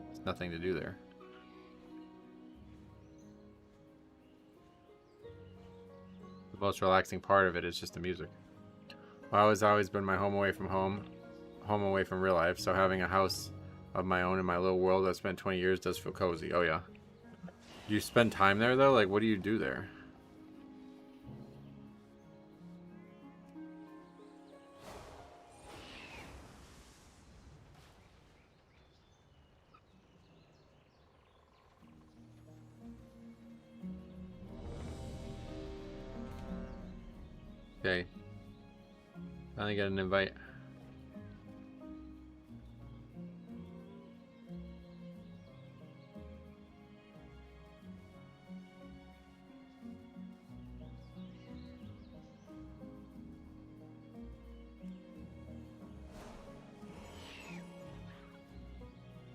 There's nothing to do there. The most relaxing part of it is just the music. WoW has always been my home away from home away from real life, so having a house of my own in my little world I've spent 20 years does feel cozy. Oh yeah. You spend time there though? Like, what do you do there? Okay. Finally got an invite.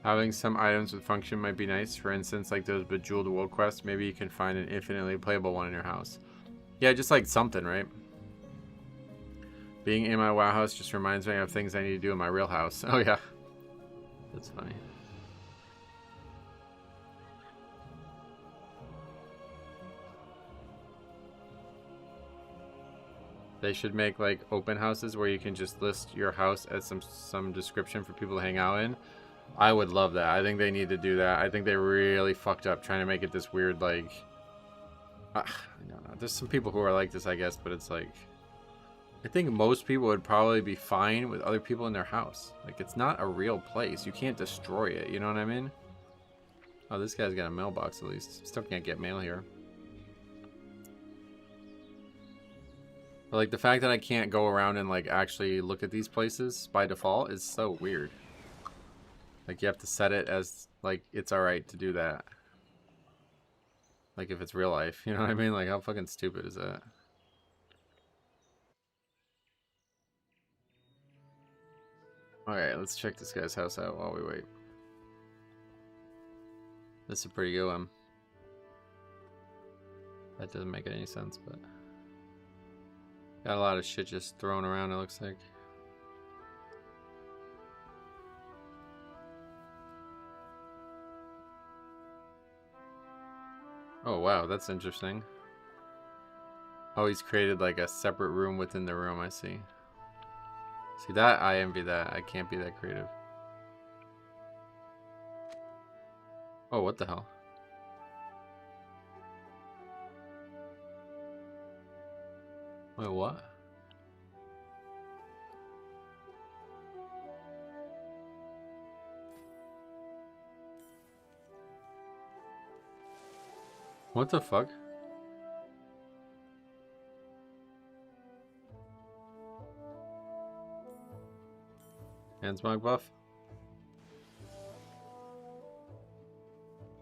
Having some items with function might be nice. For instance, like those Bejeweled World quests, maybe you can find an infinitely playable one in your house. Yeah, just like something, right? Being in my WoW house just reminds me of things I need to do in my real house. Oh yeah. That's funny. They should make like open houses where you can just list your house as some description for people to hang out in. I would love that. I think they need to do that. I think they really fucked up trying to make it this weird, like... I don't know. There's some people who are like this, I guess, but it's like... I think most people would probably be fine with other people in their house. Like, it's not a real place. You can't destroy it, you know what I mean? Oh, this guy's got a mailbox at least. Still can't get mail here. But, like, the fact that I can't go around and, like, actually look at these places by default is so weird. Like, you have to set it as, like, it's alright to do that. Like, if it's real life, you know what I mean? Like, how fucking stupid is that? Alright, let's check this guy's house out while we wait. This is a pretty good one. That doesn't make any sense, but... Got a lot of shit just thrown around, it looks like. Oh wow, that's interesting. Oh, he's created like a separate room within the room, I see. See that? I envy that. I can't be that creative. Oh, what the hell? Wait, what? What the fuck? Handsmog buff?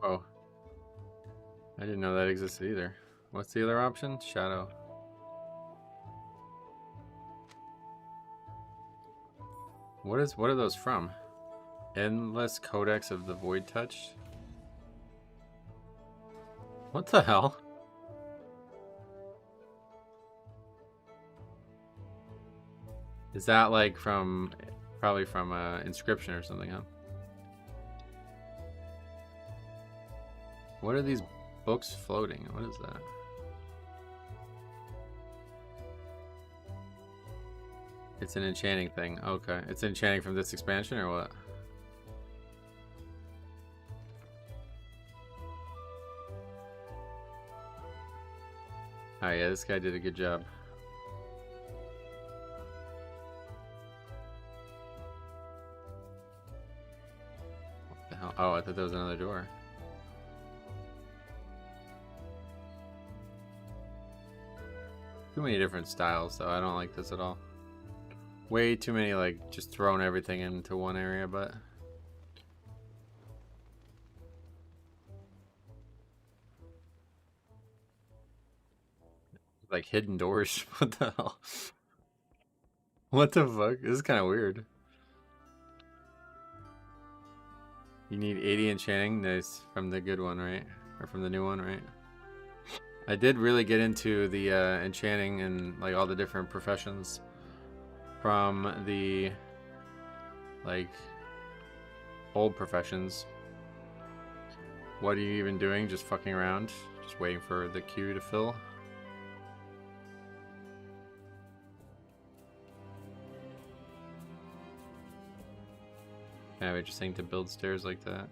Oh. I didn't know that existed either. What's the other option? Shadow. What are those from? Endless Codex of the Void Touch? What the hell? Is that like from, probably from Inscription or something, huh? What are these books floating? What is that? It's an enchanting thing. Okay. It's enchanting from this expansion or what? Oh yeah, this guy did a good job. What the hell? Oh, I thought that was another door. Too many different styles, though. I don't like this at all. Way too many, like, just throwing everything into one area, but... Like hidden doors. What the hell? What the fuck? This is kind of weird. You need 80 enchanting. Nice. From the good one, right? Or from the new one, right? I did really get into the enchanting and like all the different professions from the like old professions. What are you even doing? Just fucking around? Just waiting for the queue to fill? Yeah, interesting to build stairs like that.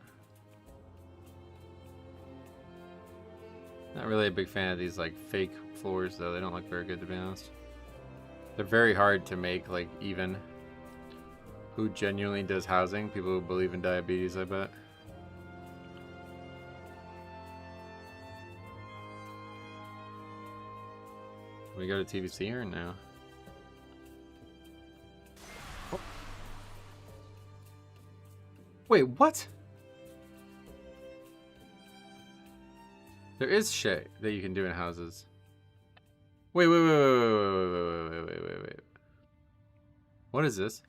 Not really a big fan of these like fake floors though. They don't look very good, to be honest. They're very hard to make like even. Who genuinely does housing? People who believe in diabetes, I bet. Can we go to TVC or no? Oh. Wait, what? There is shit that you can do in houses. Wait. What is this?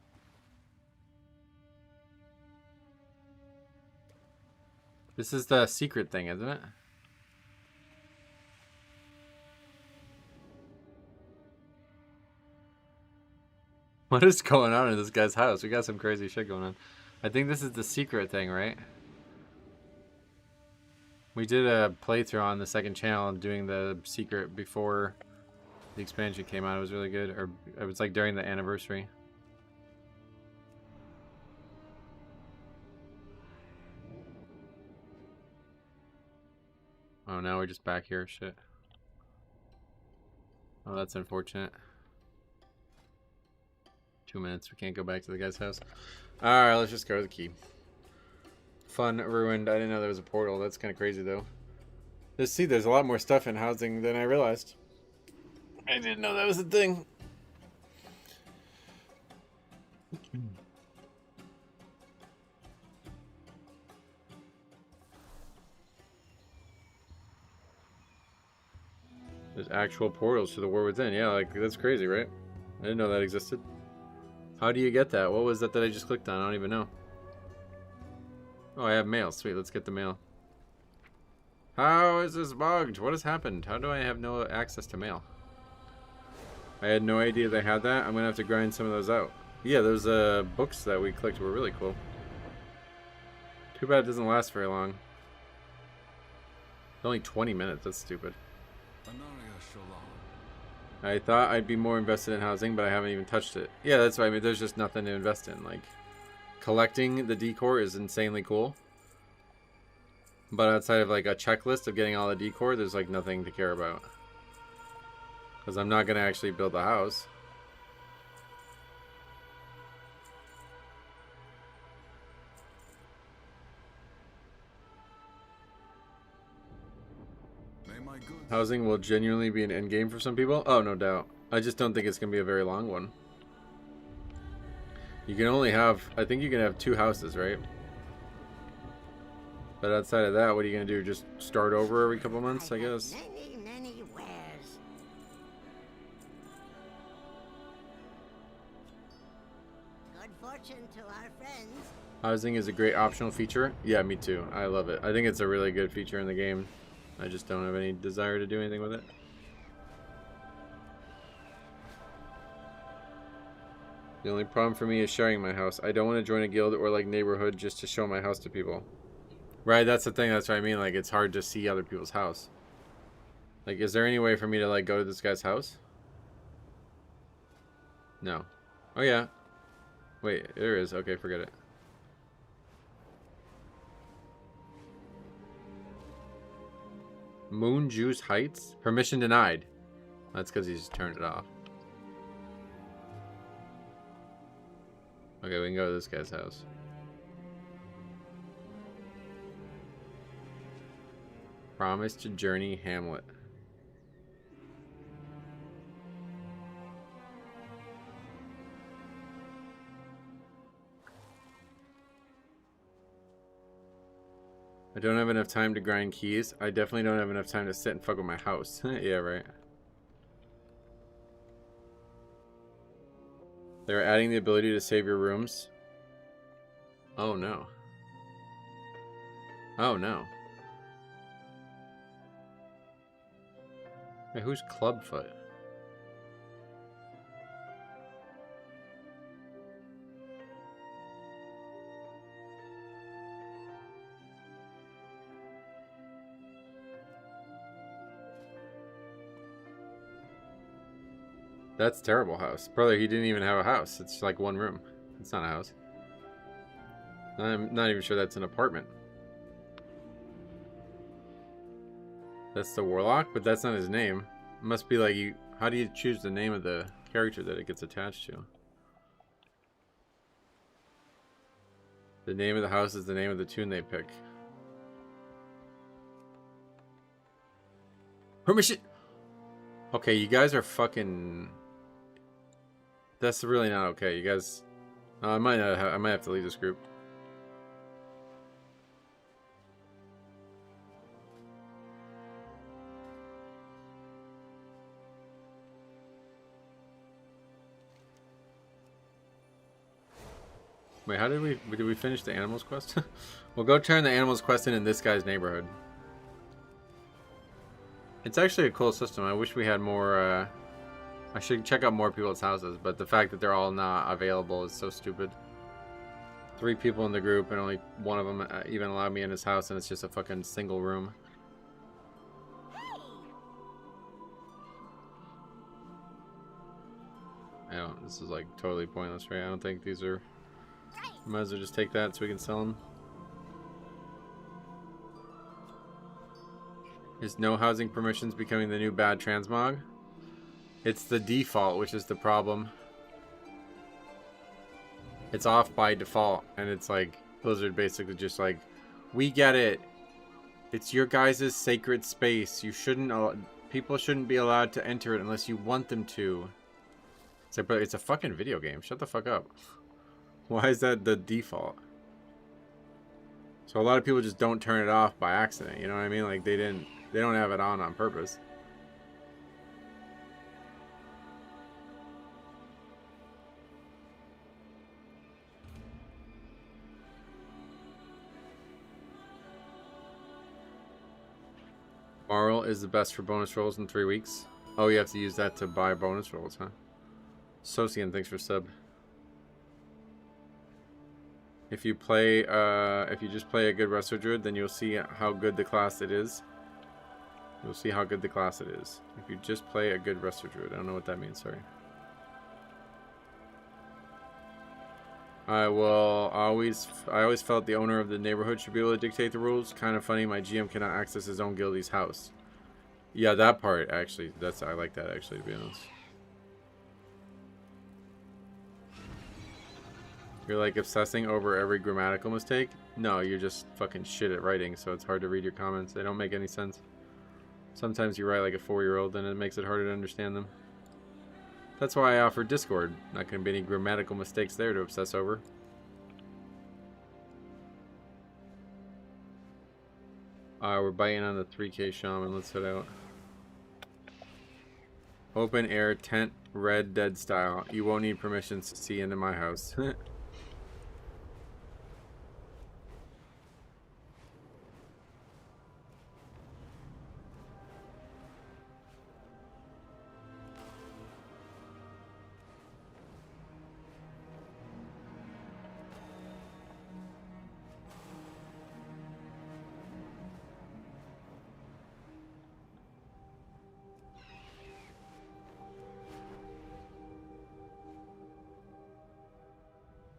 This is the secret thing, isn't it? What is going on in this guy's house? We got some crazy shit going on. I think this is the secret thing, right? We did a playthrough on the second channel doing the secret before The expansion came out, it was really good. Or it was like during the anniversary. Oh, now we're just back here. Shit. Oh, that's unfortunate. 2 minutes. We can't go back to the guy's house. Alright, let's just go to the key. Fun ruined. I didn't know there was a portal. That's kind of crazy, though. See, there's a lot more stuff in housing than I realized. I didn't know that was a thing. There's actual portals to the war within. Yeah, like, that's crazy, right? I didn't know that existed. How do you get that? What was that I just clicked on? I don't even know. Oh, I have mail. Sweet, let's get the mail. How is this bugged? What has happened? How do I have no access to mail? I had no idea they had that. I'm gonna have to grind some of those out. Yeah, those books that we clicked were really cool. Too bad it doesn't last very long. It's only 20 minutes. That's stupid. I thought I'd be more invested in housing, but I haven't even touched it. Yeah, that's what I mean. There's just nothing to invest in. Like, collecting the decor is insanely cool. But outside of, like, a checklist of getting all the decor, there's, like, nothing to care about. Because I'm not going to actually build a house. Housing will genuinely be an end game for some people. Oh, no doubt. I just don't think it's going to be a very long one. You can only have, I think you can have 2 houses, right? But outside of that, what are you going to do? Just start over every couple months, I guess? Many wares. Good fortune to our friends. Housing is a great optional feature. Yeah, me too. I love it. I think it's a really good feature in the game. I just don't have any desire to do anything with it. The only problem for me is sharing my house. I don't want to join a guild or like neighborhood just to show my house to people. Right, that's the thing. That's what I mean. Like, it's hard to see other people's house. Like, is there any way for me to like go to this guy's house? No. Oh yeah. Wait, there is. Okay, forget it. Moon Juice Heights? Permission denied. That's because he's turned it off. Okay, we can go to this guy's house. Promise to Journey Hamlet. I don't have enough time to grind keys. I definitely don't have enough time to sit and fuck with my house. Yeah, right. They're adding the ability to save your rooms. Oh no. Oh no. Hey, who's Clubfoot? That's terrible house. Brother, he didn't even have a house. It's like one room. It's not a house. I'm not even sure that's an apartment. That's the warlock, but that's not his name. It must be like you. How do you choose the name of the character that it gets attached to? The name of the house is the name of the tune they pick. Permission. Okay, you guys are fucking. That's really not okay. You guys, I might have to leave this group. Wait, how did we finish the animals quest? We'll go turn the animals quest in this guy's neighborhood. It's actually a cool system. I wish we had more. I should check out more people's houses, but the fact that they're all not available is so stupid. 3 people in the group, and only one of them even allowed me in his house, and it's just a fucking single room. I don't. This is like totally pointless, right? I don't think these are. Might as well just take that so we can sell them. Is no housing permissions becoming the new bad transmog? It's the default, which is the problem. It's off by default, and it's like Blizzard basically just like, we get it. It's your guys' sacred space. You shouldn't. People shouldn't be allowed to enter it unless you want them to. It's like, but it's a fucking video game. Shut the fuck up. Why is that the default? So a lot of people just don't turn it off by accident. You know what I mean? Like they don't have it on purpose. Marl is the best for bonus rolls in 3 weeks. Oh, you have to use that to buy bonus rolls, huh? Socian, thanks for sub. If you just play a good Resto Druid, then you'll see how good the class it is. You'll see how good the class it is. If you just play a good Resto Druid. I don't know what that means, sorry. I always felt the owner of the neighborhood should be able to dictate the rules. Kind of funny, my GM cannot access his own guildie's house. Yeah, that part actually, I like that actually, to be honest. You're like obsessing over every grammatical mistake? No, you're just fucking shit at writing, so it's hard to read your comments. They don't make any sense. Sometimes you write like a 4-year-old and it makes it harder to understand them. That's why I offer Discord. Not going to be any grammatical mistakes there to obsess over. We're biting on the 3K Shaman. Let's head out. Open air tent, Red Dead style. You won't need permissions to see into my house.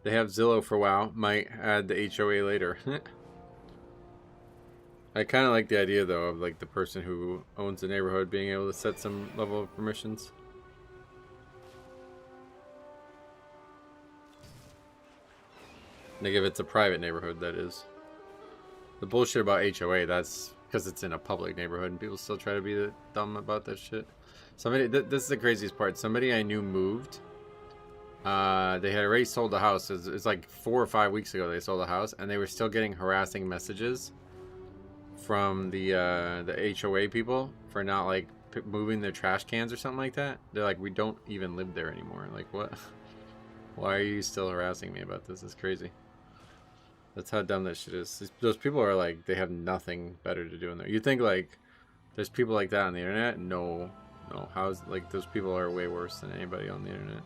They have Zillow for WoW. Might add the HOA later. I kind of like the idea, though, of like the person who owns the neighborhood being able to set some level of permissions. Like if it's a private neighborhood, that is. The bullshit about HOA, that's because it's in a public neighborhood and people still try to be dumb about that shit. Somebody, this is the craziest part. Somebody I knew moved. They had already sold the house. It's like 4 or 5 weeks ago they sold the house, and they were still getting harassing messages from the HOA people for not like moving their trash cans or something like that. They're like, we don't even live there anymore. Like, what? Why are you still harassing me about this? It's crazy. That's how dumb that shit is. Those people are like, they have nothing better to do in there. You think like there's people like that on the internet? No. How's like those people are way worse than anybody on the internet.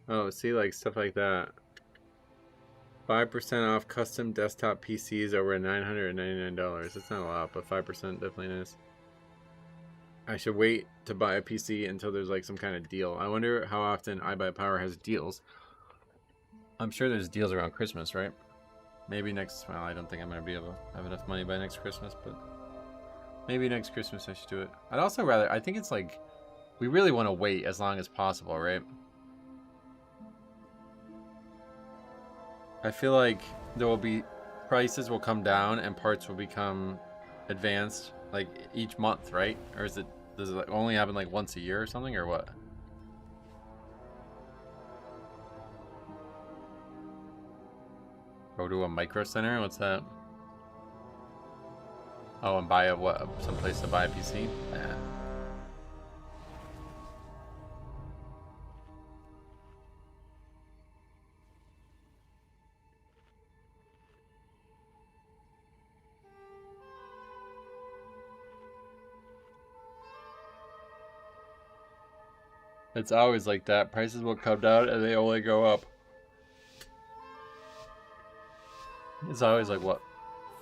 Oh, see, like stuff like that. 5% off custom desktop PCs over $999. That's not a lot, but 5% definitely nice. I should wait to buy a PC until there's like some kind of deal. I wonder how often iBuyPower has deals. I'm sure there's deals around Christmas, right? Maybe next. Well, I don't think I'm gonna be able to have enough money by next Christmas, but maybe next Christmas I should do it. I'd also rather. I think it's like we really want to wait as long as possible, right? I feel like there will be prices will come down and parts will become advanced like each month, right? Or does it like only happen like once a year or something, or what? Go to a micro center? What's that? Oh, and buy a what? Some place to buy a PC? Yeah. It's always like that. Prices will come down and they only go up. It's always like what?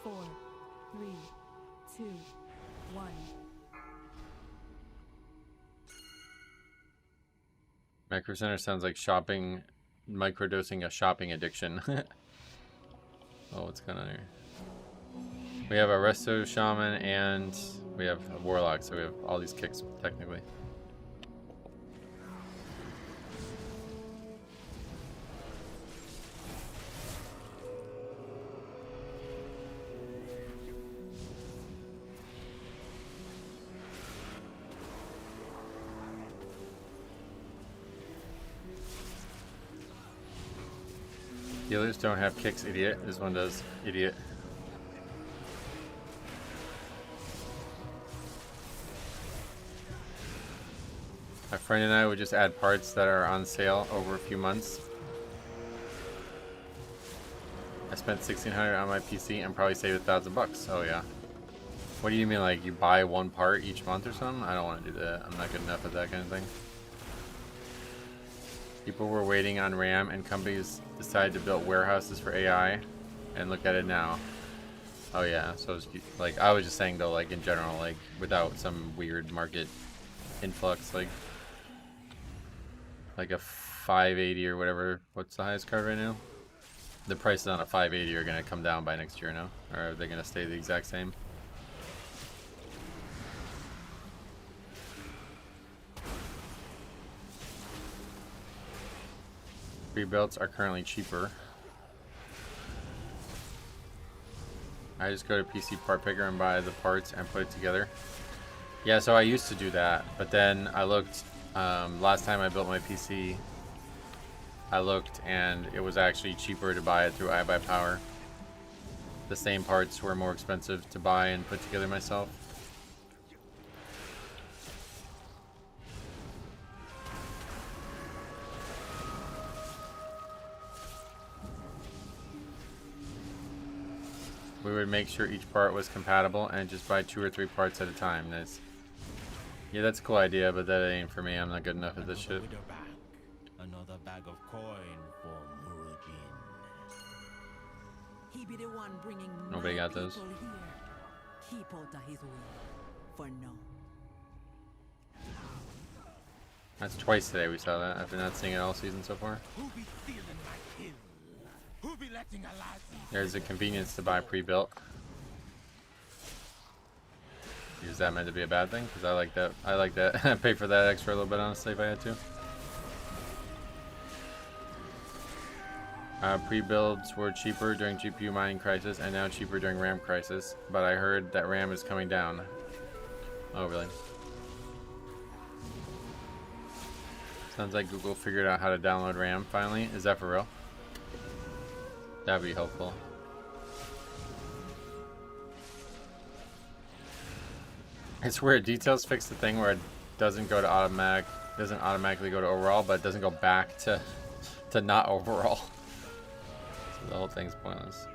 4, 3, 2, 1. Micro Center sounds like shopping, microdosing a shopping addiction. Oh, what's going on here? We have a Resto Shaman and we have a Warlock, so we have all these kicks technically. The others don't have kicks, idiot. This one does, idiot. My friend and I would just add parts that are on sale over a few months. I spent $1,600 on my PC and probably saved $1,000. Oh yeah. What do you mean, like you buy one part each month or something? I don't want to do that. I'm not good enough at that kind of thing. People were waiting on RAM and companies decided to build warehouses for AI, and look at it now. Oh yeah, so it's, like I was just saying though, like in general, like without some weird market influx, like a 580 or whatever. What's the highest card right now? The prices on a 580 are gonna come down by next year, no? Or are they gonna stay the exact same? Pre-builts are currently cheaper. I just go to PC Part Picker and buy the parts and put it together. Yeah, so I used to do that, but then I looked, last time I built my PC, I looked and it was actually cheaper to buy it through iBuyPower. The same parts were more expensive to buy and put together myself. We would make sure each part was compatible and just buy 2 or 3 parts at a time. Yeah, that's a cool idea, but that ain't for me. I'm not good enough at this shit. Another bag of coin for Murujin. He be the one bringing Nobody got those. here. Keep out of his way for now. That's twice today we saw that, after not seeing it all season so far. Who be stealing my kill? Who be letting a lad eat? There's a convenience to buy pre-built. Is that meant to be a bad thing? Because I like that. I like that. I'd pay for that extra a little bit, honestly, if I had to. Pre-builds were cheaper during GPU mining crisis and now cheaper during RAM crisis, but I heard that RAM is coming down. Oh, really? Sounds like Google figured out how to download RAM finally. Is that for real? That'd be helpful. It's weird. Details fixed the thing where it doesn't go to automatic, doesn't automatically go to overall, but it doesn't go back to not overall. So the whole thing's pointless.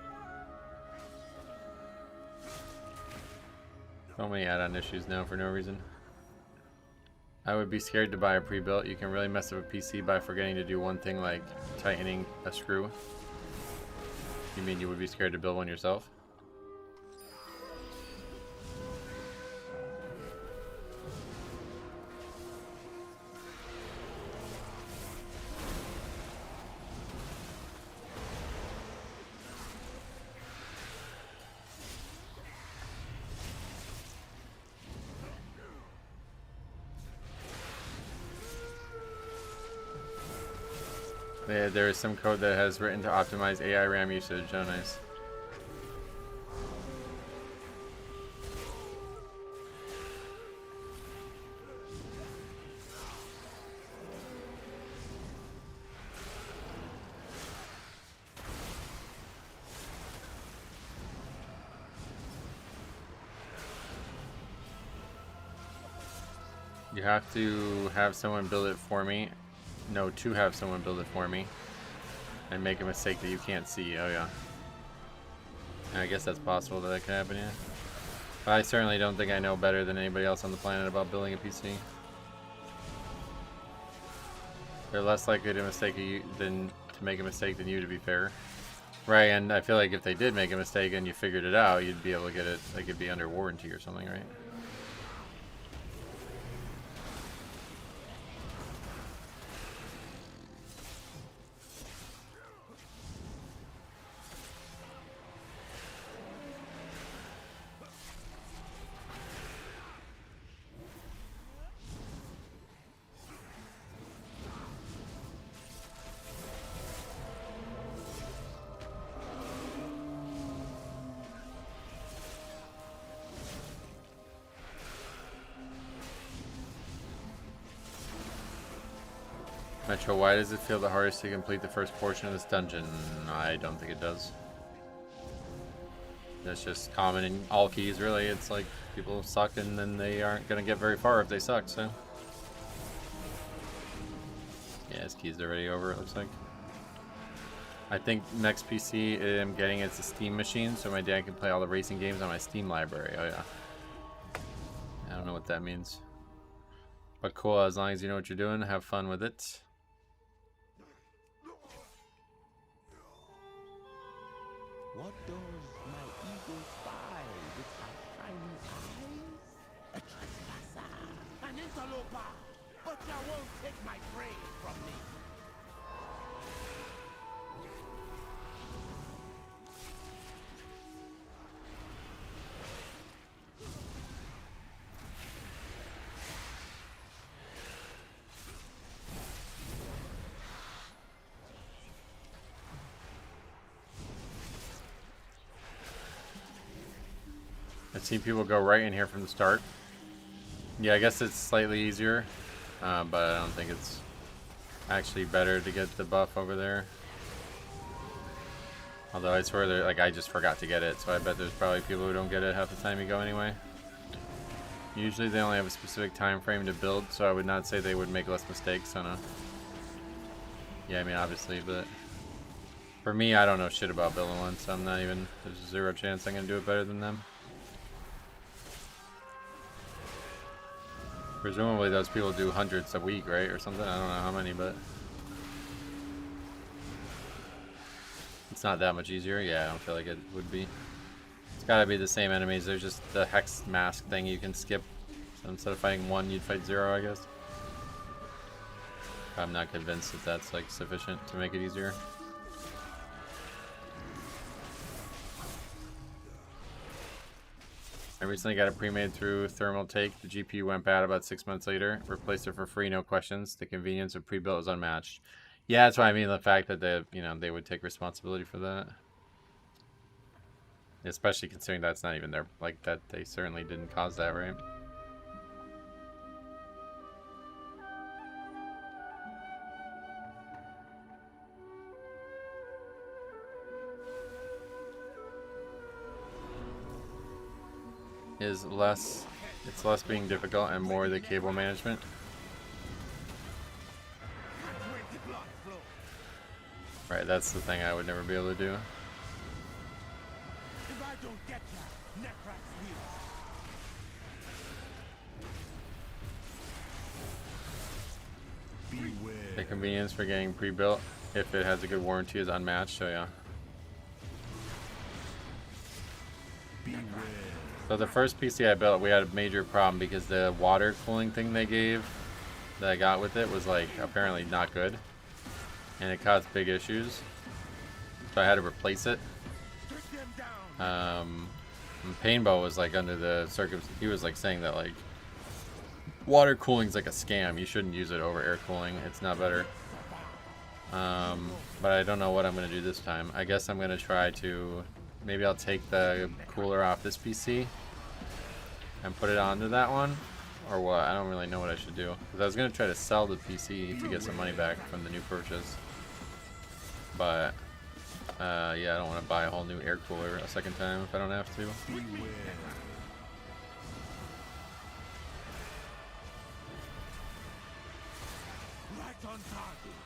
So many add-on issues now for no reason. I would be scared to buy a pre-built. You can really mess up a PC by forgetting to do one thing like tightening a screw. You mean you would be scared to build one yourself? Yeah, there is some code that has written to optimize AI RAM usage. Oh, nice. You have to have someone build it for me. No, to have someone build it for me and make a mistake that you can't see. Oh yeah, I guess that's possible that could happen, yeah. But I certainly don't think I know better than anybody else on the planet about building a PC. They're less likely to mistake you than to make a mistake than you, to be fair. Right, and I feel like if they did make a mistake and you figured it out, you'd be able to get it, like it'd be under warranty or something, right? Metro, why does it feel the hardest to complete the first portion of this dungeon? I don't think it does. That's just common in all keys, really. It's like people suck and then they aren't going to get very far if they suck, so. Yeah, his key's already over, it looks like. I think next PC I'm getting it's a Steam machine, so my dad can play all the racing games on my Steam library. Oh, yeah. I don't know what that means. But cool, as long as you know what you're doing, have fun with it. What does my eagle spy with her shiny eyes? A trespasser, an interloper, but you won't take my prey from me. I've seen people go right in here from the start. Yeah, I guess it's slightly easier, but I don't think it's actually better to get the buff over there. Although I swear, like, I just forgot to get it, so I bet there's probably people who don't get it half the time you go anyway. Usually they only have a specific time frame to build, so I would not say they would make less mistakes. I don't know. Yeah, I mean, obviously, but for me, I don't know shit about building one, so I'm not even, there's a 0 chance I'm gonna do it better than them. Presumably those people do hundreds a week, right, or something? I don't know how many, but it's not that much easier. Yeah, I don't feel like it would be. It's gotta be the same enemies. There's just the hex mask thing you can skip. So instead of fighting 1, you'd fight 0, I guess. I'm not convinced that that's like sufficient to make it easier. I recently got it pre-made through Thermal Take. The GPU went bad about 6 months later. Replaced it for free, no questions. The convenience of pre-built is unmatched. Yeah, that's what I mean. The fact that they would take responsibility for that, especially considering that's not even their, like, that they certainly didn't cause that, right? It's less being difficult and more the cable management. Right, that's the thing I would never be able to do. If I don't get ya, Necrax will. Beware. The convenience for getting pre-built, if it has a good warranty, is unmatched, so yeah. Beware. So the first PC I built, we had a major problem because the water cooling thing they gave that I got with it was like apparently not good, and it caused big issues. So I had to replace it. And Painbow was like under the he was like saying that like water cooling's like a scam. You shouldn't use it over air cooling. It's not better. But I don't know what I'm gonna do this time. I guess I'm gonna try to. Maybe I'll take the cooler off this PC and put it onto that one, or what? I don't really know what I should do. Because I was going to try to sell the PC to get some money back from the new purchase. But, yeah, I don't want to buy a whole new air cooler a second time if I don't have to.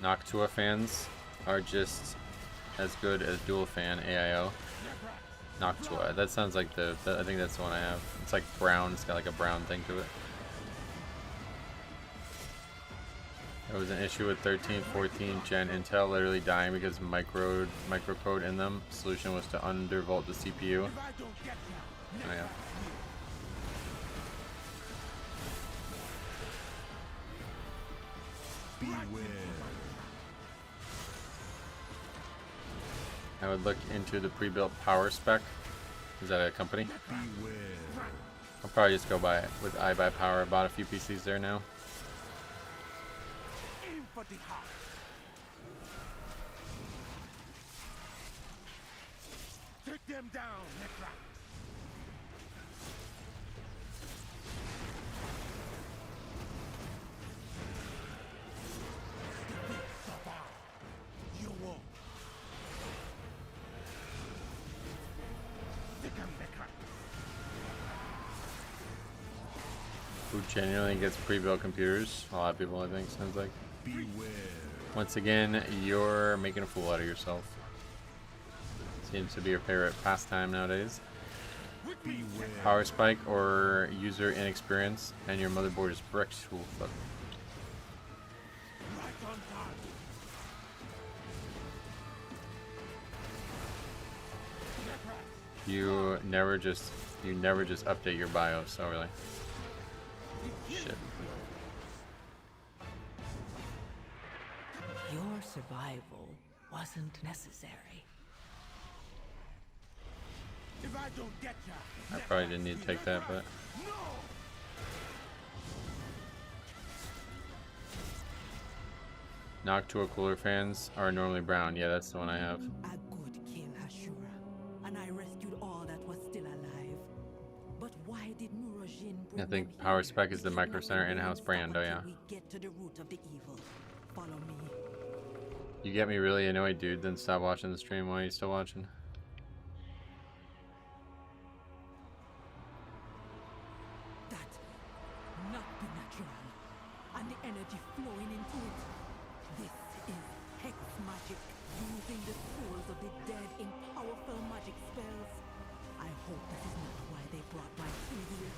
Noctua fans are just as good as dual fan AIO. Noctua. That sounds like I think that's the one I have. It's like brown. It's got like a brown thing to it. There was an issue with 13, 14 Gen Intel literally dying because microcode in them. Solution was to undervolt the CPU. Oh yeah. I would look into the pre-built power spec. Is that a company? I'll probably just go buy it with iBuyPower. I bought a few PCs there now. Aim for the heart. Take them down, Necra. You won't. Who genuinely gets pre-built computers? A lot of people, I think, sounds like. Beware. Once again, you're making a fool out of yourself. Seems to be your favorite pastime nowadays. Beware. Power spike or user inexperience, and your motherboard is bricked. Ooh, fuck. Right on target. You never just update your BIOS, so really. Shit. Your survival wasn't necessary. If I don't get ya, I probably didn't need to take that, but no. Noctua cooler fans are normally brown. Yeah, that's the one I have. A good kill, Hashura, and I rescued all that was still alive. But why did Murojin bring I think them Power here? Spec is the We should Micro not Center remain in-house stuck brand. Oh until yeah. we get to the root of the evil. Follow me. You get me really annoyed, dude. Then stop watching the stream while you're still watching. That not be natural, and the energy flowing into it. This is hex magic, using the souls of the dead in powerful magic spells. I hope this is not why they brought my king here.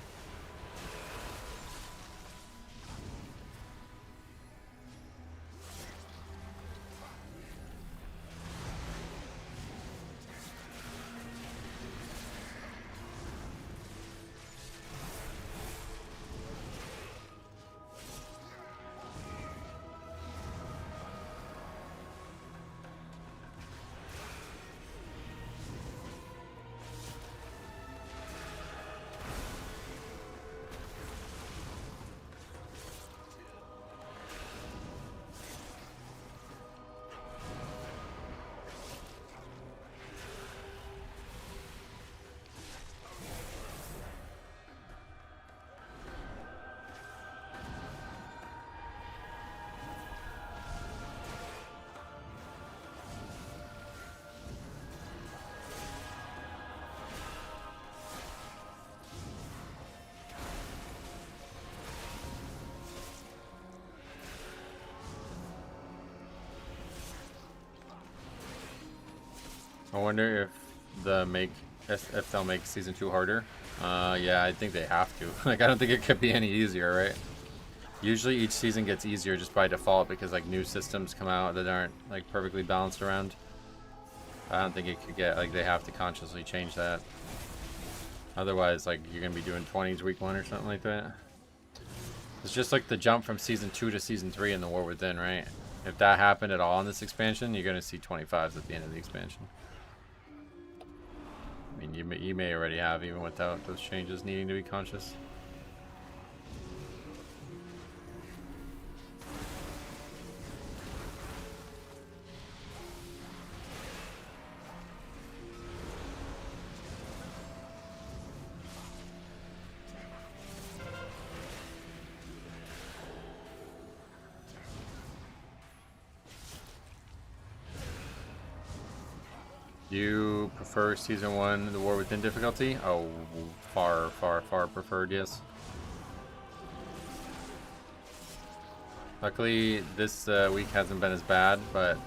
I wonder if they'll make season 2 harder. Yeah, I think they have to. Like, I don't think it could be any easier, right? Usually each season gets easier just by default because like new systems come out that aren't like perfectly balanced around. I don't think it could get, like, they have to consciously change that. Otherwise, like, you're gonna be doing 20s week 1 or something like that. It's just like the jump from season 2 to season 3 in the War Within, right? If that happened at all in this expansion, you're gonna see 25s at the end of the expansion. I mean, you may already have, even without those changes needing to be conscious. You prefer season 1, the War Within difficulty? Oh, far, far, far preferred, yes. Luckily, this week hasn't been as bad, but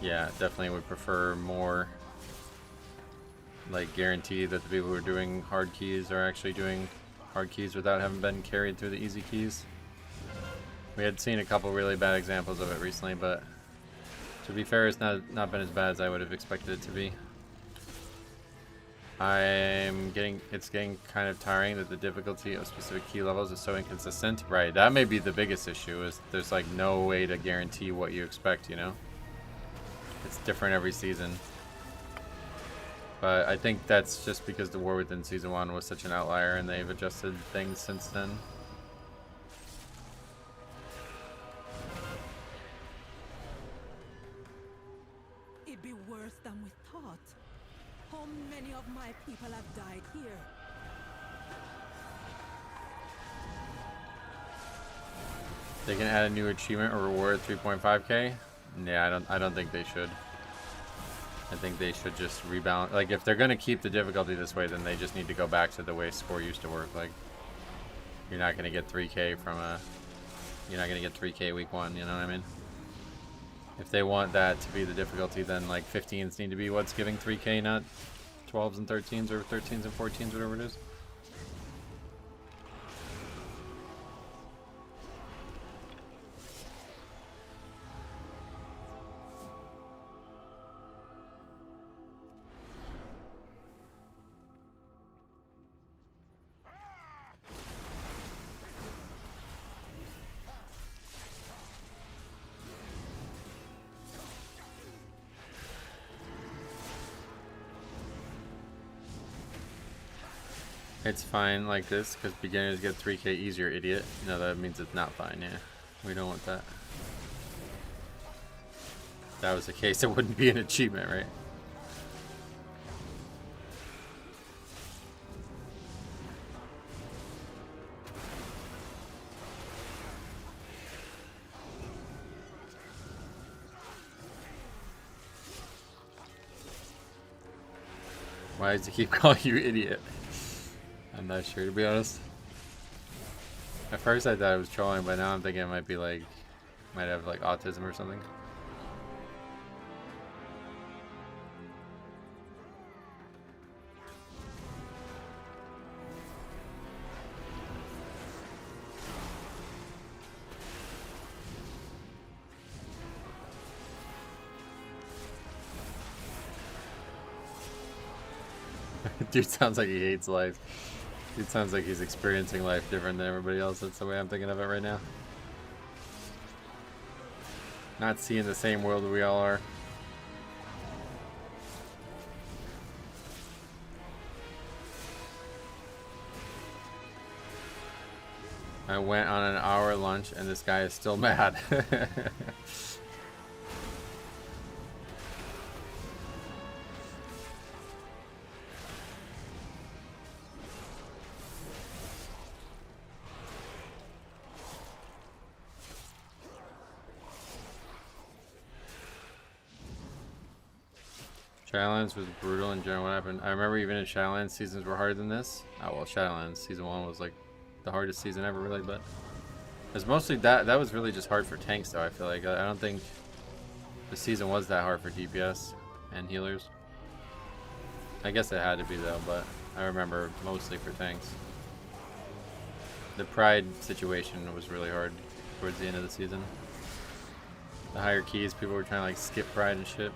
yeah, definitely would prefer more, like, guarantee that the people who are doing hard keys are actually doing hard keys without having been carried through the easy keys. We had seen a couple really bad examples of it recently, but to be fair, it's not been as bad as I would have expected it to be. It's getting kind of tiring that the difficulty of specific key levels is so inconsistent. Right, that may be the biggest issue, is there's like no way to guarantee what you expect, you know? It's different every season. But I think that's just because the war within Season 1 was such an outlier and they've adjusted things since then. It'd be worse than we thought. How many of my people have died here? They can add a new achievement or reward 3.5k. Yeah, I don't think they should. I think they should just rebalance. Like, if they're gonna keep the difficulty this way, then they just need to go back to the way score used to work. Like, you're not gonna get 3k from a. You're not gonna get 3k week 1. You know what I mean? If they want that to be the difficulty, then like 15s need to be what's giving 3k, not 12s and 13s or 13s and 14s, whatever it is. It's fine like this because beginners get 3k easier, idiot. No, that means it's not fine, yeah. We don't want that. If that was the case, it wouldn't be an achievement, right? Why does he keep calling you idiot? I'm not sure, to be honest. At first I thought it was trolling, but now I'm thinking it might be like, might have like autism or something. Dude sounds like he hates life. Dude sounds like he's experiencing life different than everybody else. That's the way I'm thinking of it right now. Not seeing the same world we all are. I went on an hour lunch and this guy is still mad. Shadowlands was brutal in general. What happened? I remember even in Shadowlands, seasons were harder than this. Oh well, Shadowlands season 1 was like the hardest season ever, really. But it's mostly that was really just hard for tanks, though. I feel like I don't think the season was that hard for DPS and healers. I guess it had to be though, but I remember mostly for tanks. The Pride situation was really hard towards the end of the season. The higher keys, people were trying to like skip Pride and shit.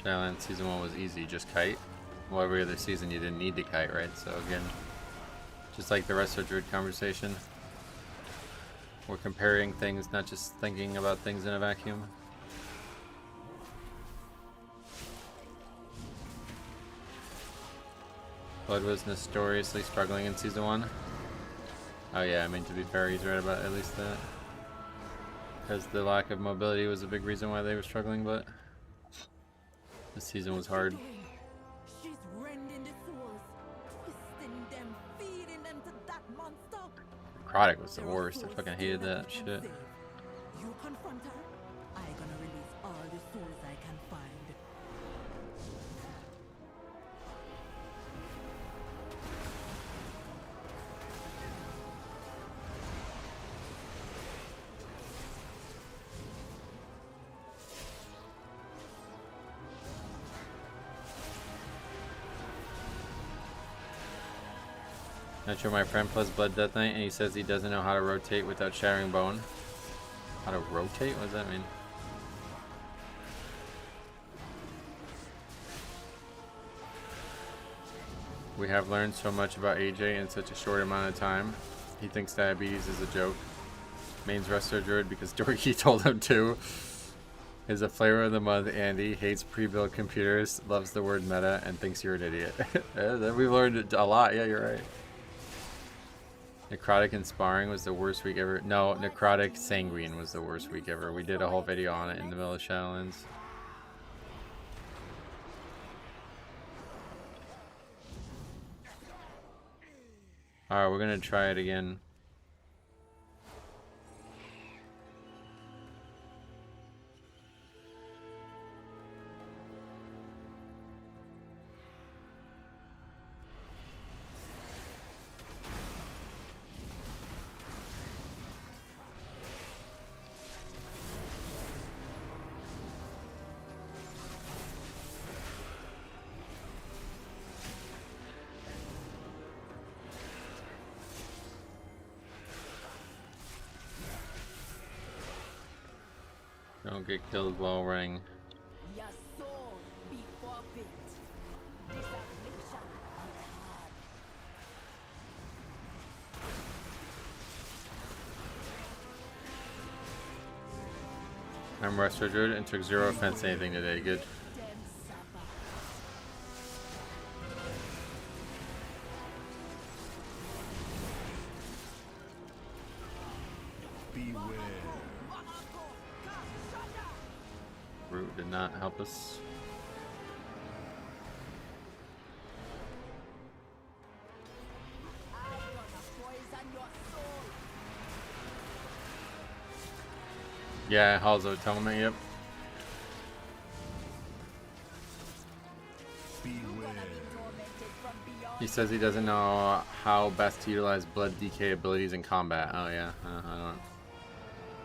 Shadowlands season 1 was easy, just kite. Well, every other season you didn't need to kite, right? So again, just like the rest of Druid conversation, we're comparing things, not just thinking about things in a vacuum. Blood was notoriously struggling in season 1. Oh yeah, I mean, to be fair, he's right about at least that. Because the lack of mobility was a big reason why they were struggling, but this season was hard. She's rending the souls, twisting them, feeding them to that monster. Necrotic was the worst. I fucking hated that shit. You confront her, I gonna release all the souls I can find. Not sure my friend plays Blood Death Knight and he says he doesn't know how to rotate without shattering bone. How to rotate? What does that mean? We have learned so much about AJ in such a short amount of time. He thinks diabetes is a joke. Main's Resto Druid because Dorky told him to. Is a flavor of the month, Andy. Hates pre-built computers, loves the word meta, and thinks you're an idiot. We've learned a lot. Yeah, you're right. Necrotic and Sparring was the worst week ever. No, Necrotic Sanguine was the worst week ever. We did a whole video on it in the middle of Shadowlands. Alright, we're gonna try it again. Don't get killed while running. Your soul be forfeit. This affliction is hard. I'm Resto Druid and took zero offense to anything today. Good. Root did not help us. Yeah, Halzo, tell me, yep. He says he doesn't know how best to utilize blood DK abilities in combat. Oh yeah,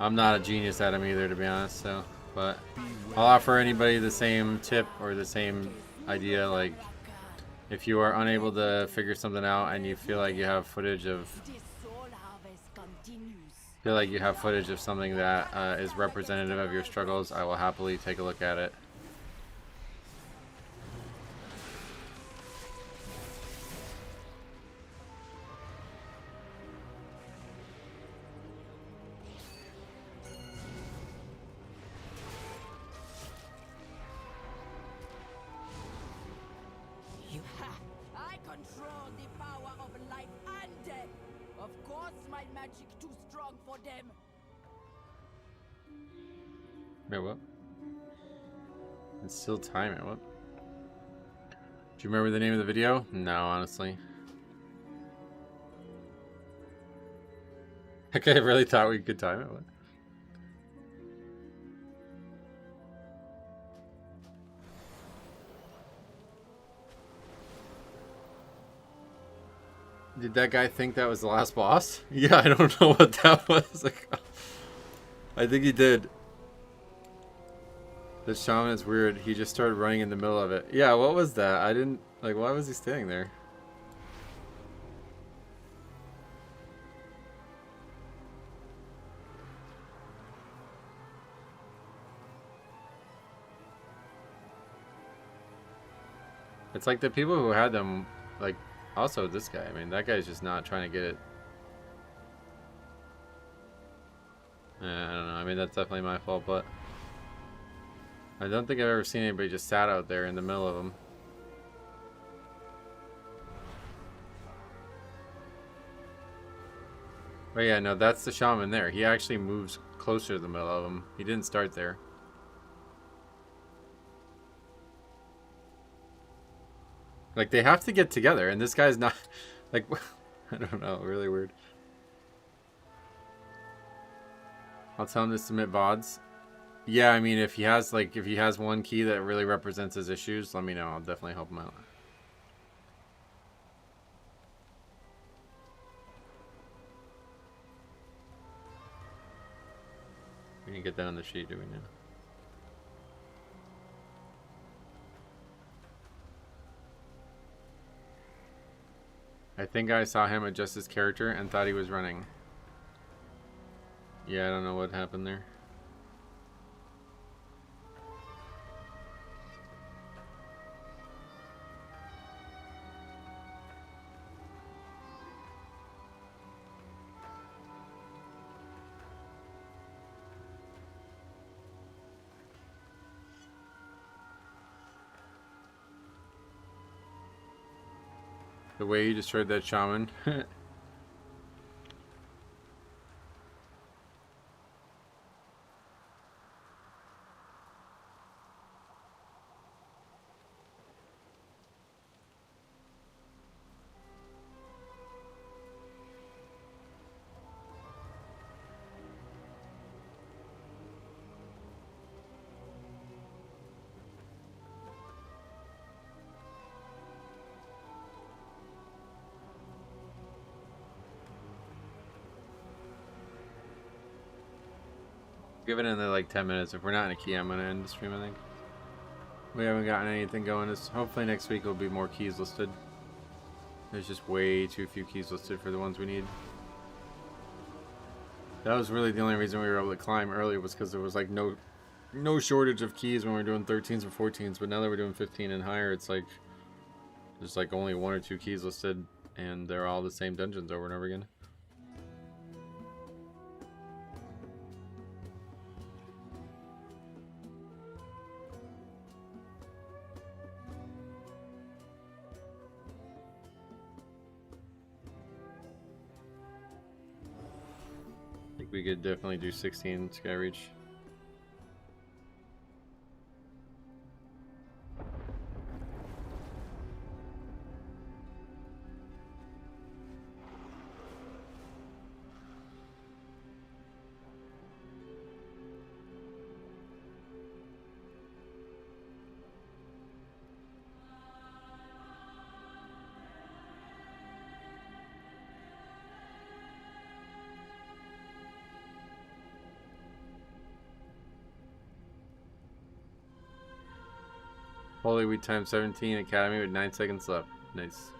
I'm not a genius at them either, to be honest, so. But I'll offer anybody the same tip or the same idea, like if you are unable to figure something out and you feel like you have footage of something that is representative of your struggles, I will happily take a look at it. I control the power of life and death. Of course, my magic too strong for them. Wait, what? It's still time it. What? Do you remember the name of the video? No, honestly. Okay, I really thought we could time it. What? Did that guy think that was the last boss? Yeah, I don't know what that was. I think he did. The shaman is weird. He just started running in the middle of it. Yeah, what was that? I didn't... Like, why was he standing there? It's like the people who had them, like... Also, this guy. I mean, that guy's just not trying to get it. I don't know. I mean, that's definitely my fault, but... I don't think I've ever seen anybody just sat out there in the middle of them. But yeah, no, that's the shaman there. He actually moves closer to the middle of them. He didn't start there. Like, they have to get together, and this guy's not... Like, I don't know, really weird. I'll tell him to submit VODs. Yeah, I mean, if he has, like, if he has one key that really represents his issues, let me know. I'll definitely help him out. We can get that on the sheet, do we now? I think I saw him adjust his character and thought he was running. Yeah, I don't know what happened there. The way you destroyed that shaman. Give it another like 10 minutes. If we're not in a key, I'm gonna end the stream, I think. We haven't gotten anything going. Hopefully next week will be more keys listed. There's just way too few keys listed for the ones we need. That was really the only reason we were able to climb earlier, was because there was like no shortage of keys when we were doing 13s and 14s. But now that we're doing 15 and higher, it's like there's like only 1 or 2 keys listed, and they're all the same dungeons over and over again. We could definitely do 16 Skyreach. Holy Wheat times 17 Academy with 9 seconds left. Nice.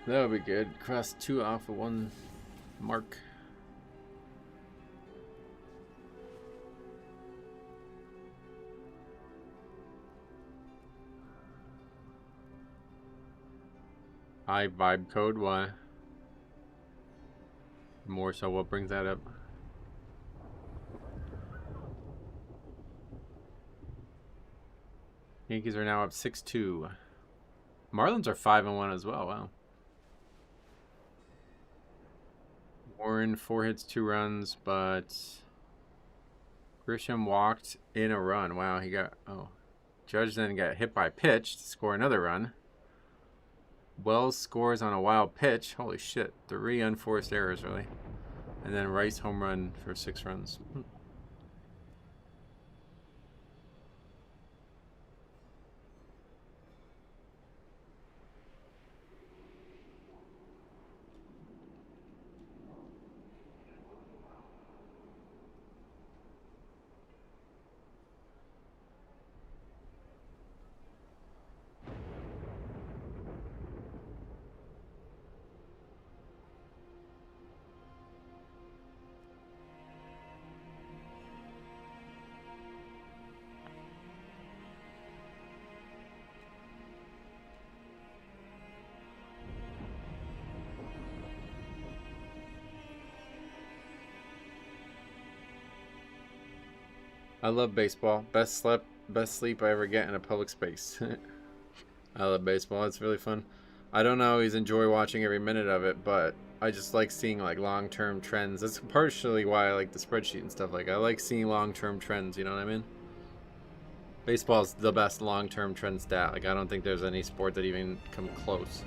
That would be good. Cross 2 off of 1 mark. I vibe code, why? More so, what brings that up? Yankees are now up 6-2. Marlins are 5-1 as well, wow. Warren, 4 hits, 2 runs, but Grisham walked in a run. Wow, he got, oh. Judge then got hit by pitch to score another run. Wells scores on a wild pitch. Holy shit. 3 unforced errors, really. And then Rice home run for 6 runs. I love baseball. Best sleep I ever get in a public space. I love baseball. It's really fun. I don't always enjoy watching every minute of it, but I just like seeing like long-term trends. That's partially why I like the spreadsheet and stuff. Like I like seeing long-term trends, you know what I mean? Baseball is the best long-term trend stat. Like I don't think there's any sport that even come close.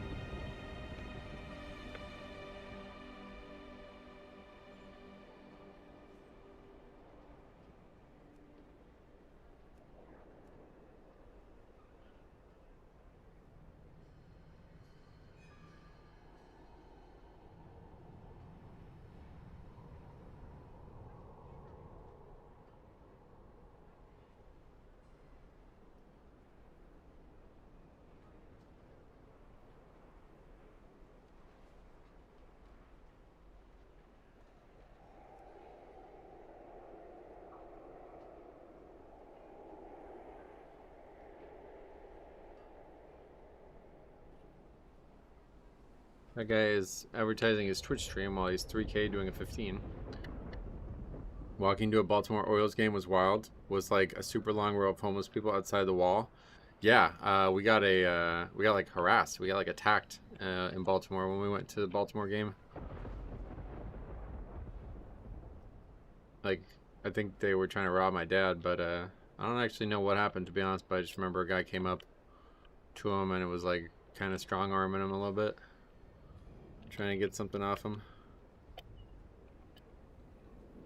That guy is advertising his Twitch stream while he's 3K doing a 15. Walking to a Baltimore Orioles game was wild. Was like a super long row of homeless people outside the wall. Yeah, we got like harassed. We got like attacked in Baltimore when we went to the Baltimore game. Like, I think they were trying to rob my dad, but I don't actually know what happened, to be honest. But I just remember a guy came up to him and it was like kind of strong arming him a little bit, trying to get something off him.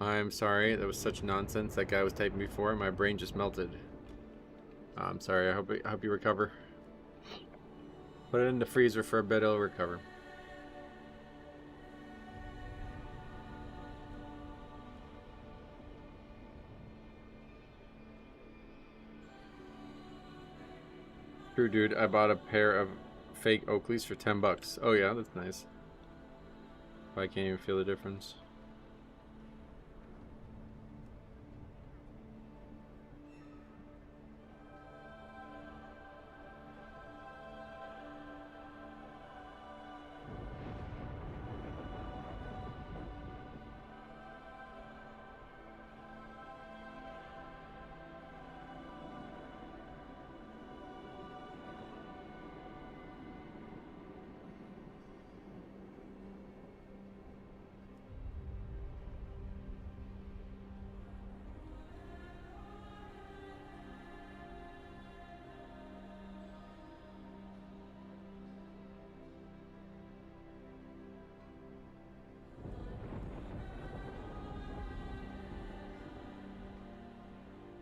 I'm sorry, that was such nonsense. That guy was typing before, my brain just melted. I'm sorry, I hope you recover. Put it in the freezer for a bit, it'll recover. True, dude, I bought a pair of fake Oakleys for 10 bucks. Oh yeah, that's nice. I can't even feel the difference.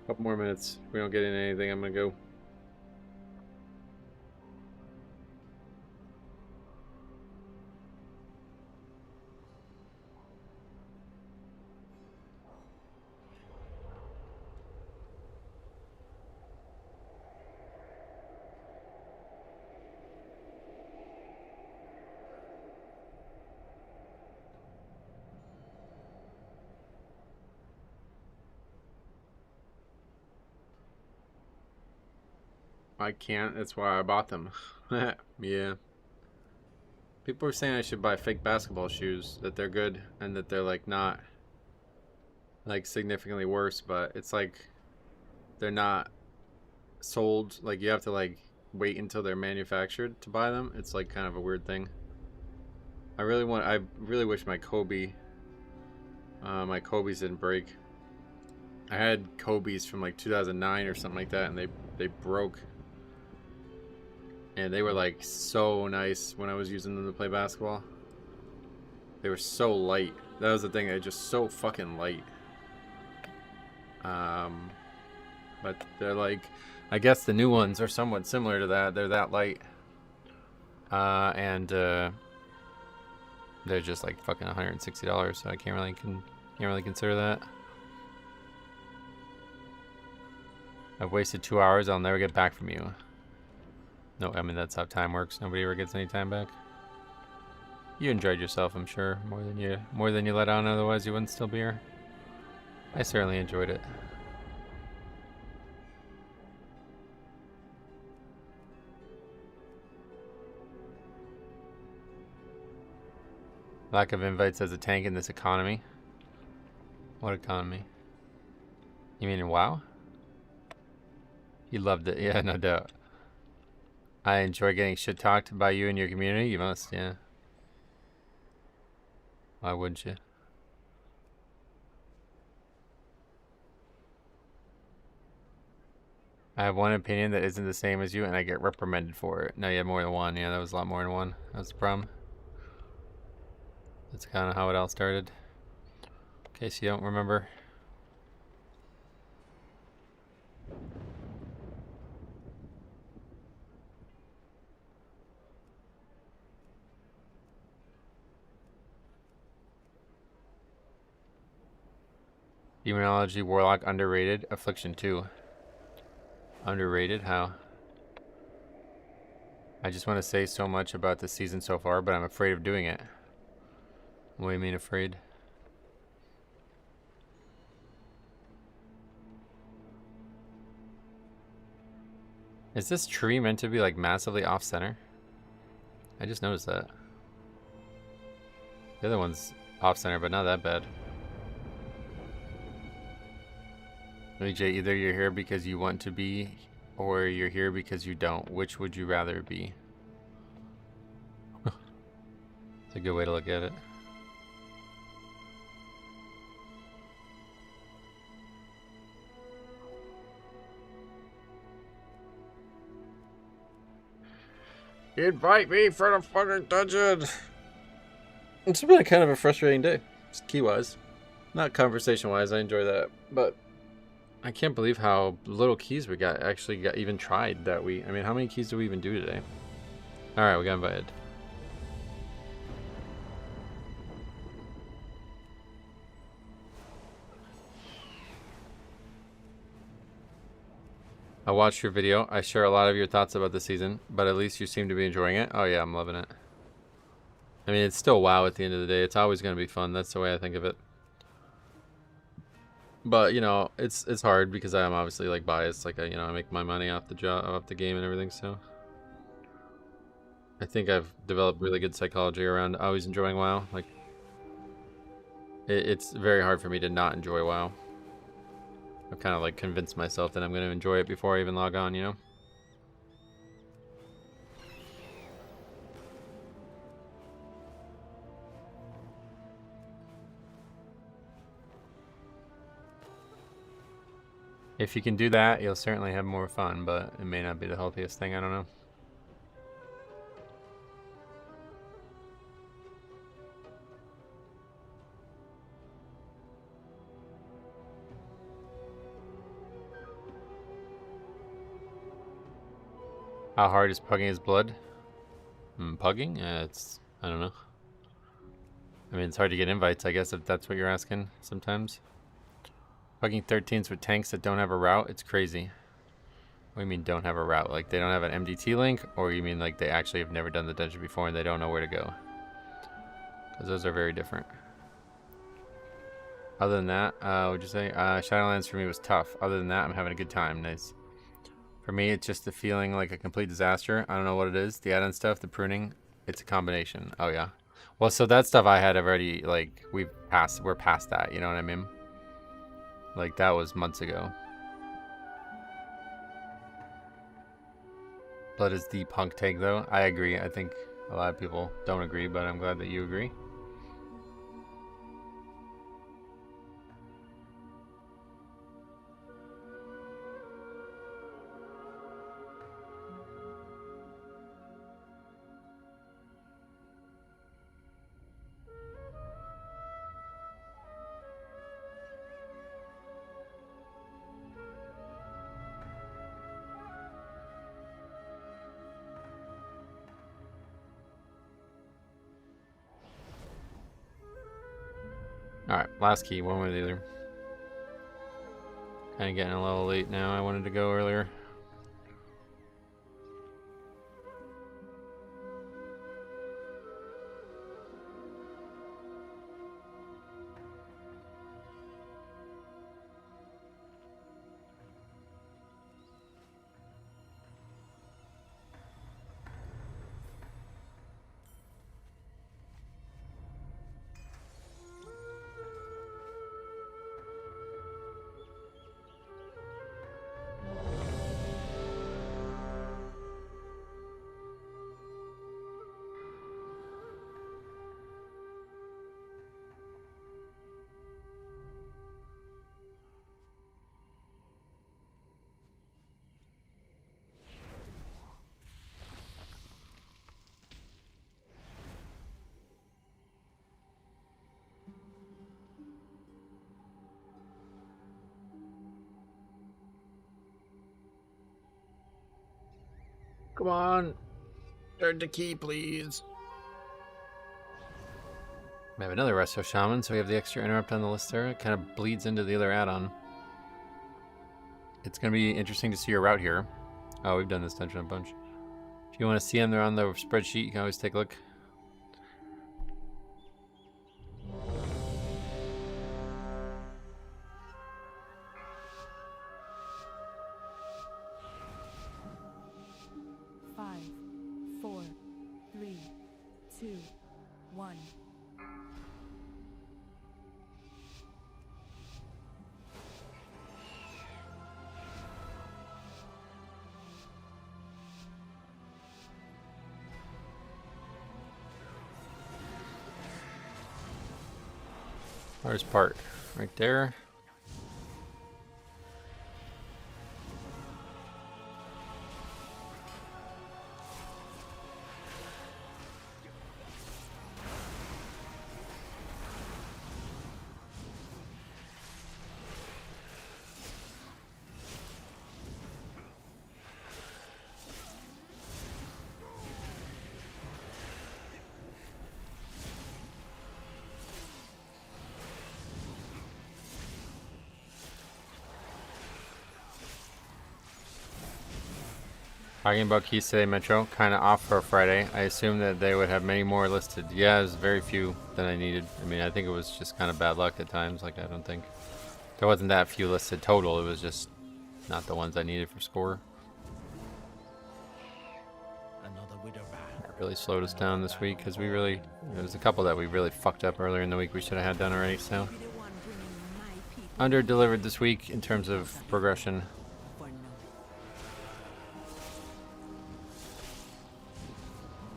Couple more minutes. If we don't get into anything, I'm gonna go. I can't. That's why I bought them. Yeah. People are saying I should buy fake basketball shoes, that they're good and that they're like not like significantly worse, but it's like they're not sold. Like you have to like wait until they're manufactured to buy them. It's like kind of a weird thing. I really wish my Kobe's didn't break. I had Kobe's from like 2009 or something like that, and they broke. And they were like so nice when I was using them to play basketball. They were so light. That was the thing, they're just so fucking light. But they're like, I guess the new ones are somewhat similar to that. They're that light. And they're just like fucking $160, so I can't really consider that. I've wasted 2 hours. I'll never get back from you. No, I mean, that's how time works. Nobody ever gets any time back. You enjoyed yourself, I'm sure, more than you let on. Otherwise, you wouldn't still be here. I certainly enjoyed it. Lack of invites as a tank in this economy. What economy? You mean in WoW? You loved it, yeah, no doubt. I enjoy getting shit talked by you and your community. You must, yeah. Why wouldn't you? I have one opinion that isn't the same as you, and I get reprimanded for it. No, you have more than one. Yeah, that was a lot more than one. That's the problem. That's kind of how it all started. In case you don't remember. Demonology Warlock underrated. Affliction 2. Underrated? How? I just want to say so much about this season so far, but I'm afraid of doing it. What do you mean afraid? Is this tree meant to be like massively off center? I just noticed that. The other one's off center, but not that bad. Jay, either you're here because you want to be, or you're here because you don't. Which would you rather be? It's a good way to look at it. Invite me for the fucking dungeon. It's been kind of a frustrating day, just key-wise. Not conversation-wise, I enjoy that, but I can't believe how little keys we got even tried that we. I mean, how many keys do we even do today? All right, we got invited. I watched your video. I share a lot of your thoughts about the season, but at least you seem to be enjoying it. Oh yeah, I'm loving it. I mean, it's still WoW at the end of the day. It's always going to be fun. That's the way I think of it. But, you know, it's hard because I'm obviously, like, biased. Like, you know, I make my money off the job, off the game and everything, so. I think I've developed really good psychology around always enjoying WoW. Like, it's very hard for me to not enjoy WoW. I've kind of, like, convinced myself that I'm going to enjoy it before I even log on, you know? If you can do that, you'll certainly have more fun, but it may not be the healthiest thing, I don't know. How hard is pugging his blood? Pugging? It's, I don't know. I mean, it's hard to get invites, I guess, if that's what you're asking sometimes. Pugging 13s with tanks that don't have a route, it's crazy. What do you mean don't have a route? Like they don't have an MDT link? Or you mean like they actually have never done the dungeon before and they don't know where to go? Because those are very different. Other than that, what'd you say? Shadowlands for me was tough. Other than that, I'm having a good time. Nice. For me, it's just the feeling like a complete disaster. I don't know what it is. The add-on stuff, the pruning, it's a combination. Oh yeah. Well, so that stuff I had already, like, we're past that, you know what I mean? Like, that was months ago. Blood is the punk take, though. I agree. I think a lot of people don't agree, but I'm glad that you agree. Alright, last key, one way or the other. Kinda getting a little late now. I wanted to go earlier. Come on. Turn the key, please. We have another Resto Shaman, so we have the extra interrupt on the list there. It kind of bleeds into the other add-on. It's going to be interesting to see your route here. Oh, we've done this dungeon a bunch. If you want to see them, they're on the spreadsheet. You can always take a look. Hardest part, right there. Talking about keys today, Metro, kind of off for a Friday. I assumed that they would have many more listed. Yeah, there's very few than I needed. I mean, I think it was just kind of bad luck at times. Like, I don't think there wasn't that few listed total. It was just not the ones I needed for score. That really slowed us down this week because we really, there was a couple that we really fucked up earlier in the week we should have had done already. So, under-delivered this week in terms of progression.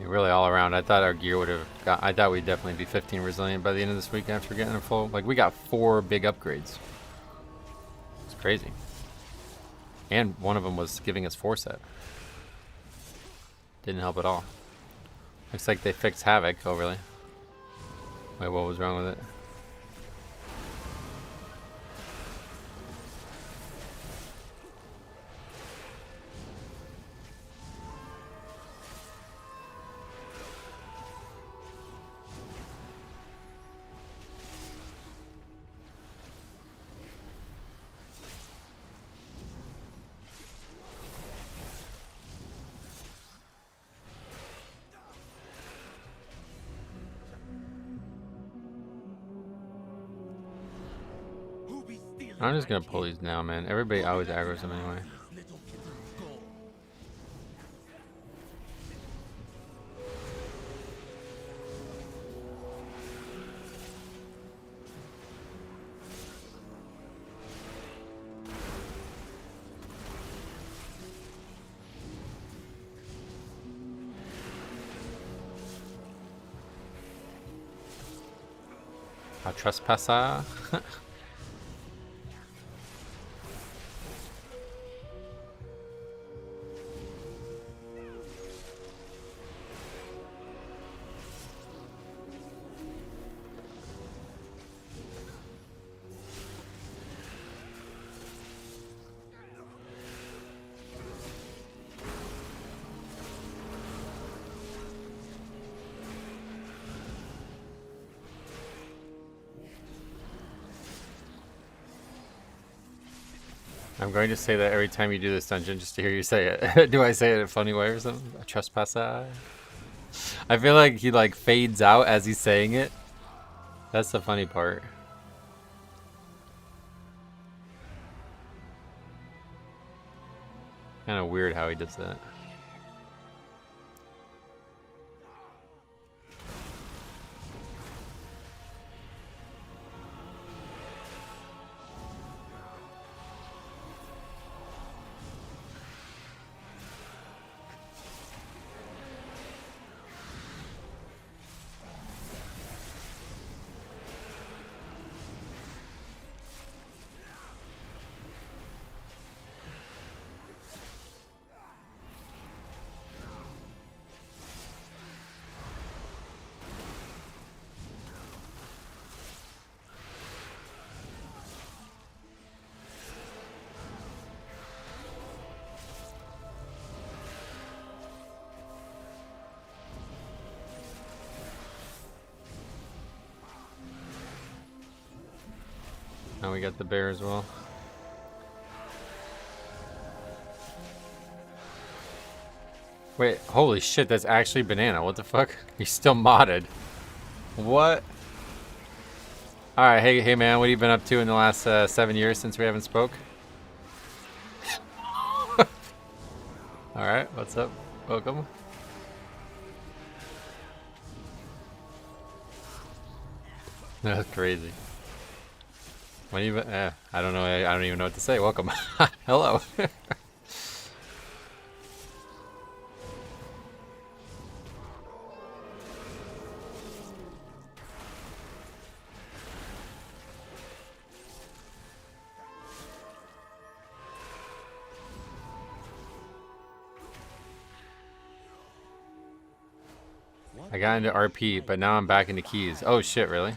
Really all around, I thought our gear would have got, I thought we'd definitely be 15 resilient by the end of this week after getting a full, like we got 4 big upgrades. It's crazy. And one of them was giving us foresight. Didn't help at all. Looks like they fixed Havoc. Oh really? Wait, what was wrong with it? I'm just gonna pull these now, man. Everybody always aggroes them anyway. A trespasser. I'm going to say that every time you do this dungeon just to hear you say it. Do I say it in a funny way or something? A trespasser? I feel like he like fades out as he's saying it. That's the funny part. Kind of weird how he does that. Now we got the bear as well. Wait, holy shit, that's actually banana. What the fuck? He's still modded. What? Alright, hey man, what have you been up to in the last 7 years since we haven't spoke? Alright, what's up? Welcome. That's crazy. What do you? I don't know. I don't even know what to say. Welcome. Hello. I got into RP, but now I'm back into keys. Oh shit, really?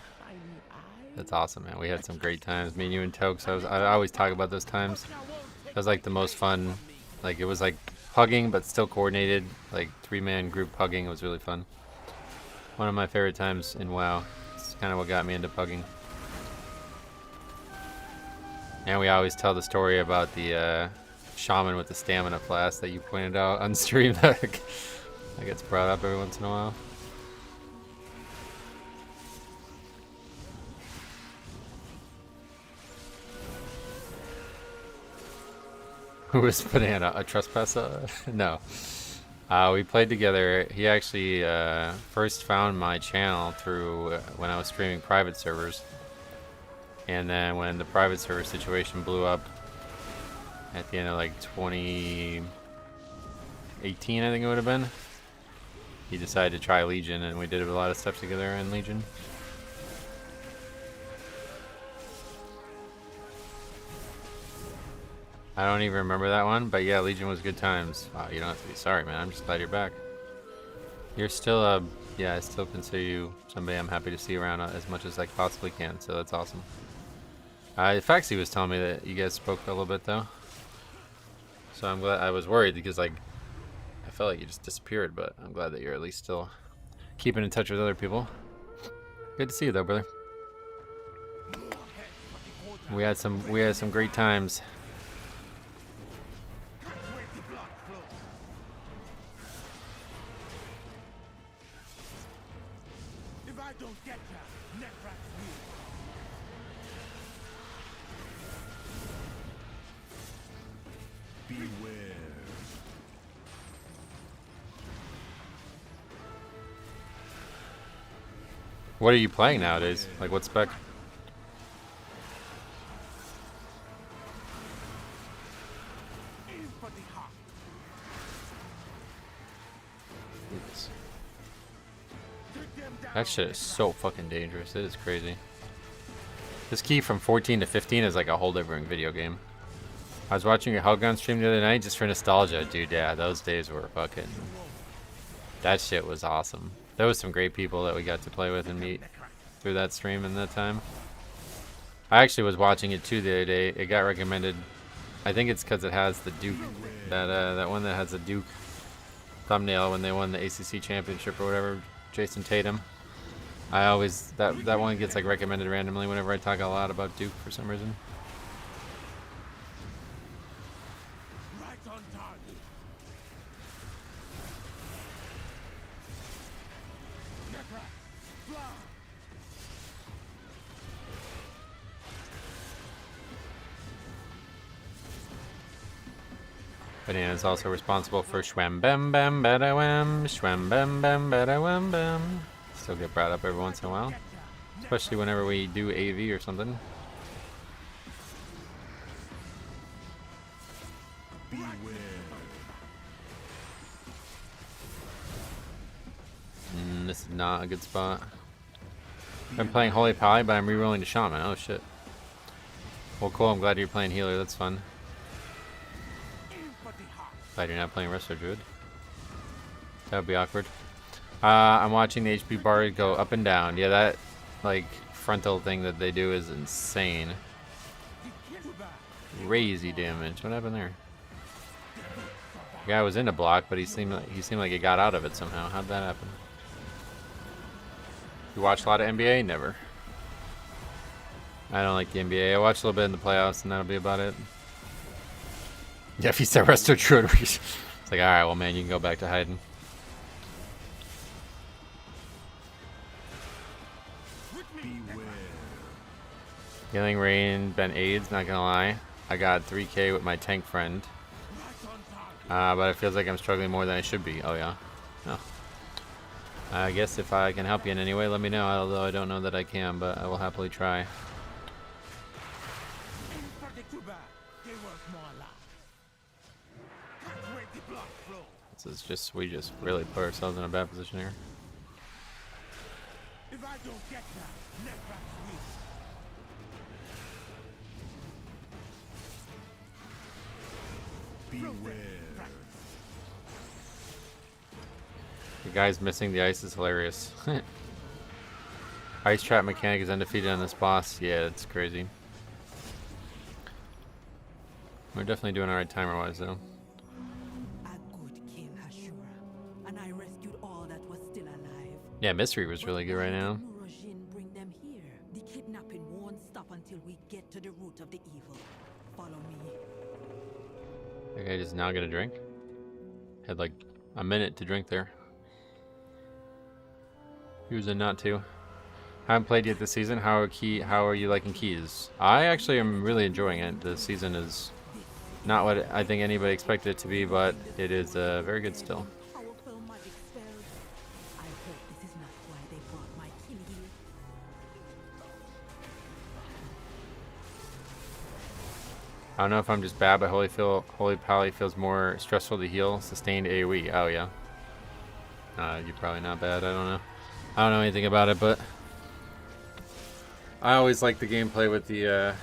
That's awesome, man. We had some great times. Me and you and Tokes. I always talk about those times. It was like the most fun. Like it was like pugging, but still coordinated. Like 3-man group pugging. It was really fun. One of my favorite times in WoW. It's kind of what got me into pugging. And we always tell the story about the shaman with the stamina flask that you pointed out on stream. That gets brought up every once in a while. Who was Banana? A trespasser? No. We played together. He actually first found my channel through when I was streaming private servers. And then when the private server situation blew up at the end of like 2018, I think it would have been, he decided to try Legion, and we did a lot of stuff together in Legion. I don't even remember that one, but yeah, Legion was good times. Wow, you don't have to be sorry, man. I'm just glad you're back. You're still, yeah, I still consider you somebody I'm happy to see around as much as I possibly can, so that's awesome. Faxi was telling me that you guys spoke a little bit, though. So I'm glad. I was worried because, like, I felt like you just disappeared, but I'm glad that you're at least still keeping in touch with other people. Good to see you, though, brother. We had some great times. What are you playing nowadays? Like, what spec? That shit is so fucking dangerous. It is crazy. This key from 14 to 15 is like a whole different video game. I was watching your Hellgun stream the other night just for nostalgia. Dude, yeah, those days were fucking... That shit was awesome. There was some great people that we got to play with and meet through that stream in that time. I actually was watching it too the other day. It got recommended. I think it's because it has the Duke, that one that has the Duke thumbnail when they won the ACC championship or whatever. Jason Tatum. I always that one gets like recommended randomly whenever I talk a lot about Duke for some reason. Banana is also responsible for Shwam Bam Bam Bada Wham, Shwam Bam Bam Bada Wham Bam. Still get brought up every once in a while, especially whenever we do AV or something. This is not a good spot. I'm playing Holy Pally, but I'm rerolling to Shaman. Oh shit. Well, cool. I'm glad you're playing Healer. That's fun. Glad you're not playing Resto Druid. That would be awkward. I'm watching the HP bar go up and down. Yeah, that like frontal thing that they do is insane. Crazy damage. What happened there? The guy was in a block, but he seemed like he got out of it somehow. How'd that happen? You watch a lot of NBA? Never. I don't like the NBA. I watch a little bit in the playoffs, and that'll be about it. Yeah, if he said Resto Druid, it's like, alright, well, man, you can go back to hiding. Healing Rain, Ben AIDS, not gonna lie. I got 3k with my tank friend. But it feels like I'm struggling more than I should be. Oh, yeah. No. I guess if I can help you in any way, let me know. Although I don't know that I can, but I will happily try. This is just, we just really put ourselves in a bad position here. If I don't get that, beware. guys missing the ice is hilarious. Ice trap mechanic is undefeated on this boss. Yeah, it's crazy. We're definitely doing alright timer-wise, though. A good kill, Ashura, and I rescued all that was still alive. Yeah, mystery was really good right now. Murojin bring them here. The kidnapping won't stop until we get to the root of the evil. Follow me. That guy just now gonna drink. Had like a minute to drink there. He was in not to. Haven't played yet this season. How are you liking keys? I actually am really enjoying it. The season is not what I think anybody expected it to be, but it is very good still. Powerful magic spells. I hope this is not why they brought my kin here. I don't know if I'm just bad, but Holy Pally feels more stressful to heal. Sustained AoE. Oh yeah. You're probably not bad. I don't know. I don't know anything about it, but I always liked the gameplay with the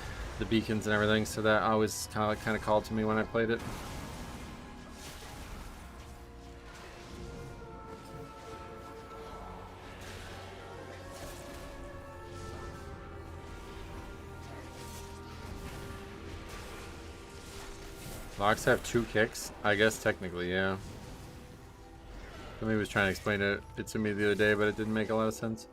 beacons and everything, so that always kind of called to me when I played it. Locks have 2 kicks? I guess technically, yeah. Somebody was trying to explain it to me the other day, but it didn't make a lot of sense.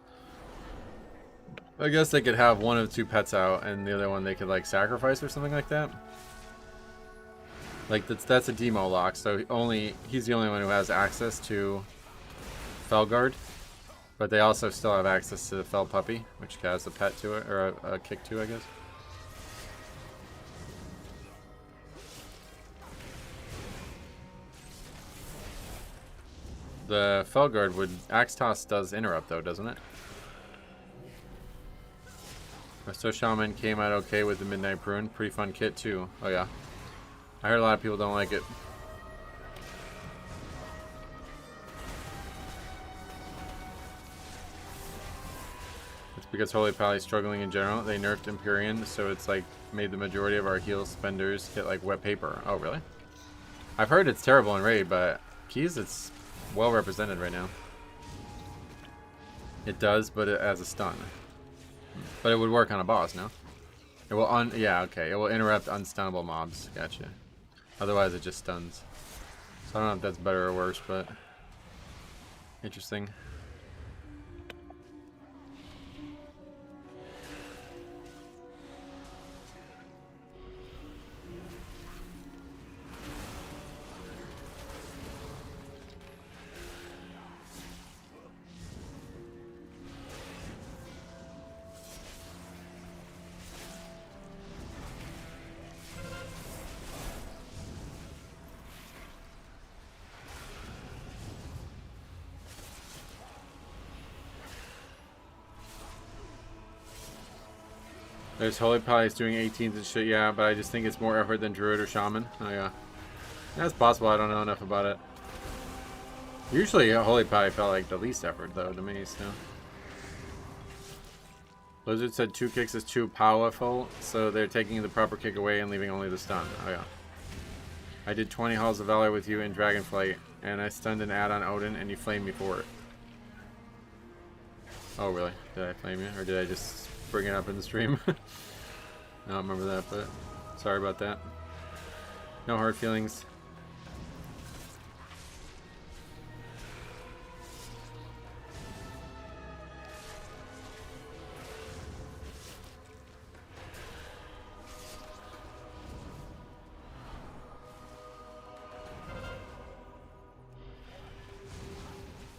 I guess they could have one of 2 pets out, and the other one they could like sacrifice or something like that. Like that's a demo lock, so he's the only one who has access to Felguard, but they also still have access to the Fel Puppy, which has a pet to it or a kick to, I guess. The Felguard Axe Toss does interrupt though, doesn't it? Resto Shaman came out okay with the Midnight Prune. Pretty fun kit too. Oh yeah. I heard a lot of people don't like it. It's because Holy Pally's struggling in general. They nerfed Empyrean, so it's like made the majority of our heal spenders get like wet paper. Oh really? I've heard it's terrible in Raid, but Keys it's well represented right now. It does, but as a stun. But it would work on a boss, no? It will yeah, okay. It will interrupt unstunnable mobs. Gotcha. Otherwise it just stuns. So I don't know if that's better or worse, but interesting. There's Holy Pally's doing 18s and shit, yeah, but I just think it's more effort than Druid or Shaman. Oh yeah. That's possible, I don't know enough about it. Usually Holy Pally felt like the least effort though to me, so. Blizzard said 2 kicks is too powerful, so they're taking the proper kick away and leaving only the stun. Oh yeah. I did 20 Halls of Valor with you in Dragonflight, and I stunned an add-on Odin and you flamed me for it. Oh really? Did I flame you? Or did I just bring it up in the stream? I don't remember that, but sorry about that. No hard feelings.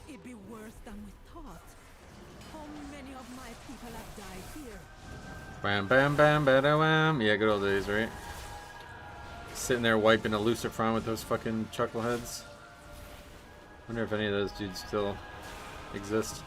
It'd be worse than we thought. How many of my people have died here? Bam, bam, bam, bada, wham. Yeah, good old days, right? Sitting there wiping a Lucifron with those fucking chuckleheads. Wonder if any of those dudes still exist.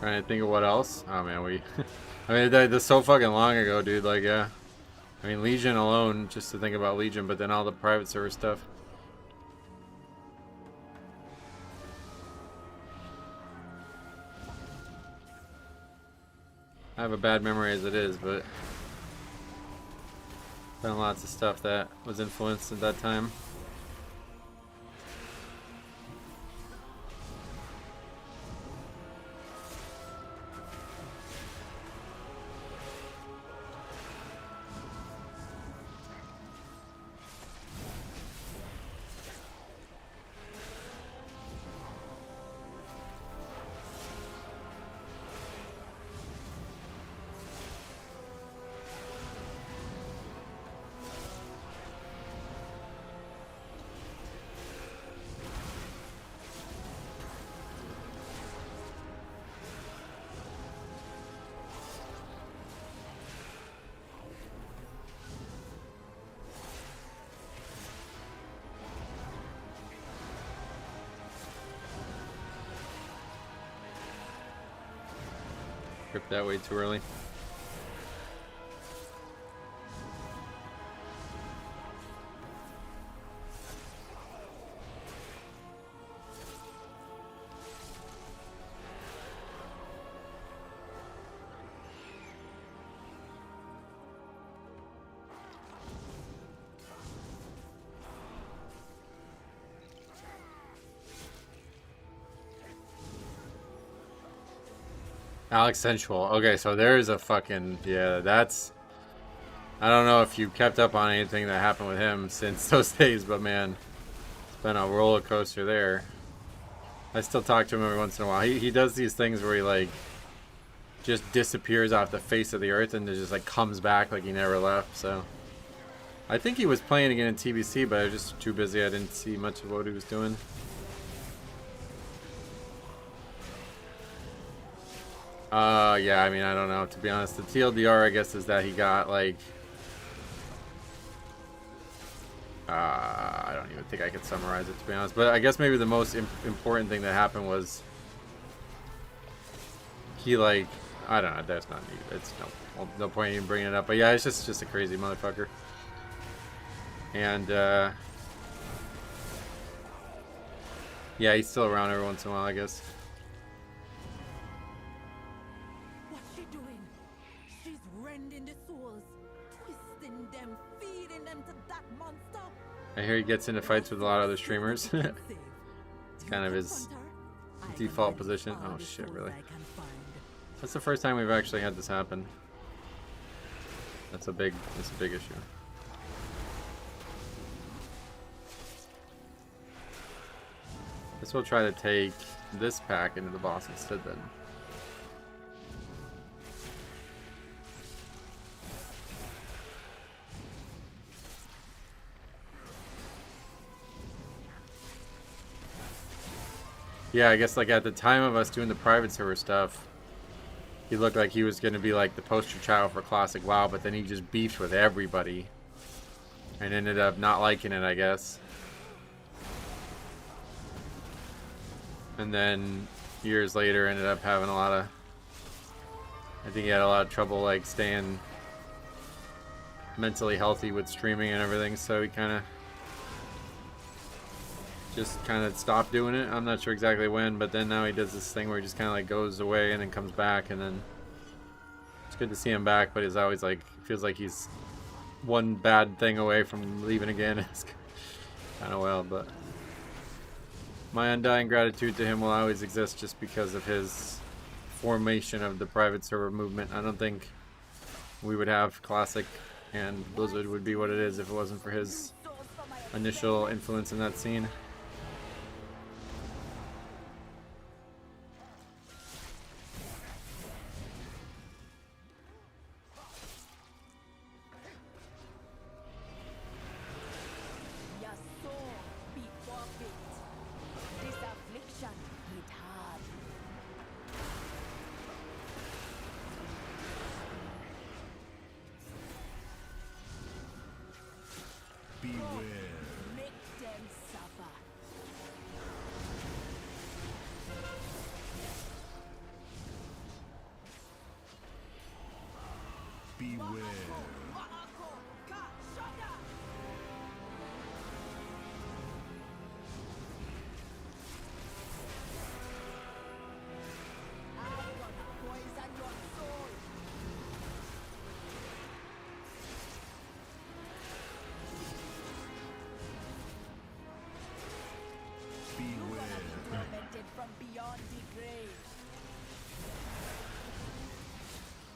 Trying to think of what else. Oh man, we. I mean, that's so fucking long ago, dude. Like, yeah. I mean, Legion alone, just to think about Legion, but then all the private server stuff. I have a bad memory as it is, but been lots of stuff that was influenced at that time. Trip that way too early. Alex Sensual. Okay, so there's a fucking, yeah, that's, I don't know if you kept up on anything that happened with him since those days, but man, it's been a roller coaster there. I still talk to him every once in a while. He does these things where he like just disappears off the face of the earth and just like comes back like he never left. So I think he was playing again in TBC, but I was just too busy. I didn't see much of what he was doing. Yeah, I mean, I don't know, to be honest. The TLDR, I guess, is that he got, like, I don't even think I could summarize it, to be honest. But I guess maybe the most important thing that happened was he, like, I don't know, that's not needed. It's no point in even bringing it up. But yeah, it's just a crazy motherfucker. And, yeah, he's still around every once in a while, I guess. I hear he gets into fights with a lot of other streamers. It's kind of his default position. Oh shit, really? That's the first time we've actually had this happen. That's a big issue. Guess we'll try to take this pack into the boss instead then. Yeah, I guess like at the time of us doing the private server stuff, he looked like he was going to be like the poster child for Classic WoW, but then he just beefed with everybody and ended up not liking it, I guess. And then years later ended up having a lot of, I think he had a lot of trouble like staying mentally healthy with streaming and everything, so he kind of stopped doing it. I'm not sure exactly when, but then now he does this thing where he just kind of like goes away and then comes back, and then it's good to see him back, but he's always like, feels like he's one bad thing away from leaving again. It's kind of wild, but my undying gratitude to him will always exist just because of his formation of the private server movement. I don't think we would have Classic and Blizzard would be what it is if it wasn't for his initial influence in that scene. Beware.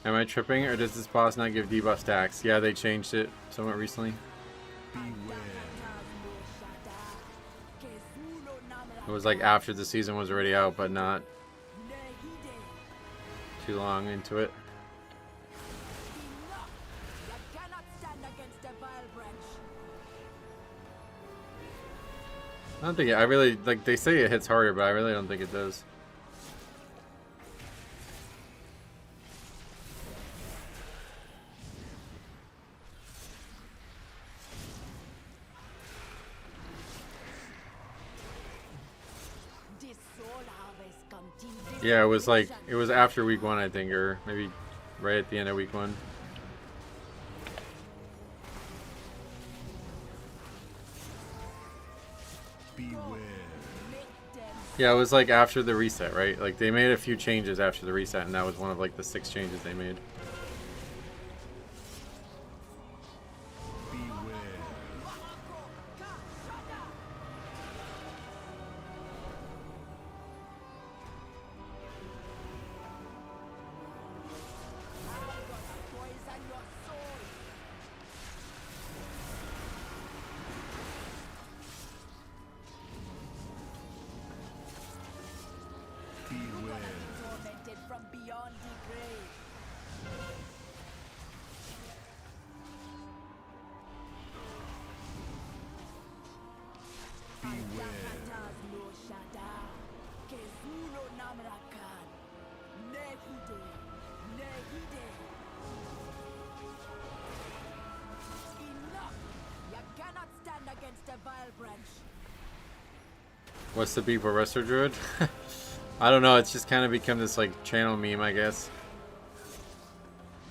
Am I tripping, or does this boss not give debuff stacks? Yeah, they changed it somewhat recently. It was like after the season was already out, but not too long into it. I don't think I really, like, they say it hits harder, but I really don't think it does. Yeah, it was like, it was after week 1, I think, or maybe right at the end of week 1. Yeah, it was like after the reset, right? Like they made a few changes after the reset, and that was one of like the 6 changes they made. What's the beef with Resto Druid? I don't know, it's just kind of become this like channel meme, I guess.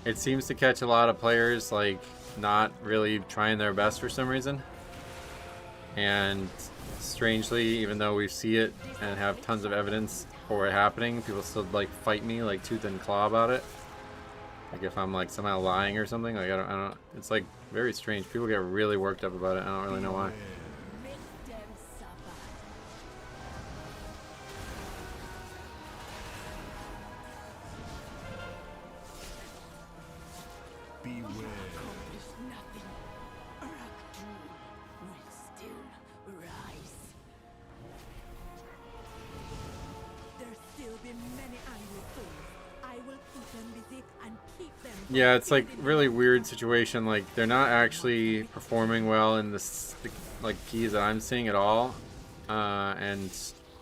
It seems to catch a lot of players like not really trying their best for some reason. And strangely, even though we see it and have tons of evidence for it happening, people still like fight me like tooth and claw about it. Like if I'm like somehow lying or something, like I don't, it's like very strange. People get really worked up about it. I don't really know why. Yeah, it's like really weird situation. Like they're not actually performing well in the like keys that I'm seeing at all, and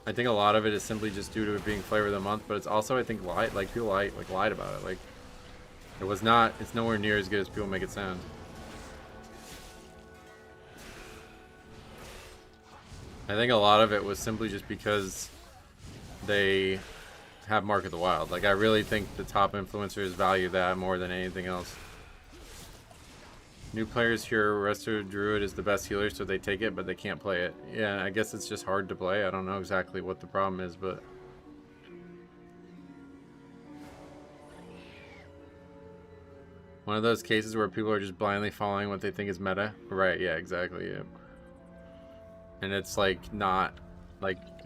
I think a lot of it is simply just due to it being flavor of the month. But it's also, I think, like people lied about it. Like it was not. It's nowhere near as good as people make it sound. I think a lot of it was simply just because they have Mark of the Wild. Like I really think the top influencers value that more than anything else. New players hear Resto Druid is the best healer, so they take it, but they can't play it. Yeah, I guess it's just hard to play. I don't know exactly what the problem is, but one of those cases where people are just blindly following what they think is meta. Right, yeah, exactly, yeah. And it's like not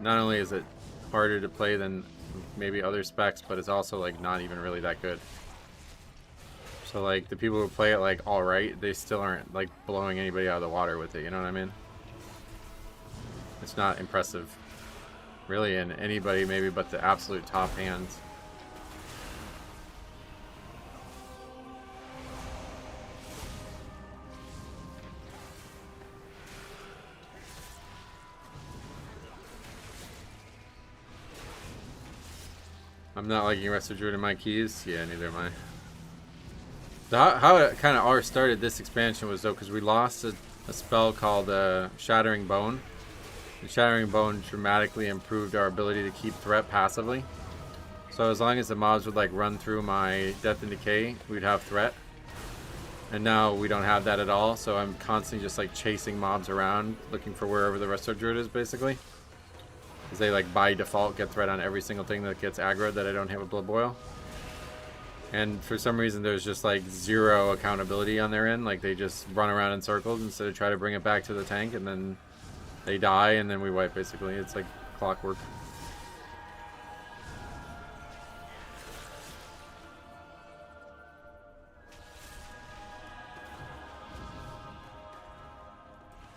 only is it harder to play than maybe other specs, but it's also like not even really that good. So like the people who play it like alright, they still aren't like blowing anybody out of the water with it, you know what I mean? It's not impressive really in anybody maybe but the absolute top hands. I'm not liking Resto Druid in my keys. Yeah, neither am I. How it kind of all started this expansion was though because we lost a spell called Shattering Bone. The Shattering Bone dramatically improved our ability to keep threat passively. So as long as the mobs would like run through my Death and Decay, we'd have threat. And now we don't have that at all, so I'm constantly just like chasing mobs around, looking for wherever the rest of Druid is, basically. Because they like by default get threat on every single thing that gets aggroed that I don't have a Blood Boil. And for some reason there's just like zero accountability on their end. Like they just run around in circles instead of try to bring it back to the tank, and then they die and then we wipe, basically. It's like clockwork.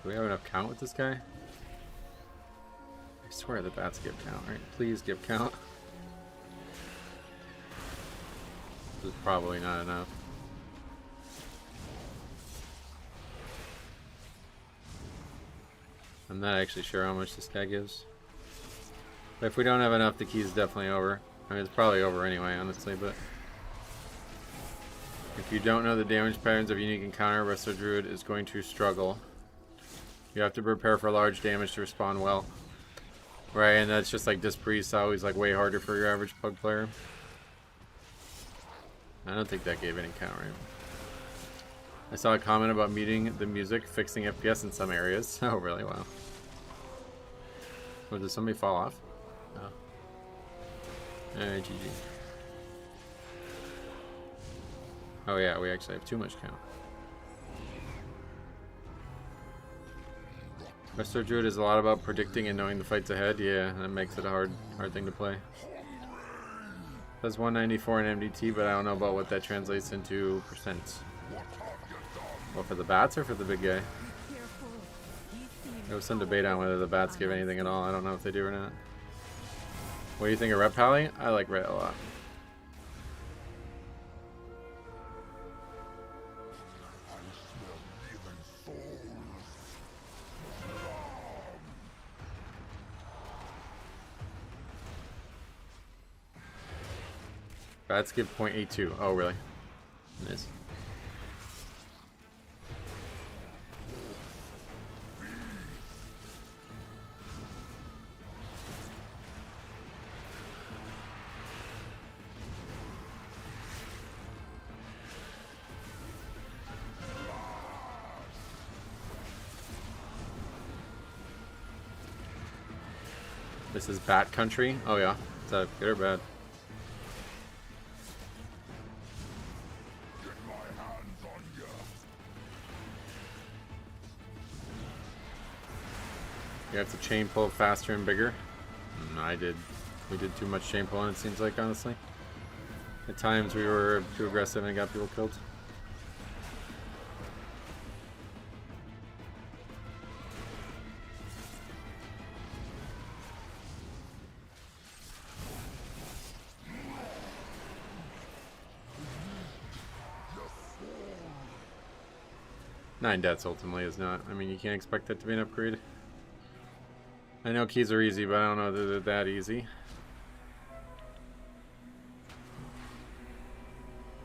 Do we have enough count with this guy? I swear the bats give count, right? Please give count. This is probably not enough. I'm not actually sure how much this guy gives. But if we don't have enough, the key is definitely over. I mean, it's probably over anyway, honestly, but... If you don't know the damage patterns of Unique Encounter, Resto Druid is going to struggle. You have to prepare for large damage to respond well. Right, and that's just like Dispriest, always like way harder for your average Pug player. I don't think that gave any count, right? I saw a comment about muting the music, fixing FPS in some areas. Oh, really? Wow. Oh, did somebody fall off? No. Alright, GG. Oh yeah, we actually have too much count. Resto Druid is a lot about predicting and knowing the fights ahead. Yeah, that makes it a hard thing to play. That's 194 in MDT, but I don't know about what that translates into percents. Well, for the bats or for the big guy? There was some debate on whether the bats give anything at all. I don't know if they do or not. What do you think of Red Pally? I like Red a lot. Bats give 0.82. Oh, really? Nice. This is Bat Country. Oh yeah. Is that good or bad? You have to chain pull faster and bigger. I did. We did too much chain pulling, it seems like, honestly. At times we were too aggressive and got people killed. Nine deaths ultimately is not. I mean, you can't expect that to be an upgrade. I know keys are easy, but I don't know that they're that easy.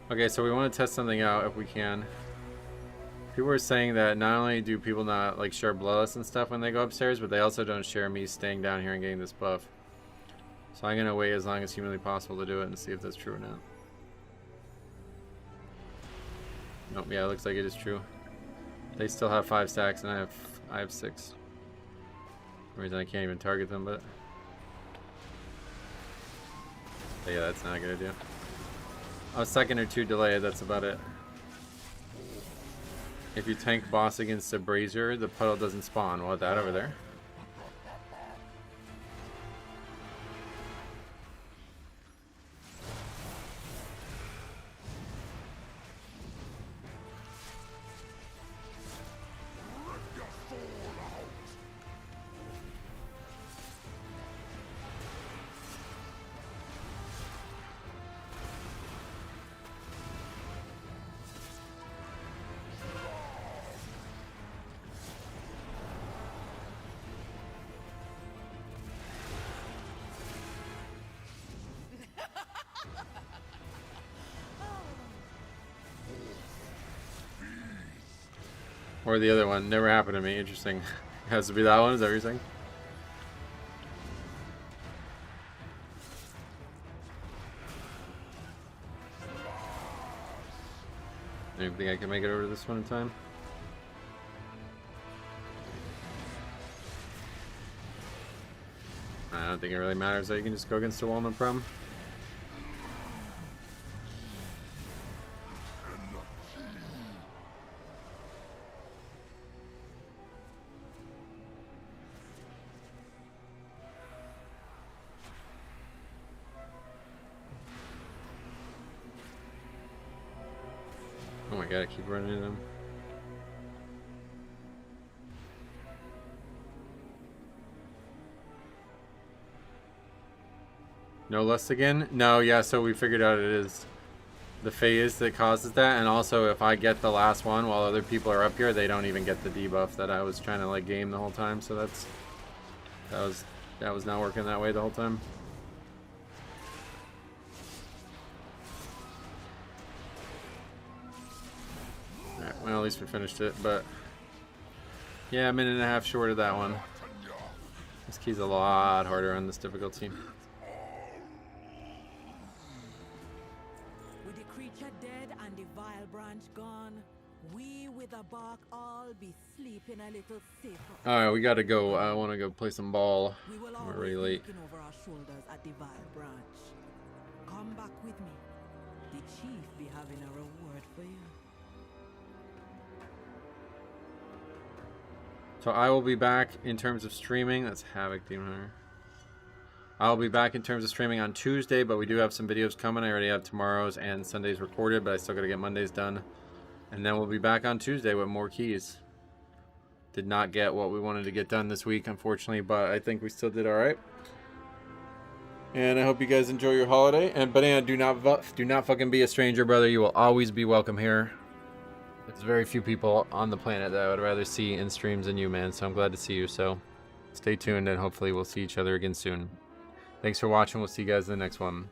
Okay, so we want to test something out if we can. People were saying that not only do people not like share bloodlust and stuff when they go upstairs, but they also don't share me staying down here and getting this buff. So I'm gonna wait as long as humanly possible to do it and see if that's true or not. Nope, yeah, it looks like it is true. They still have 5 stacks and I have 6. For reason I can't even target them, but yeah, that's not a good idea. A second or two delay, that's about it. If you tank boss against a brazier, the puddle doesn't spawn. Well, that over there. Or the other one. Never happened to me. Interesting. It has to be that one, is that what you're saying? even think I can make it over to this one in time. I don't think it really matters that you can just go against a Walnut Prom. Oh my god, I keep running into them. No lust again? No, yeah, so we figured out it is the phase that causes that, and also if I get the last one while other people are up here, they don't even get the debuff that I was trying to like game the whole time, so that was not working that way the whole time. Alright, well at least we finished it, but yeah, a minute and a half short of that one. This key's a lot harder on this difficulty. With the creature dead and the vile branch gone, we with the bark all be sleeping a little safer. Alright, we gotta go. I wanna go play some ball. We're already late. Looking over our shoulders at the vile branch. Come back with me. The chief be having a reward for you. So I will be back in terms of streaming. That's Havoc Demon Hunter. I'll be back in terms of streaming on Tuesday, but we do have some videos coming. I already have tomorrow's and Sunday's recorded, but I still got to get Monday's done. And then we'll be back on Tuesday with more keys. Did not get what we wanted to get done this week, unfortunately, but I think we still did all right. And I hope you guys enjoy your holiday. And Banana, do not fucking be a stranger, brother. You will always be welcome here. There's very few people on the planet that I would rather see in streams than you, man. So I'm glad to see you. So stay tuned, and hopefully we'll see each other again soon. Thanks for watching. We'll see you guys in the next one.